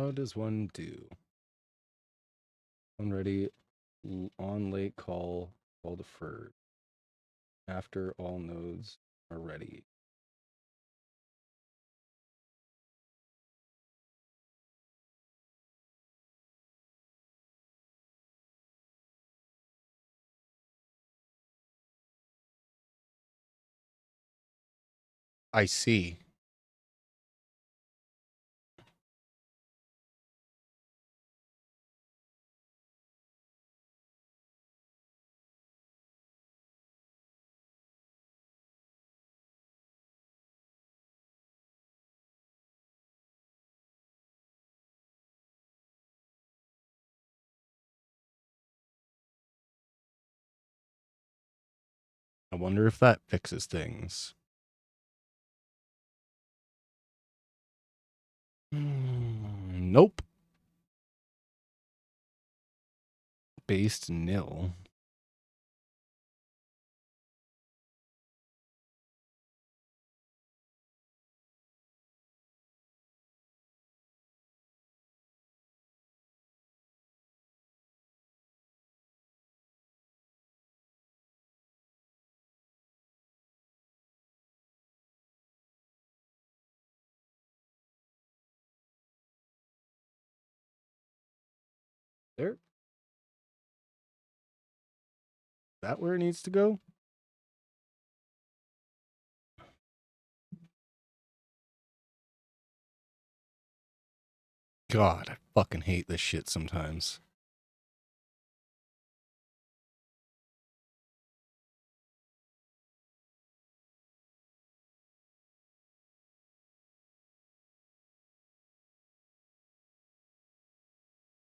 How does one do? One ready, on late call deferred. After all nodes are ready. I see. I wonder if that fixes things. Nope. Based nil. There. That where it needs to go? God, I fucking hate this shit sometimes.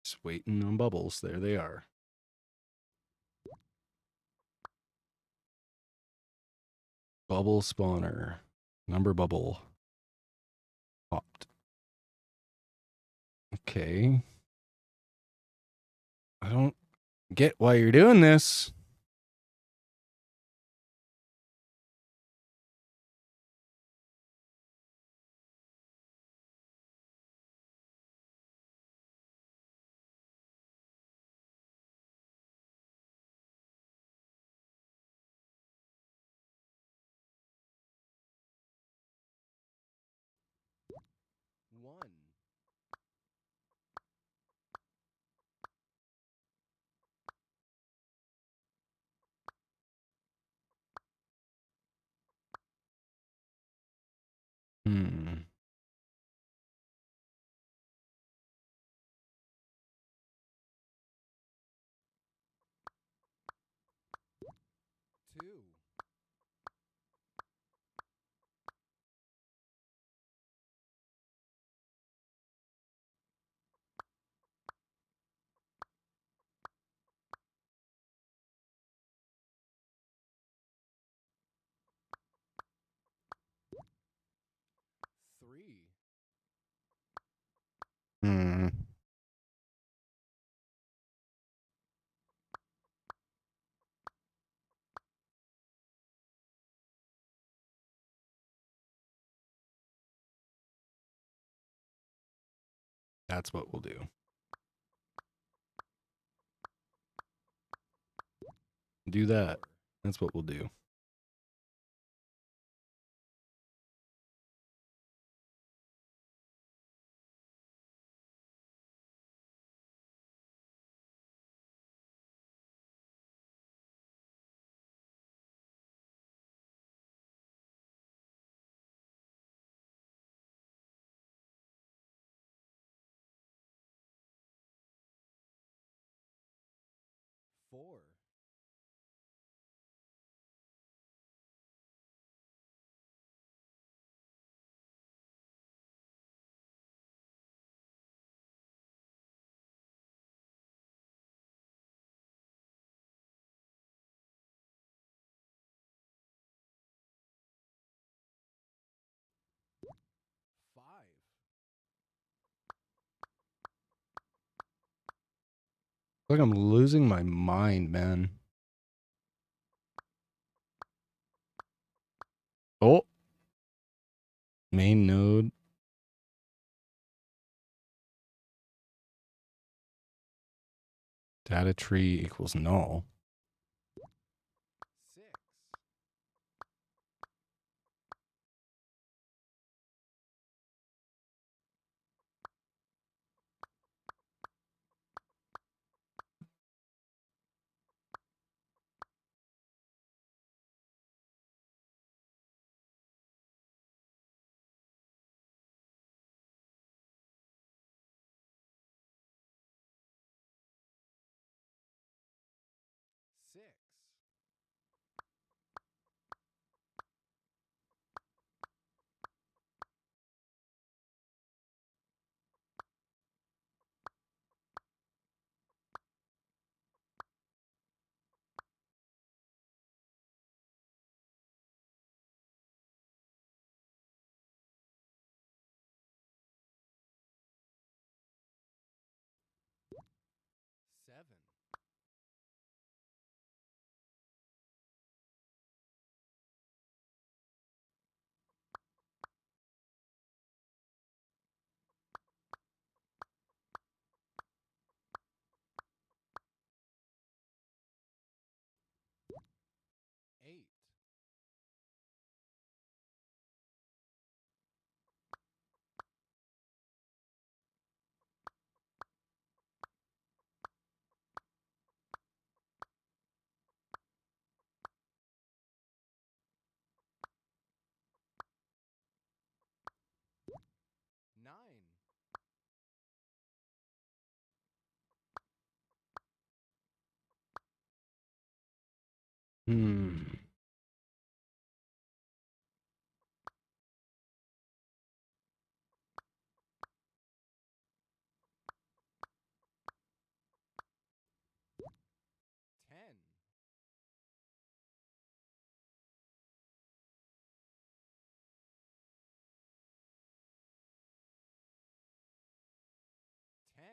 Just waiting on bubbles. There they are. Bubble spawner. Number bubble. Popped. Okay. I don't get why you're doing this. One. Hmm. Two. 3. Hmm. That's what we'll do. Do that. That's what we'll do. Four. Five. Like I'm losing my mind, man. Oh. Main node. Data tree equals null. 6. 6. 7. 8. 9. Hmm. 10. 10.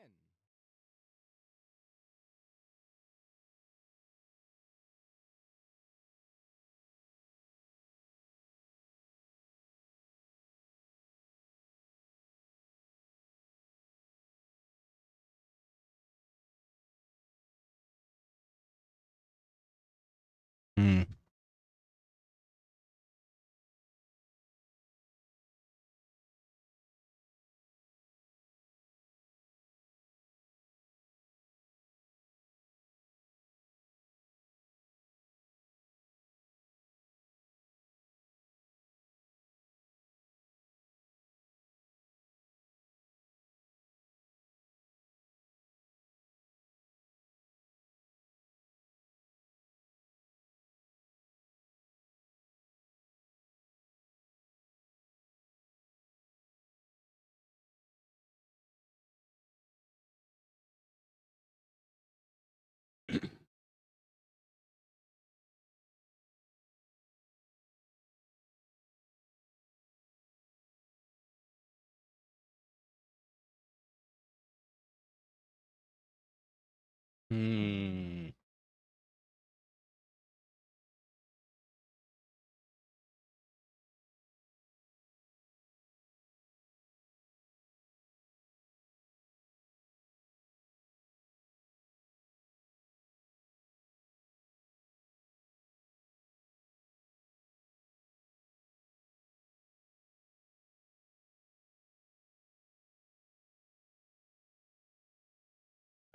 Hmm.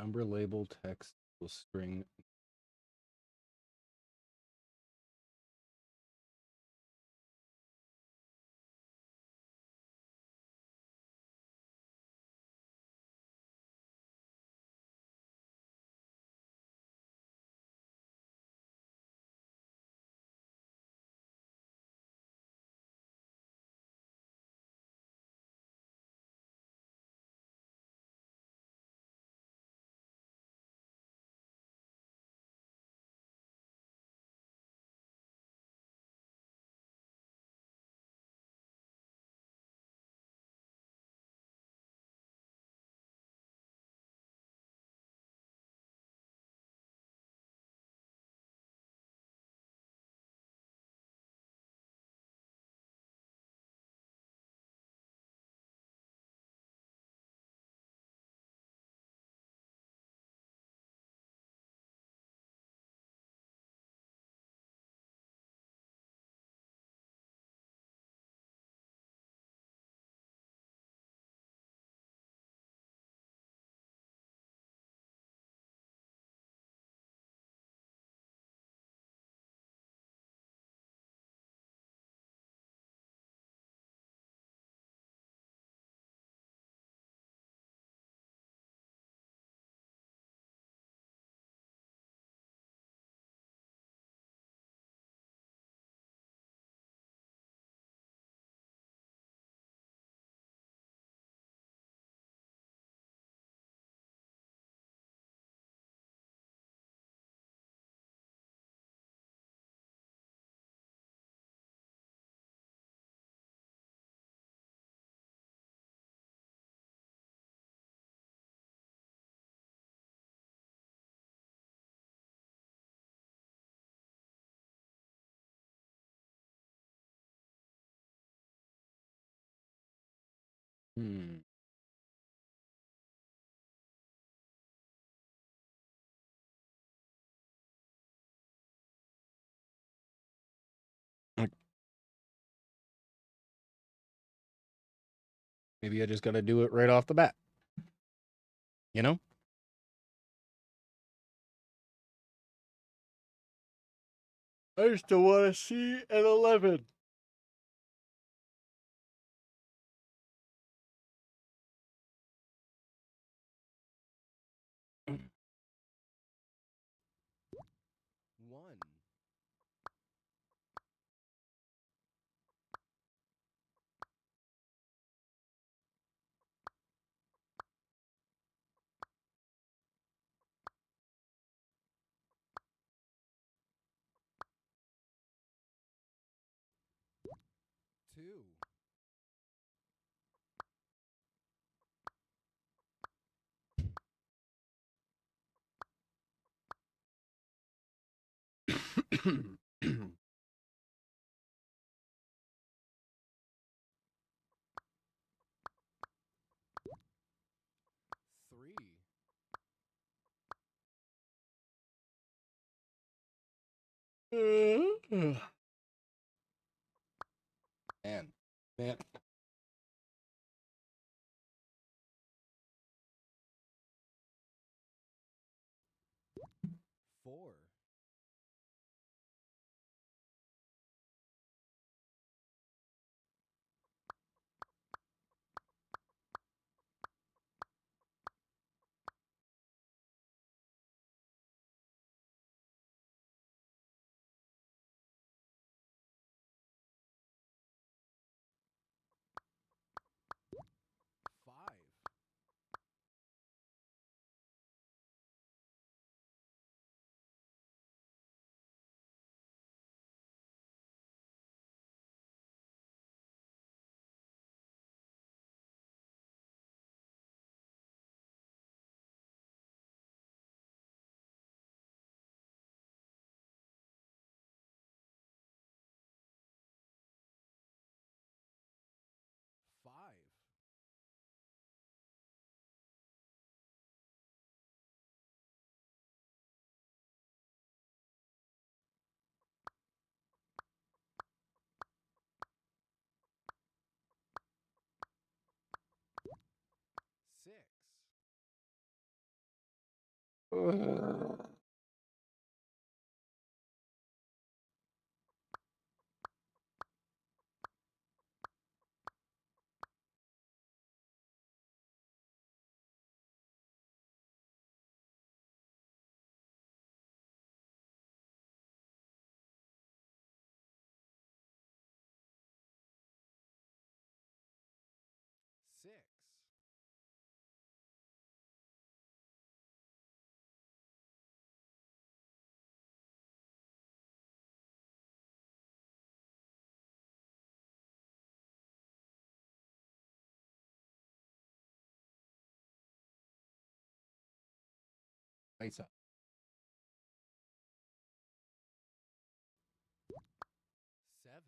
Number label text will string Hmm. Like, maybe I just got to do it right off the bat. You know? I still want to see an 11. One. Two. Three. Man. Man. Four. Five. Five. Six. Six. Lights up. Seven.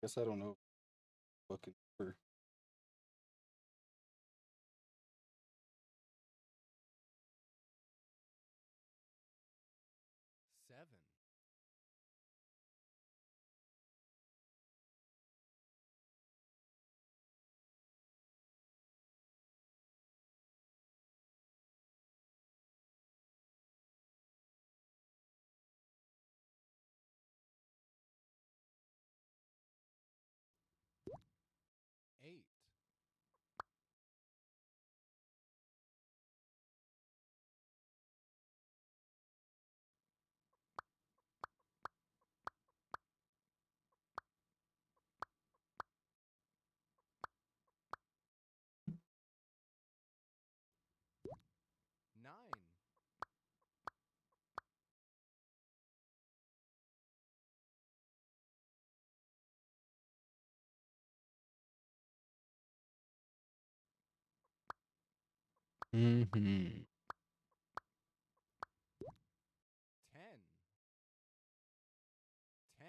Guess I don't know. Looking for 7. Eight. Nine. Mm-hmm. 10. 10.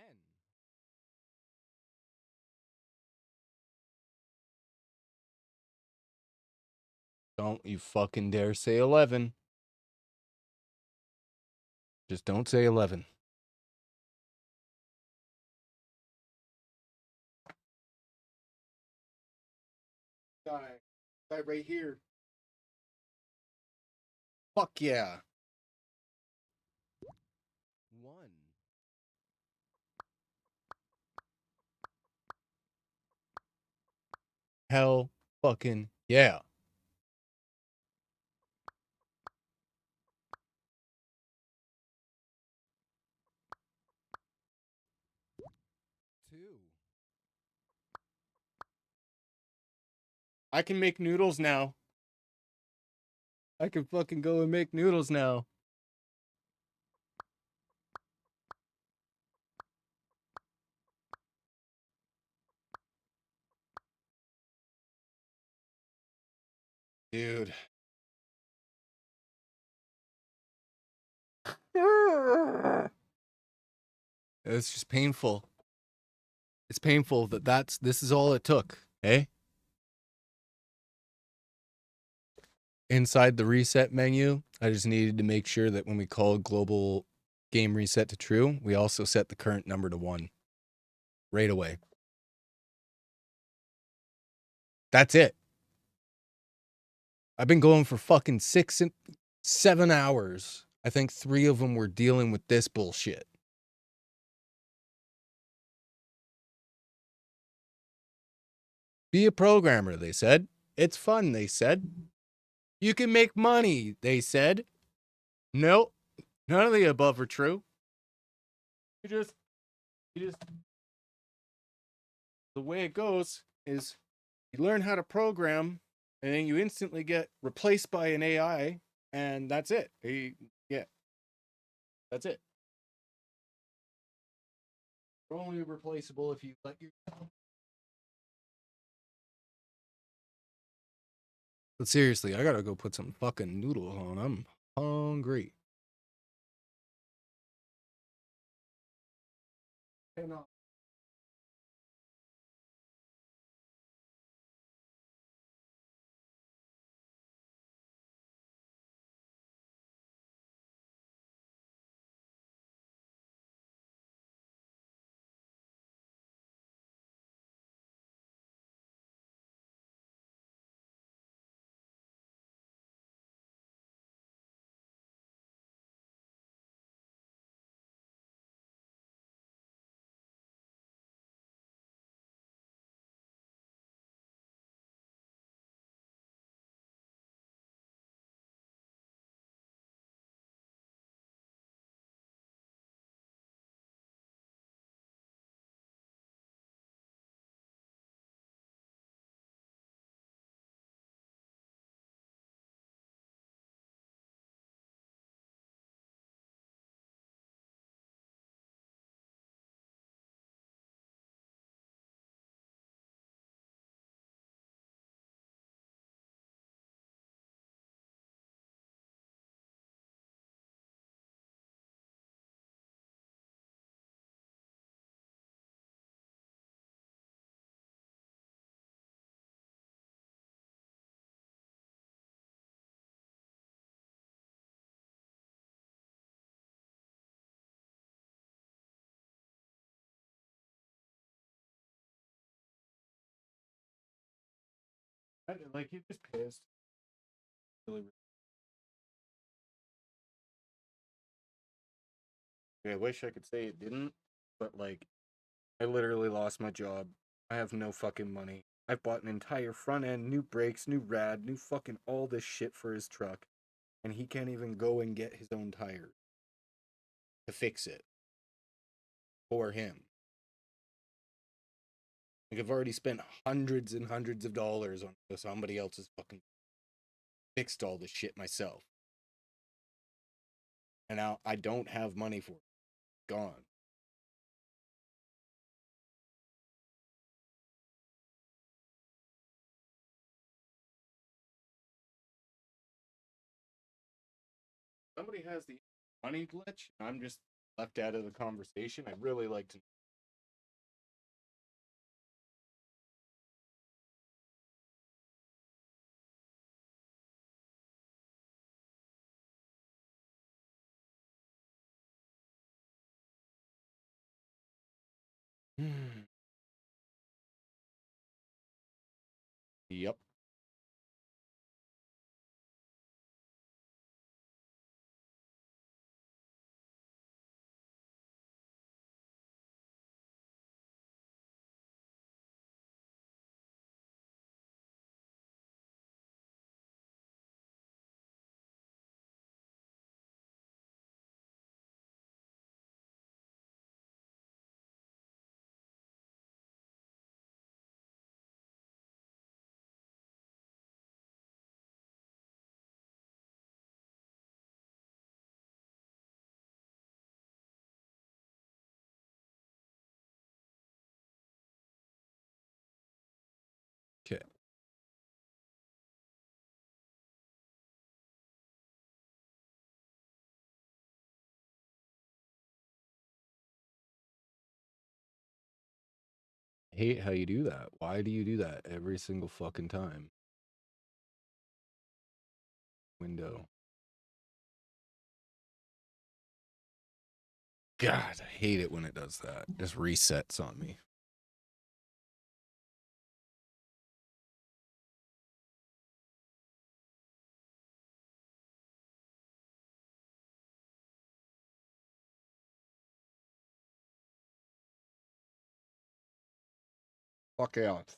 Don't you fucking dare say 11. Just don't say 11. Guy right here. Fuck yeah. 1. Hell fucking yeah. 2. I can make noodles now. I can fucking go and make noodles now. Dude. It's just painful. It's painful that this is all it took, eh? Inside the reset menu, I just needed to make sure that when we called global game reset to true, we also set the current number to 1 right away. That's it. I've been going for fucking 6 and 7 hours. I think 3 of them were dealing with this bullshit. Be a programmer, they said. It's fun, they said. You can make money, they said. Nope. None of the above are true. You just the way it goes is you learn how to program and then you instantly get replaced by an AI and that's it. Yeah. That's it. You're only replaceable if you let yourself. But seriously, I gotta go put some fucking noodles on. I'm hungry. Hey, no. Like, he just pissed. Really. I wish I could say it didn't, but like, I literally lost my job. I have no fucking money. I've bought an entire front end, new brakes, new rad, new fucking all this shit for his truck, and he can't even go and get his own tires to fix it for him. Like, I've already spent hundreds and hundreds of dollars on somebody else's fucking fixed all this shit myself. And now I don't have money for it. Gone. Somebody has the money glitch, I'm just left out of the conversation. I'd really like to. Yep. Okay. I hate how you do that. Why do you do that every single fucking time? Window. God, I hate it when it does that. Just resets on me. Fuck out.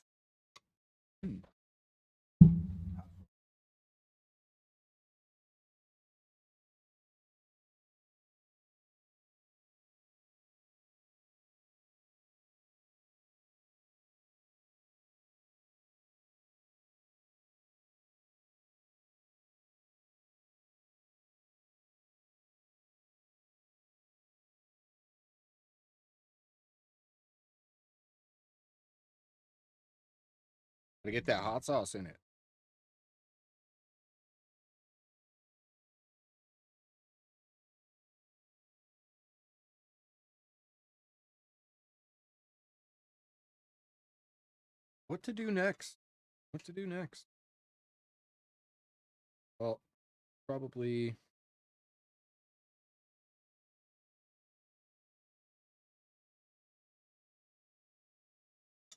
Gotta get that hot sauce in it. What to do next? What to do next? Well, probably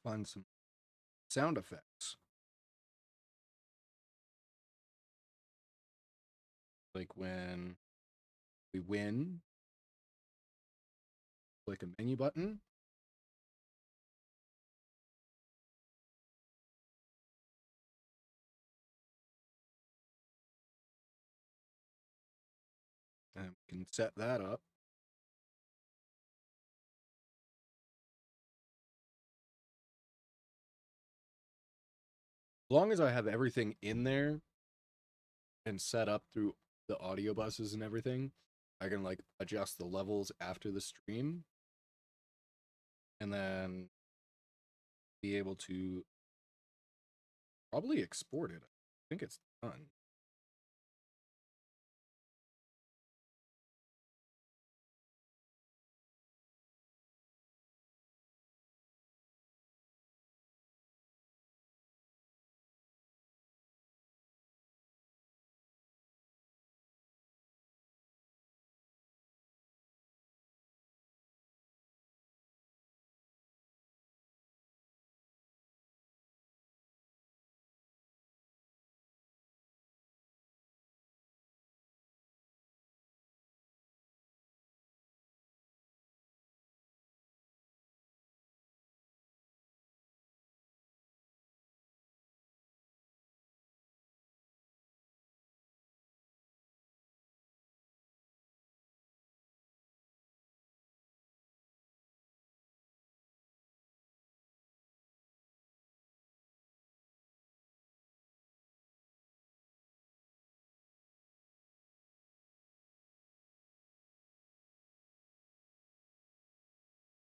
find some sound effects. Like when we win, click a menu button. And we can set that up. As long as I have everything in there and set up through the audio buses and everything, I can like adjust the levels after the stream and then be able to probably export it. I think it's done.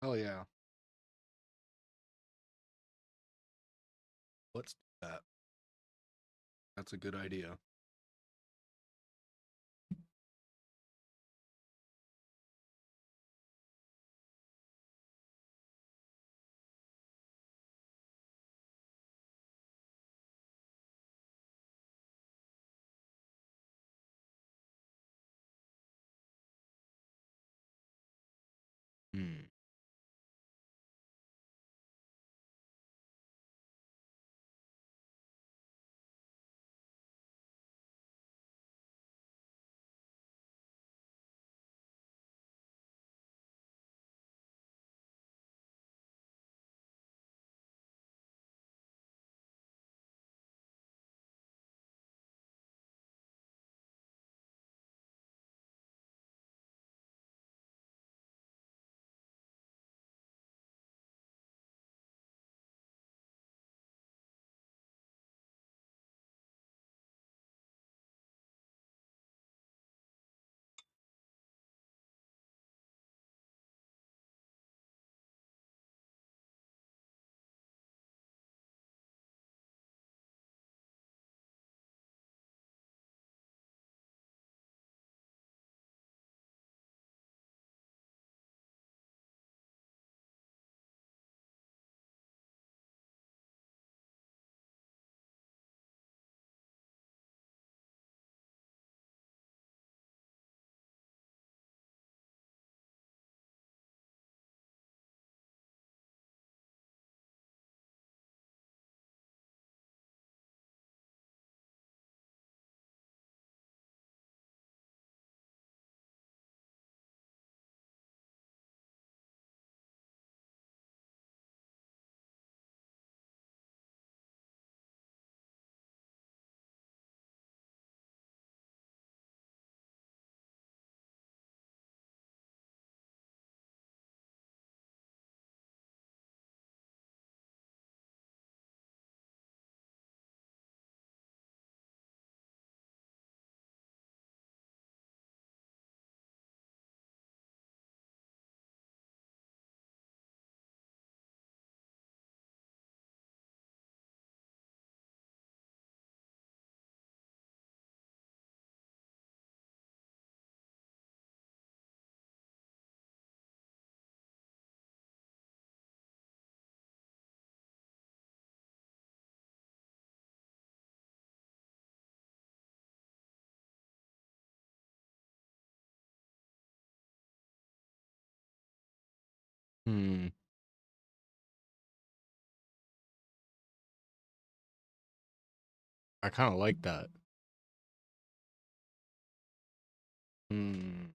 Oh yeah. Let's do that. That's a good idea. Hmm. Hmm. I kind of like that. Hmm.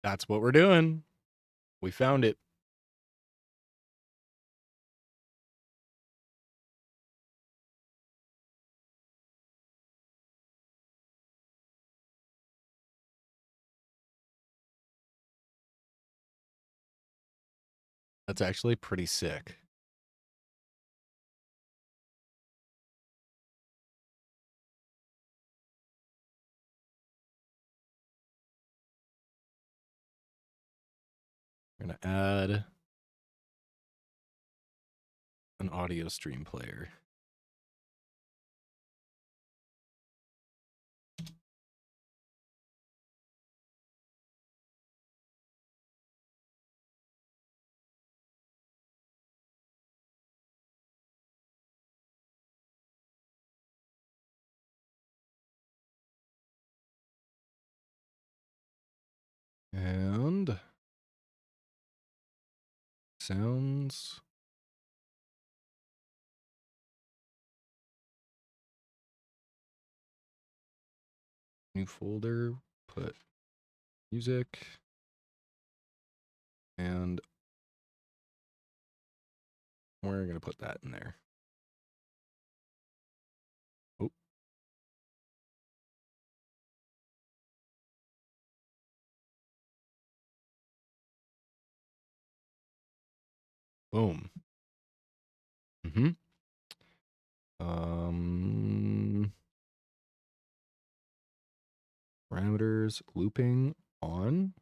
That's what we're doing. We found it. That's actually pretty sick. We're gonna add an audio stream player. And sounds. New folder. Put music. And we're going to put that in there. Oh. Boom. Parameters looping on.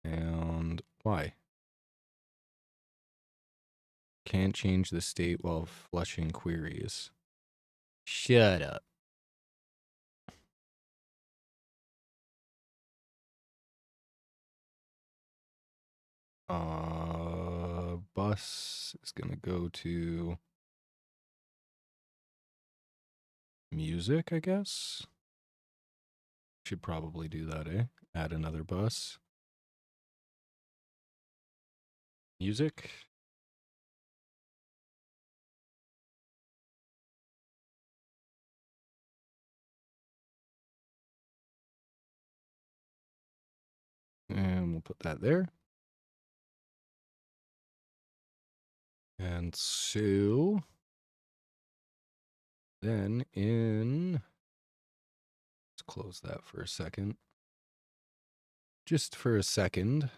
And why? Can't change the state while flushing queries. Shut up. Bus is gonna go to music, I guess. Should probably do that, eh? Add another bus. Music. And we'll put that there. And so then let's close that for a second. Just for a second.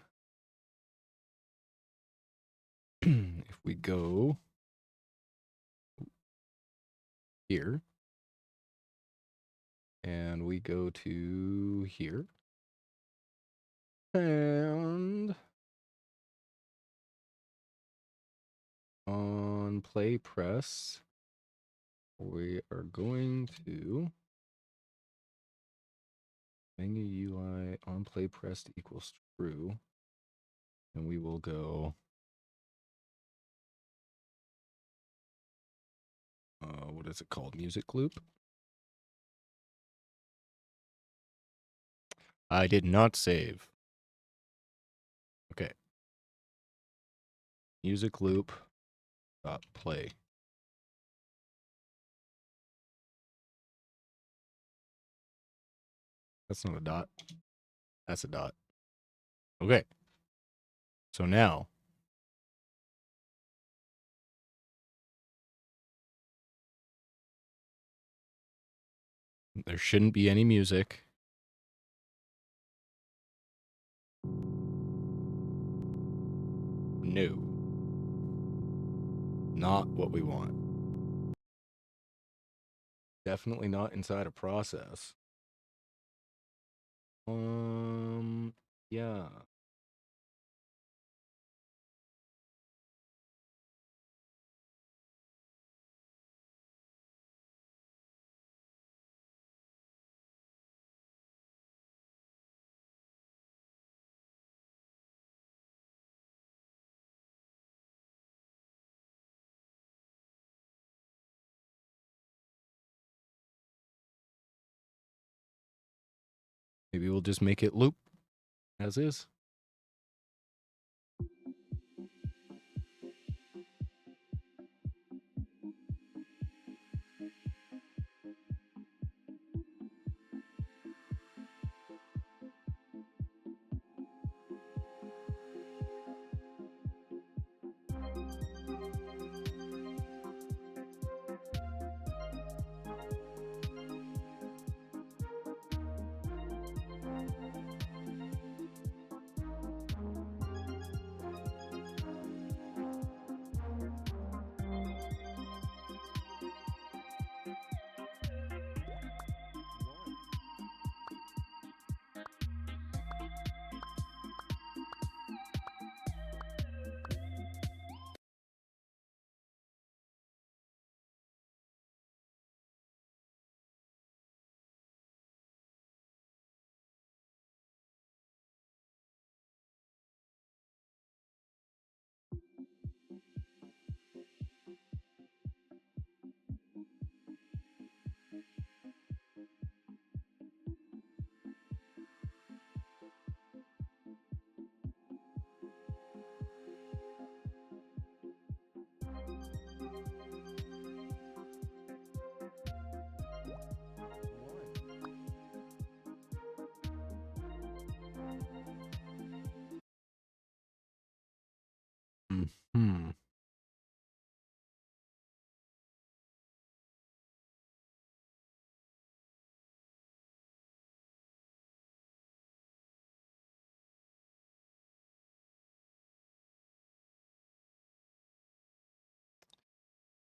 If we go here and we go to here and on play press, we are going to menu UI on play pressed equals true. And we will go, what is it called? Music loop. I did not save. Okay. Music loop dot play. That's not a dot. That's a dot. Okay. So now there shouldn't be any music. No. Not what we want. Definitely not inside a process. Yeah. Maybe we'll just make it loop as is.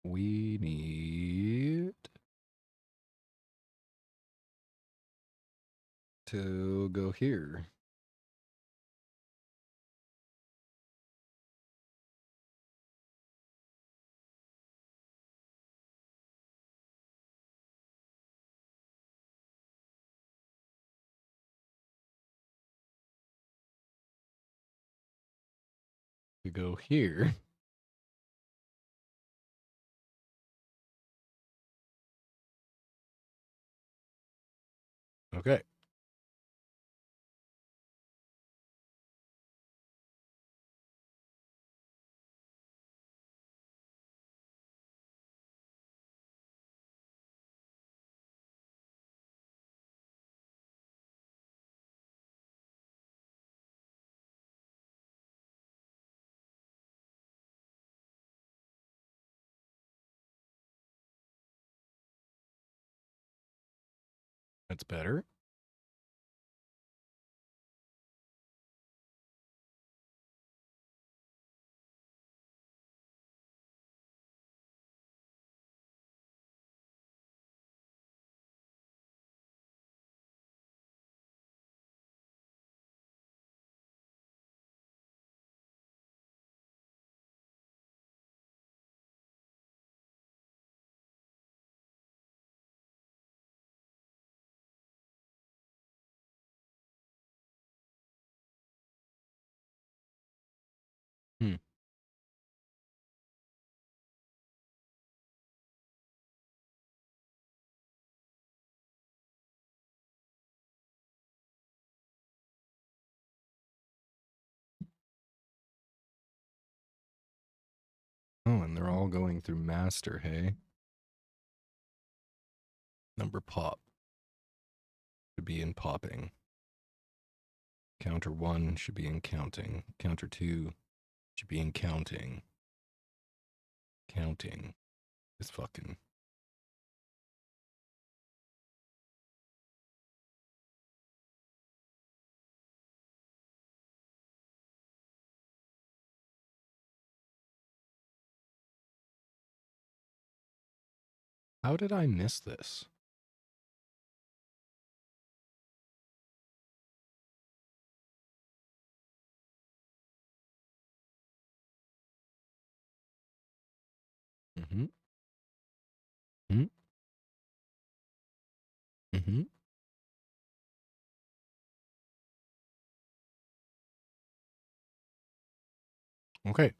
We need to go here. To go here. Okay. That's better. Hmm. Oh, and they're all going through master, hey? Number pop should be in popping. Counter 1 should be in counting. Counter 2 should be in counting. Counting is fucking. How did I miss this? Mm-hmm. Mm-hmm. Mm-hmm. Okay.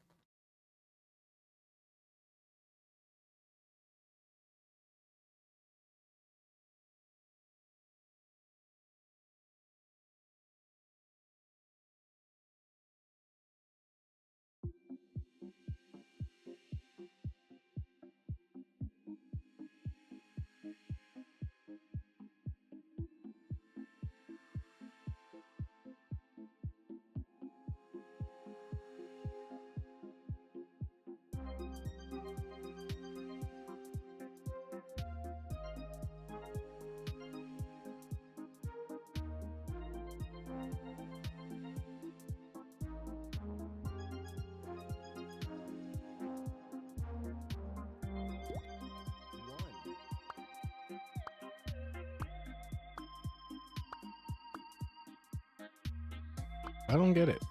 I don't get it.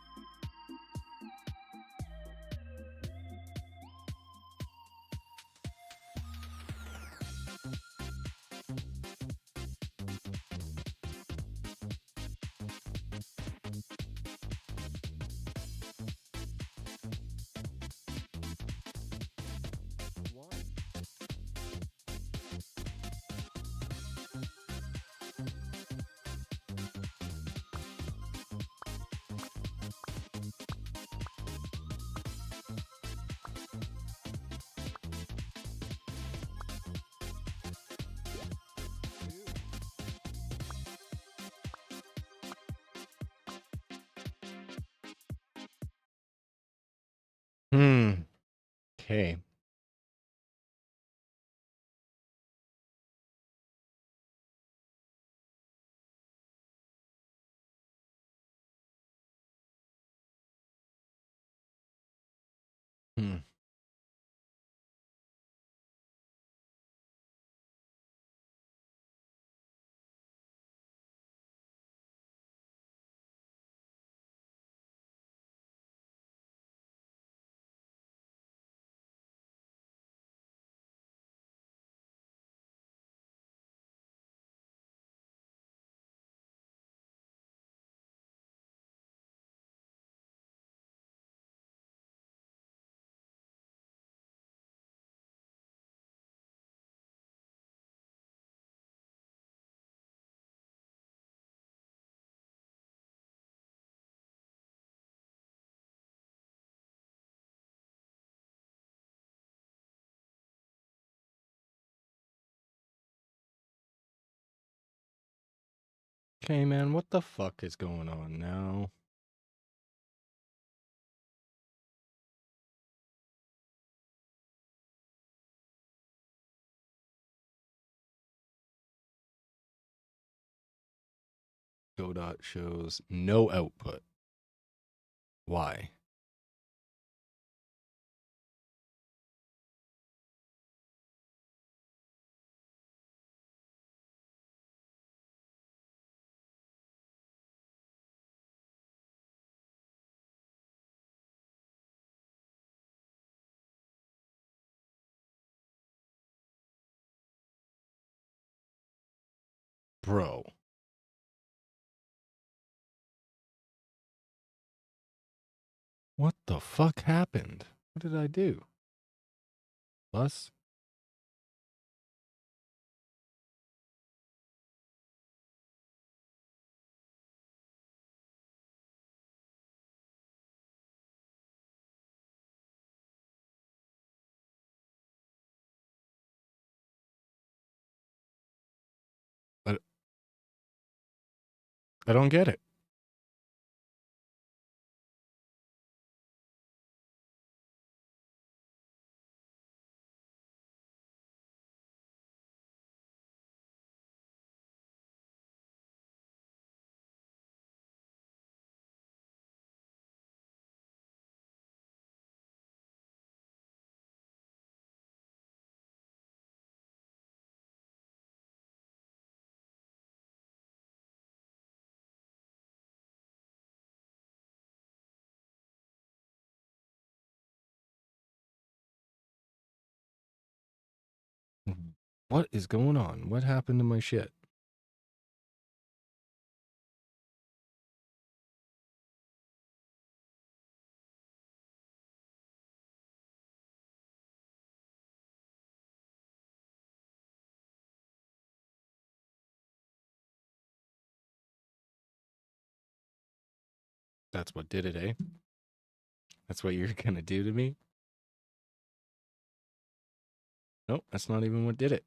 Hmm. Okay. Hmm. Okay, man, what the fuck is going on now? Godot shows no output. Why? Bro. What the fuck happened? What did I do? Plus? I, I don't get it. What is going on? What happened to my shit? That's what did it, eh? That's what you're gonna do to me? Nope, that's not even what did it.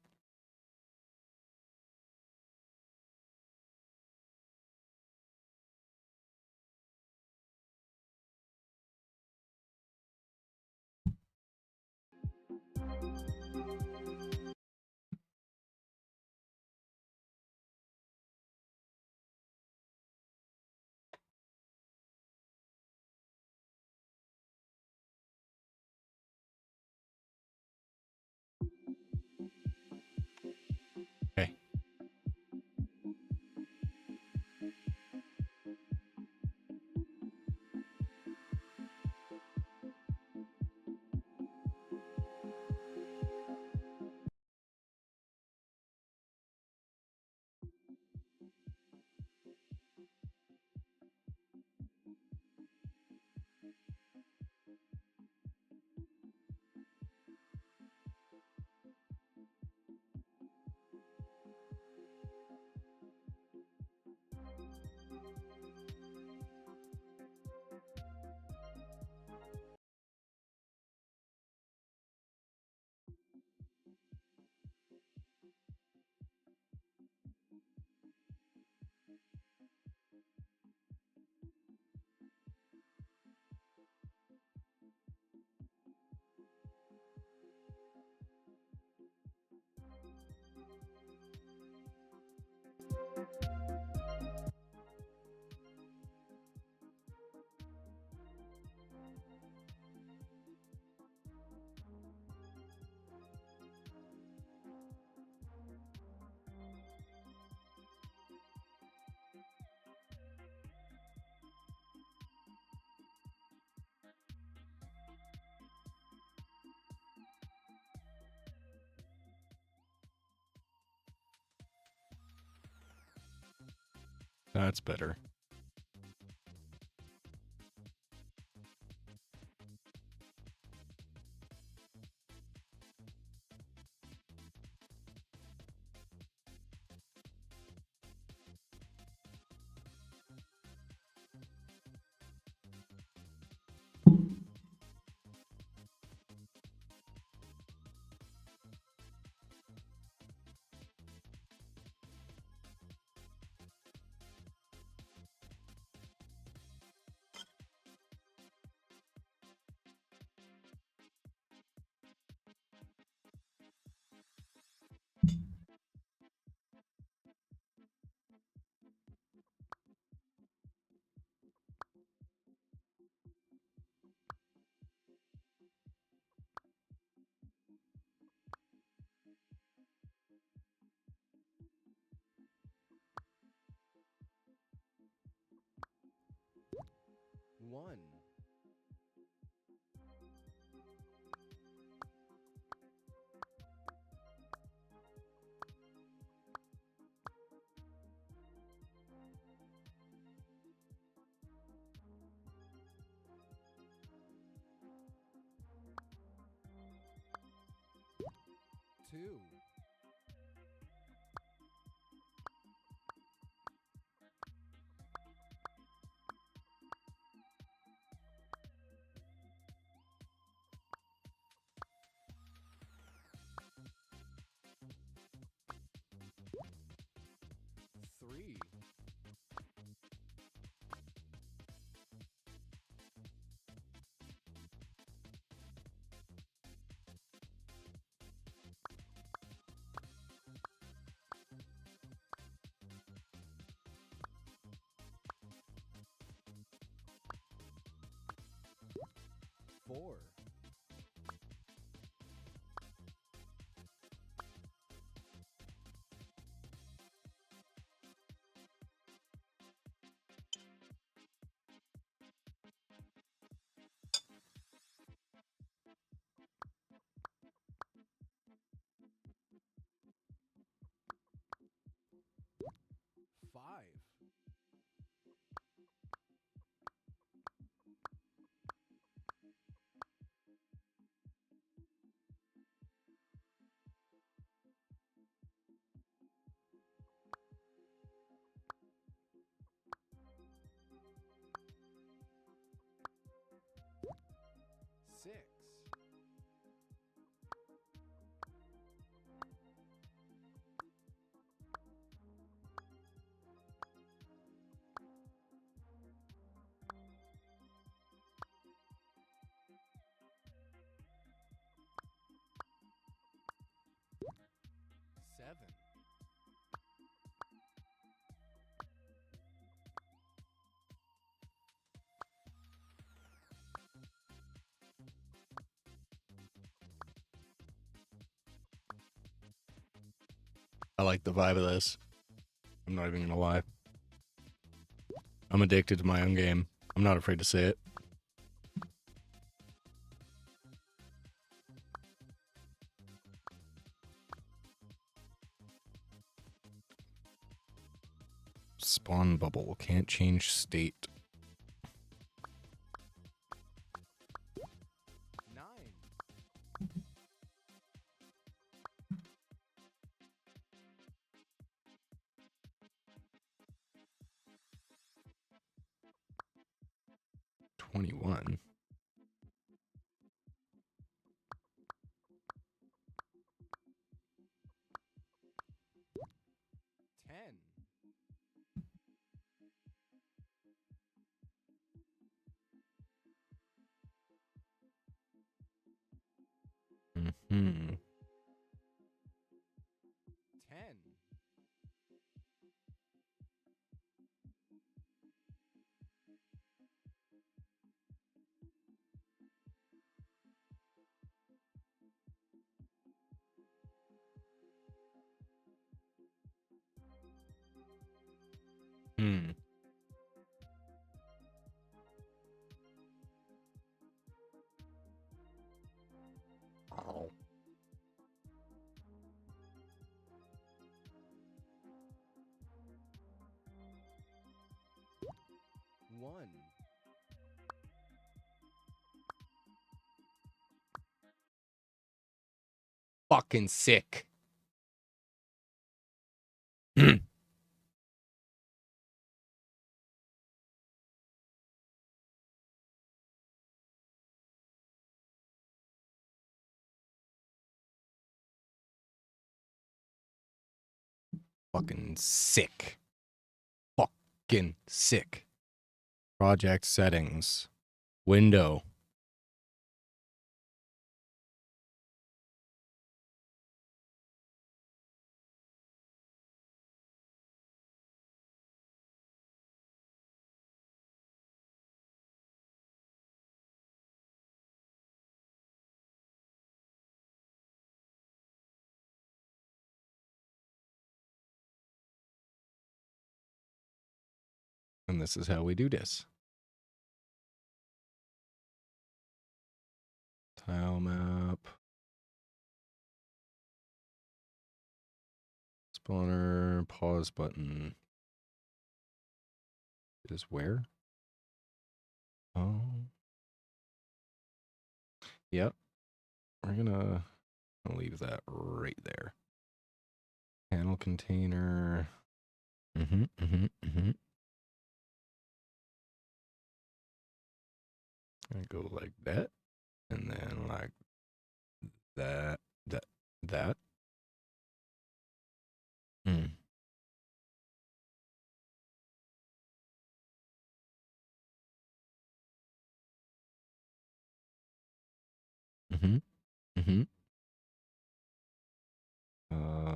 Okay. That's better. 1. Two. 3. 4. 5. 6. 7. I like the vibe of this. I'm not even gonna lie. I'm addicted to my own game. I'm not afraid to say it. Spawn bubble. Can't change state. 9. 21. 10. 10. 1. Fucking sick. Fucking sick. Fucking sick. Project settings. Window. And this is how we do this. Tile map. Spawner, pause button. Is where? Oh. Yep. We're gonna leave that right there. Panel container. I go like that, and then like that. Mm.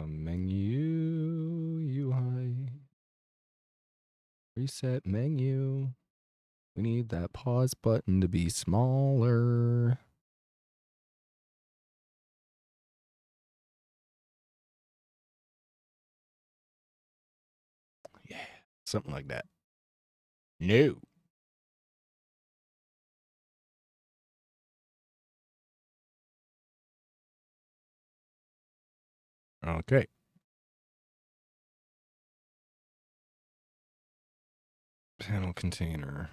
Menu UI. Reset menu. We need that pause button to be smaller. Yeah, something like that. No. Okay. Panel container.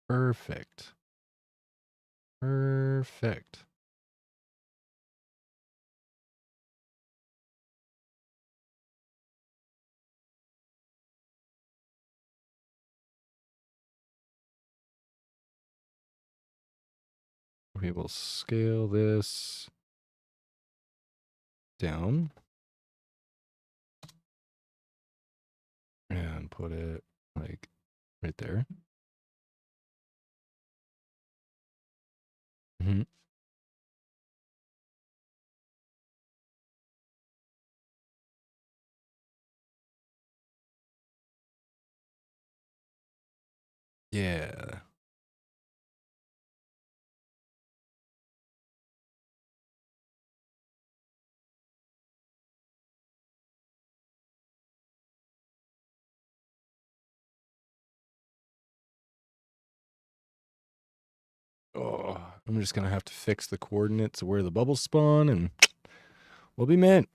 Perfect. Perfect. We will scale this down and put it like right there. Yeah. Oh, I'm just going to have to fix the coordinates of where the bubbles spawn and we'll be mint.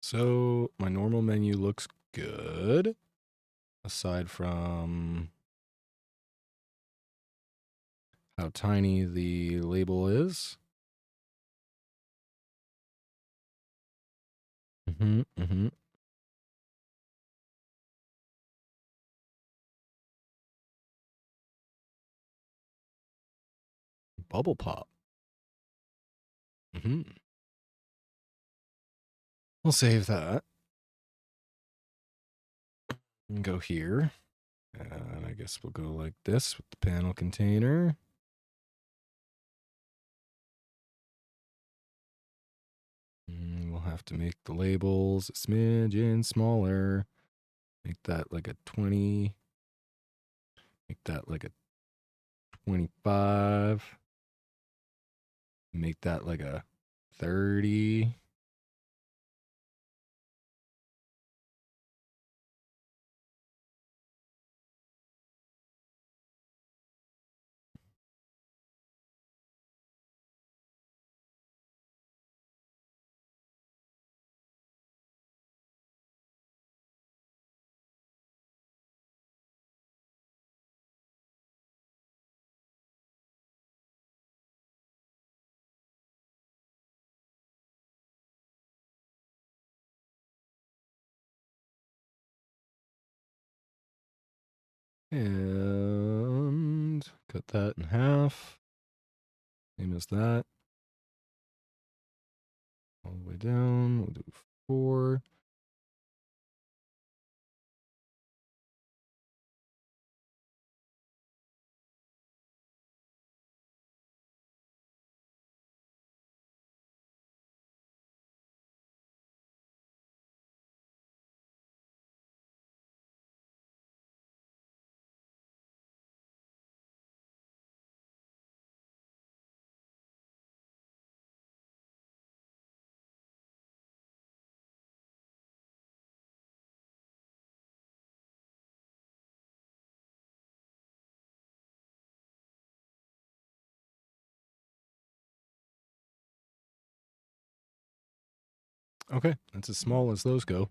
So my normal menu looks good, aside from how tiny the label is. BubblePOP. We'll save that. And go here. And I guess we'll go like this with the panel container. And we'll have to make the labels a smidgen smaller. Make that like a 20. Make that like a 25. Make that like a 30. And cut that in half. Same as that. All the way down. We'll do 4. Okay, that's as small as those go.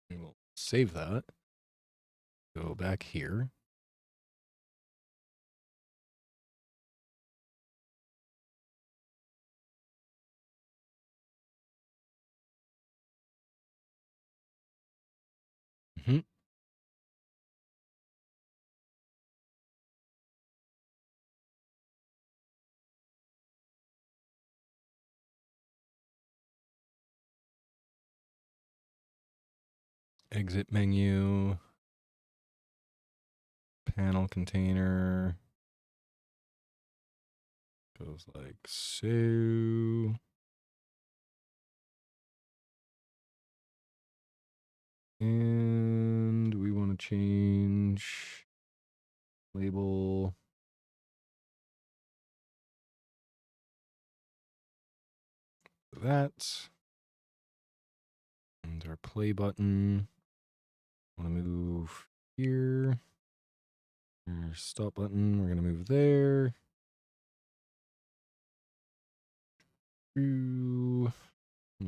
We will save that. Go back here. Mm-hmm. Exit menu. Panel container. Goes like so. And we want to change label. That. And our play button. Want to move here. Our stop button. We're going to move there. We'll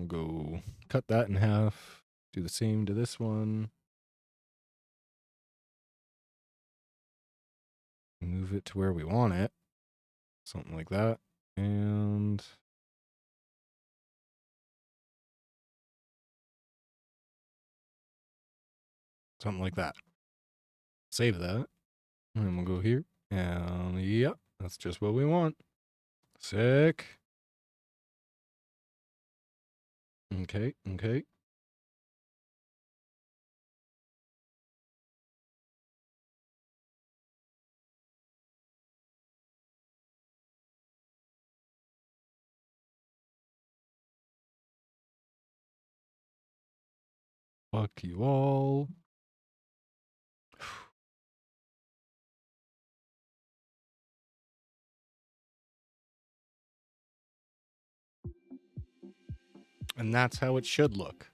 go cut that in half. Do the same to this one. Move it to where we want it. Something like that. And something like that. Save that. And we'll go here. And yep, that's just what we want. Sick. Okay, okay. Fuck you all. And that's how it should look.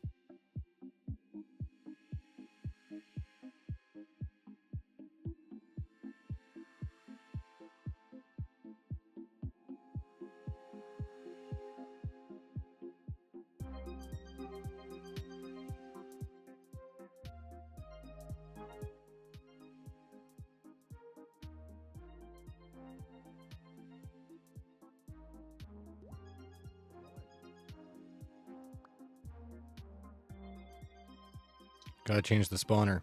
Gotta change the spawner.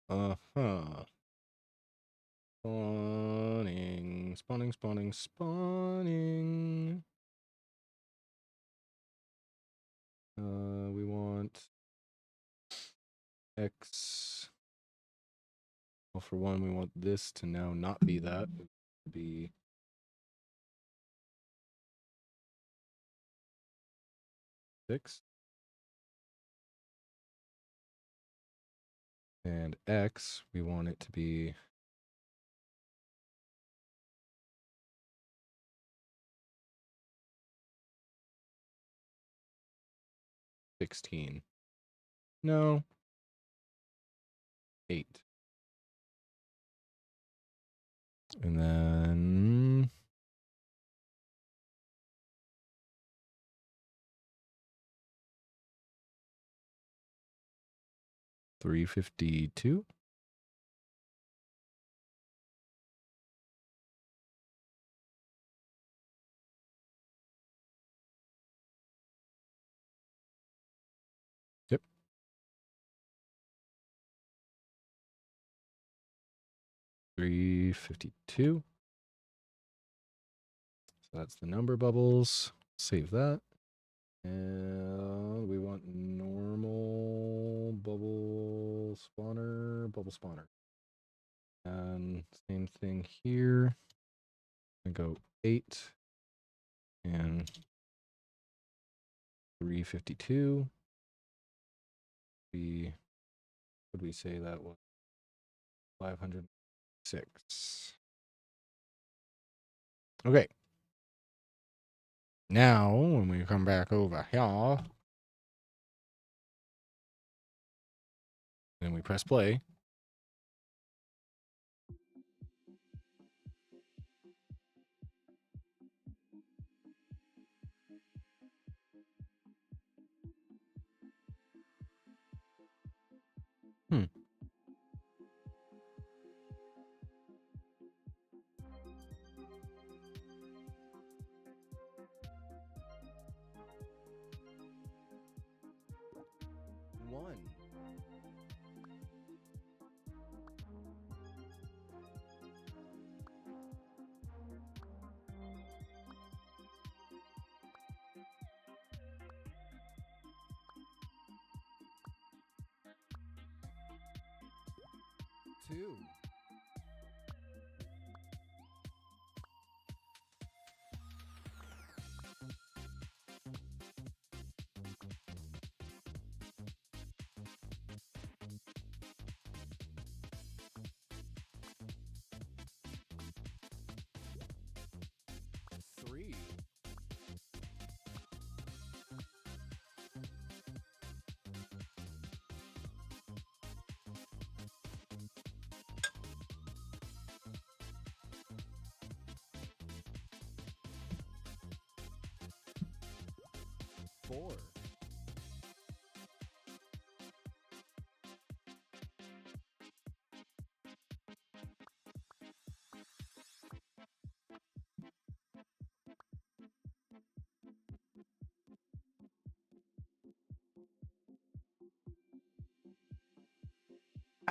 Uh-huh. Spawning, spawning, spawning, spawning. We want X. Well, for one, we want this to now not be that. It would be 6. And X, we want it to be 16. No. 8. And then 352. Yep. 352. So that's the number bubbles. Save that. And we want normal bubble spawner. And same thing here. I go 8 and 352. Would we say that was 506? Okay. Now, when we come back over here, and we press play. Hmm. One. Two. Three. Four.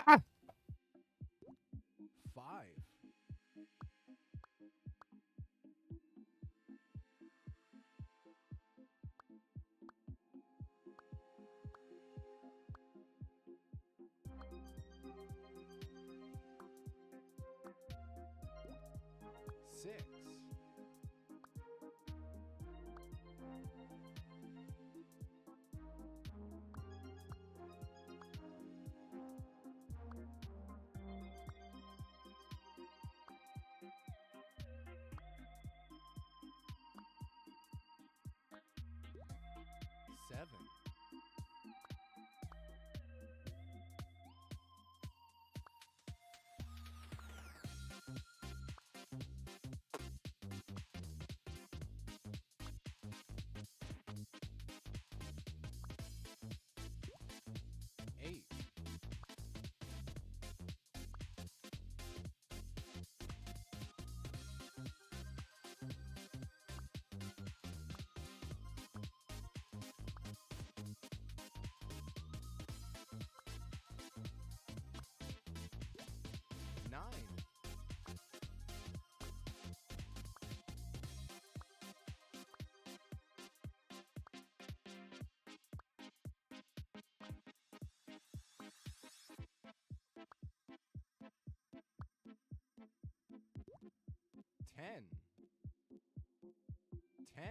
Ah! Five. Six. Seven. 8. 9. 10. 10.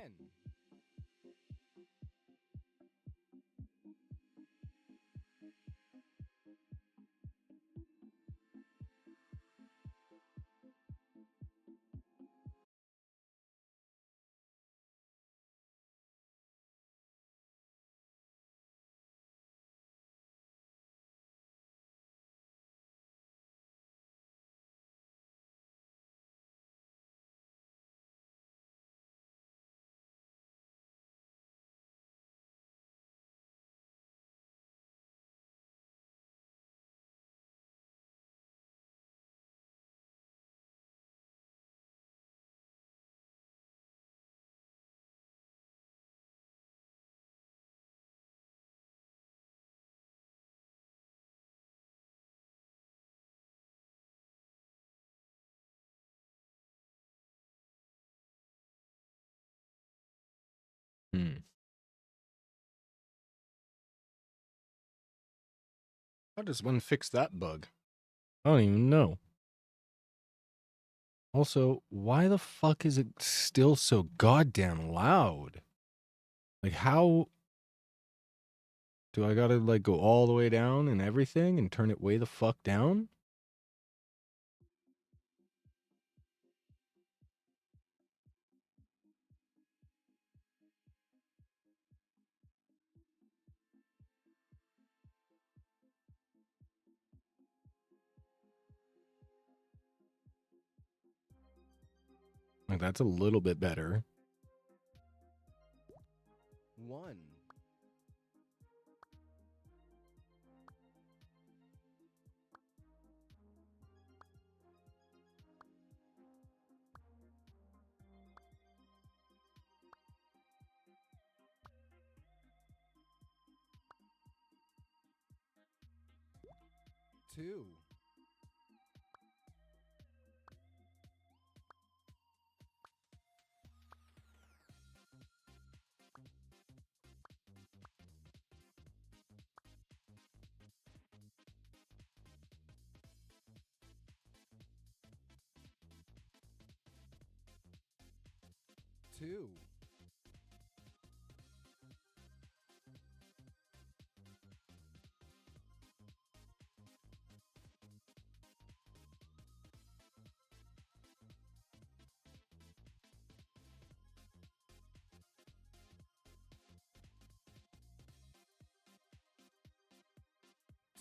How does one fix that bug? I don't even know. Also, why the fuck is it still so goddamn loud? Like, how do I gotta, like, go all the way down and everything and turn it way the fuck down? Like, that's a little bit better. 1. Two. 2.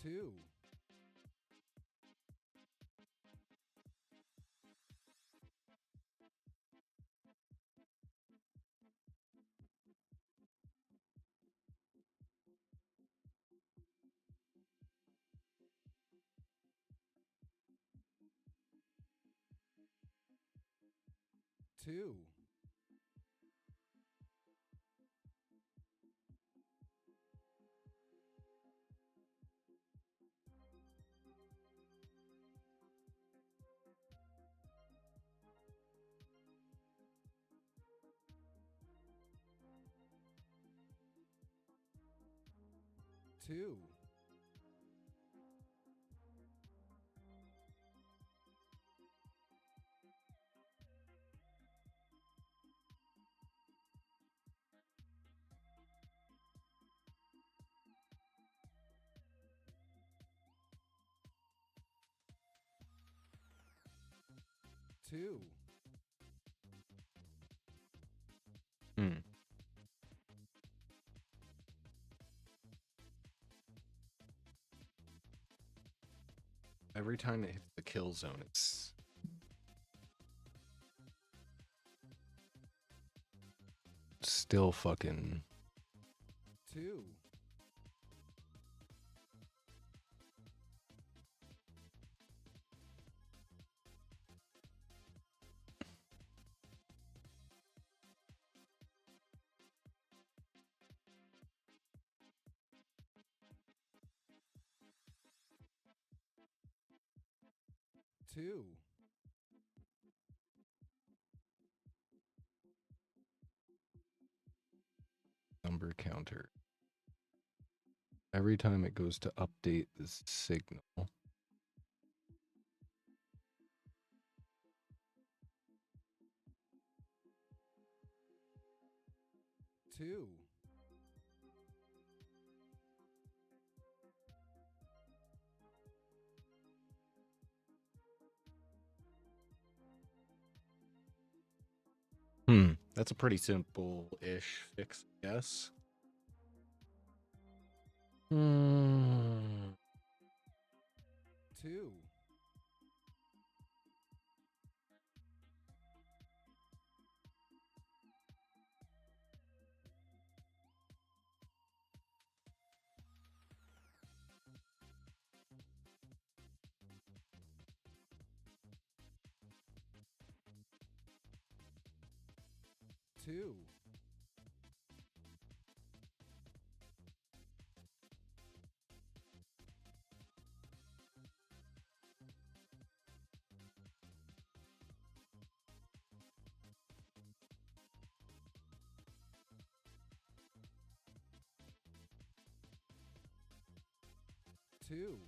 2. 2. 2. 2. Every time it hits the kill zone, it's still fucking 2. 2. 'Number counter. Every time it goes to update this signal. 2. 2. That's a pretty simple-ish fix, I guess. 2. 2. 2,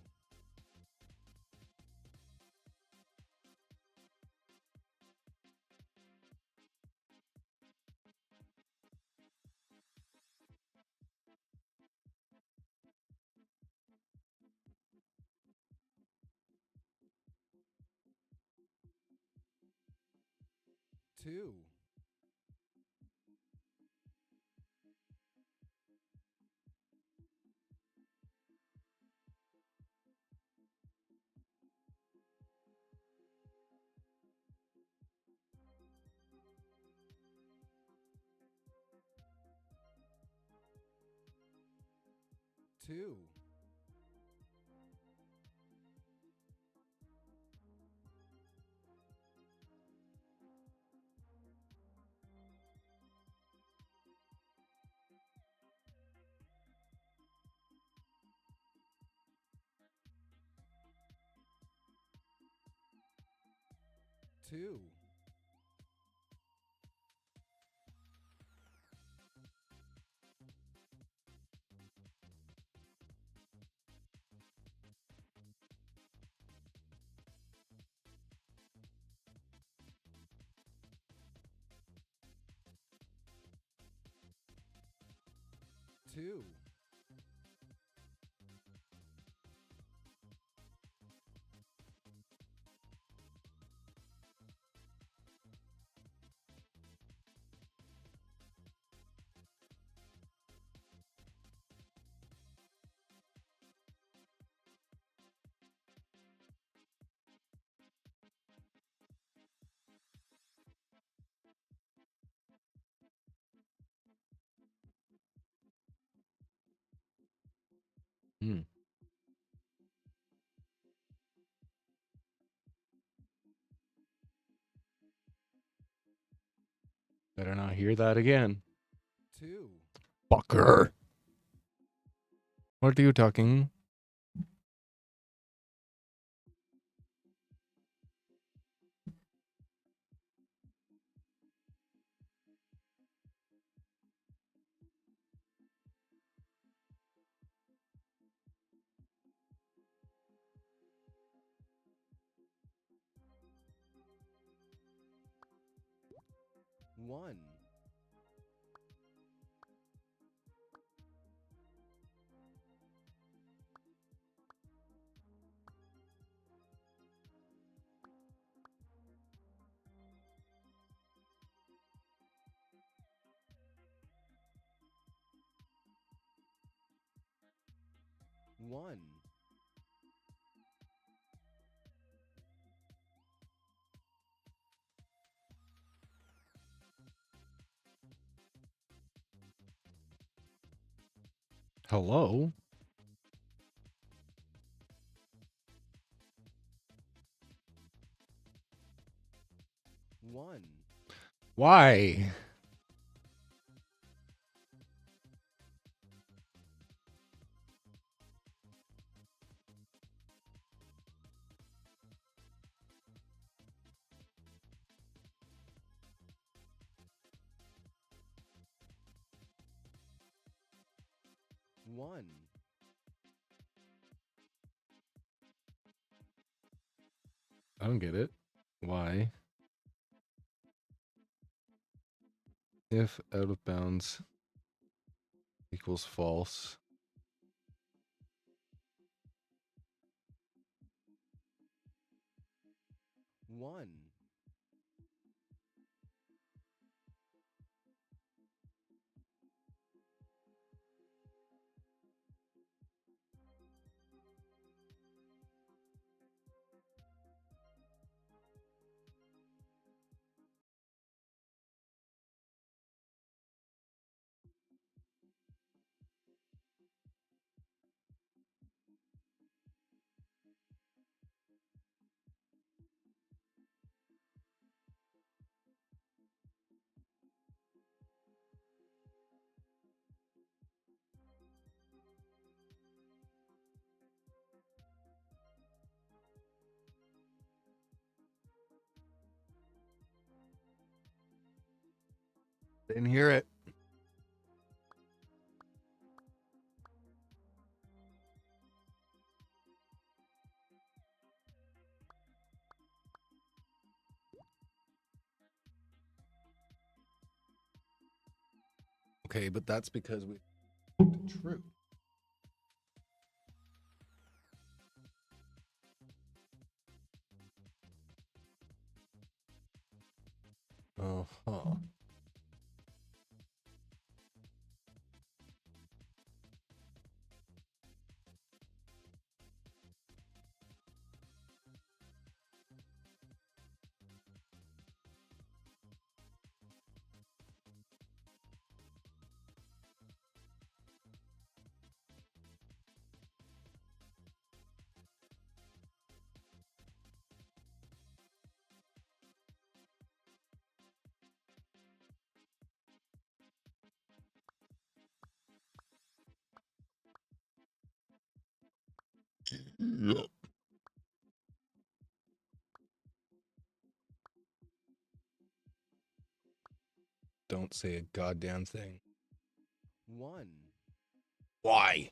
2, 2, 2, 2, Hmm. Better not hear that again. 2. Fucker. What are you talking? One. 1. Hello? 1. Why? 1. I don't get it. Why? If out of bounds equals false. 1. 'Didn't hear it. Okay, but that's because we true. Uh-huh. Yep. Don't say a goddamn thing. 1. Why?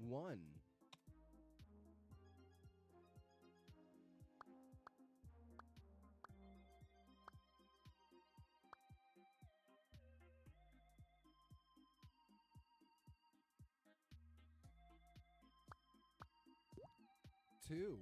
One. Two.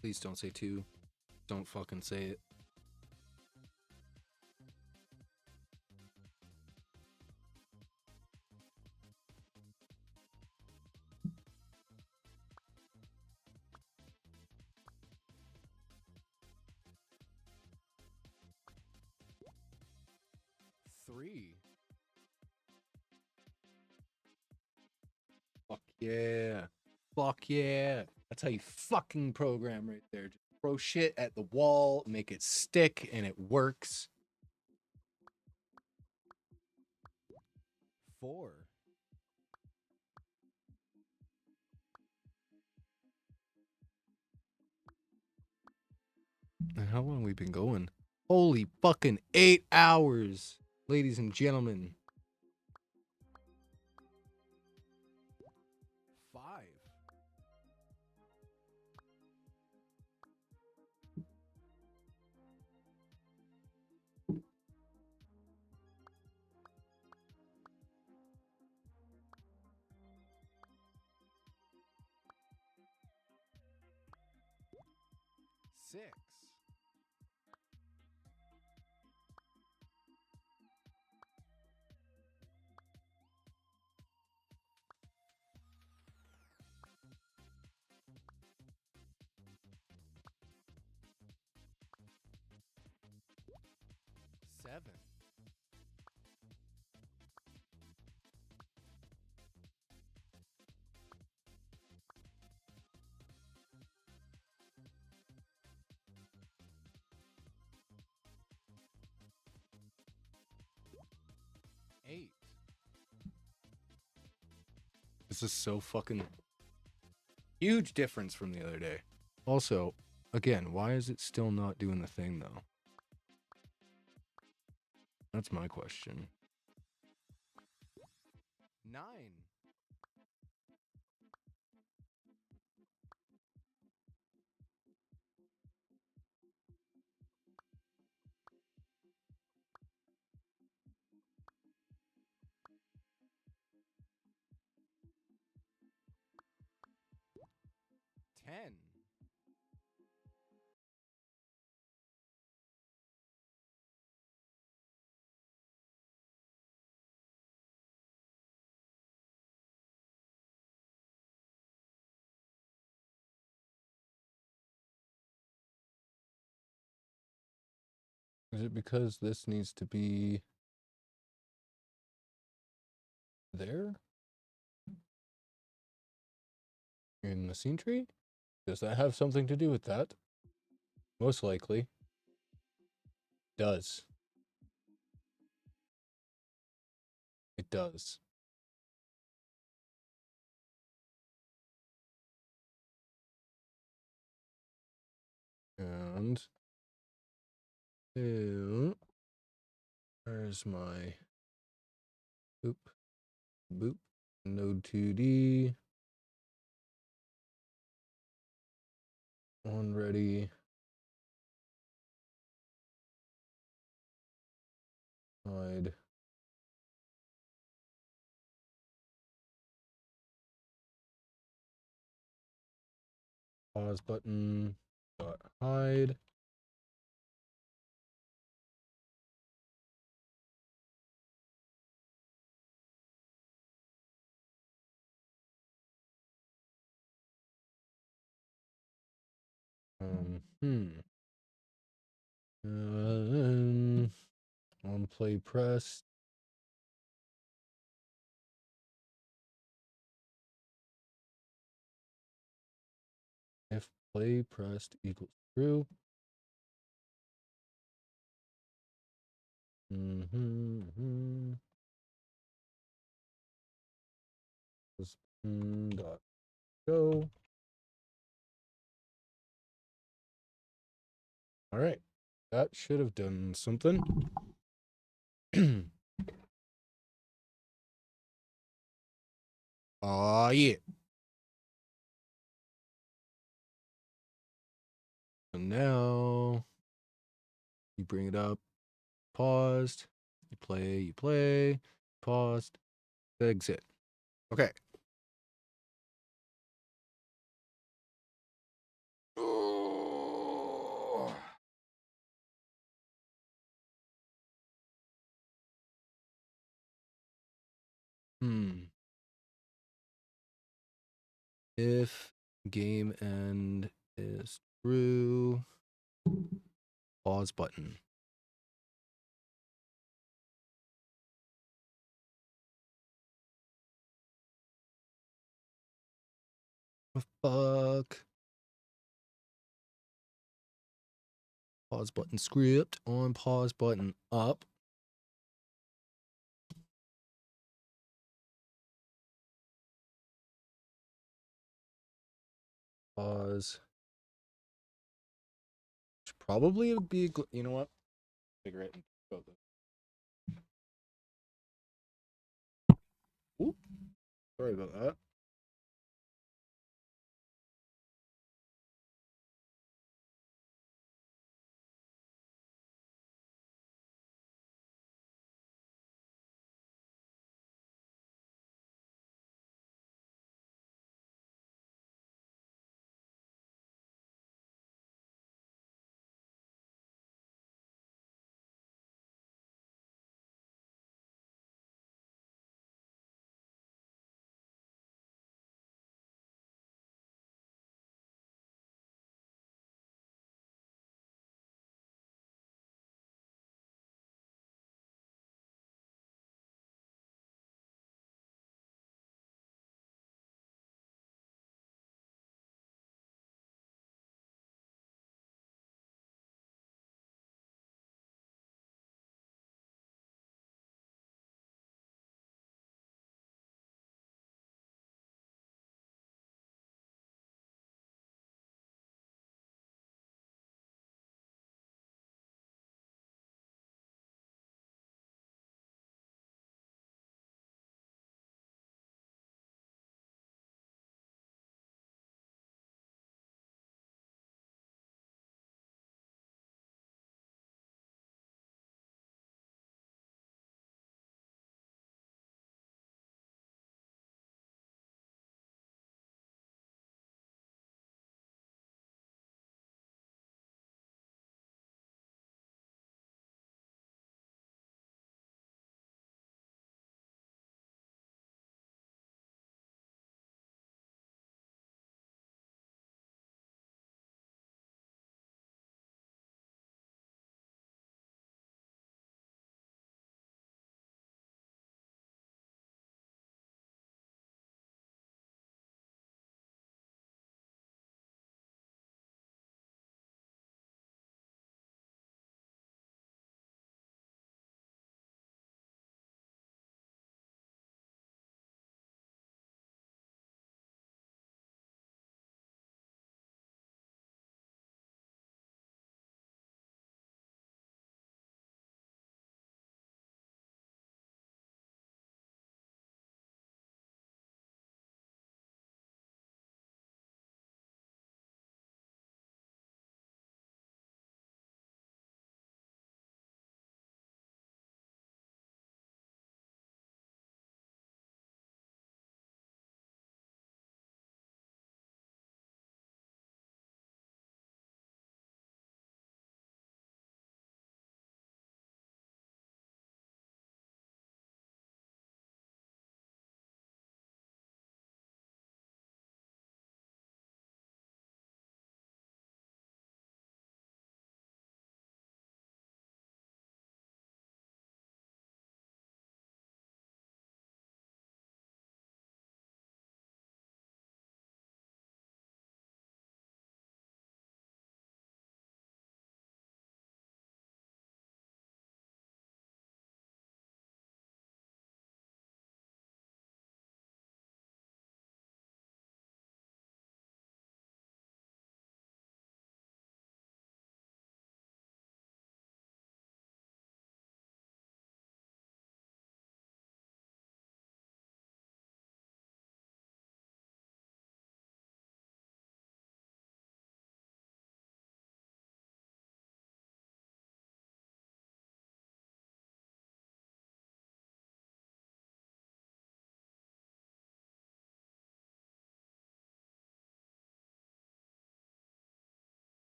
Please don't say 2. Don't fucking say it. Three. Fuck yeah. Fuck yeah. That's how you fucking program right there. Just throw shit at the wall, make it stick, and it works. 4. How long have we been going? Holy fucking 8 hours, ladies and gentlemen. 5. 6. 7. 8. This is so fucking huge difference from the other day. Also, again, why is it still not doing the thing though? That's my question. 9. 10. Is it because this needs to be there in the scene tree? Does that have something to do with that? Most likely. Does. It does. And where's my boop boop node 2D on ready hide pause button dot hide. On play press. If play pressed equals true. Dot go. All right, that should have done something. Oh yeah. So now you bring it up, paused, you play, paused, exit. Okay. Oh. If game end is true, pause button. Fuck. Pause button script on pause button up. Pause. Should probably be, you know what? Figure it and go. Ooh, sorry about that.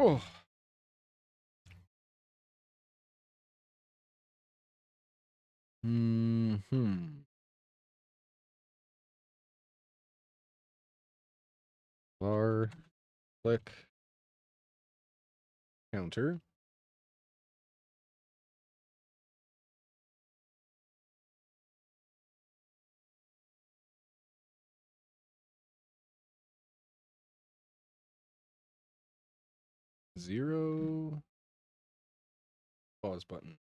Oh. Var click counter. Zero. Pause button.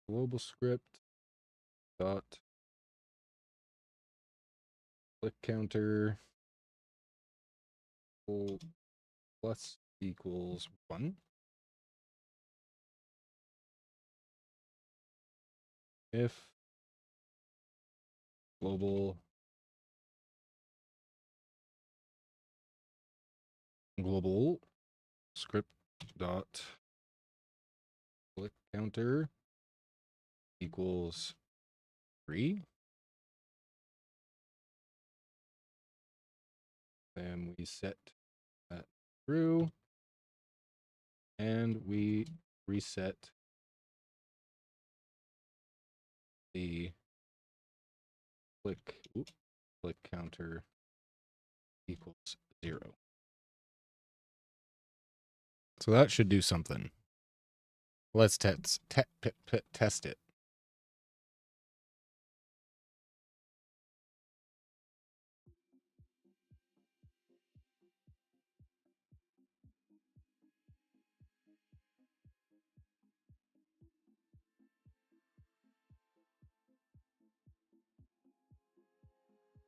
Global script dot click counter plus equals 1. If global script dot click counter equals 3, then we set that through and we reset the click counter equals 0. So that should do something. Let's test it.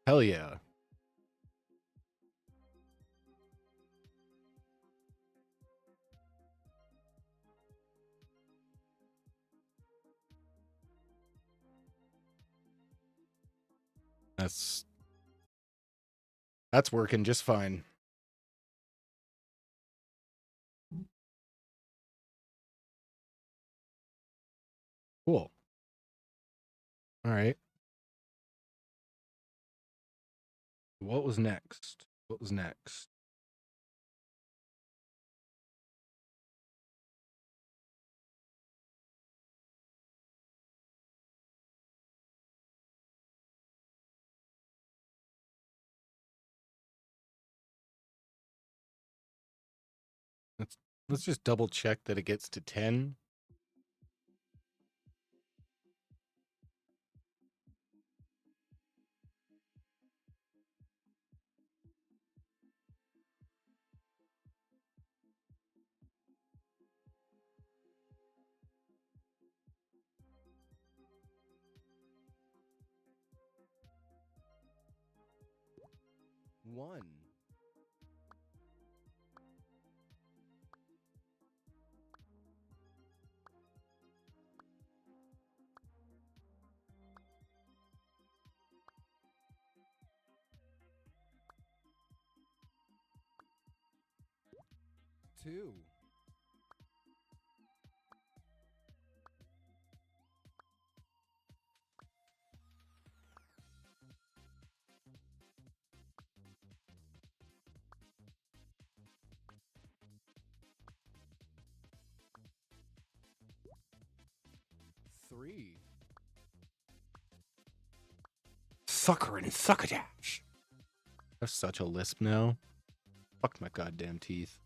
Hell yeah. That's working just fine. Cool. All right. What was next? What was next? Let's just double check that it gets to 10. One. Two. Three. Sucker and succotash. That's such a lisp now. Fuck my goddamn teeth.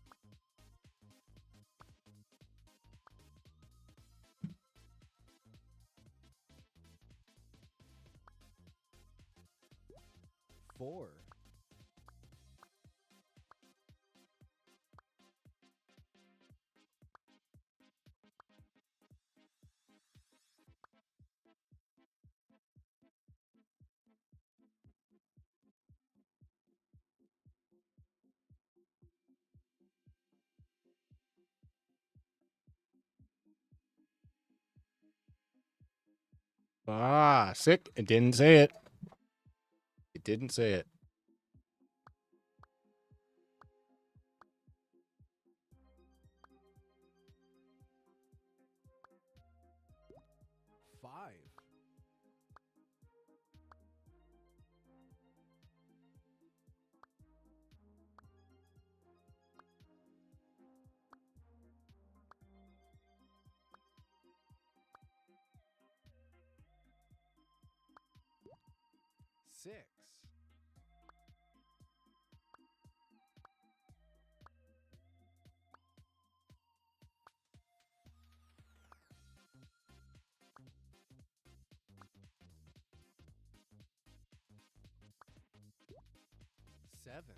Four. Ah, sick. It didn't say it. It didn't say it. 6. Seven.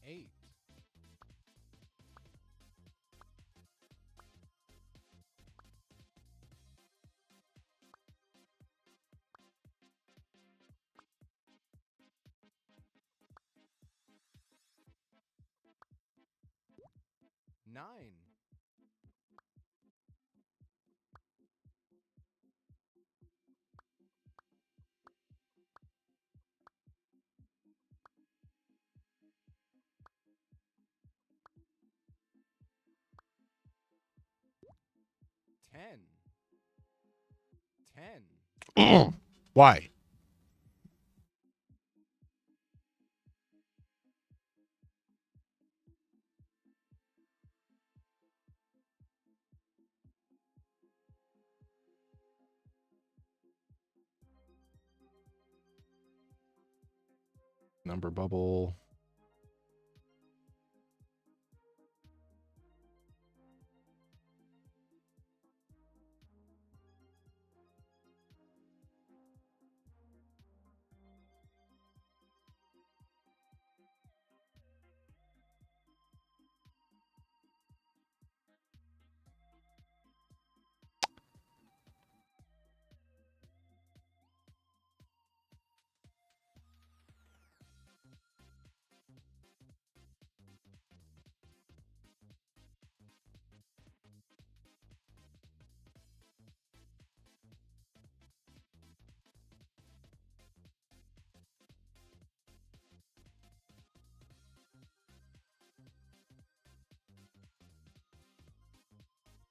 8. 9. 10. 10. Why? Number bubble.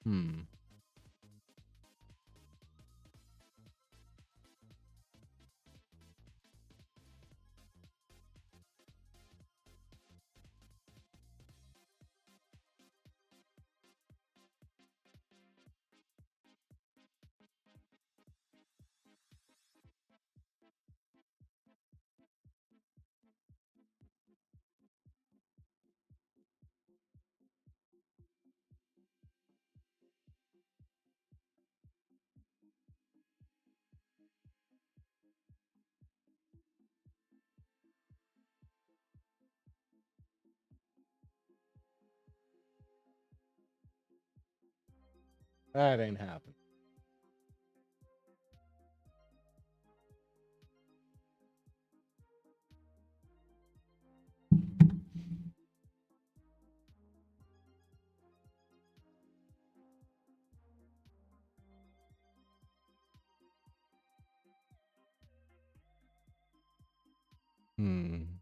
Hmm. That ain't happening. Hmm.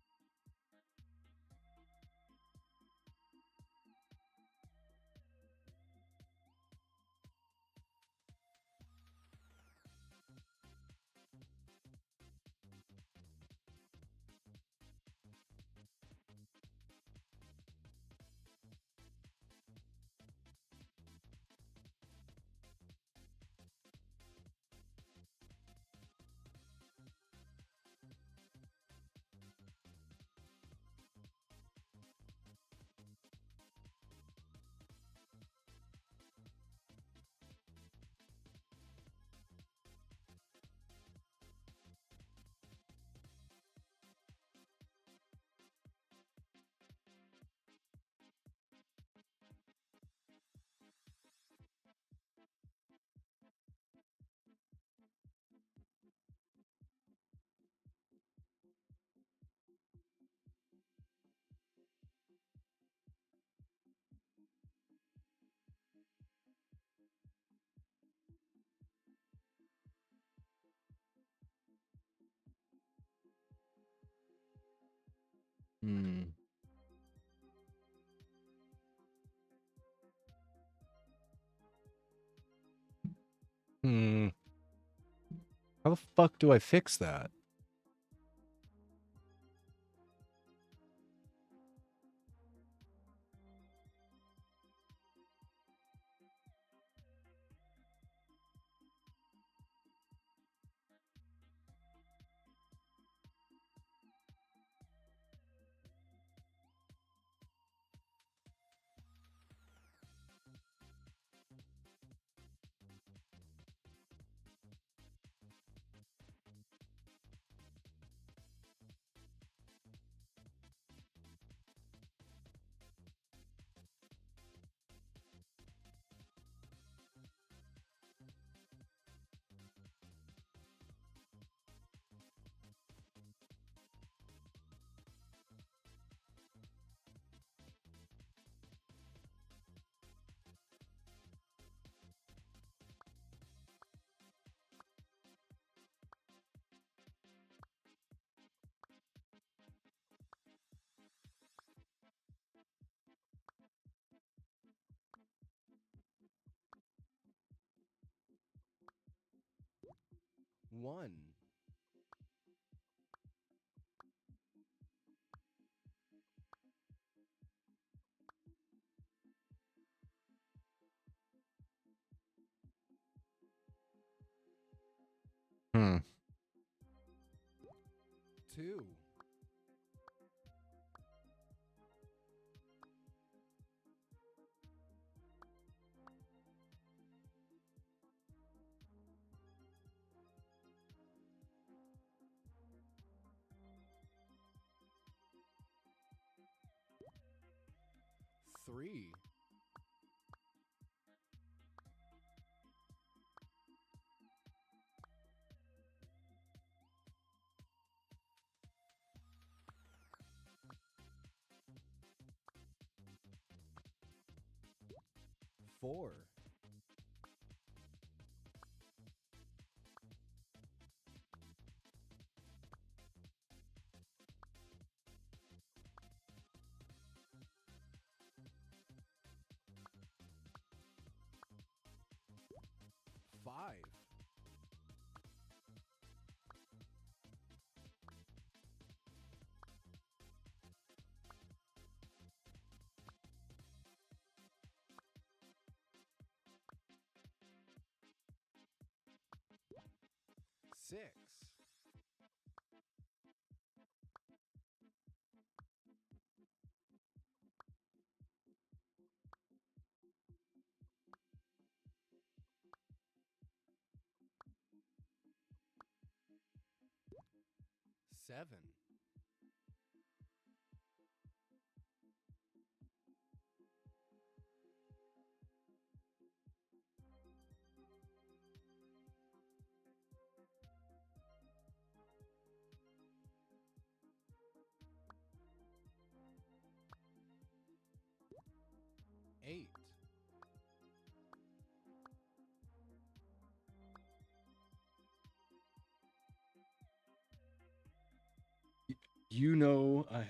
Hmm. Hmm. How the fuck do I fix that? One. Two. Three. Four. Five. Six. Seven. Eight. You know, I...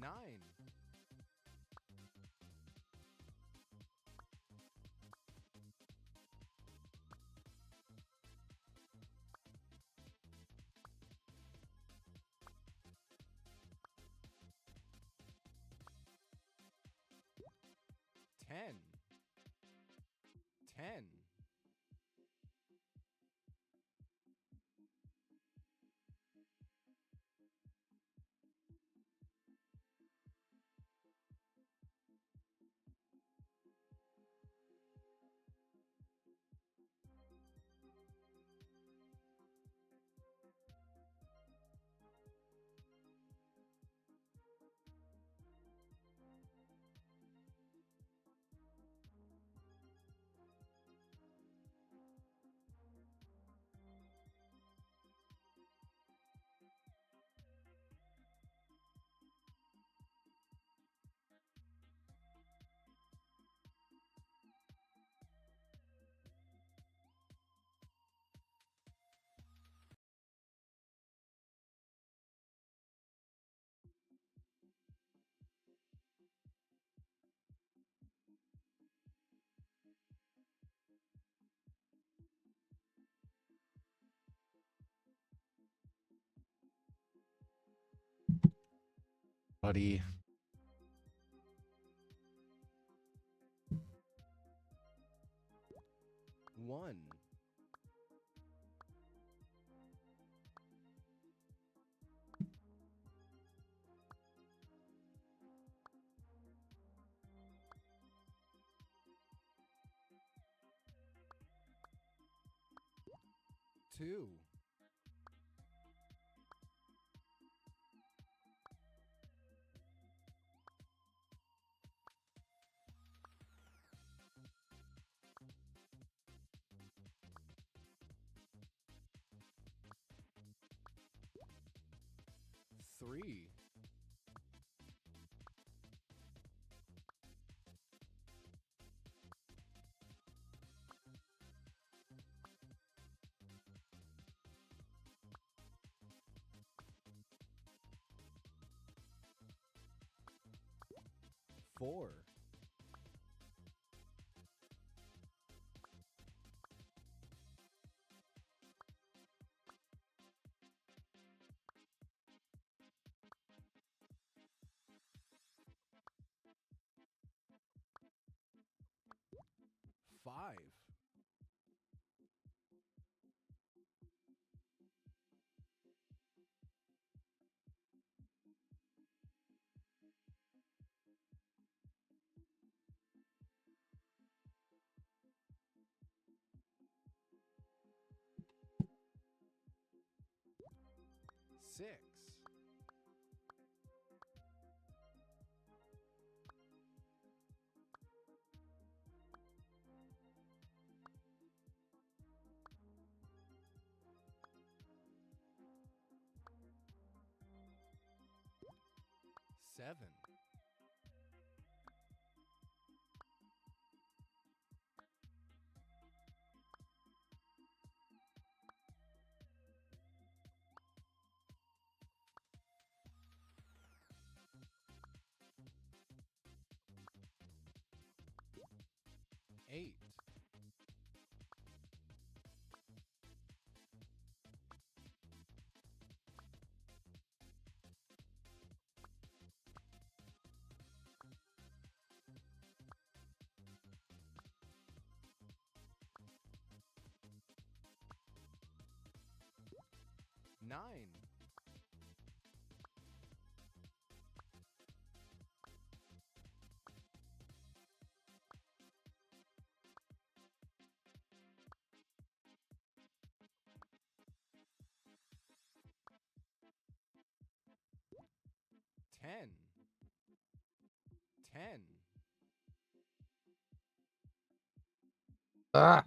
Nine. Ten. 10. Buddy. One. Two. Three. Four. Five. Six. Seven. Eight. Nine. Ten. 10. Ah.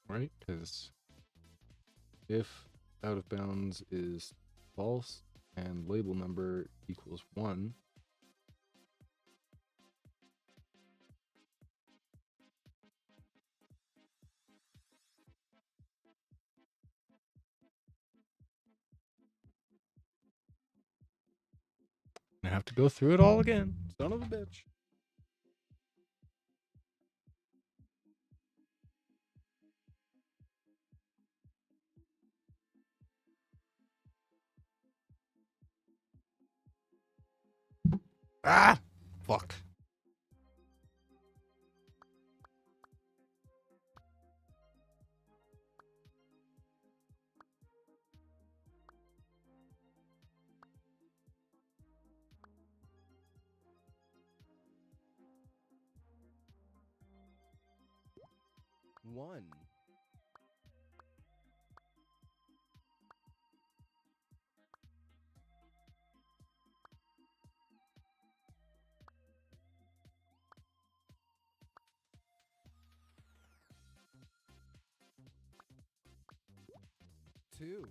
Right? Because if out of bounds is false and label number equals 1, I have to go through it all again. Son of a bitch. Ah! Fuck. 1. Two.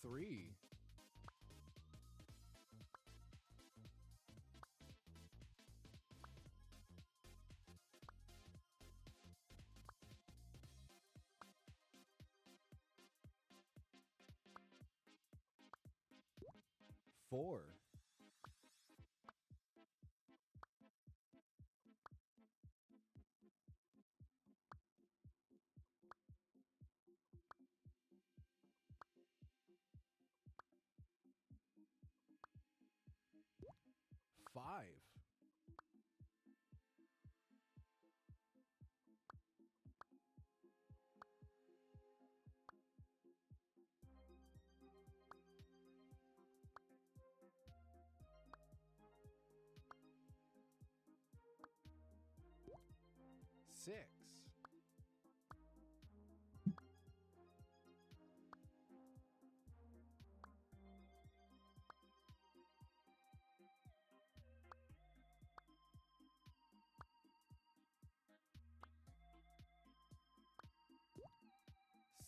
Three. Four. Five. Six.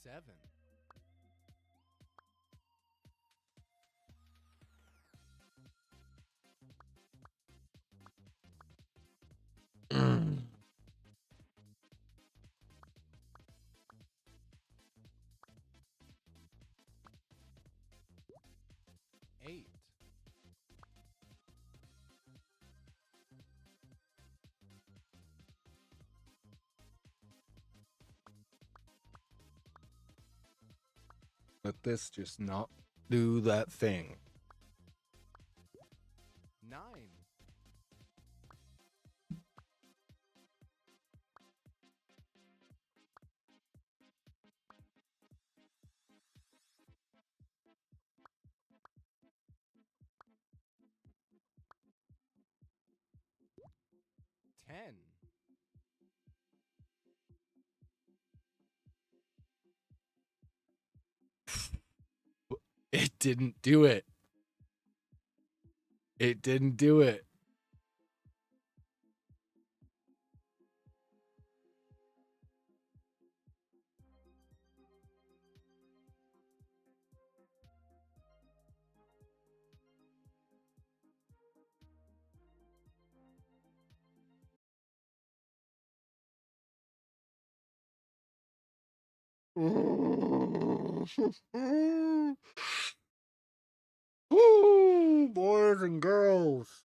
Seven. Eight. Let this just not do that thing. 9. 10. It didn't do it. It didn't do it. Ooh, boys and girls.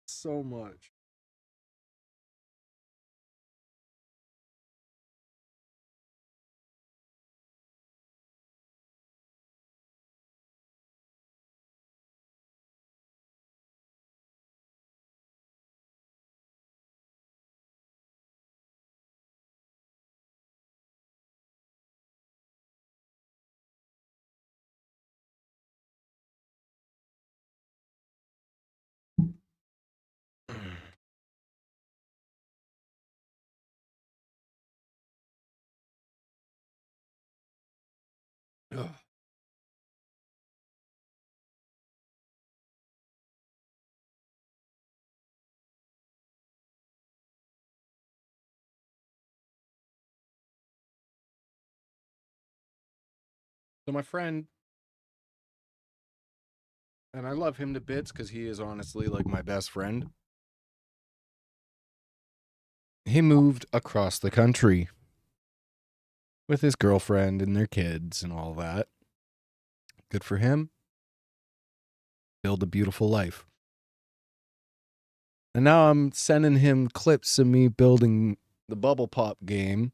So much. Ugh. So my friend, and I love him to bits because he is honestly like my best friend. He moved across the country with his girlfriend and their kids and all that. Good for him. build a beautiful life. And now I'm sending him clips of me building the BubblePOP game.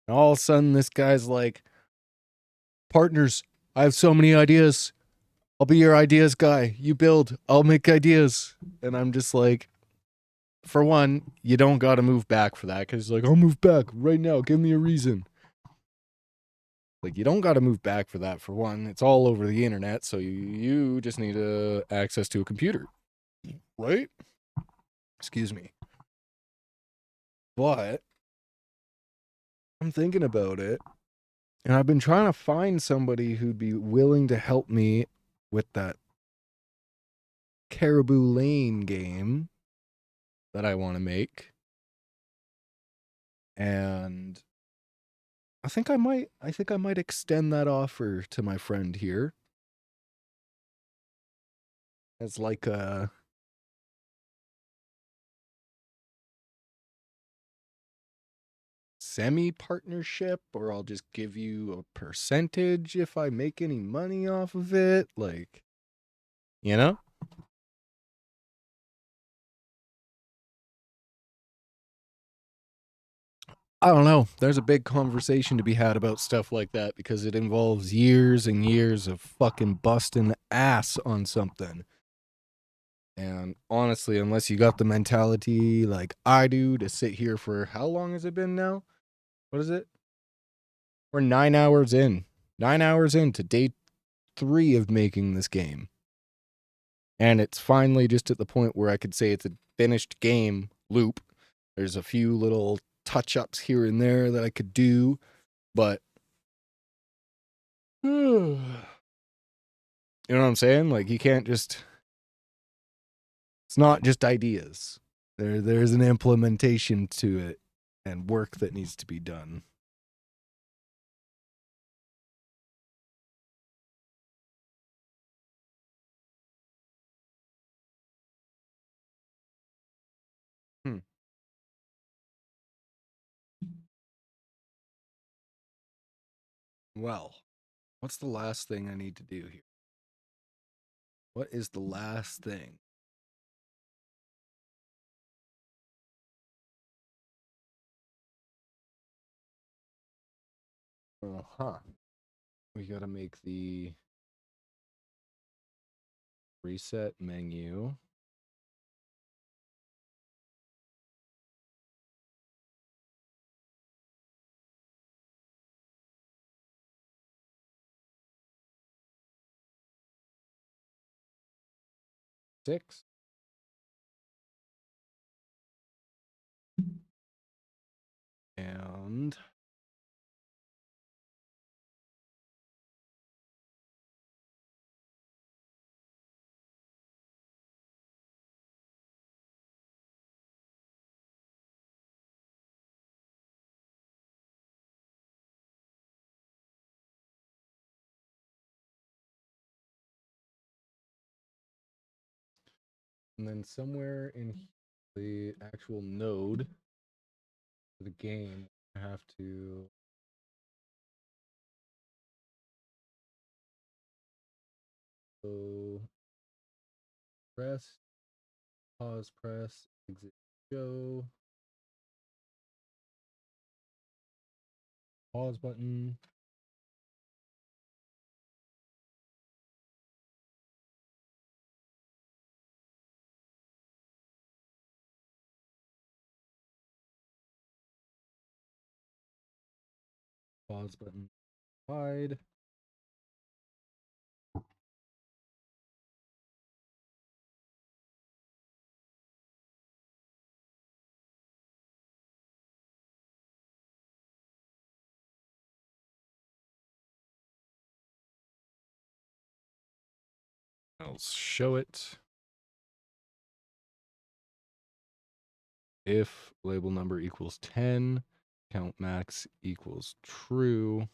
And all of a sudden, this guy's like, partners, I have so many ideas. I'll be your ideas guy. You build, I'll make ideas. And I'm just like, for one, you don't got to move back for that. Because he's like, I'll move back right now. Give me a reason. Like, you don't got to move back for that, for one. It's all over the internet. So you just need access to a computer. Right? Excuse me. But I'm thinking about it. And I've been trying to find somebody who'd be willing to help me with that Caribou Lane game that I want to make. And I think I might extend that offer to my friend here as like a semi-partnership, or I'll just give you a percentage if I make any money off of it, like, you know? I don't know. There's a big conversation to be had about stuff like that because it involves years and years of fucking busting ass on something. And honestly, unless you got the mentality like I do to sit here for how long has it been now? What is it? We're 9 hours in. 9 hours into day 3 of making this game. And it's finally just at the point where I could say it's a finished game loop. There's a few little touch-ups here and there that I could do, but you know what I'm saying? Like, you can't just, it's not just ideas. There's an implementation to it and work that needs to be done. Well, what's the last thing I need to do here? What is the last thing? Uh-huh. We gotta make the reset menu. Six. And then somewhere in the actual node for the game, I have to go press, pause, press, exit, show, pause button. Pause button wide. I'll show it. If label number equals 10, count max equals true.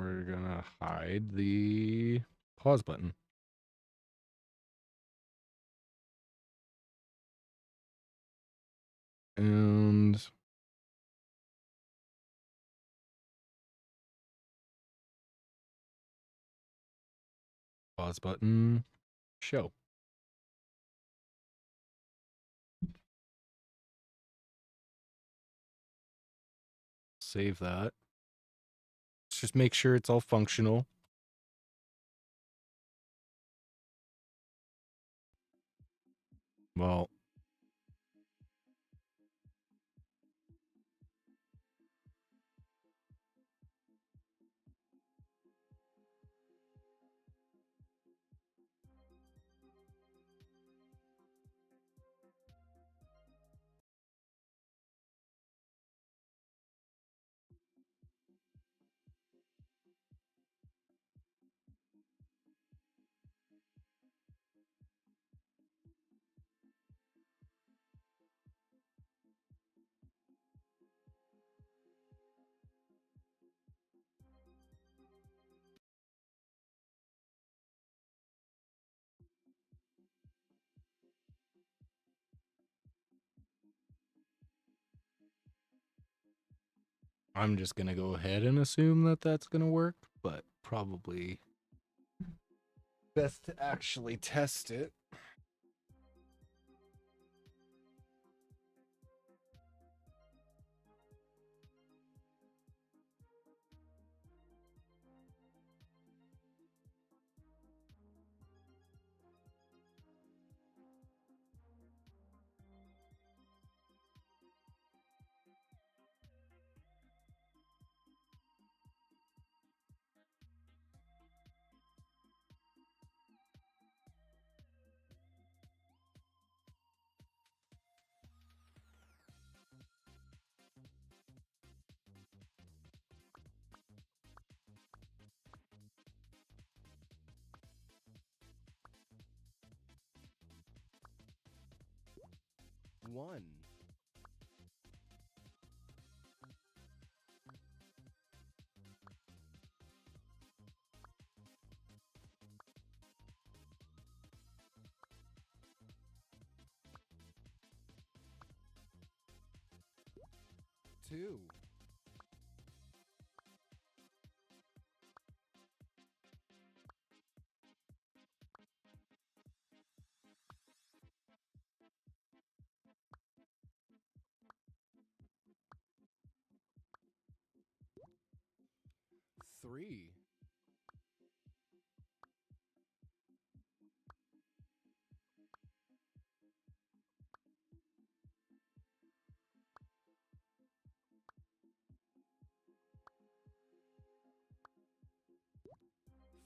we're gonna hide the pause button. And pause button, show. Save that. Let's just make sure it's all functional. Well, I'm just gonna go ahead and assume that that's gonna work, but probably best to actually test it. One. Two. Three.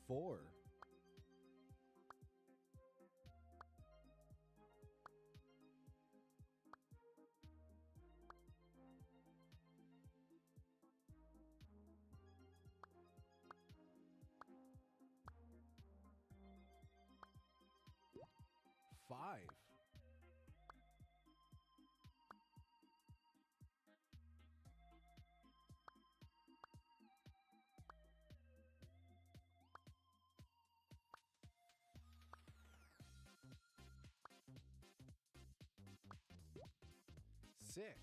Four. Five. Six.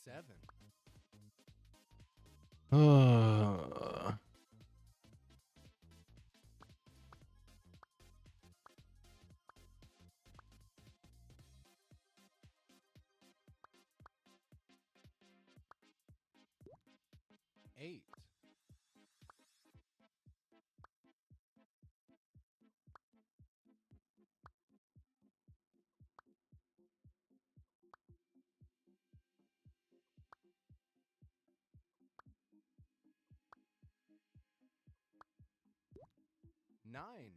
Seven. Eight. Nine.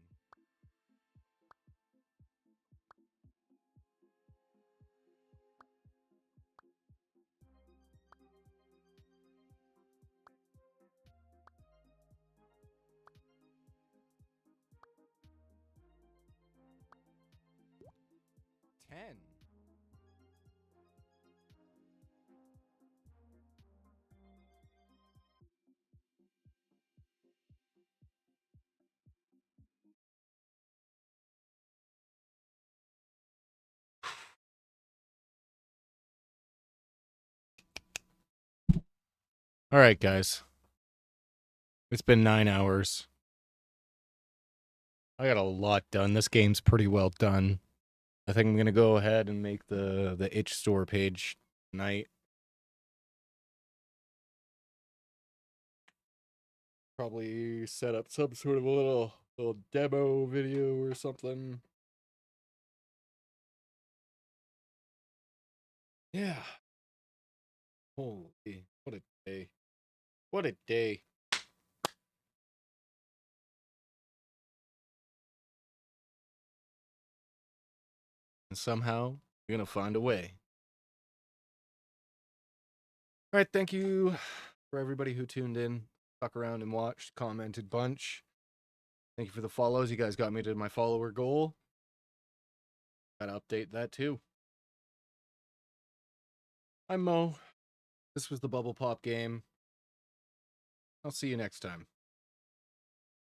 10. All right, guys. It's been 9 hours. I got a lot done. This game's pretty well done. I think I'm going to go ahead and make the itch store page tonight. Probably set up some sort of a little demo video or something. Yeah. Holy, what a day. What a day. And somehow, we're going to find a way. All right, thank you for everybody who tuned in, stuck around and watched, commented bunch. Thank you for the follows. You guys got me to my follower goal. Gotta update that too. I'm Mo. This was the BubblePOP game. I'll see you next time.